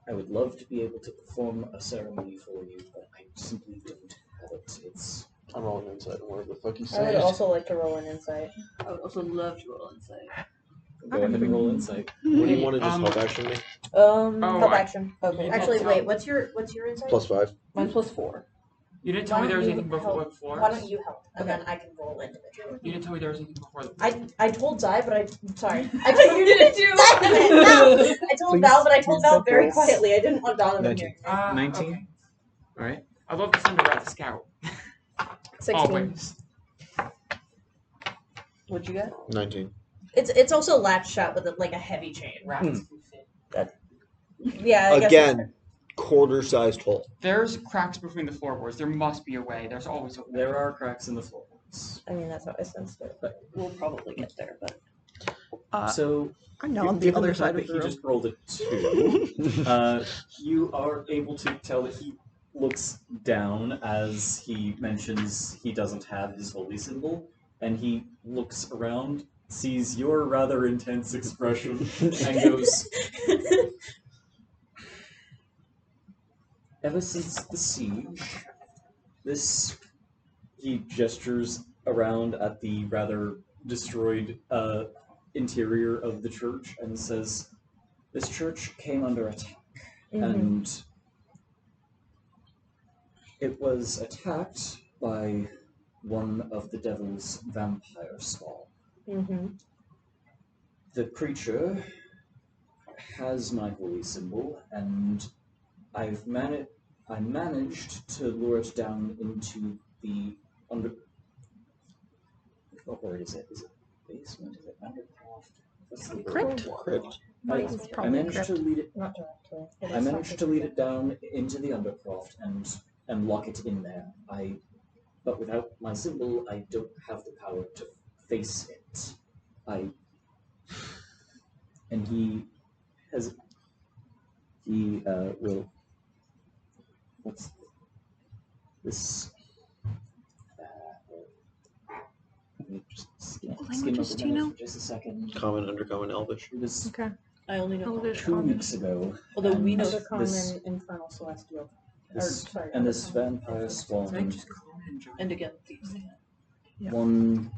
I would love to be able to perform a ceremony for you, but I simply don't have it. It's. I'm rolling inside whatever the fuck you I would say. also like to roll an insight. I would also love to roll insight. Go ahead and roll insight. What do you want to just Um, help action me? Help I- action. Okay. Actually, help. wait. What's your insight? +5. Mine's +4. You didn't tell Why me there was don't anything you before help? before. Why don't you help, and Okay. then I can roll individually. You didn't tell me there was anything before the. I told Zai, but I'm sorry. I told you didn't do. Damn it! No! I told Please- Val, but I told please Val don't very roll. quietly. I didn't want Donovan 19. hearing. 19? Okay. Alright. I'd love to send a rat to scout. 16. Always. What'd you get? 19. It's also latched shut with like a heavy chain. Rats can fit. Yeah. I guess Again, quarter-sized hole. There's cracks between the floorboards. There must be a way. There's always a way. There are cracks in the floorboards. I mean, that's how I sensed it. We'll probably get there, but So, I'm now on the given other fact side that of the he room. just rolled a 2, you are able to tell that he looks down as he mentions he doesn't have his holy symbol, and he looks around, sees your rather intense expression, and goes, "Ever since the siege, this..." He gestures around at the rather destroyed interior of the church and says, "This church came under attack, and it was attacked by one of the devil's vampire spawn. The creature has my holy symbol, and I've I managed to lure it down into the under. What word is it? Is it basement? Is it undercroft? What's the Crypt? word? Crypt. It's I probably managed crypt. to lead it. Not directly. It I is managed to something lead it down into the undercroft and lock it in there. But without my symbol, I don't have the power to face it. And he will. What's this? Let me just skim languages over do you minutes know? for just a second. Common, Undercommon, Elvish. It was Okay. I only know Elvish. 2 weeks ago. Although we and know Other common, this, infernal, celestial. this, or, sorry, and other this common, vampire infernal, spawn, I just call and join. and again these things. Yeah. one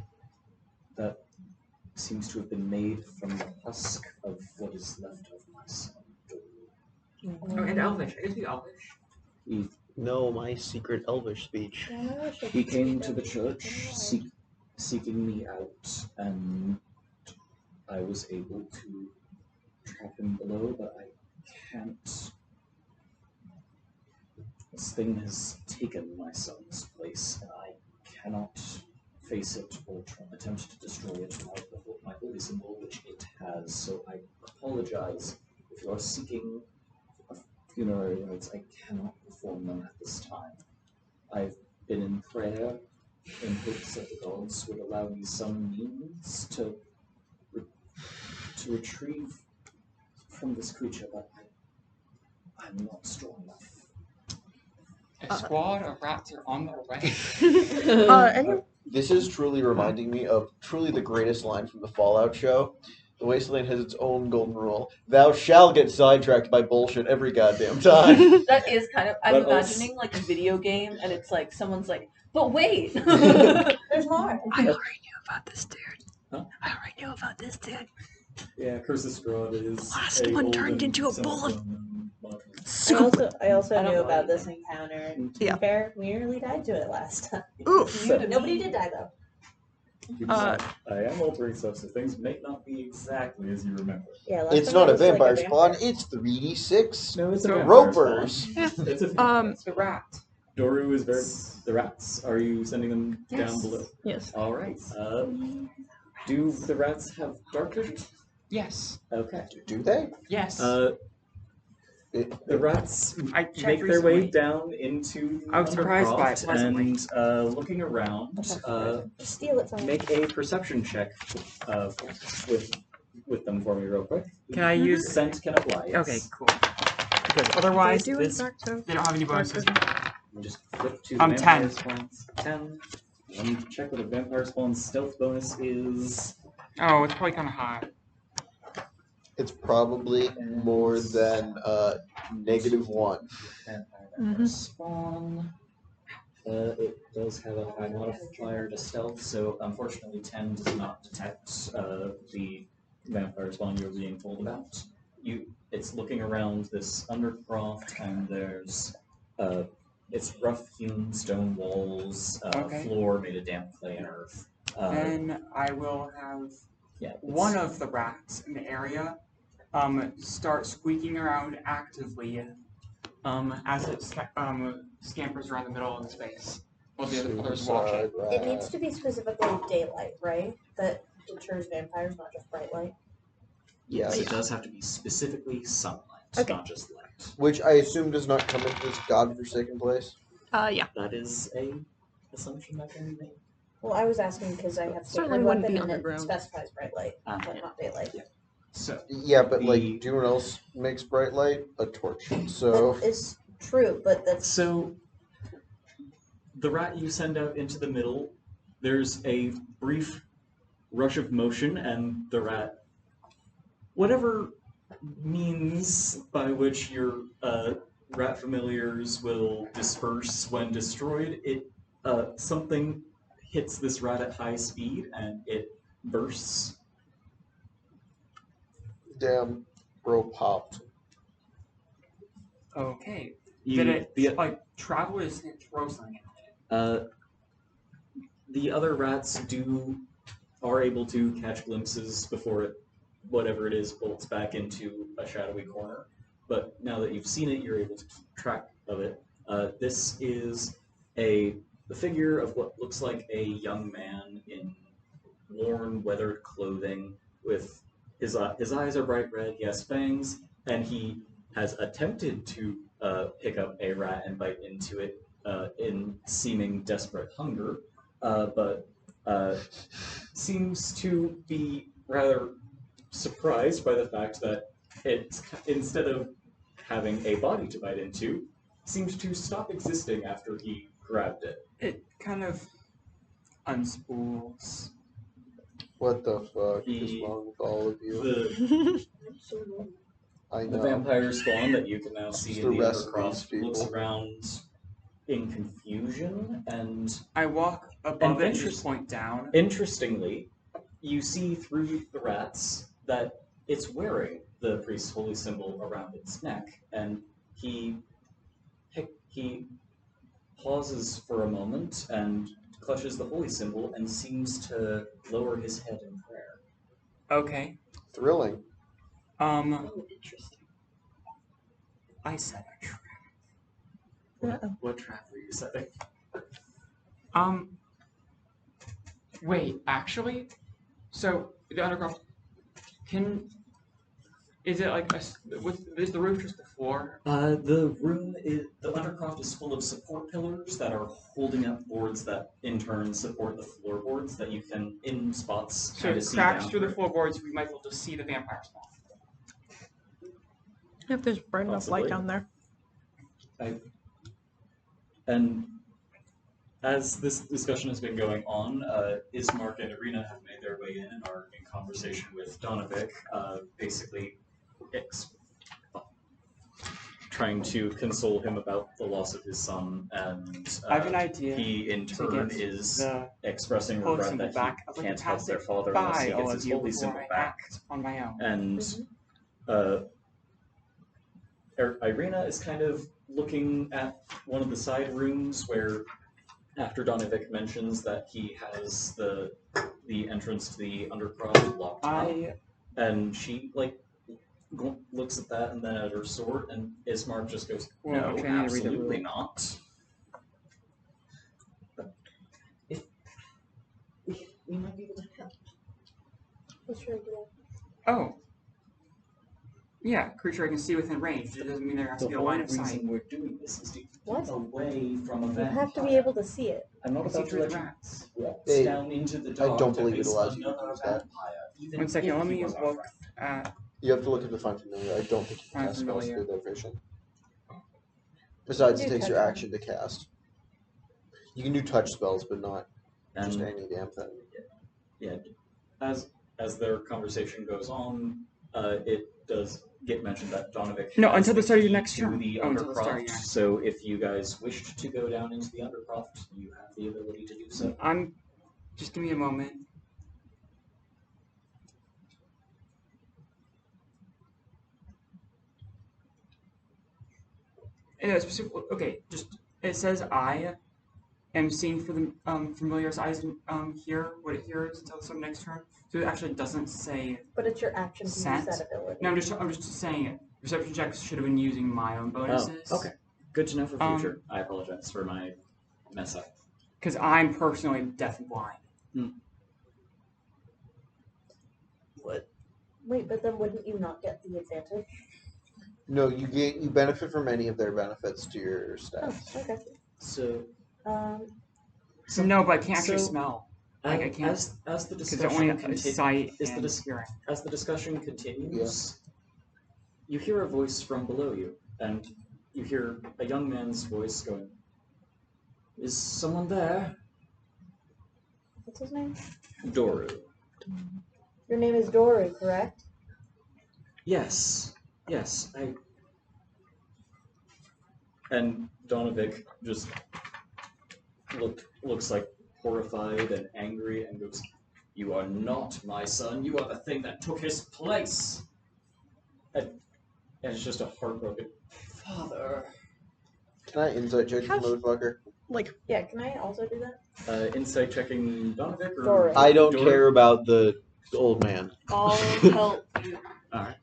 that seems to have been made from the husk of what is left of my son. Oh, and Elvish. I guess we Elvish. He No, my secret Elvish speech. He came to the church seeking me out, and I was able to trap him below, but I can't. This thing has taken my son's place, and I cannot face it or attempt to destroy it without my holy symbol, which it has. So I apologize if you are seeking funerary rites. I cannot perform them at this time. I've been in prayer in hopes that the gods would allow me some means to retrieve from this creature, but I'm not strong enough. A squad of rats are on their way. Any This is truly reminding me of truly the greatest line from the Fallout show. The Wasteland has its own golden rule. Thou shalt get sidetracked by bullshit every goddamn time. That is kind of. I'm But also- imagining like a video game, and it's like someone's like, "But wait, There's more. I already knew about this dude. Huh? I already knew about this dude. Yeah, Curse of Strahd is Last a one old turned and into a somewhat bowl of well-known module. soup. I also I don't knew know about this anything. encounter. To Yeah. be fair, we nearly died to it last time. Oof. Nobody did die though. Keep in mind, I am altering stuff, so things may not be exactly as you remember. Yeah, last It's time not it a was like vampire spawn, vampire. it's 3d6 No, it's a So- vampire ropers. spawn. It's a vampire. It's the rat. Doru is very. The rats. Are you sending them down Yes. below? Yes. All right. Do the rats have dark vision? Yes. Okay. Do they? Yes. The rats I checked make their way recently. down into the I was surprised by it undercroft pleasantly. and looking around, Steal it from me. make a perception check with them for me real quick. Can I use? Scent can apply. Yes. Okay, cool. Because otherwise, They do in this fact have they don't have any bonuses. Just flip to 10. vampire spawns. 10. Let me check what a vampire spawn's stealth bonus is. Oh, it's probably kind of high. It's probably more than -1. Vampire spawn. It does have a high modifier to stealth, so unfortunately 10 does not detect the vampire spawn you're being told about. It's looking around this undercroft, and there's it's rough-hewn stone walls, Okay. floor made of damp clay and earth. Then I will have Yeah, one of the rats in the area start squeaking around actively as it scampers around the middle of the space while the others watch it. It needs to be specifically daylight, right? That deters vampires, not just bright light. Yes, it does have to be specifically sunlight, Okay. not just light. Which I assume does not come into this godforsaken place. Yeah. That is a assumption that can be made. Well, I was asking because I have Certainly sacred wouldn't weapon be and it underground. specifies bright light, but not daylight. So Yeah, but like, The- do you know what else makes bright light? A torch. So That is true, but that's So, the rat you send out into the middle, there's a brief rush of motion, and the rat, whatever means by which your rat familiars will disperse when destroyed, something hits this rat at high speed, and it bursts. damn, bro popped. Okay. You- Did it the, like travel or just throw something at it? The other rats are able to catch glimpses before whatever it is bolts back into a shadowy corner. But now that you've seen it, you're able to keep track of it. This is the figure of what looks like a young man in worn, weathered clothing. With his eyes are bright red. He has fangs, and he has attempted to pick up a rat and bite into it in seeming desperate hunger, but seems to be rather surprised by the fact that it's, instead of having a body to bite into, seems to stop existing after he grabbed it. It kind of unspools. What the fuck is wrong with all of you? I The know. vampire spawn that you can now see Just in the the rest of these Undercroft people. looks around in confusion, and I walk above And it and just point down. interestingly, you see through the rats that it's wearing the priest's holy symbol around its neck, and he pauses for a moment and clutches the holy symbol and seems to lower his head in prayer. Okay. Thrilling. Oh, interesting. I set a trap. What trap were you setting? Wait, actually? So, the Undercroft, is it like is the roof just the floor? The Undercroft is full of support pillars that are holding up boards that in turn support the floorboards that you can, in spots, So kind it of see cracks down through the floorboards, we might be able to see the vampire spawn. If there's bright enough light Possibly. down there. And as this discussion has been going on, Ismark and Irina have made their way in and are in conversation with Donovic, basically trying to console him about the loss of his son, and I have an idea he in to turn get is the expressing holy regret symbol that back. he I'd like can't to help pass their it father unless by he all gets of his you holy before symbol I back. act on my own. And Irina is kind of looking at one of the side rooms where, after Donovic mentions that he has the entrance to the Undercroft locked up, and she looks at that and then at her sword, and Ismark just goes, Well, "No, okay, I need to read the absolutely rule." not." We might be able to help. What's your idea? Oh. Yeah, creature I can see within range. It doesn't mean there has to The be a whole line of reason sight. we're doing this is to keep What? away from a You vampire. have to be able to see it. I'm not I see about to through let the you rats. walk Hey, down into the I dark don't to believe it face allows you to another use that. vampire, even 1 second, if let he me was our look friend. at. You have to look at the Find Familiar. I don't think you can Find cast spells Familiar. through their vision. Besides, You it do takes your touch action to cast. You can do touch spells, but not just And any damn thing. yeah, as their conversation goes on, it does get mentioned that Donovic No, has until the start of your key next to turn. the Oh, until the start of Undercroft. your next So if you guys wished to go down into the Undercroft, you have the ability to do so. Just give me a moment. Okay, just it says I am seeing for the familiar's eyes here what it hears until the next turn. So it actually doesn't say. But it's your action to use Sense? that ability. No, I'm just saying it. Perception checks should have been using my own bonuses. Oh, okay. Good to know for future. I apologize for my mess up. Because I'm personally deaf and blind. What? Wait, but then wouldn't you not get the advantage? No, you benefit from any of their benefits to your Oh, stats. okay. So, No, but I can't actually so, smell. Like I can't. as the Because only discussion sight is and hearing. as the discussion continues, you hear a voice from below you, and you hear a young man's voice going, "Is someone there?" What's his name? Doru. Your name is Doru, correct? Yes. And Donovic just looks like horrified and angry and goes, "You are not my son. You are the thing that took his place." And it's just a heartbroken, "Father." Can I insight check this motherfucker? Yeah, can I also do that? Insight checking Donovic or Doru. I don't Doru? care about the old man. I'll help you. Alright.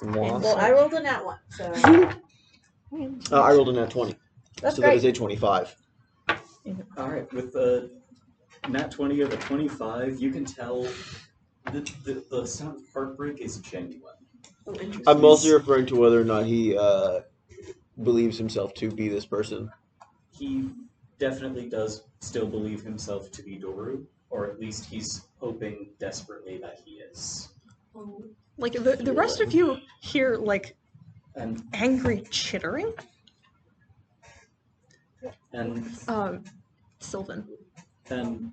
Well, I rolled a nat one, so I rolled a nat 20. That's So great. that is a 25. Alright, with the nat 20 of a 25, you can tell the sound of heartbreak is genuine. Oh, interesting. I'm mostly referring to whether or not he believes himself to be this person. He definitely does still believe himself to be Doru, or at least he's hoping desperately that he is. Like the rest of you hear like And angry chittering. Sylvan. and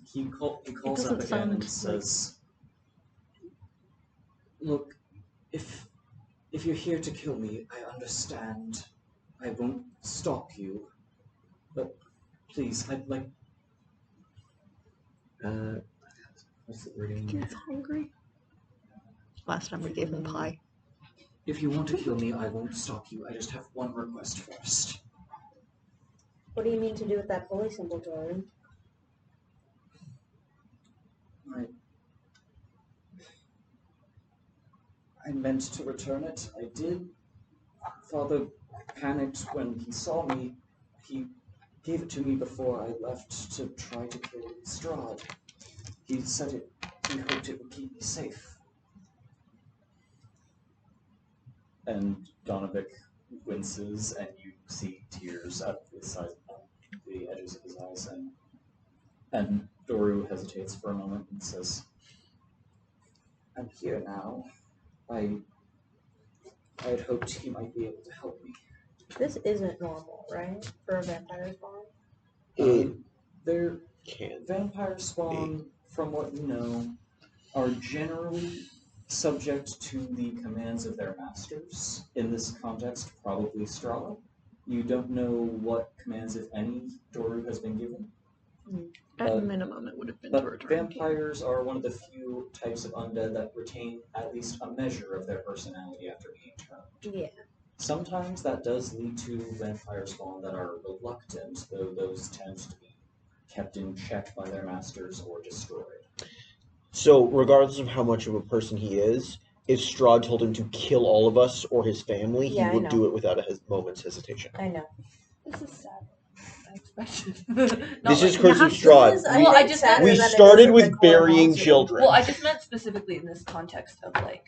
he calls doesn't up again sound and like- says, "Look, if you're here to kill me, I understand. I won't stop you. But please, I'd like what's the wording? He's hungry. Last time we gave him pie. If you want to kill me, I won't stop you. I just have one request first. What do you mean to do with that holy symbol, Doru? I meant to return it. I did. Father panicked when he saw me. He gave it to me before I left to try to kill Strahd. He said he hoped it would keep me safe. And Donovic winces, and you see tears at the edges of his eyes, and Doru hesitates for a moment and says, "I'm here now. I had hoped he might be able to help me." This isn't normal, right? For a vampire spawn? They're Can. vampire spawn, from what you know, are generally subject to the commands of their masters. In this context, probably Strahd. You don't know what commands, if any, Doru has been given. At minimum, it would have been But to return. vampires are one of the few types of undead that retain at least a measure of their personality after being turned. Yeah. Sometimes that does lead to vampire spawn that are reluctant, though those tend to be kept in check by their masters or destroyed. So, regardless of how much of a person he is, if Strahd told him to kill all of us or his family, Yeah, I he would know. do it without a moment's hesitation. I know. This is sad. I expected. This is like, Curse of This Strahd. is, Well, I think, just sadder We than it is started that with they call it burying monster. children. Well, I just meant specifically in this context of like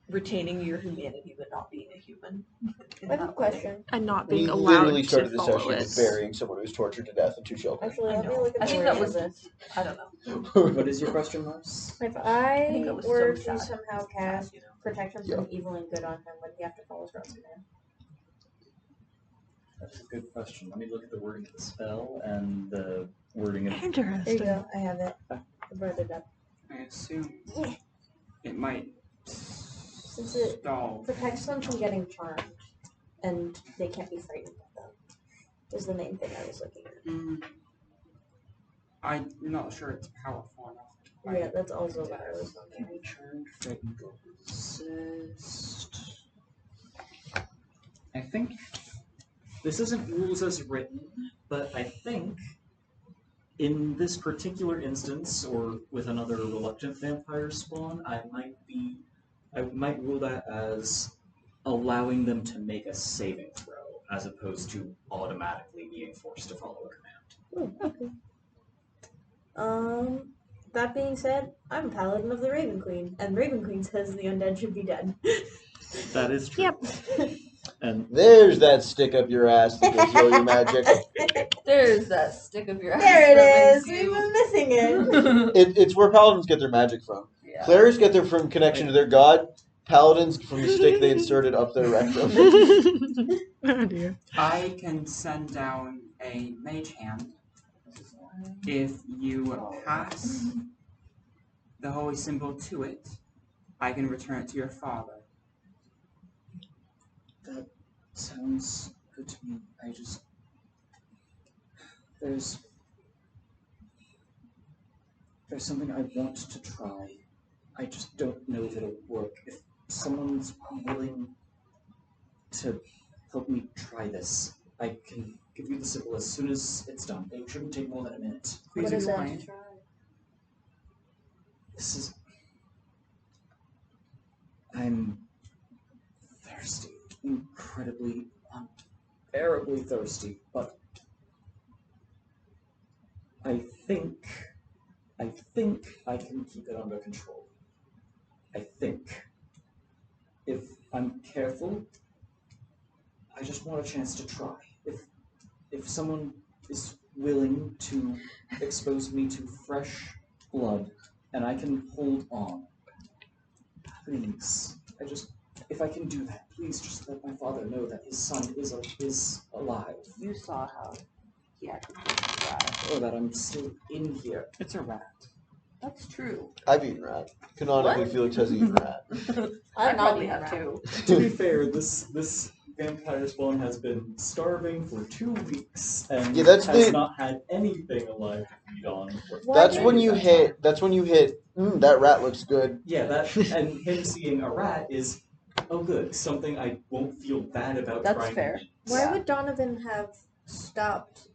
retaining your humanity but not being a human. I have a question. And not We being literally allowed to started the follow session it. with burying someone who was tortured to death and 2 children. Actually, I let me know. look at I the think wording that of was. this. I don't know. What is your question, Mars? If think I that was were so to sad. somehow cast You know. protection from evil and good on him, would he have to follow Strahd's command? That's a good question. Let me look at the wording of the spell and the wording of There you Interesting. go. I have it. I brought it up. I assume it might Since it stall. protects them from getting charmed, and they can't be frightened of them. Is the main thing I was looking at. I'm not sure it's powerful enough. Yeah, that's also what I was wondering. Turned, frightened, or possessed. I think this isn't rules as written, but I think in this particular instance, or with another reluctant vampire spawn, I might rule that as allowing them to make a saving throw, as opposed to automatically being forced to follow a command. Ooh, okay. That being said, I'm a paladin of the Raven Queen, and Raven Queen says the undead should be dead. That is true. Yep. And There's that stick up your ass that gives you all your magic. There's that stick of your ass. There it that is. makes We've you- been missing it. It's where paladins get their magic from. Yeah. Clerics get their from connection to their god. Paladins from the stick they inserted up their rectum. Oh dear. I can send down a mage hand if you pass the holy symbol to it. I can return it to your father. that sounds good to me. There's something I want to try. I just don't know if it'll work. If someone's willing to help me try this, I can give you the symbol as soon as it's done. It shouldn't take more than a minute. Please, What if is you that mind. to try? This is... I'm thirsty. incredibly, unbearably thirsty, but I think I can keep it under control. I think. If I'm careful, I just want a chance to try. If someone is willing to expose me to fresh blood and I can hold on, please. If I can do that, please just let my father know that his son is alive. You saw how he acted with the rat. Or that I'm still in here. It's a rat. That's true. I've eaten rat. Canonically, What? Felix has eaten rat. I I've not probably eaten have rat. too. To be fair, this vampire spawn has been starving for 2 weeks and Yeah, that's has the- not had anything alive to feed on. For That's any when of you that hit. time. That's when you hit. That rat looks good. Yeah, that and him seeing a rat is good. Something I won't feel bad about That's trying fair. to eat. Why Yeah. would Donovan have stopped?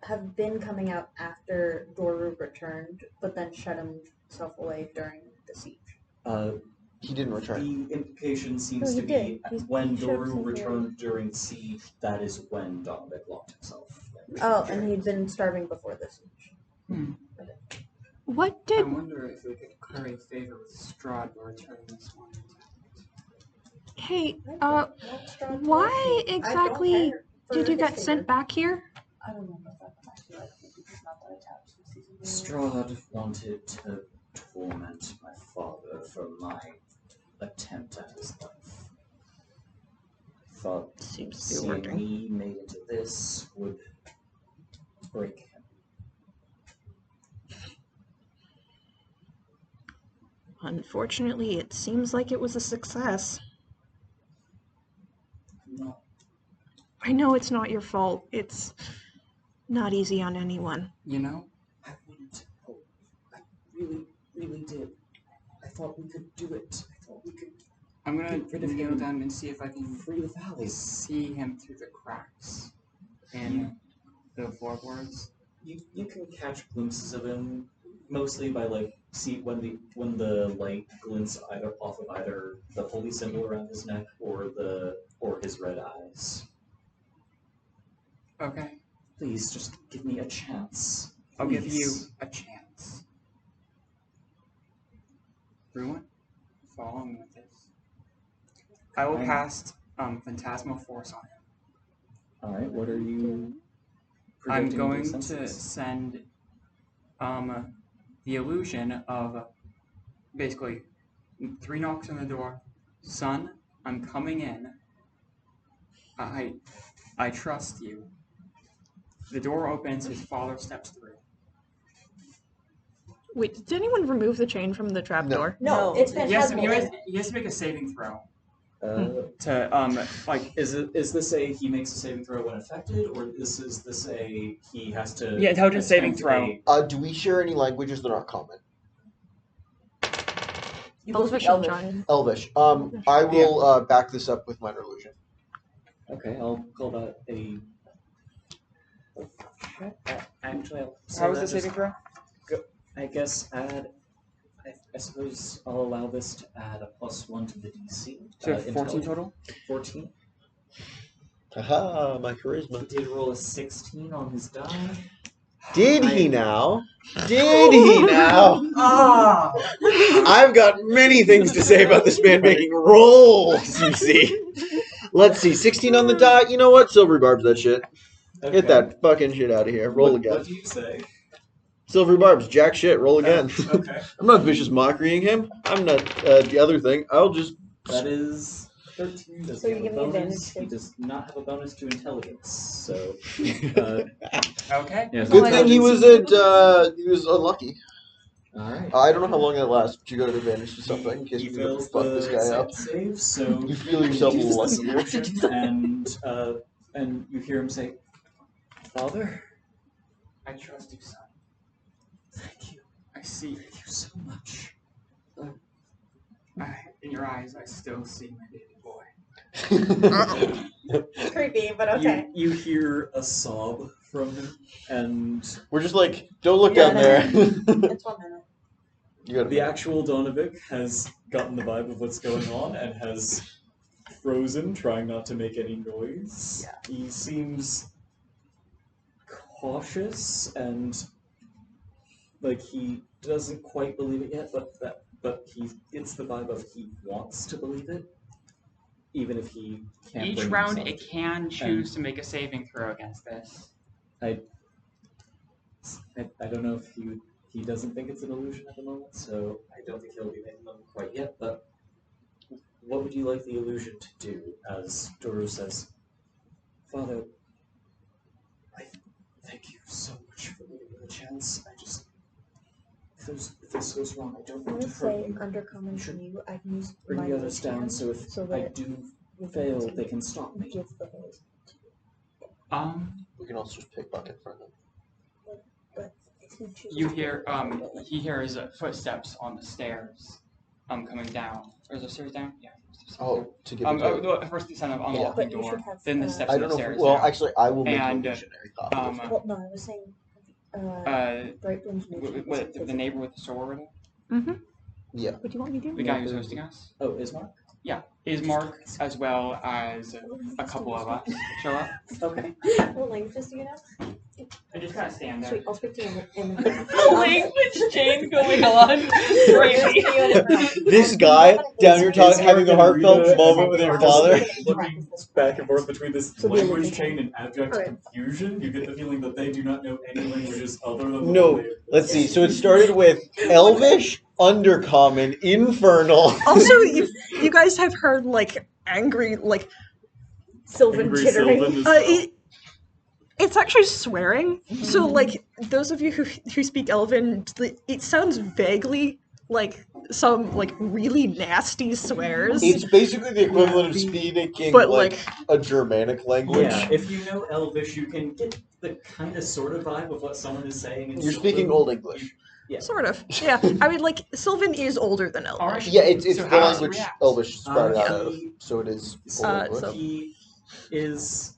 Have been coming out after Doru returned, but then shut himself away during the siege. He didn't return. The implication seems No, he to did. be He when shut Doru himself away. returned during siege, that is when Dominic locked himself. Oh, and he'd been starving before the siege. What I did wonder if we could curry favor with Strahd by returning this one. Hey, I don't want Strahd to why like me. I don't exactly care for did you his get favor. sent back here? I don't know if I'm actually like maybe he's not that attached to season 1. Strahd wanted to torment my father for my attempt at his life. Thought Seems to be seeing working. me made into this would break him. Unfortunately, it seems like it was a success. No, I know it's not your fault. It's not easy on anyone. You know, I wanted to help. I really, really did. I thought we could do it. I thought we could I'm gonna Get rid of kneel him. down and see if I can free the valley. see him through the cracks in the floorboards. You can catch glimpses of him mostly by see when the light glints either off of either the holy symbol around his neck or his red eyes. Okay, Please just give me a chance. I'll give you Please. a chance. Everyone, follow me with this. I will I'm- cast Phantasmal Force on him. All right, what are you? I'm projecting going into to senses? send the illusion of basically 3 knocks on the door. Son, I'm coming in. I trust you. The door opens, his father steps through. Wait, did anyone remove the chain from the No. trapdoor? No, No. it's He has, to, phantasmal. he has to make a saving throw Uh, to Is this a he makes a saving throw when affected, or is this a he has to? Yeah, intelligence saving attempt throw. Do we share any languages that aren't common? You both speak Elvish and Elvish. Giant. Elvish. I will back this up with minor illusion. Okay, I'll call that a. Actually, I'll say How was that the just- saving throw? I guess add. I suppose I'll allow this to add a +1 to the DC. So 14 intelligence. total? 14. Haha, my He charisma. did roll a 16 on his die. Did he now? Did he now? Ah! I've got many things to say about this man making rolls, you see. Let's see, 16 on the dot. You know what? Silvery Barb's that shit. Okay. Get that fucking shit out of here. Roll What again. do you say? Silvery Barb's jack shit. Roll again. Okay. I'm not vicious mockerying him. I'm not the other thing. I'll just. That is 13. Does So he you have give a me bonus? advantage, He too. does not have a bonus to intelligence. So. Okay. Yeah, so Good thing he was unlucky. All right. I don't know how long that lasts, but you got an advantage to something in case He we never fails fuck the this guy up. save, so You feel yourself he uses the luckier. solution, and you hear him say, "Father, I trust you, son. thank you. I see Thank you so much." in your eyes, I still see my baby boy. It's creepy, but okay. You hear a sob from him, and We're just like, don't look Yeah, down there. It's 1 minute. You gotta the actual Donovic has gotten the vibe of what's going on and has frozen, trying not to make any noise. Yeah. He seems cautious and like he doesn't quite believe it yet, but he gets the vibe of he wants to believe it, even if he can't. Each bring round, himself it to. can choose to make a saving throw against this. I don't know if he doesn't think it's an illusion at the moment, so I don't think he'll be making them quite yet. But what would you like the illusion to do? As Doru says, Father, I thank you so much for giving me the chance. I just if this goes wrong, I don't I'm want to gonna hurt say you. undercommon You to should you. I can use bring my the others mage down, hand so if so I that do we can fail, continue they can stop me. give the holes. We can also just pickpocket from them. But if he chooses You to hear, go that way- he hears footsteps on the stairs, coming down. Or is there stairs down? Yeah. Oh, to give it to... The first descent of Yeah. unlocking But you door, should have, then the steps I of don't the know. stairs Well, down. actually, I will make And, an illusionary copy of it. Well, no, I was saying, Brightbloom's mage hand What, is the neighbor with the sword? Yeah. What do you want me to do? The guy who's hosting us? Oh, Ismark? Yeah. Is Mark, as well as a couple of us, show up? Okay. What languages do you know? I just kind of stand there. Sweet, I'll speak to you in Language chain going on. Crazy. This guy down here Ismark having a and heartfelt Rita moment with her father. looking back and forth between this So the language illusion chain and abject Alright. confusion. You get the feeling that they do not know any languages other than the No, one they let's see. So it started with Elvish, Undercommon, Infernal. Also, you guys have heard like angry like Sylvan Angry chittering. Sylvan as well. it's actually swearing. So like those of you who speak Elven, it sounds vaguely like some like really nasty swears. It's basically the equivalent of speaking But, like a Germanic language. Yeah, if you know Elvish, you can get the kind of sort of vibe of what someone is saying. In You're Sylvan. speaking Old English. Yeah. Sort of. Yeah. I mean like Sylvan is older than Elvish. Alright. Yeah, it's So the how does he language react? Elvish sprouted out he- of, so it is Old Uh, English. so- He is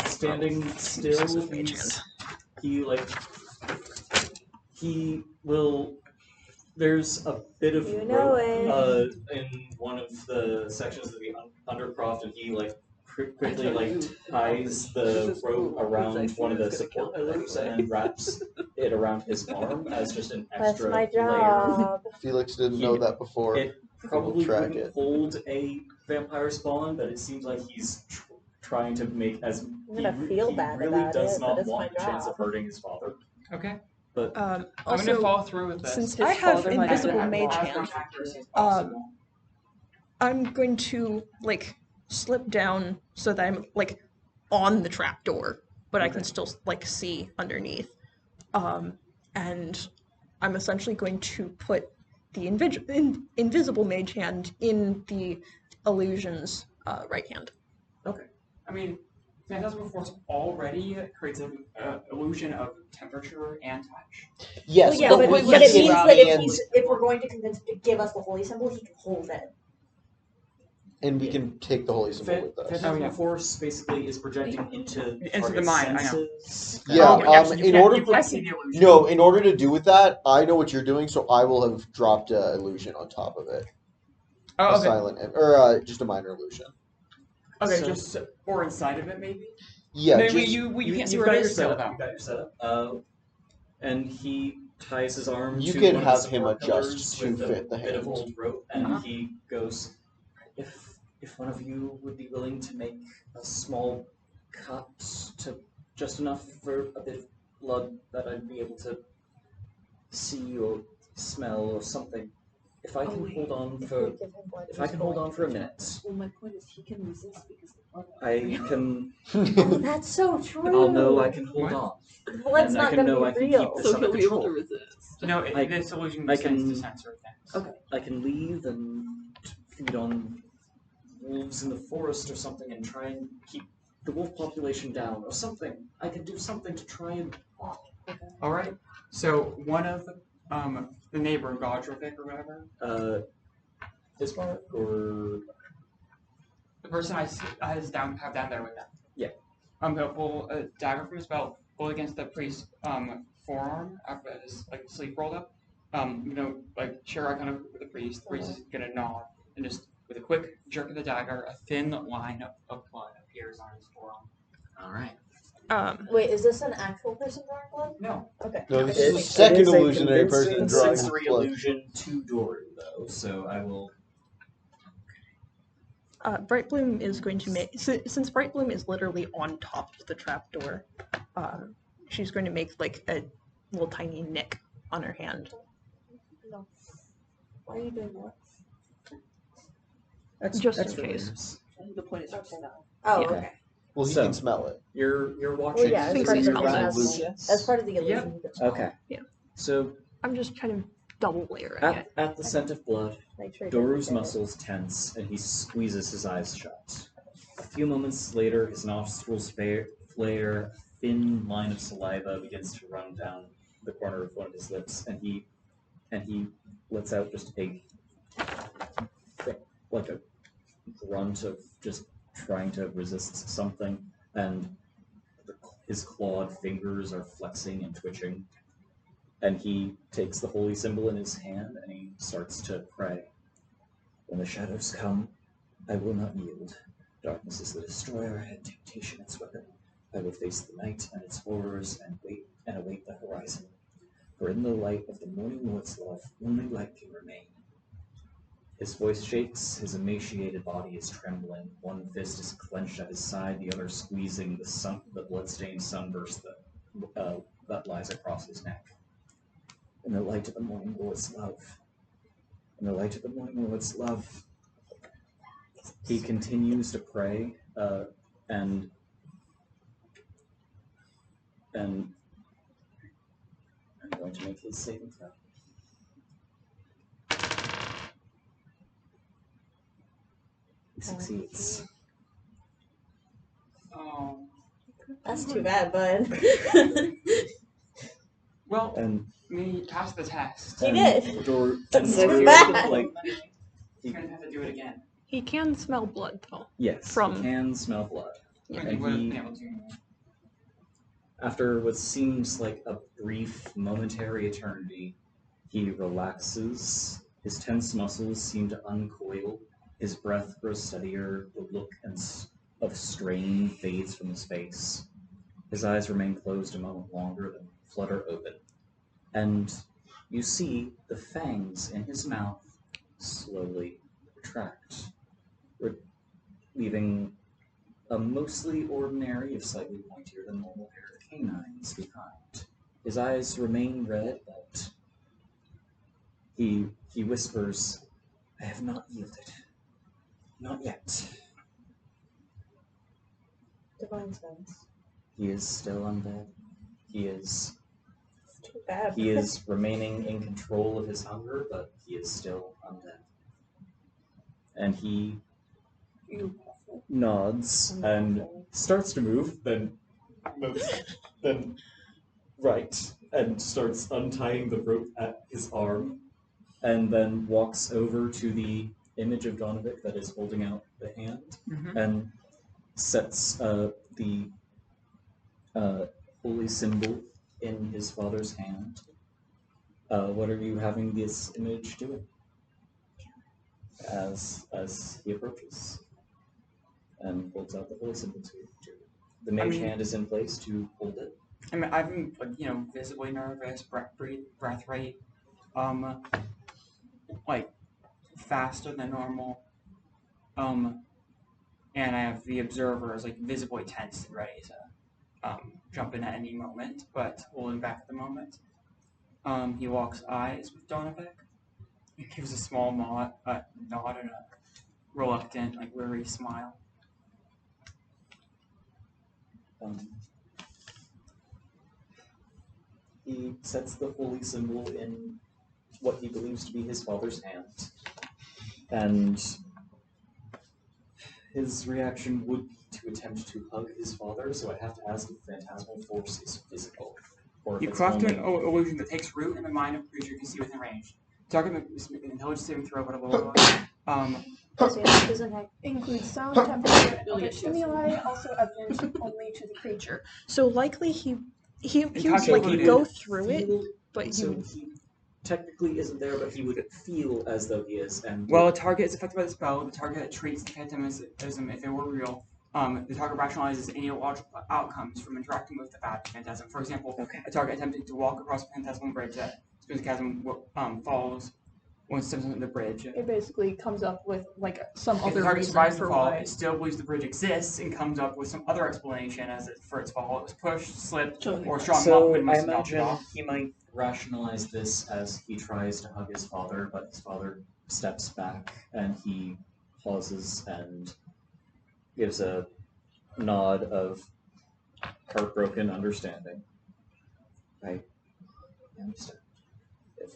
standing still. He will. There's a bit of You know rope in one of the sections of the undercroft, and he quickly ties the rope around one of the support pillars and wraps it around his arm as just an That's extra my layer. job. Felix didn't know that before. It probably track wouldn't it. hold a vampire spawn, but it seems like he's trying to make as I'm gonna feel he bad really about does it, not but it's want my the chance of job. hurting his father. Okay. But I'm Also, gonna follow through with this. since His I have father might have invisible had mage lost hand, As much accuracy as possible. I'm going to like slip down so that I'm like on the trapdoor, but I can Okay. still like see underneath. And I'm essentially going to put the invisible mage hand in the illusion's right hand. I mean, Phantasmal Force already creates an illusion of temperature and touch. Yes, Well, yeah, but but we it can means that and, if we're going to convince him to give us the holy symbol, he can hold it. and we can take the holy symbol with us. Phantasmal yeah. Force basically is projecting into the target's mind, I know. senses. Yeah, Oh, actually, you in can't- order you for can't see the illusion. no, in order to do with that, I know what you're doing, so I will have dropped a illusion on top of it, Oh, a okay. silent or just a minor illusion. Okay, So- just or inside of it maybe. Yeah, Maybe just you can't see You've where got it your is still setup. though. You've got your setup. And he ties his arm You to can one have of the him support adjust pillars to with a fit the bit of hand. old rope, and Uh-huh. he goes, if one of you would be willing to make a small cut to just enough for a bit of blood that I'd be able to see or smell or something. If I can hold on for if I can hold on for a minute, Well, my point is he can resist because the blood. I can Oh, that's so true. I'll know I can hold What? on. Well, that's and I not can gonna know be I can real. keep this So under he'll be able to control. resist. No, I- this illusion I tends to can- censor things. Okay. I can leave and feed on wolves in the forest or something and try and keep the wolf population down or something. I can do something to try and All right. So one of the neighbor Godrovic or whatever, Ismark or the person I have down there with them. Yeah. He'll pull a dagger from his belt, pull it against the priest's forearm after his like sleeve rolled up. Like share eye kind of with the priest. The priest is gonna nod and just With a quick jerk of the dagger, a thin line of blood appears on his forearm. Alright. Wait, is this an actual person drawing blood? No. Okay. No, this It is the is second a illusionary person convincing drawing his sensory blood. illusion to Doru, though, so I will. Bright Bloom is going to make, since Bright Bloom is literally on top of the trapdoor, she's going to make like a little tiny nick on her hand. No. Why are you doing that? Just in extra case. layers. The point is to smell. Oh, Yeah. okay. Well, he So- can smell it. You're Well, watching. yeah, as Think part, he of the, smells illusion. as part of the illusion. Yep. you can smell Okay. Yeah. So I'm just kind of double layering at, it. at the scent of blood, it. Make sure it Doru's doesn't get it. muscles tense and he squeezes his eyes shut. A few moments later, his nostrils flare, a thin line of saliva begins to run down the corner of one of his lips, and he lets out just like a grunt of just trying to resist something, and his clawed fingers are flexing and twitching. And he takes the holy symbol in his hand and he starts to pray. When the shadows come, I will not yield. Darkness is the destroyer, and temptation its weapon. I will face the night and its horrors and await the horizon. For in the light of the morning Lord's love, only light can remain. His voice shakes, his emaciated body is trembling. One fist is clenched at his side, the other squeezing the bloodstained sunburst that lies across his neck. In the light of the morning Lord's love. In the light of the morning Lord's love. He continues to pray, and I'm going to make his saving throw. He succeeds. Oh. That's too bad, bud. Well, And me pass the test. He and did. That's so Doru, bad. like, He's gonna have to do it again. He can smell blood though. yes, From- he can smell blood. Yeah. He And would have he- been able to. After what seems like a brief, momentary eternity, he relaxes. His tense muscles seem to uncoil. His breath grows steadier. The look of strain fades from his face. His eyes remain closed a moment longer, then flutter open. And you see the fangs in his mouth slowly retract, leaving a mostly ordinary, if slightly pointier than normal, pair of canines behind. His eyes remain red, but he whispers, I have not yielded. Not yet. Divine sense. He is still undead. He is Too bad. remaining in control of his hunger, but he is still undead. And he nods and starts to move, then moves, then right, and starts untying the rope at his arm, and then walks over to the image of Donovic that is holding out the hand, and sets the holy symbol in his father's hand. What are you having this image doing? As he approaches and holds out the holy symbol to you. The mage hand is in place to hold it. I mean, I've been, visibly nervous, breath rate, like, faster than normal. And I have the observers, like, visibly tense and ready to, jump in at any moment, but holding back at the moment. He locks eyes with Donovic. He gives a small nod and a reluctant, like, weary smile. He sets the holy symbol in what he believes to be his father's hand, and his reaction would be to attempt to hug his father, so I have to ask if phantasmal force is physical. Or if You it's craft only... an illusion that takes root in the mind of a creature you can see within range. Target an intelligence saving throw, blah, blah, blah. Includes sound, temperature, and other stimuli, also evident only to the creature. So likely he would like Incalculated. go through it, but he So would. technically isn't there, but he would feel as though he is. And Well, a target is affected by the spell. The target treats the phantasm if it were real. The target rationalizes any logical outcomes from interacting with the phantasm. For example, a target attempting to walk across a phantasmal bridge that spins the chasm falls when it steps into the bridge. It basically comes up with like some If other the target reason survives the for fall, why. it still believes the bridge exists and comes up with some other explanation for its fall. It was pushed, slipped, or strong so wind I must have knocked it imagine off. he might rationalize this as he tries to hug his father, but his father steps back and he pauses and gives a nod of heartbroken understanding. I understand. If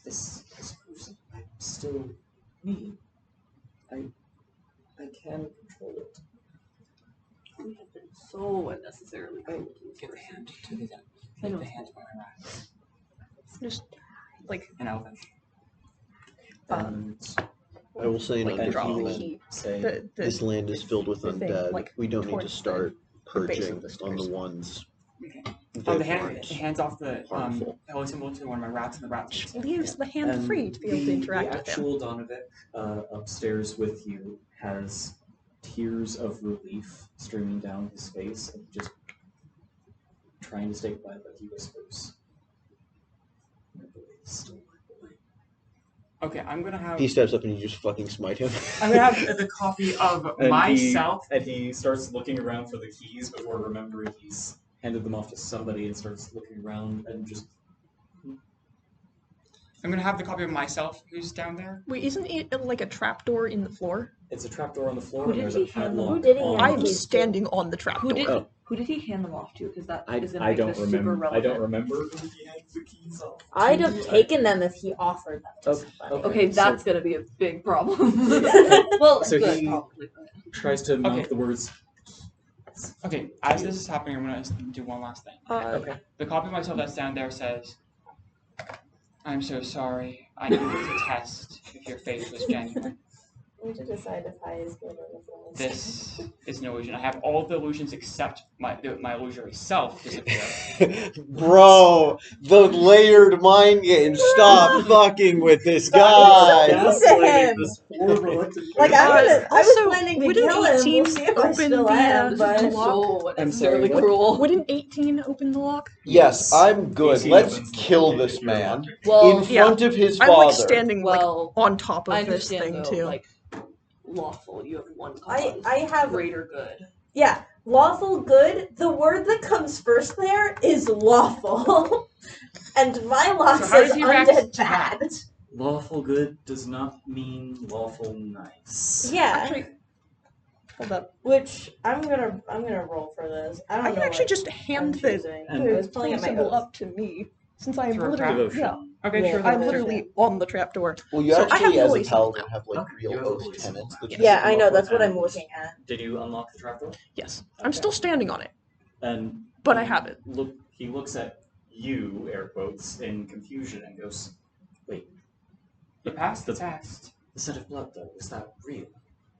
this person, I'm still me. I can control it. We have been so unnecessarily cruel to this Get the person. hand to the I know. the hand by my right. Just like In Elvish. And I will say, like and drop he the will key. say, this land is filled with the thing, undead. like, We don't need to towards start the base purging of the on the stairs. ones Okay. that The aren't hands off the harmful. holy symbol to one of my rats, and the rats. Just leaves the hand and free to be able to interact the with him. actual Donovic upstairs with you has tears of relief streaming down his face, and just trying to stay quiet, but he whispers, "My boy is still my boy." Okay, I'm gonna have. He steps up and you just fucking smite him. I'm gonna have the copy of myself. And he starts looking around for the keys before remembering he's handed them off to somebody, and starts looking around and just. I'm gonna have the copy of myself who's down there. Wait, isn't it like a trapdoor in the floor? It's a trapdoor on the floor, Who and did there's he a hand them- padlock. who did he on hand I'm the- standing on the trapdoor. Who did he hand them off to? Because that I is gonna I make don't this super remember. I relevant. don't remember who he hands the keys off. I'd to. have taken them if he offered them to somebody. Okay, so that's gonna be a big problem. well, So good he- probably. But... tries to mouth Okay. the words. Okay, as this is happening, I'm gonna do one last thing. Okay. The copy of myself that's down there says, "I'm so sorry. I needed to test if your faith was genuine. We should decide if I is good or the floor. This is an illusion. I have all the illusions except my illusory self disappear." Bro, the layered mind game. Stop fucking with this guy. Gaslighting this poor reluctant Like character. I was Also, planning to wouldn't kill him. 18 We'll see if I open still the, am, This but is so I'm unnecessarily sorry, what? cruel. Wouldn't 18 open the lock? Yes, I'm good. 18 Let's opens the kill lock this if you're man locked. Well, in front of his I'm father. like standing well, like on top I of this understand thing though, too. like lawful. You have one I cause. have greater good. yeah, lawful good. The word that comes first there is lawful, and my lock So how does says he react undead to that? bad. Lawful good does not mean lawful nice. Yeah, Actually, hold up. which I'm gonna roll for this. I don't I know. can actually what just hand I'm the choosing. And I was pulling at my symbol oath. up to me, since I am Sure, literally devotion. Okay, Yeah. sure. I'm that's- literally on the trapdoor. Well, you So I have actually, as a holy symbol paladin, now. have like Okay, you real have oath holy tenets symbol. that you Yeah, set I them know. up That's with. what I'm And- looking at. Did you unlock the trapdoor? Yes, I'm Okay. still standing on it, And but I he have it. He looks at you, air quotes, in confusion, and goes, "Wait, The past, the past. the scent of blood, though, is that real?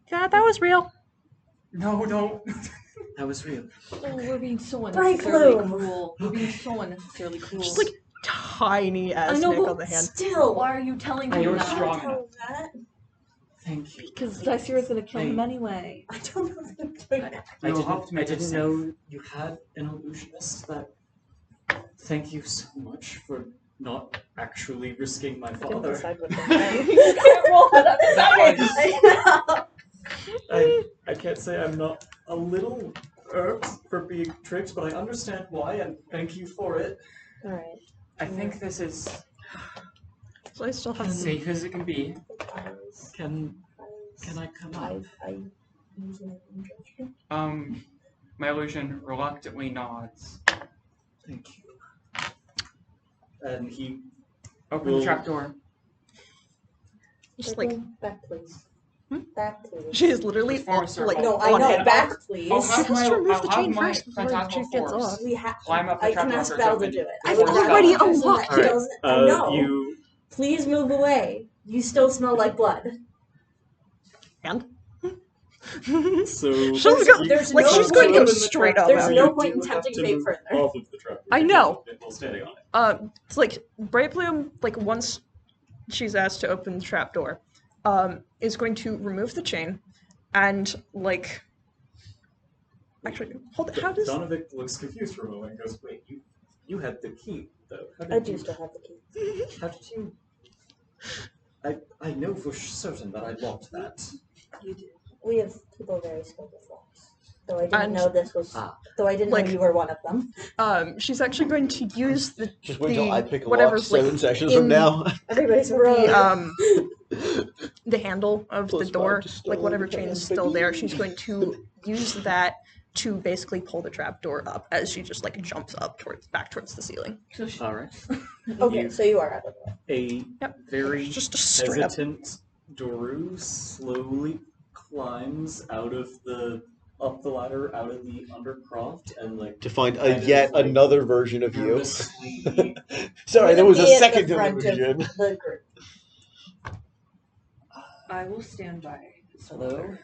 Yeah, that was real. No, don't. That was real." Oh, we're being so Break unnecessarily loom. cruel. We're being so unnecessarily cruel. Just like tiny I ass know, nick but on the hand. Still, why are you telling me You're that? strong Tell enough. him that. Thank you. Because Zysira's gonna kill him I- anyway. I don't know if I'm doing that. I You'll help to didn't, I make her didn't safe. know you had an illusionist. Thank you so much for not actually risking my I didn't father. decide what You can't roll it up. That was- I can't say I'm not a little irked for being tricked, but I understand why, and thank you for it. All right. I think this is So I still have as safe as it can be. Can I come up? I use my injection. My illusion reluctantly nods. Thank you. And he Open the trapdoor. just like back, please. Hmm? Back, please. she is literally Perform a like circle. No, I on know. it. Back, please. I'll She have has to remove the I'll chain have my first before she phantasmal gets force. off. We have. Climb up the I can trapdoor ask after Val it's to open. do it. I've would already rather the person unlocked that it. doesn't- I know. You Please move away. You still smell like blood. And So She's go- There's like no she's going to go point- straight up. There's at no you. point in tempting fate further. Off of the trap. I know. While standing on it. It's like Bright Bloom, like once she's asked to open the trapdoor, is going to remove the chain, and like, actually, hold. How does? Donovic looks confused for a moment and goes, "Wait, you had the key though? How did I do you? still have the key. How did you? I know for certain that I locked that. You did. We have people very skilled with locks. Though I didn't And- know this was. Though I didn't like- know you were one of them. She's actually going to use the Just wait till I pick a lock whatever's, like, 7 sessions in- from now. Everybody's rogue. the handle of Plus the door, 5 to like stone, whatever depending chain is on still the there. beam. She's going to use that to basically pull the trap door up as she just like jumps up back towards the ceiling. So she, All right. Okay, so you are out of the way. A Yep. very Just a straight up. hesitant Doru slowly climbs out of up the ladder, out of the undercroft, and like To find kind of, yet like, another version of you. nervously. Sorry, there was a Be at the second front of illusion. The group. I will stand by. Hello.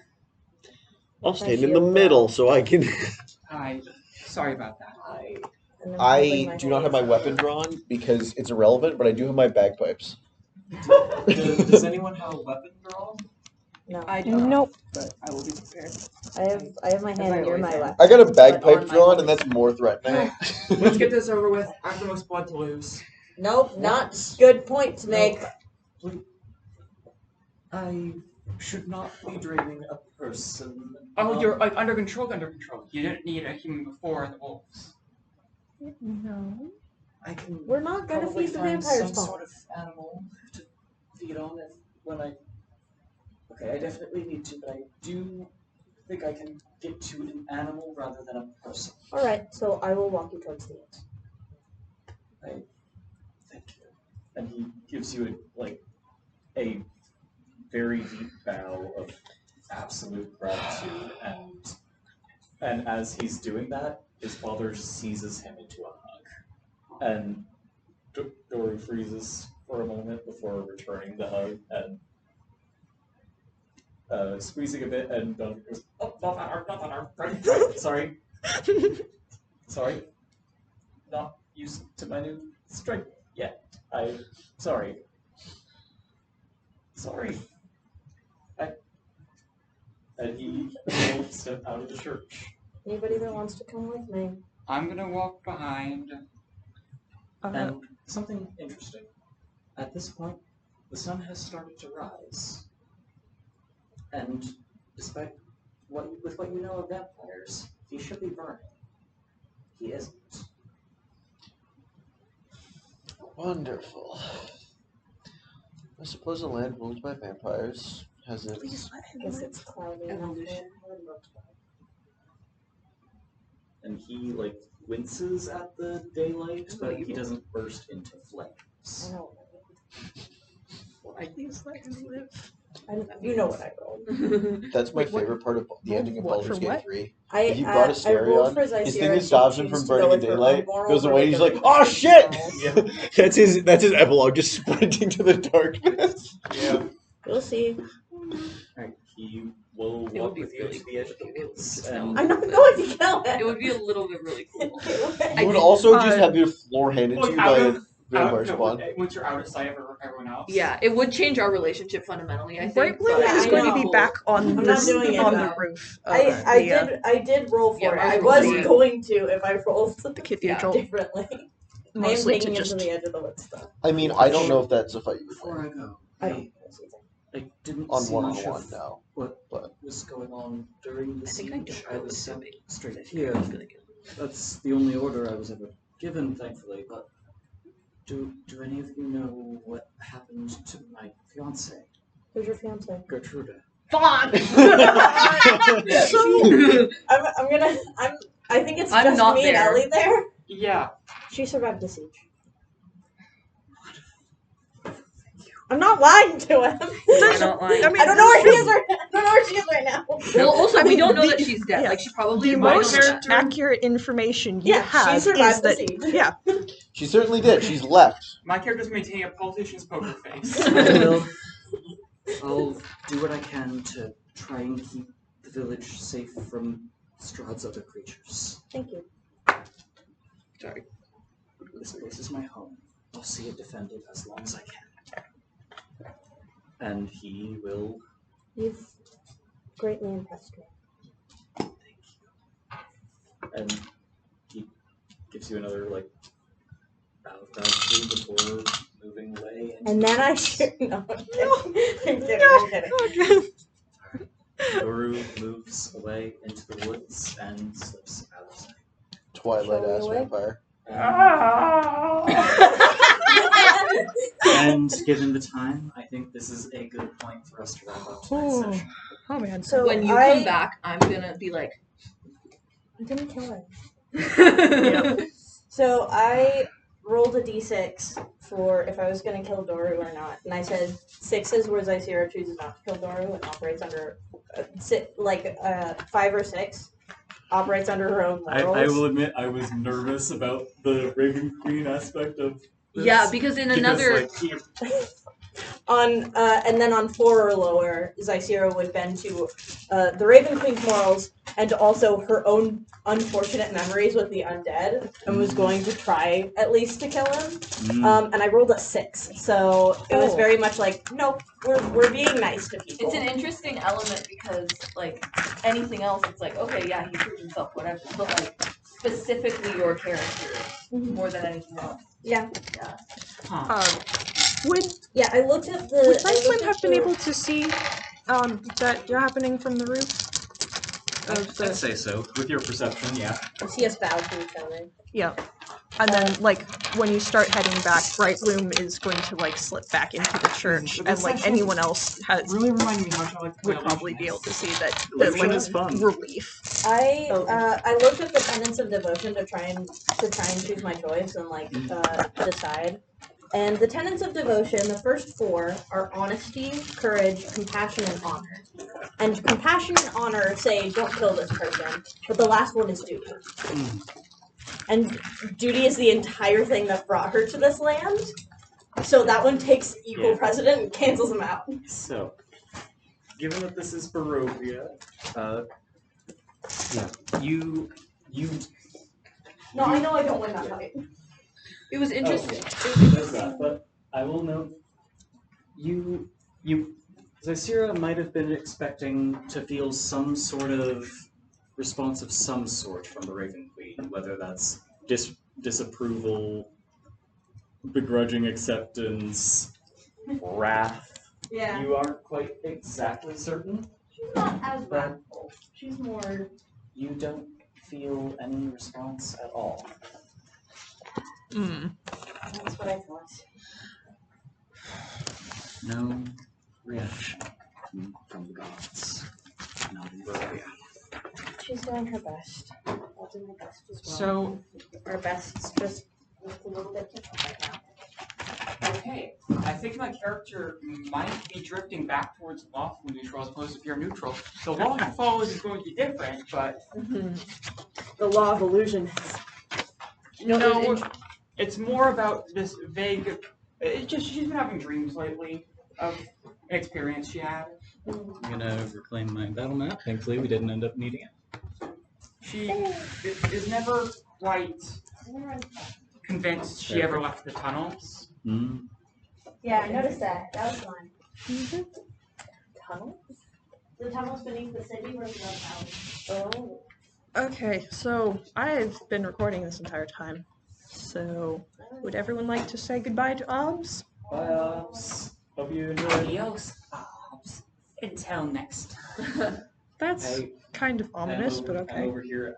I'll stand I in the feel middle so I can. Hi. Sorry about that. Hi. And I'm holding I my do not have my hands. weapon drawn because it's irrelevant, but I do have my bagpipes. Does anyone have a weapon drawn? No, I do not, Nope. but I will be prepared. I have my As hand I near always my am. left. I got a but bagpipe on my drawn, left. and that's more threatening. Let's get this over with. I have the most blood to lose. Nope, not good point to make. I should not be draining a person. Oh, you're like under control. You didn't need a human before the wolves. No. I can. We're not gonna probably feed the find vampire some spawn. sort of animal to feed on when I. Okay, I definitely need to, but I do think I can get to an animal rather than a person. Alright, so I will walk you towards the end. Thank you. And he gives you a very deep bow of absolute gratitude, and as he's doing that, his father seizes him into a hug, and Doru freezes for a moment before returning the hug and squeezing a bit, and Donovan goes, "Oh, not that arm, right, sorry, sorry, not used to my new strength yet. Sorry." And he will step out of the church. Anybody that wants to come with me? I'm gonna walk behind. And something interesting. At this point, the sun has started to rise. And despite what you know of vampires, he should be burning. He isn't. Wonderful. I suppose the land ruled by vampires has its. Please let him Guess live. it's cloudy enough. Evolution. And he winces at the daylight, but he doesn't burst into I flames. know. Please let him live. You know what I rolled. That's my Wait, what- favorite part of the roll ending of what, Baldur's for Gate what? 3. I If you brought a I stereo rolled on, for his Zycera thing that and stops she him from chooses to go burning in with her daylight own goes morals away and he's over like, the "Oh shit!" morals. That's his epilogue, just sprinting to the darkness. Yeah. You'll see. Alright, he will It would walk be with you really to the edge of the cool if you woods. just And I'm not going to kill him. It would be a little bit really cool. You would also just Uh, have your floor handed to you by a vampire spawn. Once you're out of sight of everyone else. Yeah, it would change our relationship fundamentally, I think. Bright Bloom but is I going know. to be back on I'm not this doing it on now. the roof. Of I did roll for Yeah, it. mine's I rolled was for it. going to if I rolled the cathedral, differently. I am mostly to taking it to just the edge of the woods though. I mean, I don't know if that's a fight you would before win. I go, I don't know this either. I didn't On see one on much one, of no. what But was going on during the I think siege. I I don't was know sent if straight I think here. I was gonna get That's the only order I was ever given, thankfully. But do any of you know what happened to my fiance, Who's your fiance? Gertrude? Fawn! I think it's I'm just not me and there. Ellie there. Yeah. She survived the siege. I'm not lying to him. You're not lying. I mean, I don't know where she is right now. I don't know where she is right now. Well, also, I we mean, don't know the- that she's dead. yeah. Like, she probably the might most know that. accurate information you Yeah, she have survived is the that siege. yeah. She certainly did. She's left. My character's maintaining a politician's poker face. I will. I'll do what I can to try and keep the village safe from Strahd's other creatures. Thank you. Sorry. This place is my home. I'll see it defended as long as I can. And he will. You've greatly impressed me. Thank you. And he gives you another bow of gratitude before moving away. And then I should no. I'm kidding. I'm kidding. Doru moves away into the woods and slips out of sight. Twilight Shall we ass away? vampire. And given the time, I think this is a good point for us to wrap up tonight's Oh. session. Oh man. So When you I come back, I'm gonna be like, didn't kill her. Yeah. So I rolled a d6 for if I was going to kill Doru or not, and I said 6s where Zysera chooses not to kill Doru and operates under 5 or 6 operates under her own morals. I will admit I was nervous about the Raven Queen aspect of this. yeah, because in another, And then on 4 or lower, Zysera would bend to the Raven Queen's morals and also her own unfortunate memories with the undead, and was going to try at least to kill him. And I rolled a 6, so it was very much like, nope, we're being nice to people. it's an interesting element because anything else, it's okay, yeah, he proved himself, whatever, but specifically your character more than anything else. Yeah. Would Yeah, I looked at the. would Lifewind have been able to see that you're happening from the roof? I'd say so. With your perception, yeah. I see us bow to each other. Yeah. And then, when you start heading back, Bright Bloom is going to, slip back into the church, and, anyone else Really reminded me how much I like to play would probably be able to see that, Illusion is fun. relief. I looked at the tenets of devotion to try and choose my choice and decide. And the tenets of devotion, the first 4 are honesty, courage, compassion, and honor. And compassion and honor say don't kill this person, but the last one is duty. And duty is the entire thing that brought her to this land. So that one takes equal precedent and cancels them out. So, given that this is Borovia, you. No, I know I don't win that fight. It was interesting. There's that, but I will note, Zysera might have been expecting to feel some sort of response of some sort from the Raven Queen, whether that's disapproval, begrudging acceptance, wrath. Yeah. You aren't quite exactly certain. She's not as wrathful. She's more. You don't feel any response at all. That's what I thought. No reaction from the gods. Not in Borovia. She's doing her best. I'll do my best as well. So, Our best's just a little bit different right now. okay, I think my character might be drifting back towards lawful neutral as opposed to pure neutral. The law he follows is going to be different, but The law of illusion. it's more about this vague. It's just she's been having dreams lately of an experience she had. I'm gonna reclaim my battle map. Thankfully, we didn't end up needing it. She is never quite convinced she ever left the tunnels. Yeah, I noticed that. That was fun. Tunnels? The tunnels beneath the city where the house. Oh. Okay, so I've been recording this entire time. So, would everyone like to say goodbye to Obs? Bye, Ops. Hope you enjoyed. Adios, Ops. Until next time. That's kind of ominous, but I'm okay. over here